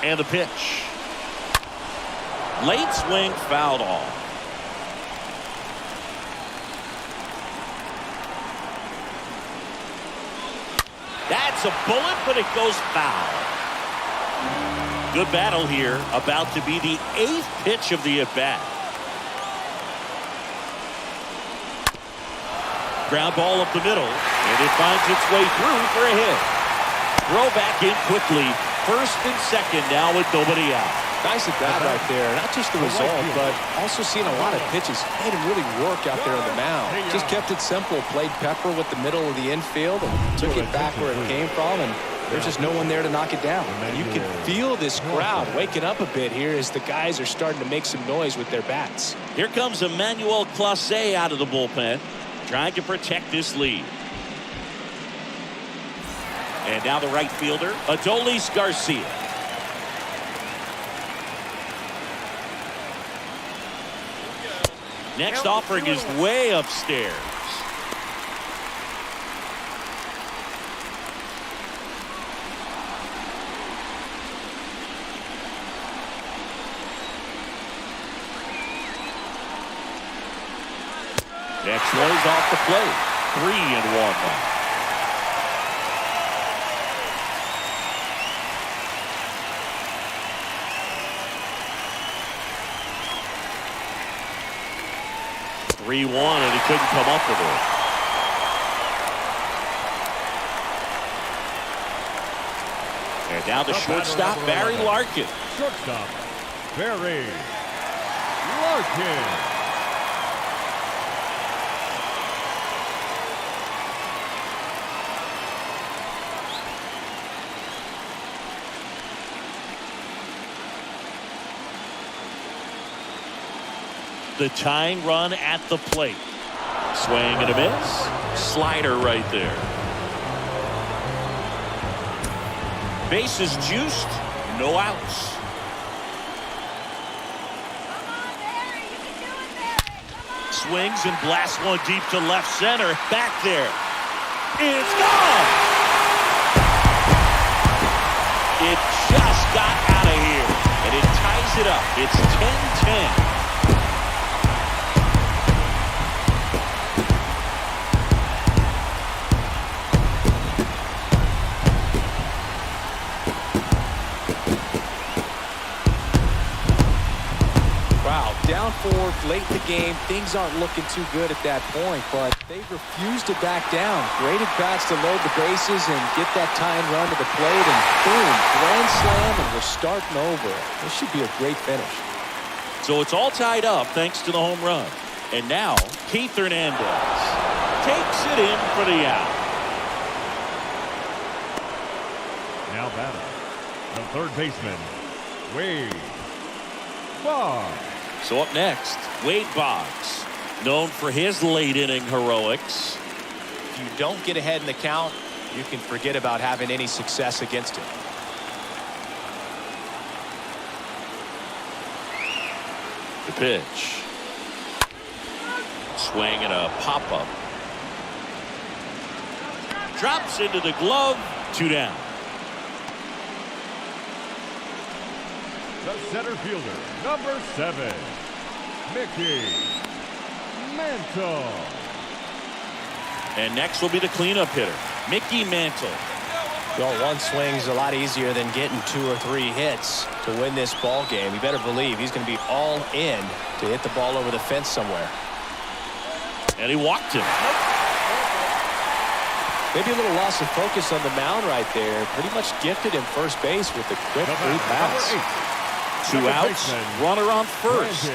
And the pitch. Late swing, fouled off. That's a bullet, but it goes foul. Good battle here, about to be the 8th pitch of the at-bat. Ground ball up the middle, and it finds its way through for a hit. Throw back in quickly. First and second now with nobody out. Nice at bat right there. Not just the result, but also seeing a lot of pitches. Made him really work out there on the mound. Just kept it simple. Played pepper with the middle of the infield and took it back where it came from. And There's just no one there to knock it down. And you can feel this crowd waking up a bit here as the guys are starting to make some noise with their bats. Here comes Emmanuel Clase out of the bullpen, trying to protect this lead. And now the right fielder, Adolis Garcia. Next offering is way upstairs. Next one is off the plate. 3-1 now. And he couldn't come up with it. And now the shortstop, Barry Larkin. Shortstop, Barry Larkin. The tying run at the plate. Swing and a miss. Slider right there. Bases juiced. No outs. Swings and blasts one deep to left center. Back there. It's gone. It just got out of here. And it ties it up. It's 10-10. Down 4 late in the game. Things aren't looking too good at that point, but they refuse to back down. Great at bats to load the bases and get that tying run to the plate, and boom, grand slam, and we're starting over. This should be a great finish. So it's all tied up thanks to the home run. And now Keith Hernandez takes it in for the out. Now batting, the third baseman, Wade Boggs. So up next, Wade Boggs, known for his late inning heroics. If you don't get ahead in the count, you can forget about having any success against him. The pitch. Swing and a pop-up. Drops into the glove. 2 down. The center fielder, number 7, Mickey Mantle. And next will be the cleanup hitter, Mickey Mantle. Well, one swing's a lot easier than getting 2 or 3 hits to win this ball game. You better believe he's going to be all in to hit the ball over the fence somewhere. And he walked him. Maybe a little loss of focus on the mound right there. Pretty much gifted him first base with the quick 3 pass. 2 outs, runner on first.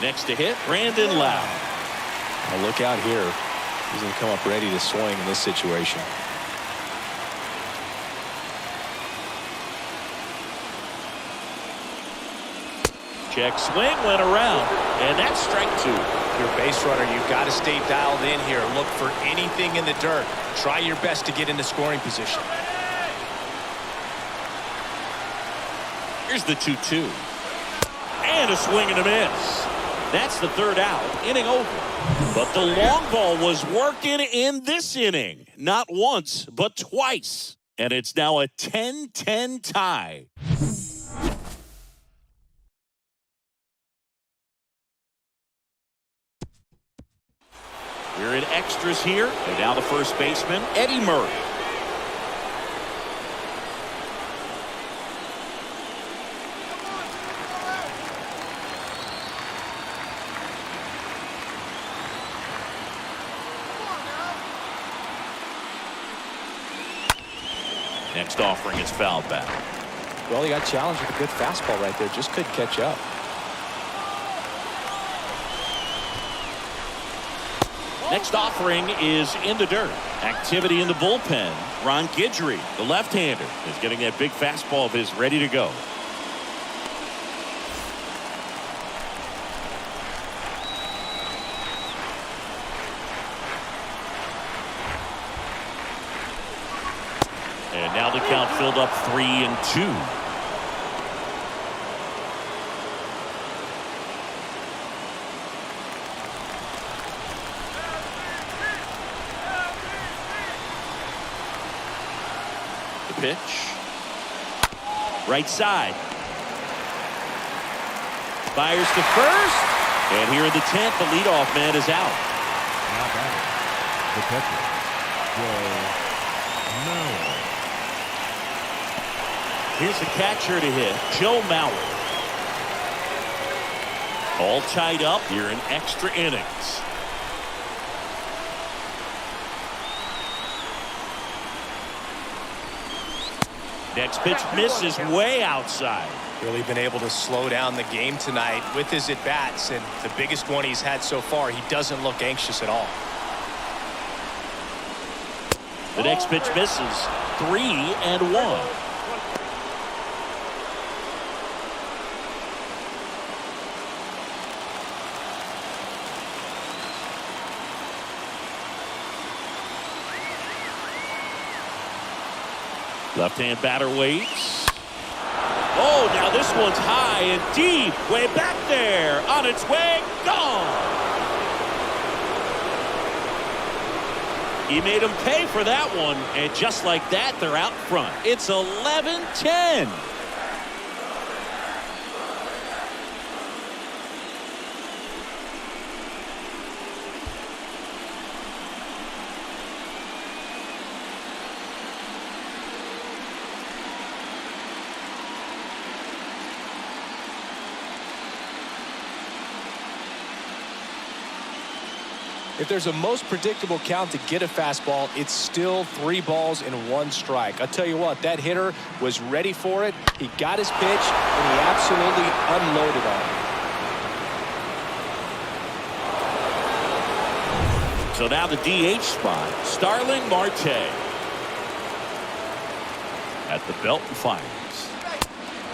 Next to hit, Brandon Lowe. Now look out here. He's going to come up ready to swing in this situation. Check swing, went around, and that's strike 2. Your base runner, you've got to stay dialed in here. Look for anything in the dirt. Try your best to get into scoring position. Here's the 2-2. And a swing and a miss. That's the 3rd out. Inning over. But the long ball was working in this inning. Not once, but twice. And it's now a 10-10 tie. We're in extras here. And now the first baseman, Eddie Murray. Next offering is fouled back. Well, he got challenged with a good fastball right there. Just couldn't catch up. Next offering is in the dirt. Activity in the bullpen. Ron Guidry, the left-hander, is getting that big fastball of his ready to go. And now the count filled up 3-2. Pitch. Right side. Fires to first. And here in the 10th, the leadoff man is out. Now batting, the catcher, Joe Mauer. Here's the catcher to hit, Joe Mauer. All tied up here in extra innings. Next pitch misses way outside. Really been able to slow down the game tonight with his at-bats, and the biggest one he's had so far, he doesn't look anxious at all. The next pitch misses. 3-1. Left-hand batter waits. Oh, now this one's high and deep. Way back there. On its way. Gone. He made him pay for that one. And just like that, they're out front. It's 11-10. If there's a most predictable count to get a fastball, it's still 3 balls and 1 strike. I'll tell you what, that hitter was ready for it. He got his pitch, and he absolutely unloaded on it. So now the DH spot, Starling Marte. At the belt and fires.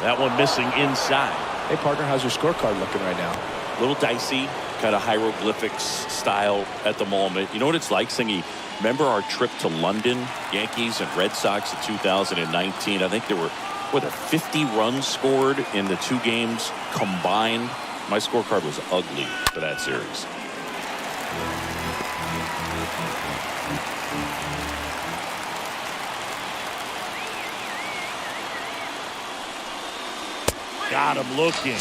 That one missing inside. Hey, partner, how's your scorecard looking right now? A little dicey, kind of hieroglyphics style at the moment. You know what it's like, Singy? Remember our trip to London, Yankees and Red Sox in 2019? I think there were, 50 runs scored in the 2 games combined. My scorecard was ugly for that series. Got him looking.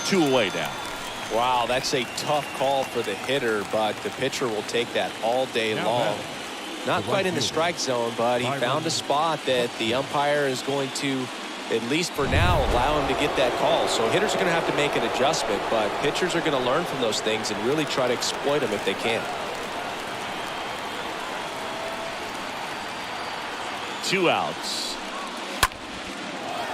2 away now. Wow, that's a tough call for the hitter, but the pitcher will take that all day long. Not quite in the strike zone, but he found a spot that the umpire is going to, at least for now, allow him to get that call. So hitters are going to have to make an adjustment, but pitchers are going to learn from those things and really try to exploit them if they can. 2 outs.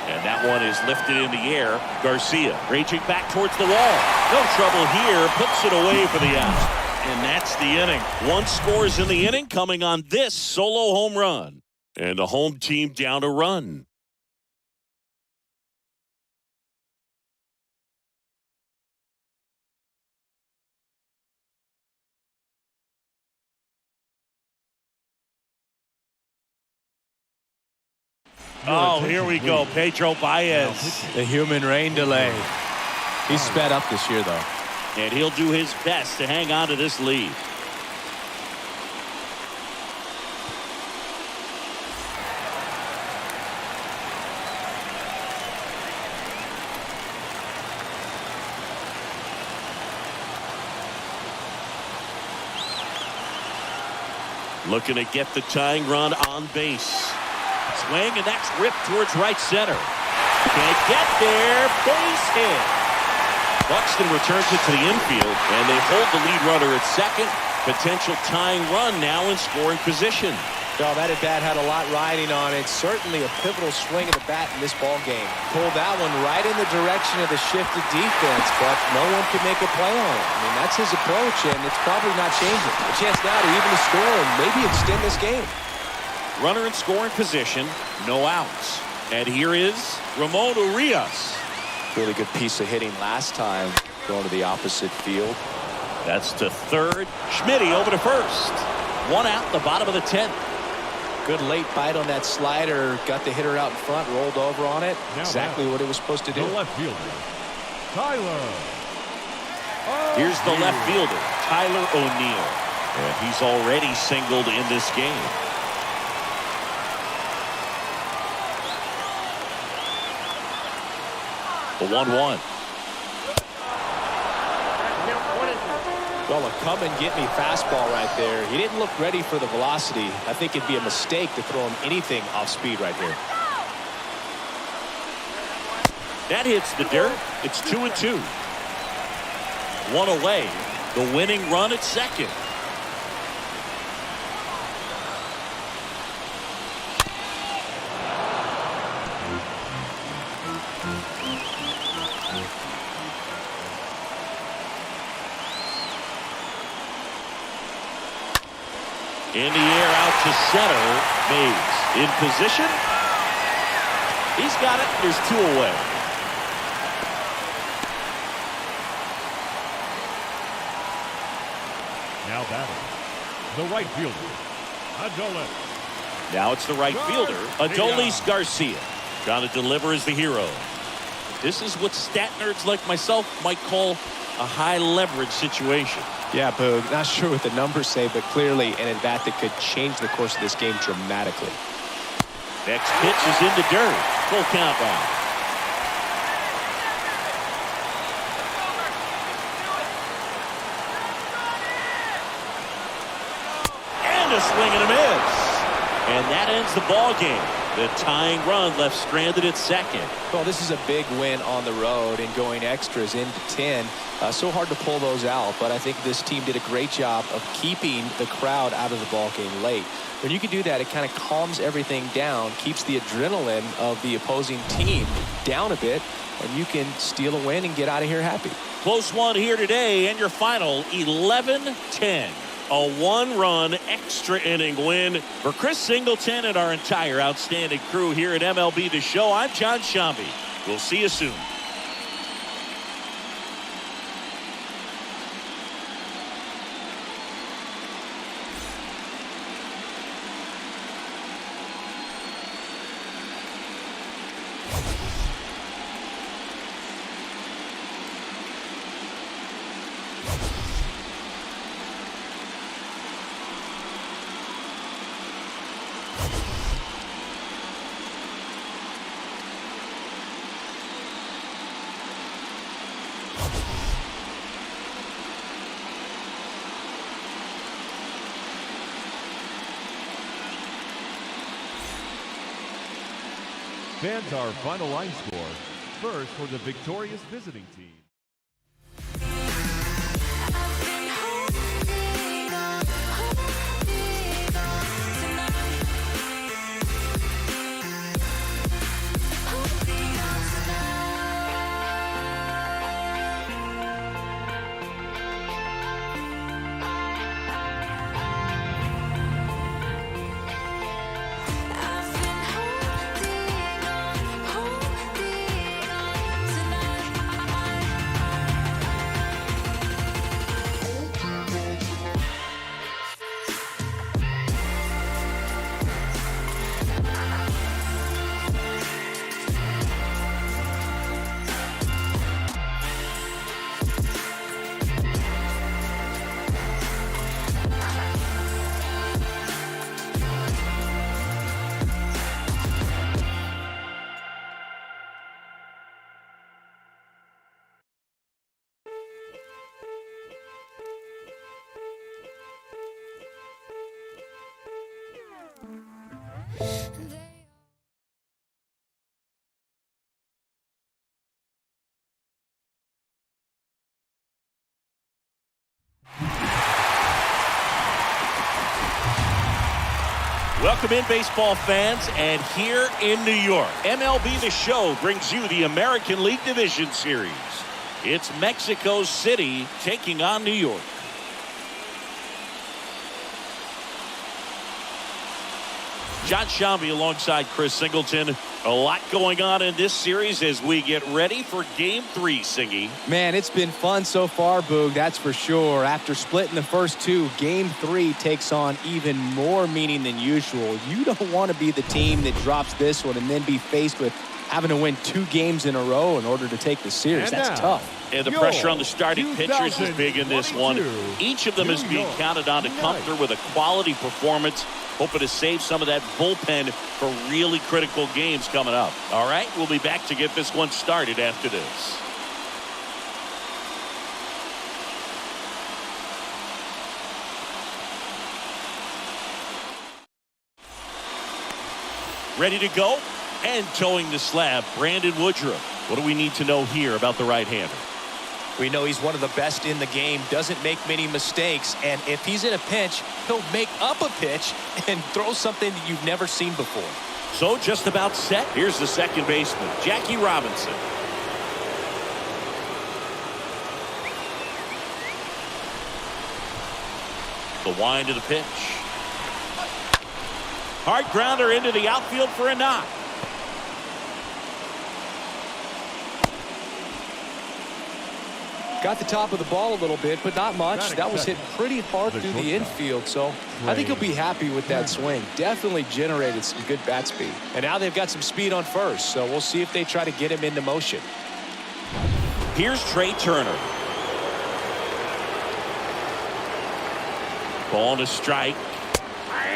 And that one is lifted in the air. Garcia raging back towards the wall. No trouble here. Puts it away for the out. And that's the inning. 1 scores in the inning coming on this solo home run. And the home team down a run. Oh, here we go. Pedro Baez. The human rain delay. He's sped up this year, though. And he'll do his best to hang on to this lead. Looking to get the tying run on base. Swing, and that's ripped towards right center. Can't get there. Base hit. Buxton returns it to the infield, and they hold the lead runner at second. Potential tying run now in scoring position. Oh, that at-bat had a lot riding on it. Certainly a pivotal swing of the bat in this ball game. Pulled that one right in the direction of the shifted defense, but no one could make a play on it. I mean, that's his approach, and it's probably not changing. A chance now to even the score and maybe extend this game. Runner in scoring position, no outs. And here is Ramon Urias. Really good piece of hitting last time, going to the opposite field. That's to third. Schmitty over to first. One out, the bottom of the 10th. Good late bite on that slider. Got the hitter out in front, rolled over on it. Now exactly what it was supposed to do. The left fielder, Tyler. Here's the left fielder, Tyler O'Neill. And he's already singled in this game. The 1-1. Well, a come and get me fastball right there. He didn't look ready for the velocity. I think it'd be a mistake to throw him anything off speed right here. That hits the dirt. It's 2-2. One away. The winning run at second. In the air, out to center. Mays in position. He's got it. There's two away. Now batting, the right fielder, Adolis. Now it's the right fielder, Adolis Garcia. Trying to deliver as the hero. This is what stat nerds like myself might call a high leverage situation. Yeah, Boog, not sure what the numbers say, but clearly an at-bat that could change the course of this game dramatically. Next pitch is in the dirt. Full count now. And a swing and a miss. And that ends the ball game. The tying run left stranded at second. Well, this is a big win on the road and going extras into 10. So hard to pull those out, but I think this team did a great job of keeping the crowd out of the ball game late. When you can do that, it kind of calms everything down, keeps the adrenaline of the opposing team down a bit, and you can steal a win and get out of here happy. Close one here today, and your final 11-10. A one-run extra inning win for Chris Singleton and our entire outstanding crew here at MLB The Show. I'm John Shambi. We'll see you soon. Fans, our final line score. First for the victorious visiting team. Welcome in, baseball fans, and here in New York, MLB The Show brings you the American League Division Series. It's Mexico City taking on New York. John Shambi alongside Chris Singleton. A lot going on in this series as we get ready for Game 3, Singy. Man, it's been fun so far, Boog, that's for sure. After splitting the first two, Game 3 takes on even more meaning than usual. You don't want to be the team that drops this one and then be faced with having to win 2 games in a row in order to take the series. That's tough. And the pressure on the starting pitchers is big in this one. Each of them is being counted on to come through with a quality performance, hoping to save some of that bullpen for really critical games coming up. All right, we'll be back to get this one started after this. Ready to go? And towing the slab, Brandon Woodruff. What do we need to know here about the right-hander? We know he's one of the best in the game, doesn't make many mistakes, and if he's in a pinch, he'll make up a pitch and throw something that you've never seen before. So just about set. Here's the second baseman, Jackie Robinson. The wind of the pitch. Hard grounder into the outfield for a knock. Got the top of the ball a little bit, but not much. That was hit pretty hard through the infield, so I think he'll be happy with that swing. Definitely generated some good bat speed. And now they've got some speed on first, so we'll see if they try to get him into motion. Here's Trey Turner. Ball and a strike.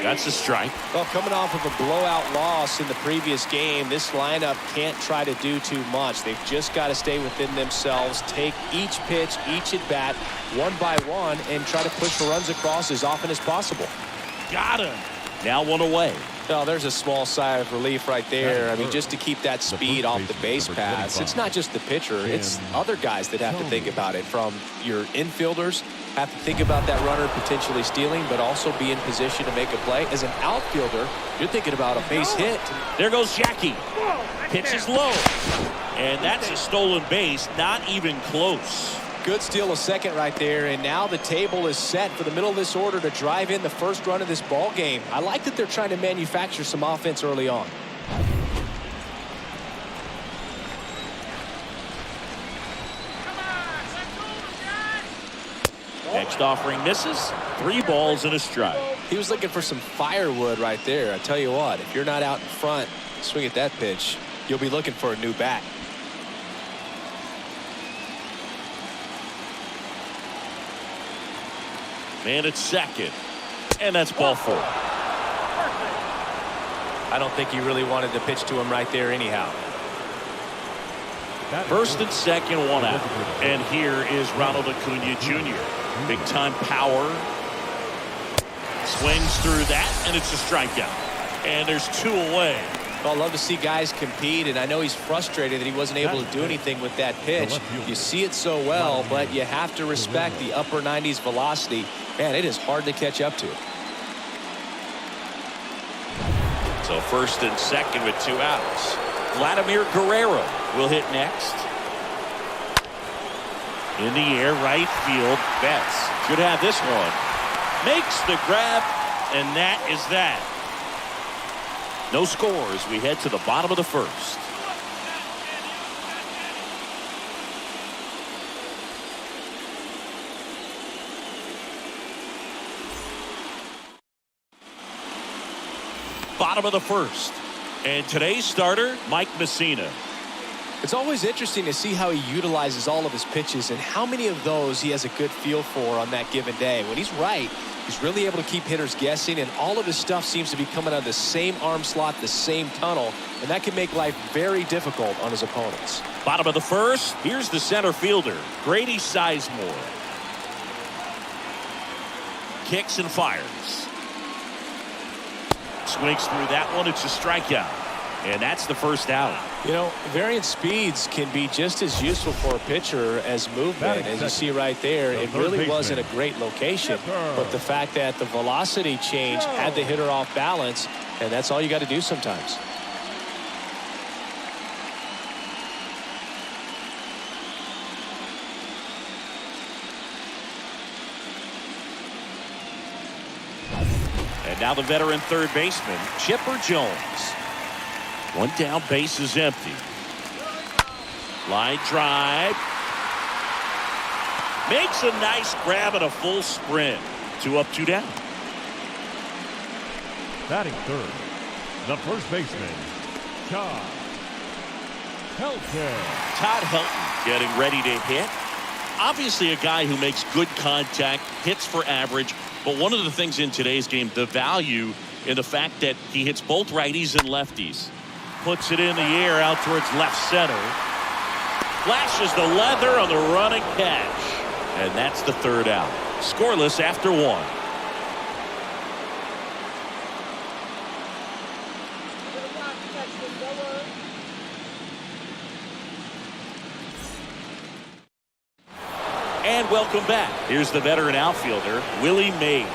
That's a strike. Well, coming off of a blowout loss in the previous game, this lineup can't try to do too much. They've just got to stay within themselves, take each pitch, each at bat, one by one, and try to push for runs across as often as possible. Got him. Now one away. Oh, there's a small sigh of relief right there. I mean, just to keep that speed off the base paths. It's not just the pitcher. It's other guys that have to think about it. From your infielders, have to think about that runner potentially stealing, but also be in position to make a play. As an outfielder, you're thinking about a base hit. There goes Jackie. Pitch is low. And that's a stolen base. Not even close. Good steal of second right there, and now the table is set for the middle of this order to drive in the first run of this ball game. I like that they're trying to manufacture some offense early on. Next offering misses. 3 balls and a strike. He was looking for some firewood right there. I tell you what, if you're not out in front, swing at that pitch, you'll be looking for a new bat. Man at second. And that's ball 4. I don't think he really wanted to pitch to him right there anyhow. First and second, 1 out. And here is Ronald Acuna Jr. Big time power. Swings through that, and it's a strikeout. And there's 2 away. Well, I love to see guys compete, and I know he's frustrated that he wasn't able to do anything with that pitch. You see it so well, but you have to respect the upper 90s velocity. Man, it is hard to catch up to. So first and second with 2 outs. Vladimir Guerrero will hit next. In the air, right field. Betts should have this one. Makes the grab, and that is that. No score as we head to the bottom of the first. Bottom of the first. And today's starter, Mike Messina. It's always interesting to see how he utilizes all of his pitches and how many of those he has a good feel for on that given day. When he's right, he's really able to keep hitters guessing, and all of his stuff seems to be coming out of the same arm slot, the same tunnel, and that can make life very difficult on his opponents. Bottom of the first, here's the center fielder, Grady Sizemore. Kicks and fires. Swings through that one, it's a strikeout. And that's the first out. You know, variant speeds can be just as useful for a pitcher as movement. As you see right there, it really wasn't a great location. But the fact that the velocity change had the hitter off balance, and that's all you got to do sometimes. And now the veteran third baseman, Chipper Jones. One down, base is empty. Line drive. Makes a nice grab and a full sprint. 2 up, 2 down. Batting third, the first baseman, Todd Helton. Todd Helton getting ready to hit. Obviously a guy who makes good contact, hits for average. But one of the things in today's game, the value in the fact that he hits both righties and lefties. Puts it in the air out towards left center. Flashes the leather on the running catch. And that's the third out. Scoreless after 1. And welcome back. Here's the veteran outfielder, Willie Mays.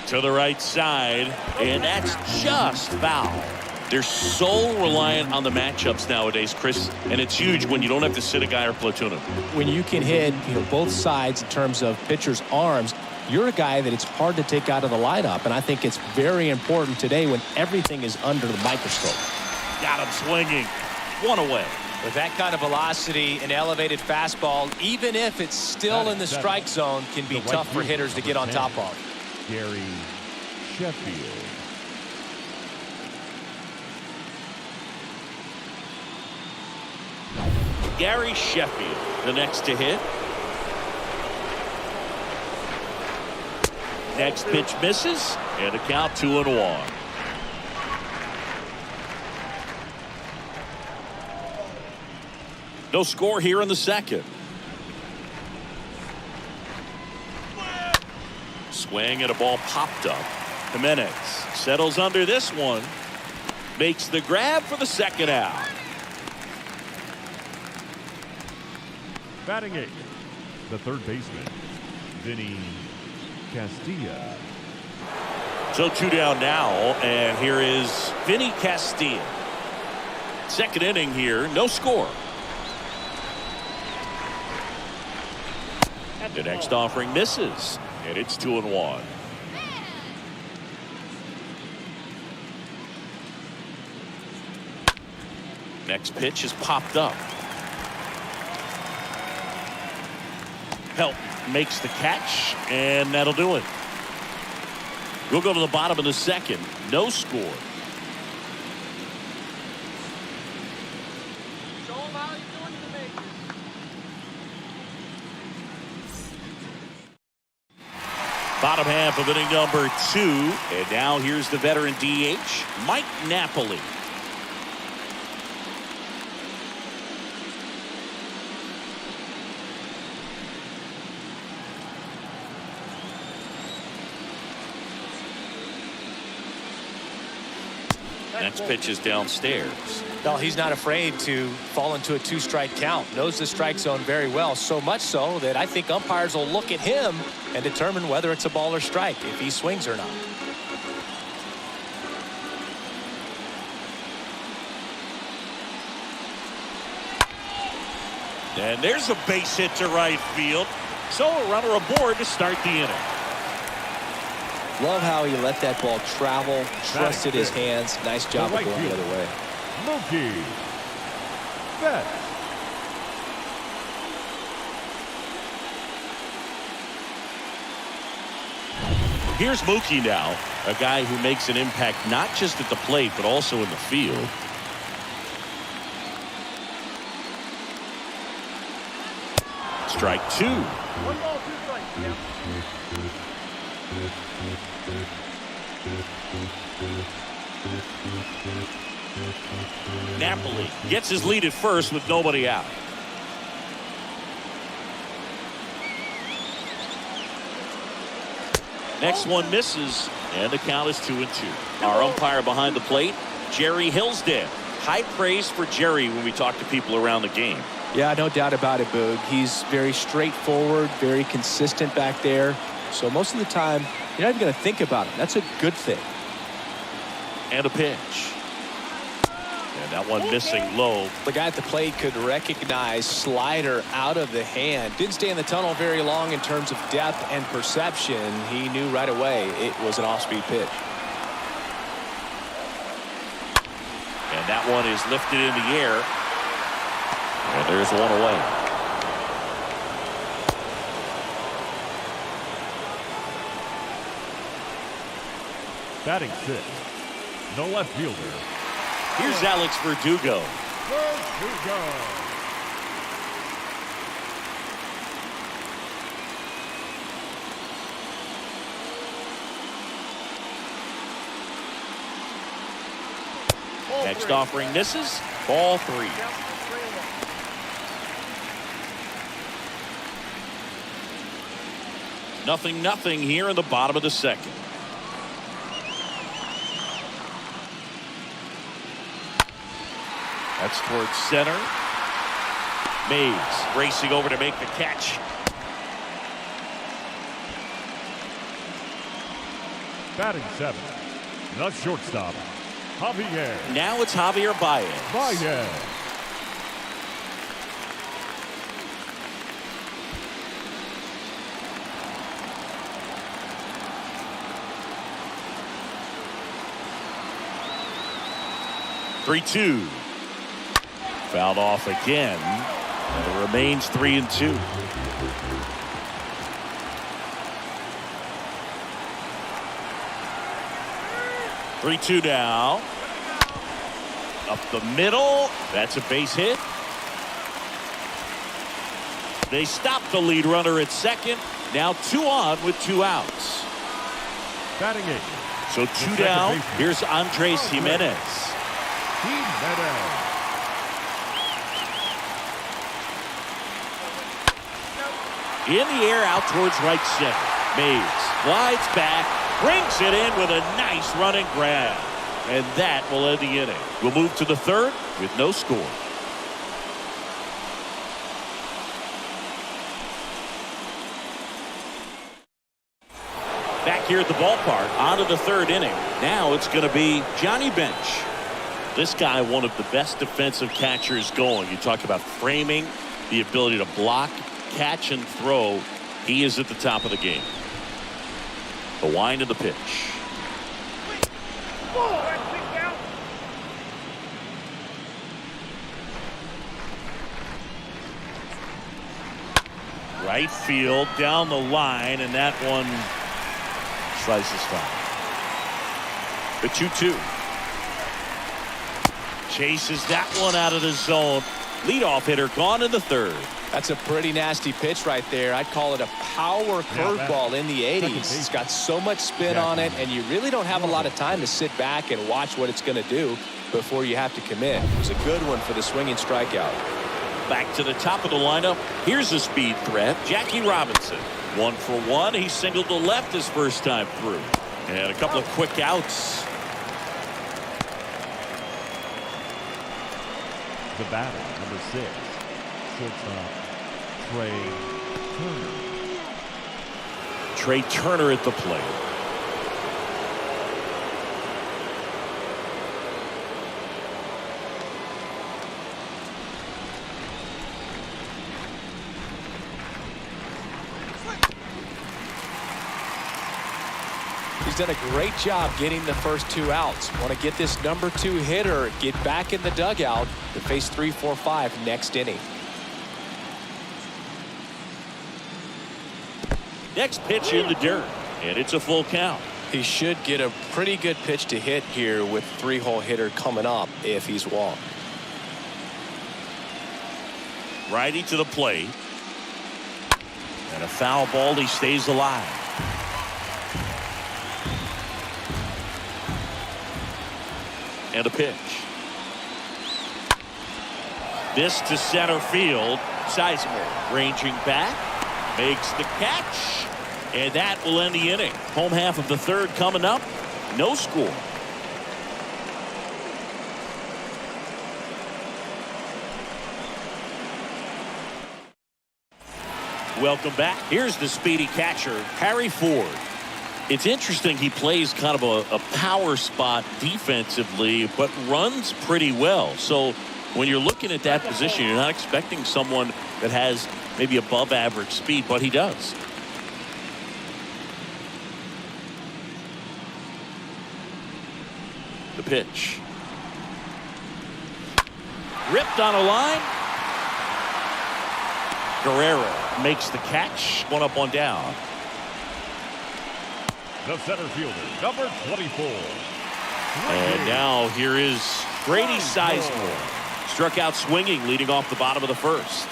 To the right side, and that's just foul. They're so reliant on the matchups nowadays, Chris, and it's huge when you don't have to sit a guy or platoon him. When you can hit, both sides in terms of pitchers' arms, you're a guy that it's hard to take out of the lineup, and I think it's very important today when everything is under the microscope. Got him swinging. 1 away. With that kind of velocity, an elevated fastball, even if it's still in the strike zone, can be tough for hitters to get on top of. Gary Sheffield. Gary Sheffield, the next to hit. Next pitch misses, and a count 2-1. No score here in the second. Swing and a ball popped up. Jimenez settles under this one. Makes the grab for the second out. Batting 8th, the third baseman, Vinny Castilla. So 2 down now, and here is Vinny Castilla. Second inning here, no score. The next offering misses, and it's 2-1. Next pitch is popped up. Help makes the catch, and that'll do it. We'll go to the bottom of the second. No score. Show him how he's doing to make it. Bottom half of inning number 2. And now here's the veteran DH, Mike Napoli. Next pitch is downstairs. No, he's not afraid to fall into a 2-strike count. Knows the strike zone very well, so much so that I think umpires will look at him and determine whether it's a ball or strike, if he swings or not. And there's a base hit to right field. So a runner aboard to start the inning. Love how he let that ball travel, trusted his hands. Nice job of going the other way. Mookie Betts. Here's Mookie now, a guy who makes an impact not just at the plate but also in the field. Strike 2. 1 ball, 2 strikes. Yeah. Napoli gets his lead at first with nobody out. Next one misses, and the count is 2-2. Our umpire behind the plate, Jerry Hillsdale. High praise for Jerry when we talk to people around the game. Yeah, no doubt about it, Boog. He's very straightforward, very consistent back there. So most of the time, you're not even going to think about it. That's a good thing. And a pitch. And that one missing low. The guy at the plate could recognize slider out of the hand. Didn't stay in the tunnel very long in terms of depth and perception. He knew right away it was an off-speed pitch. And that one is lifted in the air. And there's one away. Batting 6, the left fielder, Here's Alex Verdugo. Verdugo. Next offering misses. Ball 3. Nothing here in the bottom of the second. That's towards center. Mays racing over to make the catch. Batting 7, the shortstop, Javier. Now it's Javier Baez. Baez. Three-two. Fouled off again. And it remains 3-2. Three-two now. Up the middle. That's a base hit. They stop the lead runner at second. Now 2 on with 2 outs. Batting 8. So 2 down. Here's Andres Jimenez. Jimenez. In the air out towards right center. Mays glides back, brings it in with a nice running grab. And that will end the inning. We'll move to the third with no score. Back here at the ballpark, on to the third inning. Now it's going to be Johnny Bench. This guy, one of the best defensive catchers going. You talk about framing, the ability to block, catch, and throw. He is at the top of the game. The wind of the pitch. Right field, down the line, and that one slices foul. The 2-2. Chases that one out of the zone. Leadoff hitter gone in the third. That's a pretty nasty pitch right there. I'd call it a power curveball in the 80s. It's got so much spin on it, and you really don't have a lot of time to sit back and watch what it's going to do before you have to commit. It was a good one for the swinging strikeout. Back to the top of the lineup. Here's a speed threat. Jackie Robinson. 1 for 1. He singled to left his first time through. And a couple of quick outs. The batter, number 6, shortstop, Trey Turner at the plate. He's done a great job getting the first 2 outs. Want to get this number 2 hitter, get back in the dugout to face 3, 4, 5 next inning. Next pitch in the dirt, and it's a full count. He should get a pretty good pitch to hit here with 3-hole hitter coming up if he's walked. Righty to the plate. And a foul ball. He stays alive. And a pitch. This to center field. Sizemore ranging back. Makes the catch. And that will end the inning. Home half of the third coming up. No score. Welcome back. Here's the speedy catcher, Harry Ford. It's interesting he plays kind of a power spot defensively, but runs pretty well. So when you're looking at that position, you're not expecting someone that has maybe above average speed, but he does. The pitch. Ripped on a line. Guerrero makes the catch. One up, one down. The center fielder, number 24. And now here is Grady Sizemore. Struck out swinging, leading off the bottom of the first.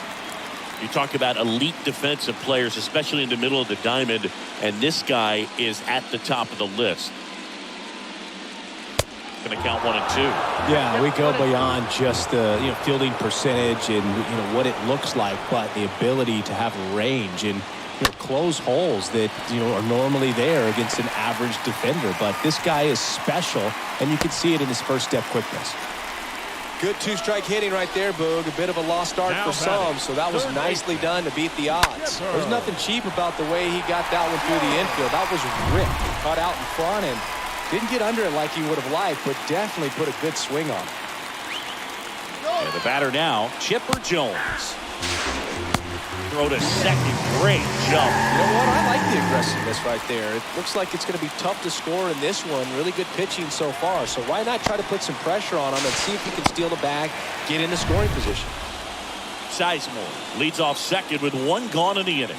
You talk about elite defensive players, especially in the middle of the diamond, and this guy is at the top of the list. Going to count 1 and 2. Yeah, we go beyond just the fielding percentage and what it looks like, but the ability to have range and close holes that are normally there against an average defender. But this guy is special, and you can see it in his first step quickness. Good two-strike hitting right there, Boog. A bit of a lost start for some, so that was nicely done to beat the odds. There's nothing cheap about the way he got that one through the infield. That was ripped, cut out in front, and didn't get under it like he would have liked, but definitely put a good swing on it. And the batter now, Chipper Jones. Throw to second. Great jump. You know what? I like the aggressiveness right there. It looks like it's going to be tough to score in this one. Really good pitching so far. So why not try to put some pressure on him and see if he can steal the bag, get in the scoring position. Sizemore leads off second with 1 gone in the inning.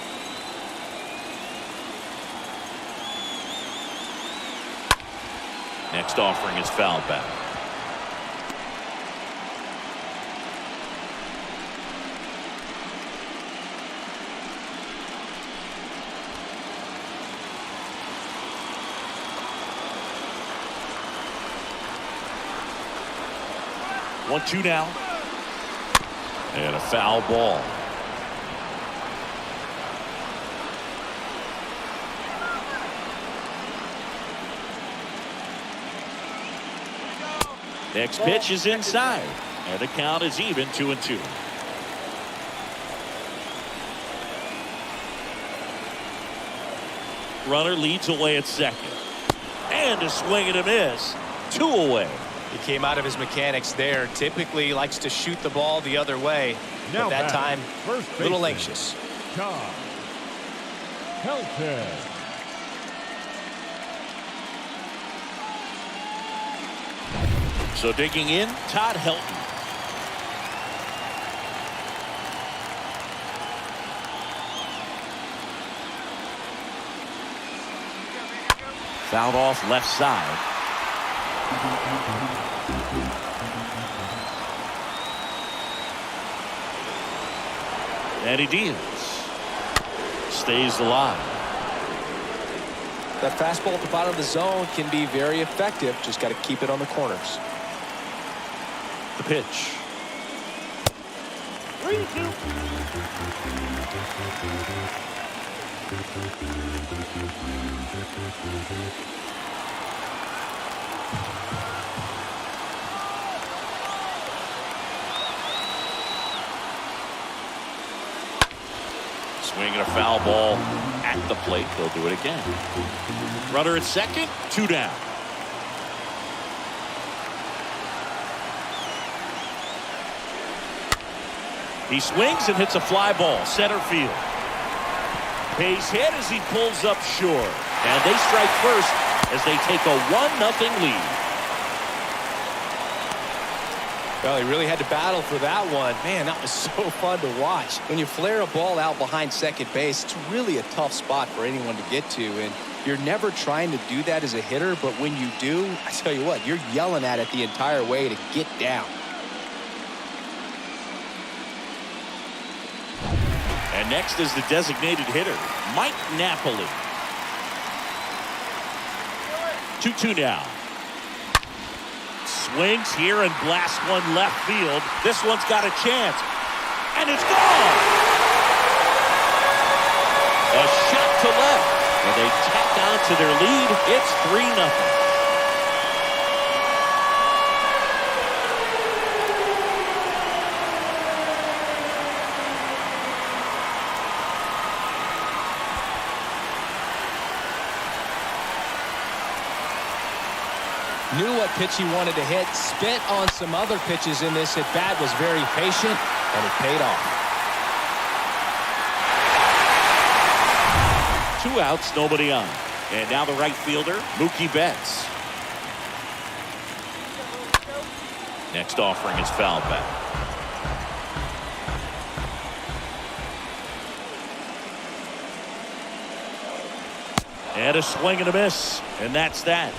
Next offering is fouled back. One, two now. And a foul ball. Next pitch is inside. And the count is even, 2 and 2. Runner leads away at second. And a swing and a miss. 2 away. He came out of his mechanics there. Typically likes to shoot the ball the other way. Now but that time, first a little baseman, anxious. Todd Helton. So digging in, Todd Helton. Fouled off left side. And he deals. Stays alive. That fastball at the bottom of the zone can be very effective. Just got to keep it on the corners. The pitch. 3-2. Swinging a foul ball at the plate. They'll do it again. Runner at second, 2 down. He swings and hits a fly ball, center field. Pays hit as he pulls up short. And they strike first as they take a 1-0 lead. Well, he really had to battle for that one. Man, that was so fun to watch. When you flare a ball out behind second base, it's really a tough spot for anyone to get to. And you're never trying to do that as a hitter, but when you do, I tell you what, you're yelling at it the entire way to get down. And next is the designated hitter, Mike Napoli. 2-2 now. Swings here and blasts one left field. This one's got a chance. And it's gone! A shot to left. And they tack on to their lead. It's 3-0. Knew what pitch he wanted to hit, spent on some other pitches in this at bat, was very patient, and it paid off. 2 outs, nobody on. And now the right fielder, Mookie Betts. Next offering is fouled back. And a swing and a miss, and that's that.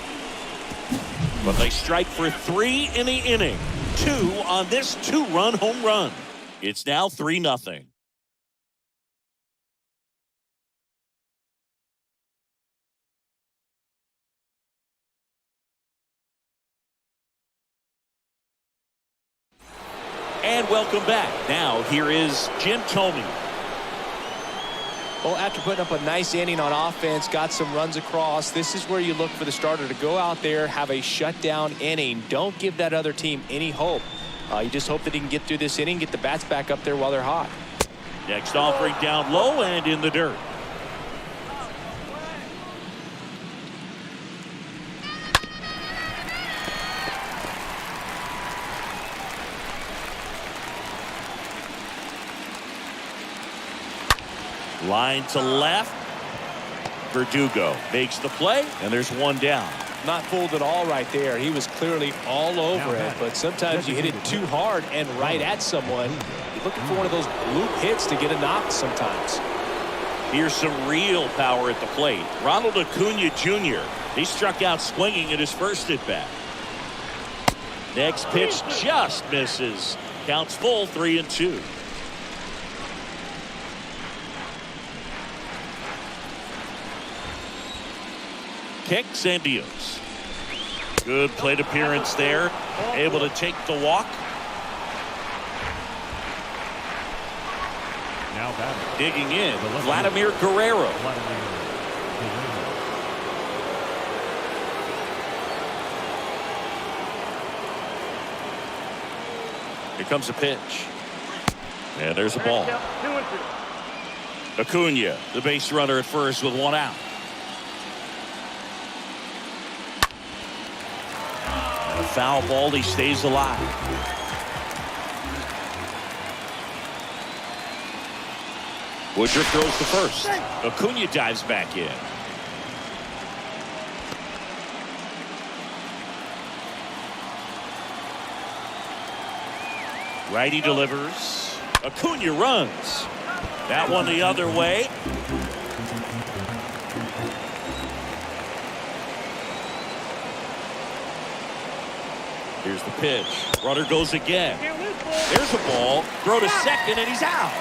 But they strike for 3 in the inning. 2 on this 2-run home run. It's now 3-0. And welcome back. Now here is Jim Thome. Well, after putting up a nice inning on offense, got some runs across, this is where you look for the starter to go out there, have a shutdown inning. Don't give that other team any hope. You just hope that he can get through this inning, get the bats back up there while they're hot. Next offering down low and in the dirt. Line to left. Verdugo makes the play, and there's 1 down. Not fooled at all right there. He was clearly all over it, but sometimes you hit it too hard and right at someone. You're looking for one of those loop hits to get a knock sometimes. Here's some real power at the plate. Ronald Acuna Jr. He struck out swinging at his first at bat. Next pitch just misses. Counts full, 3-2. Kicks and deals. Good plate appearance there. Able to take the walk. Now batting. Digging in, Vladimir Guerrero. Here comes a pitch. And there's a ball. 2-2. Acuna, the base runner at first with 1 out. A foul ball, he stays alive. Woodruff throws to first. Acuna dives back in. Righty delivers. Acuna runs. That one the other way. Here's the pitch. Runner goes again. There's a ball. Throw to second, and he's out.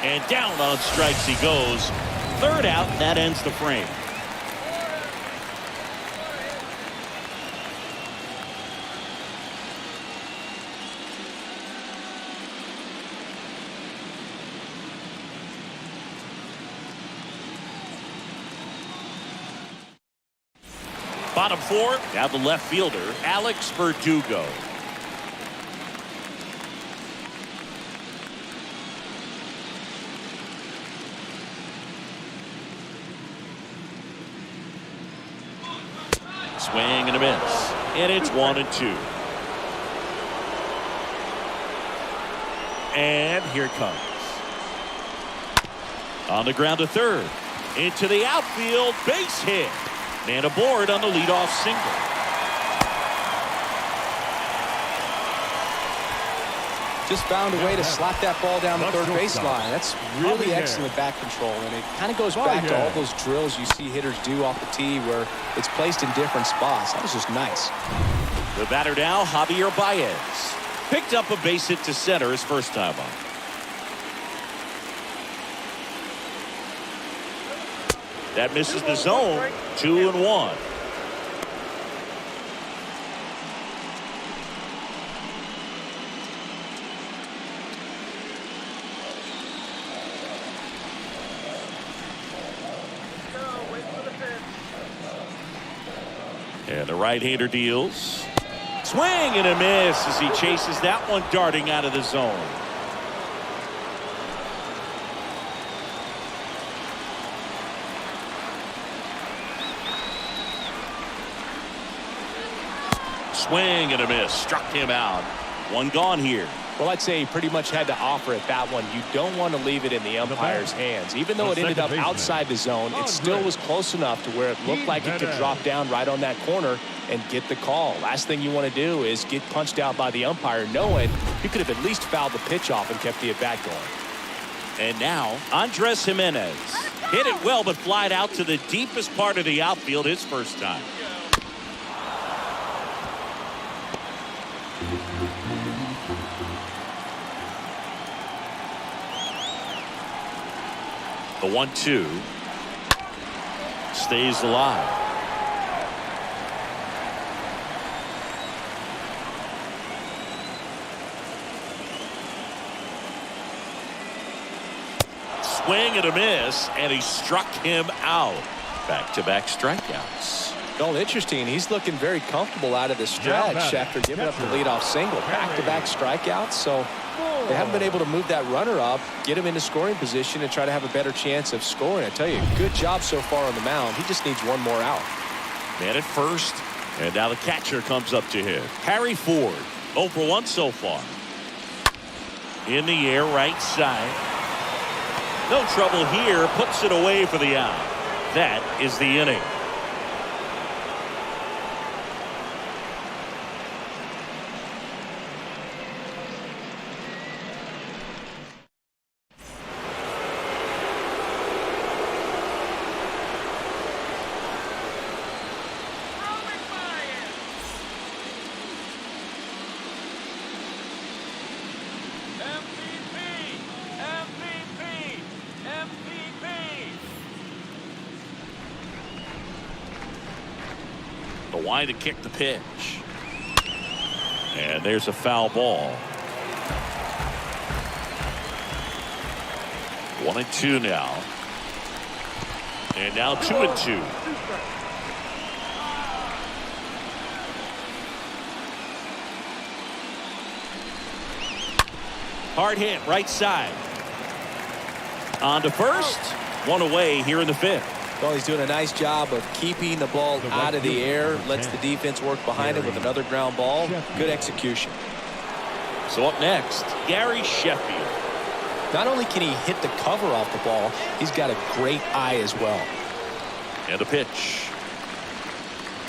And down on strikes he goes. 3rd out, and that ends the frame. Bottom 4, now the left fielder, Alex Verdugo. Swing and a miss. And it's 1-2. And here it comes. On the ground to third. Into the outfield. Base hit. And aboard on the leadoff single. Just found a way to slap that ball down the third baseline. That's really excellent bat control, and it kind of goes back to all those drills you see hitters do off the tee where it's placed in different spots. That was just nice. The batter now, Javier Baez. Picked up a base hit to center his first time up. That misses the zone. 2-1. And the right-hander deals. Swing and a miss as he chases that one darting out of the zone. Swing and a miss. Struck him out. One gone here. Well, I'd say he pretty much had to offer at that one. You don't want to leave it in the umpire's hands. Even though it ended up outside the zone, it still was close enough to where it looked like it could drop down right on that corner and get the call. Last thing you want to do is get punched out by the umpire knowing you could have at least fouled the pitch off and kept the at-bat going. And now, Andres Jimenez. Hit it well, but flied out to the deepest part of the outfield his first time. The 1-2 stays alive. Swing and a miss, and he struck him out. Back-to-back strikeouts. Well, interesting. He's looking very comfortable out of the stretch after giving up the leadoff single. Back-to-back strikeouts, so they haven't been able to move that runner up, get him into scoring position, and try to have a better chance of scoring. I tell you, good job so far on the mound. He just needs one more out. Man at first, and now the catcher comes up to him. Harry Ford, 0 for 1 so far. In the air, right side. No trouble here, puts it away for the out. That is the inning. The wide to kick the pitch. And there's a foul ball. 1-2 now. And now 2-2. Hard hit right side. On to first. One away here in the 5th. Well, he's doing a nice job of keeping the ball out of the air, lets the defense work behind him with another ground ball. Good execution. So up next, Gary Sheffield. Not only can he hit the cover off the ball, he's got a great eye as well. And a pitch.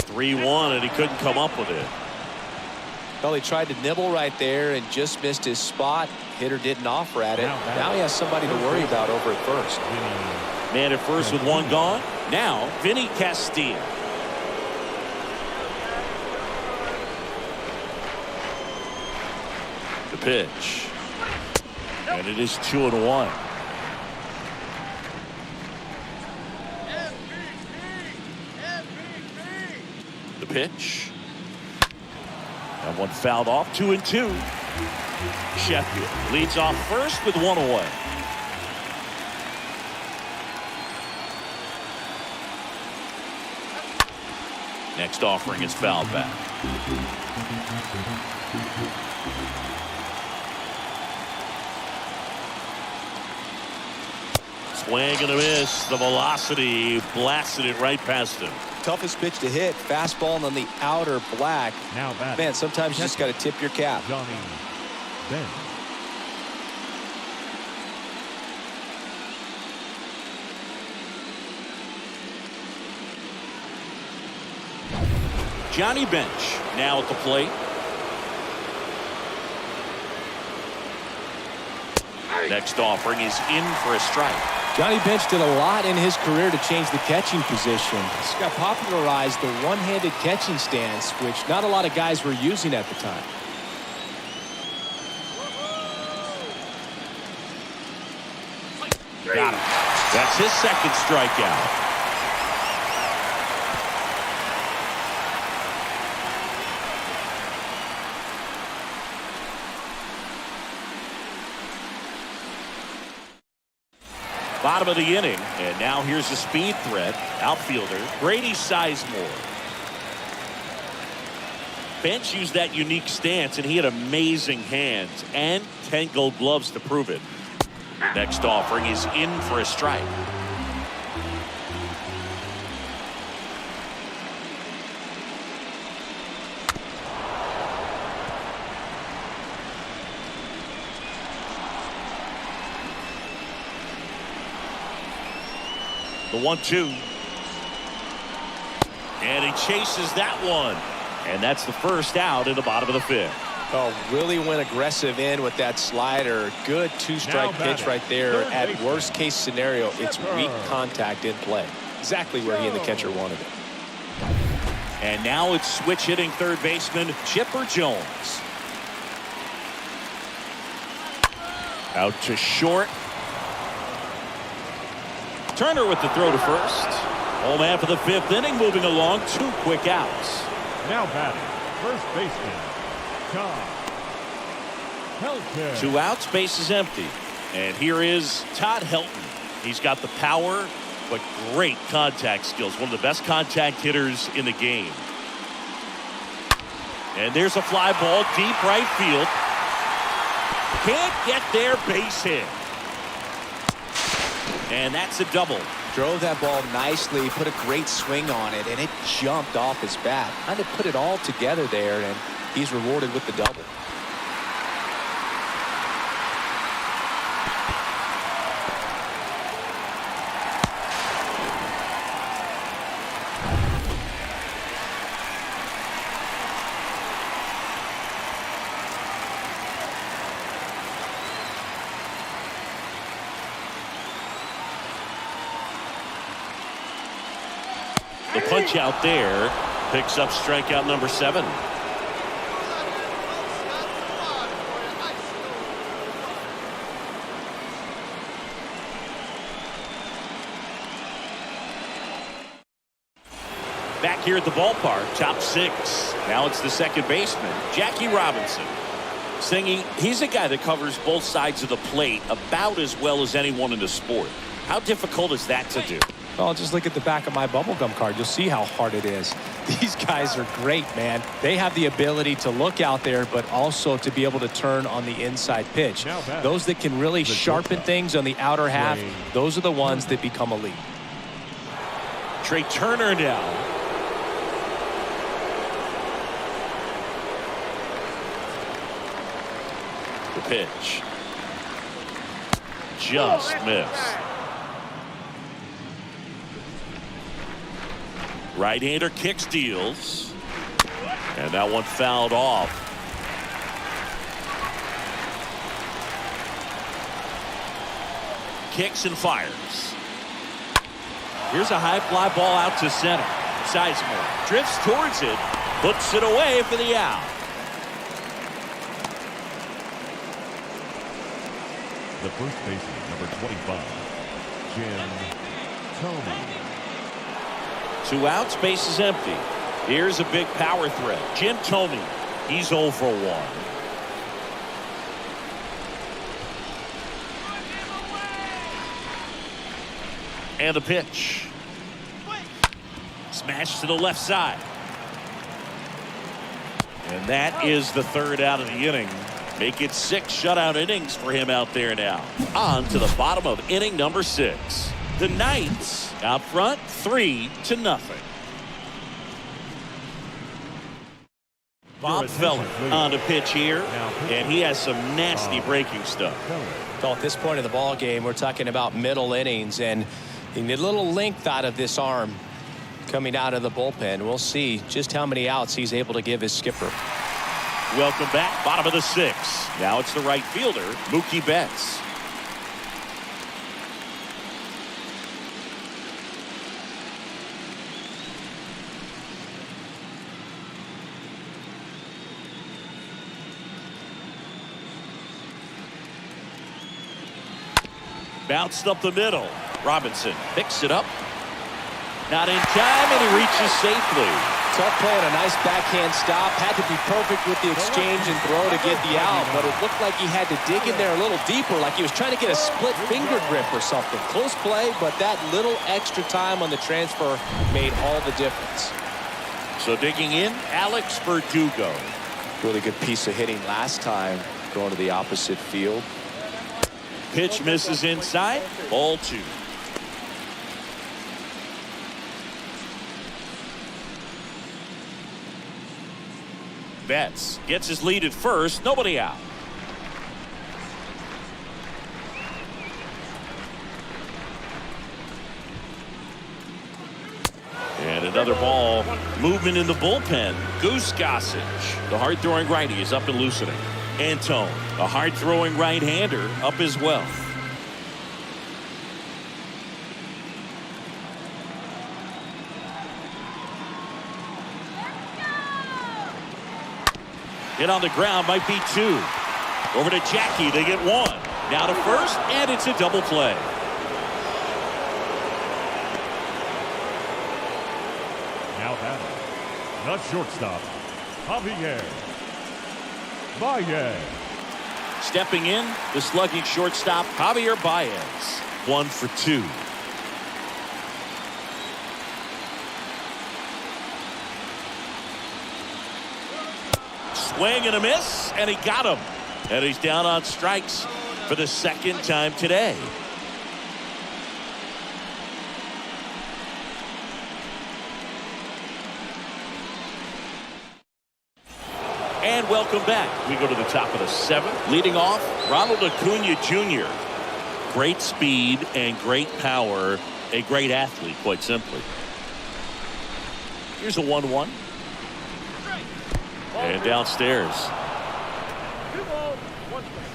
3-1, and he couldn't come up with it. Well, he tried to nibble right there and just missed his spot. Hitter didn't offer at it. Now he has somebody to worry about over at first. Man at first with one gone. Now, Vinny Castilla. The pitch. And it is 2-1. The pitch. And one fouled off. 2-2. Sheffield leads off first with one away. Next offering is fouled back. Swing and a miss. The velocity blasted it right past him. Toughest pitch to hit. Fastball on the outer black. Now Man, sometimes you just got to tip your cap. Johnny Bench. Johnny Bench now at the plate. Next offering is in for a strike. Johnny Bench did a lot in his career to change the catching position. He's got popularized the one-handed catching stance, which not a lot of guys were using at the time. Got him. That's his second strikeout. Bottom of the inning, and now here's a speed threat. Outfielder Brady Sizemore. Bench used that unique stance, and he had amazing hands and 10 gold gloves to prove it. Next offering is in for a strike. The 1-2. And he chases that one. And that's the first out in the bottom of the fifth. Oh, really went aggressive in with that slider. Good two-strike pitch right there. At worst case scenario, it's weak contact in play. Exactly where he and the catcher wanted it. And now it's switch hitting third baseman Chipper Jones. Out to short. Turner with the throw to first. Home half of the fifth inning, moving along. 2 quick outs. Now batting, first baseman, Todd Helton. 2 outs, base is empty. And here is Todd Helton. He's got the power, but great contact skills. One of the best contact hitters in the game. And there's a fly ball, deep right field. Can't get there, base hit. And that's a double. Drove that ball nicely, put a great swing on it, and it jumped off his bat. Kind of put it all together there, and he's rewarded with the double. The punch out there picks up strikeout number 7. Back here at the ballpark, top 6. Now it's the second baseman, Jackie Robinson. Singy, he's a guy that covers both sides of the plate about as well as anyone in the sport. How difficult is that to do? Well, just look at the back of my bubblegum card. You'll see how hard it is. These guys are great, man. They have the ability to look out there, but also to be able to turn on the inside pitch. Those that can really sharpen things on the outer half, those are the ones that become elite. Trey Turner now. The pitch. Just missed. Right-hander kicks, deals. And that one fouled off. Kicks and fires. Here's a high fly ball out to center. Sizemore drifts towards it, puts it away for the out. The first baseman, number 25, Jim Thome. 2 outs, base is empty. Here's a big power threat. Jim Thome. He's 0 for 1. And the pitch. Smash to the left side. And that is the third out of the inning. Make it 6 shutout innings for him out there now. On to the bottom of inning number 6. The Knights out front 3-0. Bob Feller on the pitch here, and he has some nasty breaking stuff. So at this point in the ball game, we're talking about middle innings, and you need a little length out of this arm coming out of the bullpen. We'll see just how many outs he's able to give his skipper. Welcome back, bottom of the 6th. Now it's the right fielder, Mookie Betts. Bounced up the middle. Robinson picks it up. Not in time, and he reaches safely. Tough play on a nice backhand stop. Had to be perfect with the exchange and throw to get the out, but it looked like he had to dig in there a little deeper, like he was trying to get a split finger grip or something. Close play, but that little extra time on the transfer made all the difference. So digging in, Alex Verdugo. Really good piece of hitting last time, going to the opposite field. Pitch misses inside. Ball 2. Betts gets his lead at first. Nobody out. And another ball. Movement in the bullpen. Goose Gossage, the hard-throwing righty, is up and loosening. Antone, a hard-throwing right-hander, up as well. Hit on the ground, might be 2. Over to Jackie, they get 1. Now to first, and it's a double play. Now batting, the shortstop, Javier Baez. Stepping in, the slugging shortstop, Javier Baez. 1 for 2. Swing and a miss, and he got him. And he's down on strikes for the second time today. And welcome back. We go to the top of the 7th. Leading off, Ronald Acuna Jr. Great speed and great power. A great athlete, quite simply. Here's a 1-1. And downstairs. 2 balls, 1 strike.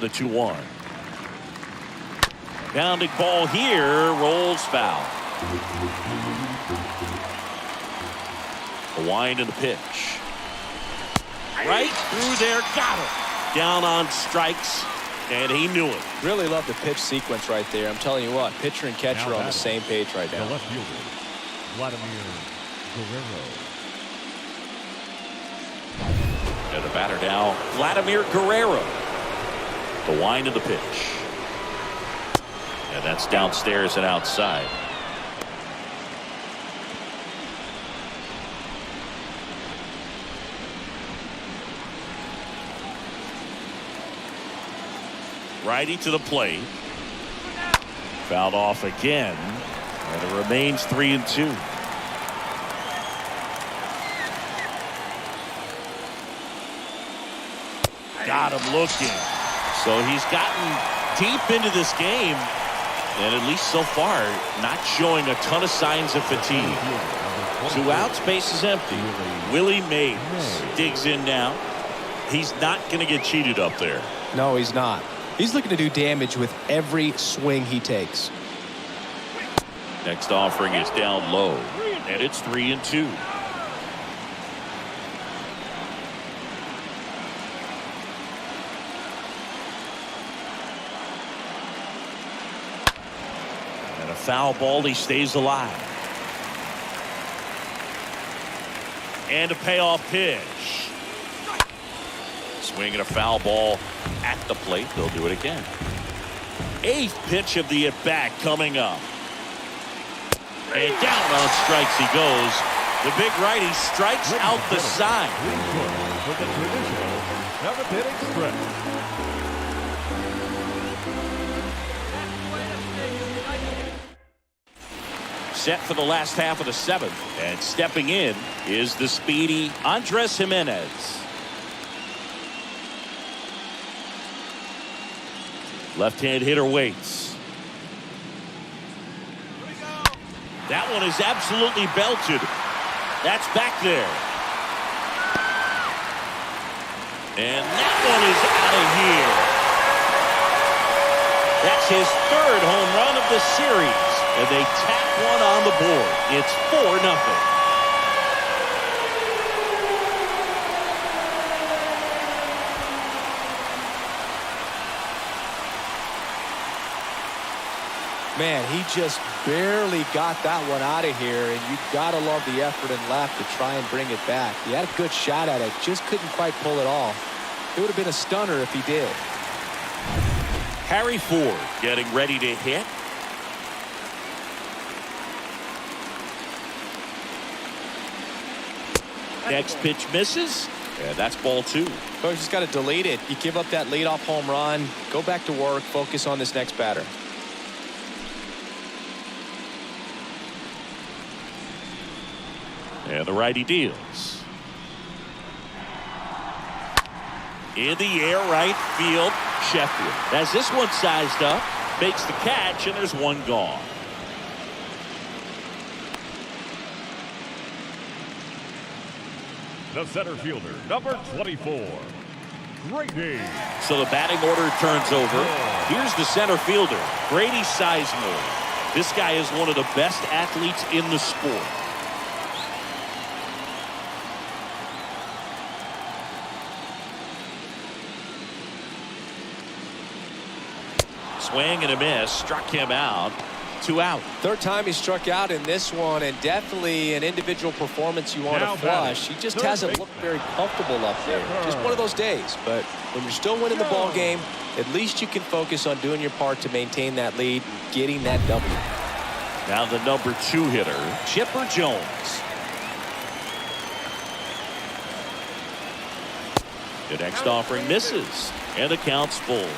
The 2-1. Pounding ball here, rolls foul. The wind and the pitch. Right through there, got him. Down on strikes, and he knew it. Really love the pitch sequence right there. I'm telling you what, pitcher and catcher Now are on the same page right The now. left fielder, Vladimir Guerrero. And the batter now, Vladimir Guerrero. The wind of the pitch. And that's downstairs and outside. Righty to the plate. Fouled off again. And it remains 3-2. Got him looking. So he's gotten deep into this game, and at least so far, not showing a ton of signs of fatigue. 2 outs, base is empty. Willie Mays digs in now. He's not going to get cheated up there. No, he's not. He's looking to do damage with every swing he takes. Next offering is down low, and it's 3-2. And a foul ball, he stays alive. And a payoff pitch. Swing and a foul ball at the plate. They'll do it again. 8th pitch of the at-bat coming up. And down on strikes he goes. The big righty strikes out the side. For the traditional 7th inning stretch. Set for the last half of the 7th. And stepping in is the speedy Andres Jimenez. Left-hand hitter waits. That one is absolutely belted. That's back there. And that one is out of here. That's his 3rd home run of the series. And they tack one on the board. It's 4-0. Man, he just barely got that one out of here, and you've got to love the effort and left to try and bring it back. He had a good shot at it, just couldn't quite pull it off. It would have been a stunner if he did. Harry Ford getting ready to hit. Next pitch misses, and that's ball 2. Coach just got to delete it. You give up that leadoff home run, go back to work, focus on this next batter. And the righty deals. In the air, right field. Sheffield has this one sized up, makes the catch, and there's one gone. The center fielder, number 24, Grady. So the batting order turns over. Here's the center fielder, Grady Sizemore. This guy is one of the best athletes in the sport. Swing and a miss, struck him out. 2 out. Third time he struck out in this one, and definitely an individual performance you want to flush. He just hasn't looked very comfortable up there. Just one of those days. But when you're still winning the ball game, at least you can focus on doing your part to maintain that lead and getting that W. Now the number 2 hitter, Chipper Jones. The next offering misses, and the count's full.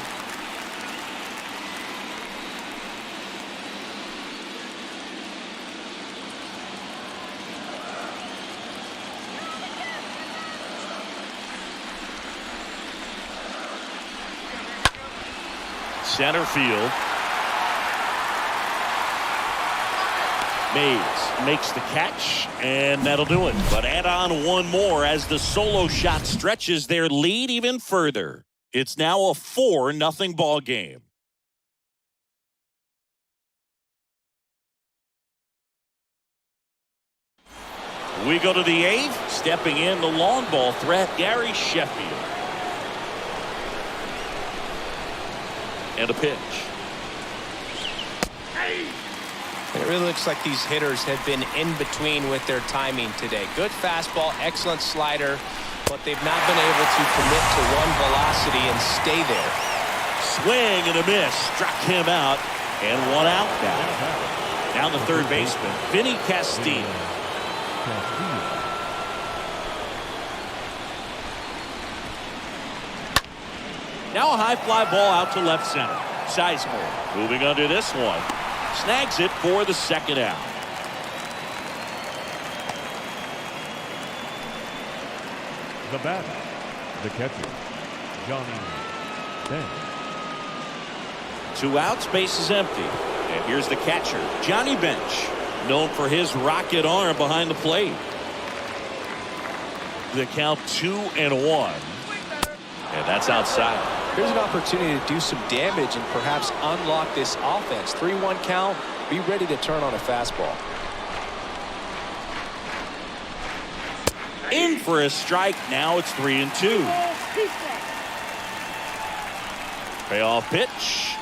Center field. Mays makes the catch, and that'll do it. But add on one more as the solo shot stretches their lead even further. It's now a 4-0 ball game. We go to the 8th. Stepping in the long ball threat, Gary Sheffield. And a pitch. It really looks like these hitters have been in between with their timing today. Good fastball, excellent slider, but they've not been able to commit to one velocity and stay there. Swing and a miss, struck him out, and 1 out now. Now the third baseman, Vinny Castile. Now a high fly ball out to left center. Sizemore moving under this one. Snags it for the 2nd out. The batter, the catcher, Johnny Bench. 2 outs, base is empty. And here's the catcher, Johnny Bench, known for his rocket arm behind the plate. The count 2-1. And that's outside. Here's an opportunity to do some damage and perhaps unlock this offense. 3-1 count. Be ready to turn on a fastball. In for a strike. Now it's 3-2. Payoff pitch.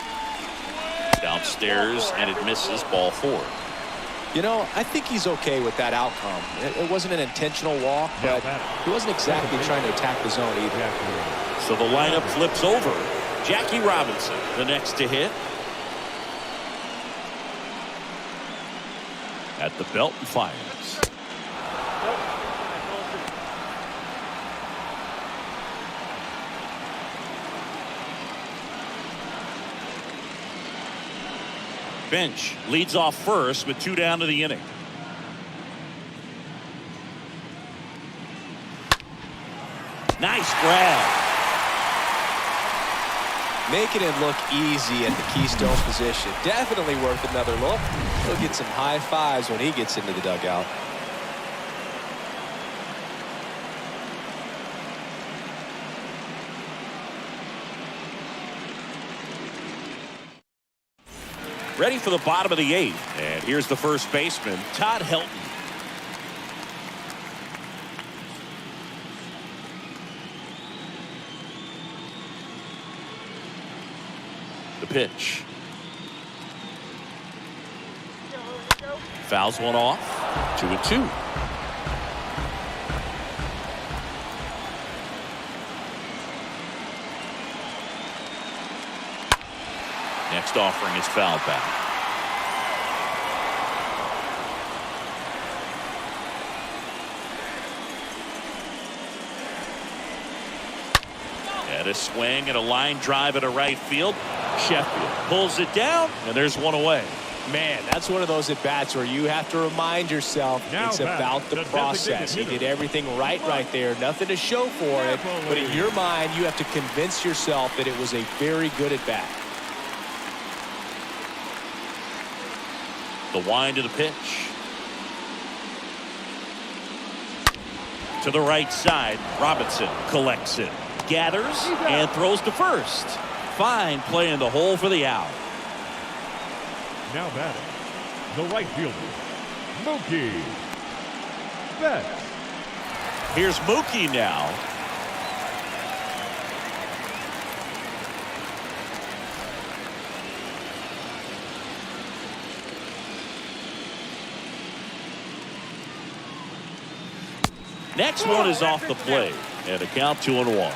Downstairs, and it misses, ball 4. You know, I think he's okay with that outcome. It wasn't an intentional walk, but he wasn't exactly trying to attack the zone either. So the lineup flips over. Jackie Robinson, the next to hit. At the belt and fires. Bench leads off first with 2 down to the inning. Nice grab. Making it look easy at the Keystone position. Definitely worth another look. He'll get some high fives when he gets into the dugout. Ready for the bottom of the 8th. And here's the first baseman, Todd Helton. The pitch. Fouls one off. 2-2. Next offering is foul back. And a swing and a line drive at a right field. Sheffield pulls it down, and there's one away. Man, that's one of those at-bats where you have to remind yourself it's about the process. He did everything right there. Nothing to show for it. But in your mind, you have to convince yourself that it was a very good at-bat. The wind to the pitch. To the right side. Robinson collects it. Gathers and throws to first. Fine play in the hole for the out. Now batting, the right fielder, Mookie Betts. Here's Mookie now. Next one is off the plate, and a count 2-1.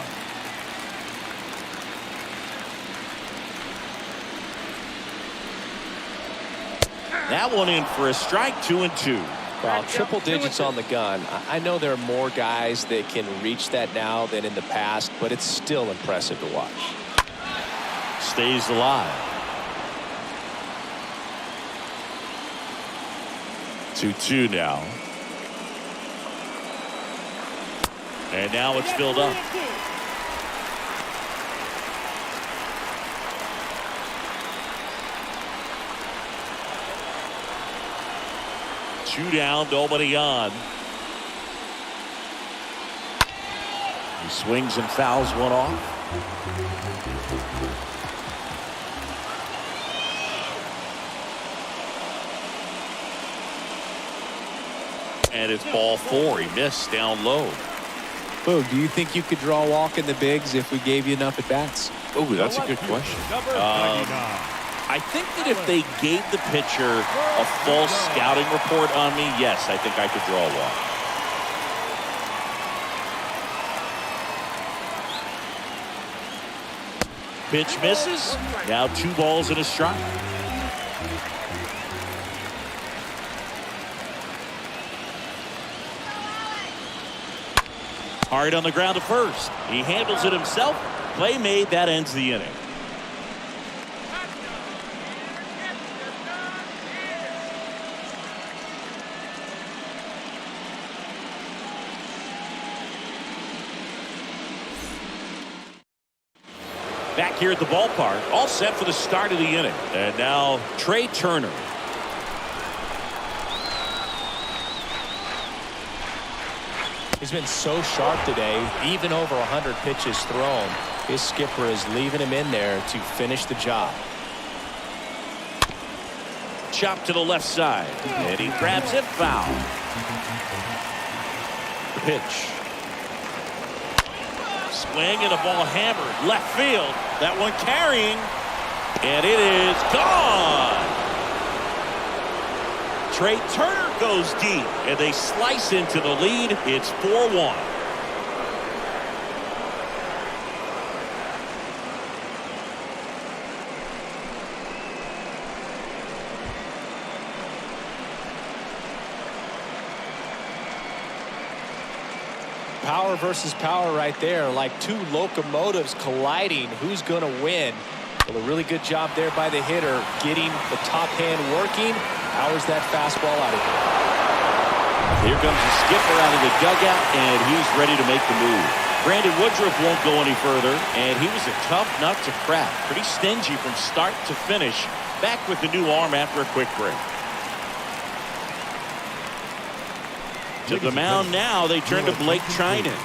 That one in for a strike. 2-2. Well, triple digits on the gun. I know there are more guys that can reach that now than in the past, but it's still impressive to watch. Stays alive. 2-2 now. And now it's filled up. Two down, nobody on. He swings and fouls one off. And it's ball 4. He missed down low. Boog, do you think you could draw a walk in the bigs if we gave you enough at-bats? Oh, that's a good question. I think that if they gave the pitcher a false scouting report on me, yes, I think I could draw a walk. Pitch misses. Now 2 balls and a strike. Hard on the ground to first. He handles it himself. Play made. That ends the inning. Back here at the ballpark, all set for the start of the inning. And now Trey Turner. He's been so sharp today, even over 100 pitches thrown. His skipper is leaving him in there to finish the job. Chop to the left side, and he grabs it, foul. The pitch. Swing and a ball hammered left field. That one carrying, and it is gone. Trey Turner goes deep, and they slice into the lead. It's 4-1. Power versus power right there, like 2 locomotives colliding. Who's going to win? Well, a really good job there by the hitter, getting the top hand working. Powers that fastball out of here. Here comes the skipper out of the dugout, and he's ready to make the move. Brandon Woodruff won't go any further, and he was a tough nut to crack. Pretty stingy from start to finish. Back with the new arm after a quick break. To the mound now, they turn to Blake Trinan.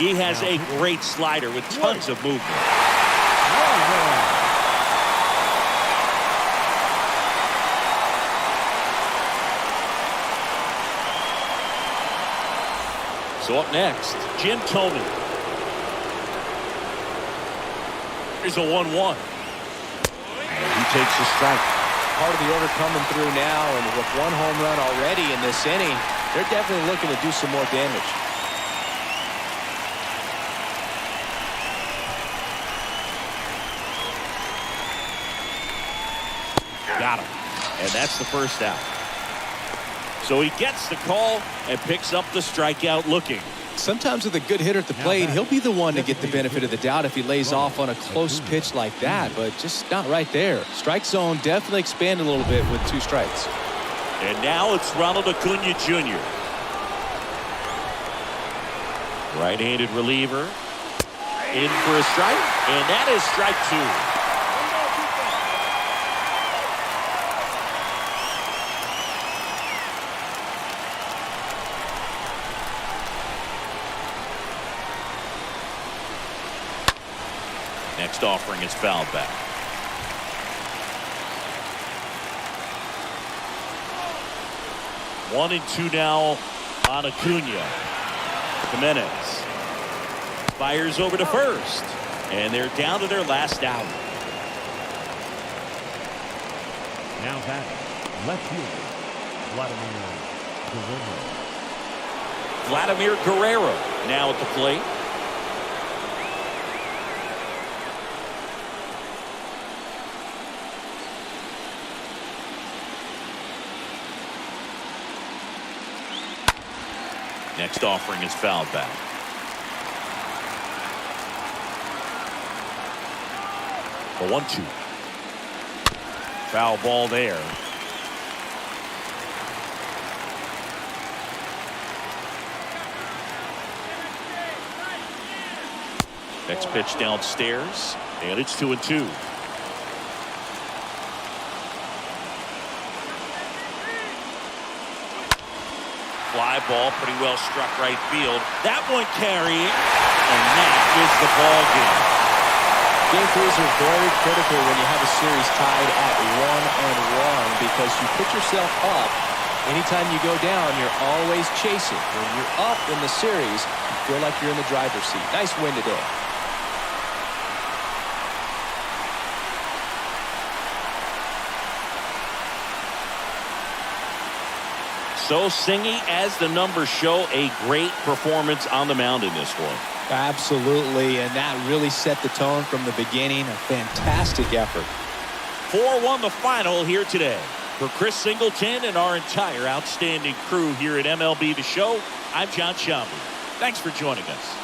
He has a great slider with tons of movement. So up next, Jim Thome. Here's a 1-1. And he takes a strike. part of the order coming through now, and with one home run already in this inning, they're definitely looking to do some more damage. Got him. And that's the first out. So he gets the call and picks up the strikeout looking. Sometimes with a good hitter at the plate, he'll be the one to get the benefit of the doubt if he lays off on a close pitch like that, but just not right there. Strike zone definitely expanded a little bit with 2 strikes. And now it's Ronald Acuna Jr. Right-handed reliever. In for a strike, and that is strike 2. Next offering is fouled back. One and 2 now on Acuna. Jimenez fires over to first, and they're down to their last out. Now batting, left fielder, Vladimir Guerrero now at the plate. Next offering is fouled back. A 1-2. Foul ball there. Next pitch downstairs, and it's 2-2. Fly ball, pretty well struck right field. That one carrying, and that is the ball game. Game 3s are very critical when you have a series tied at 1-1 because you put yourself up. Anytime you go down, you're always chasing. When you're up in the series, you feel like you're in the driver's seat. Nice win today. So Singy, as the numbers show, a great performance on the mound in this one. Absolutely, and that really set the tone from the beginning. A fantastic effort. 4-1 the final here today. For Chris Singleton and our entire outstanding crew here at MLB The Show, I'm John Schaumburg. Thanks for joining us.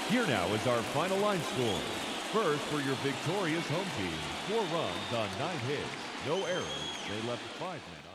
Here now is our final line score. First for your victorious home team, 4 runs on 9 hits, no errors. They left 5 men.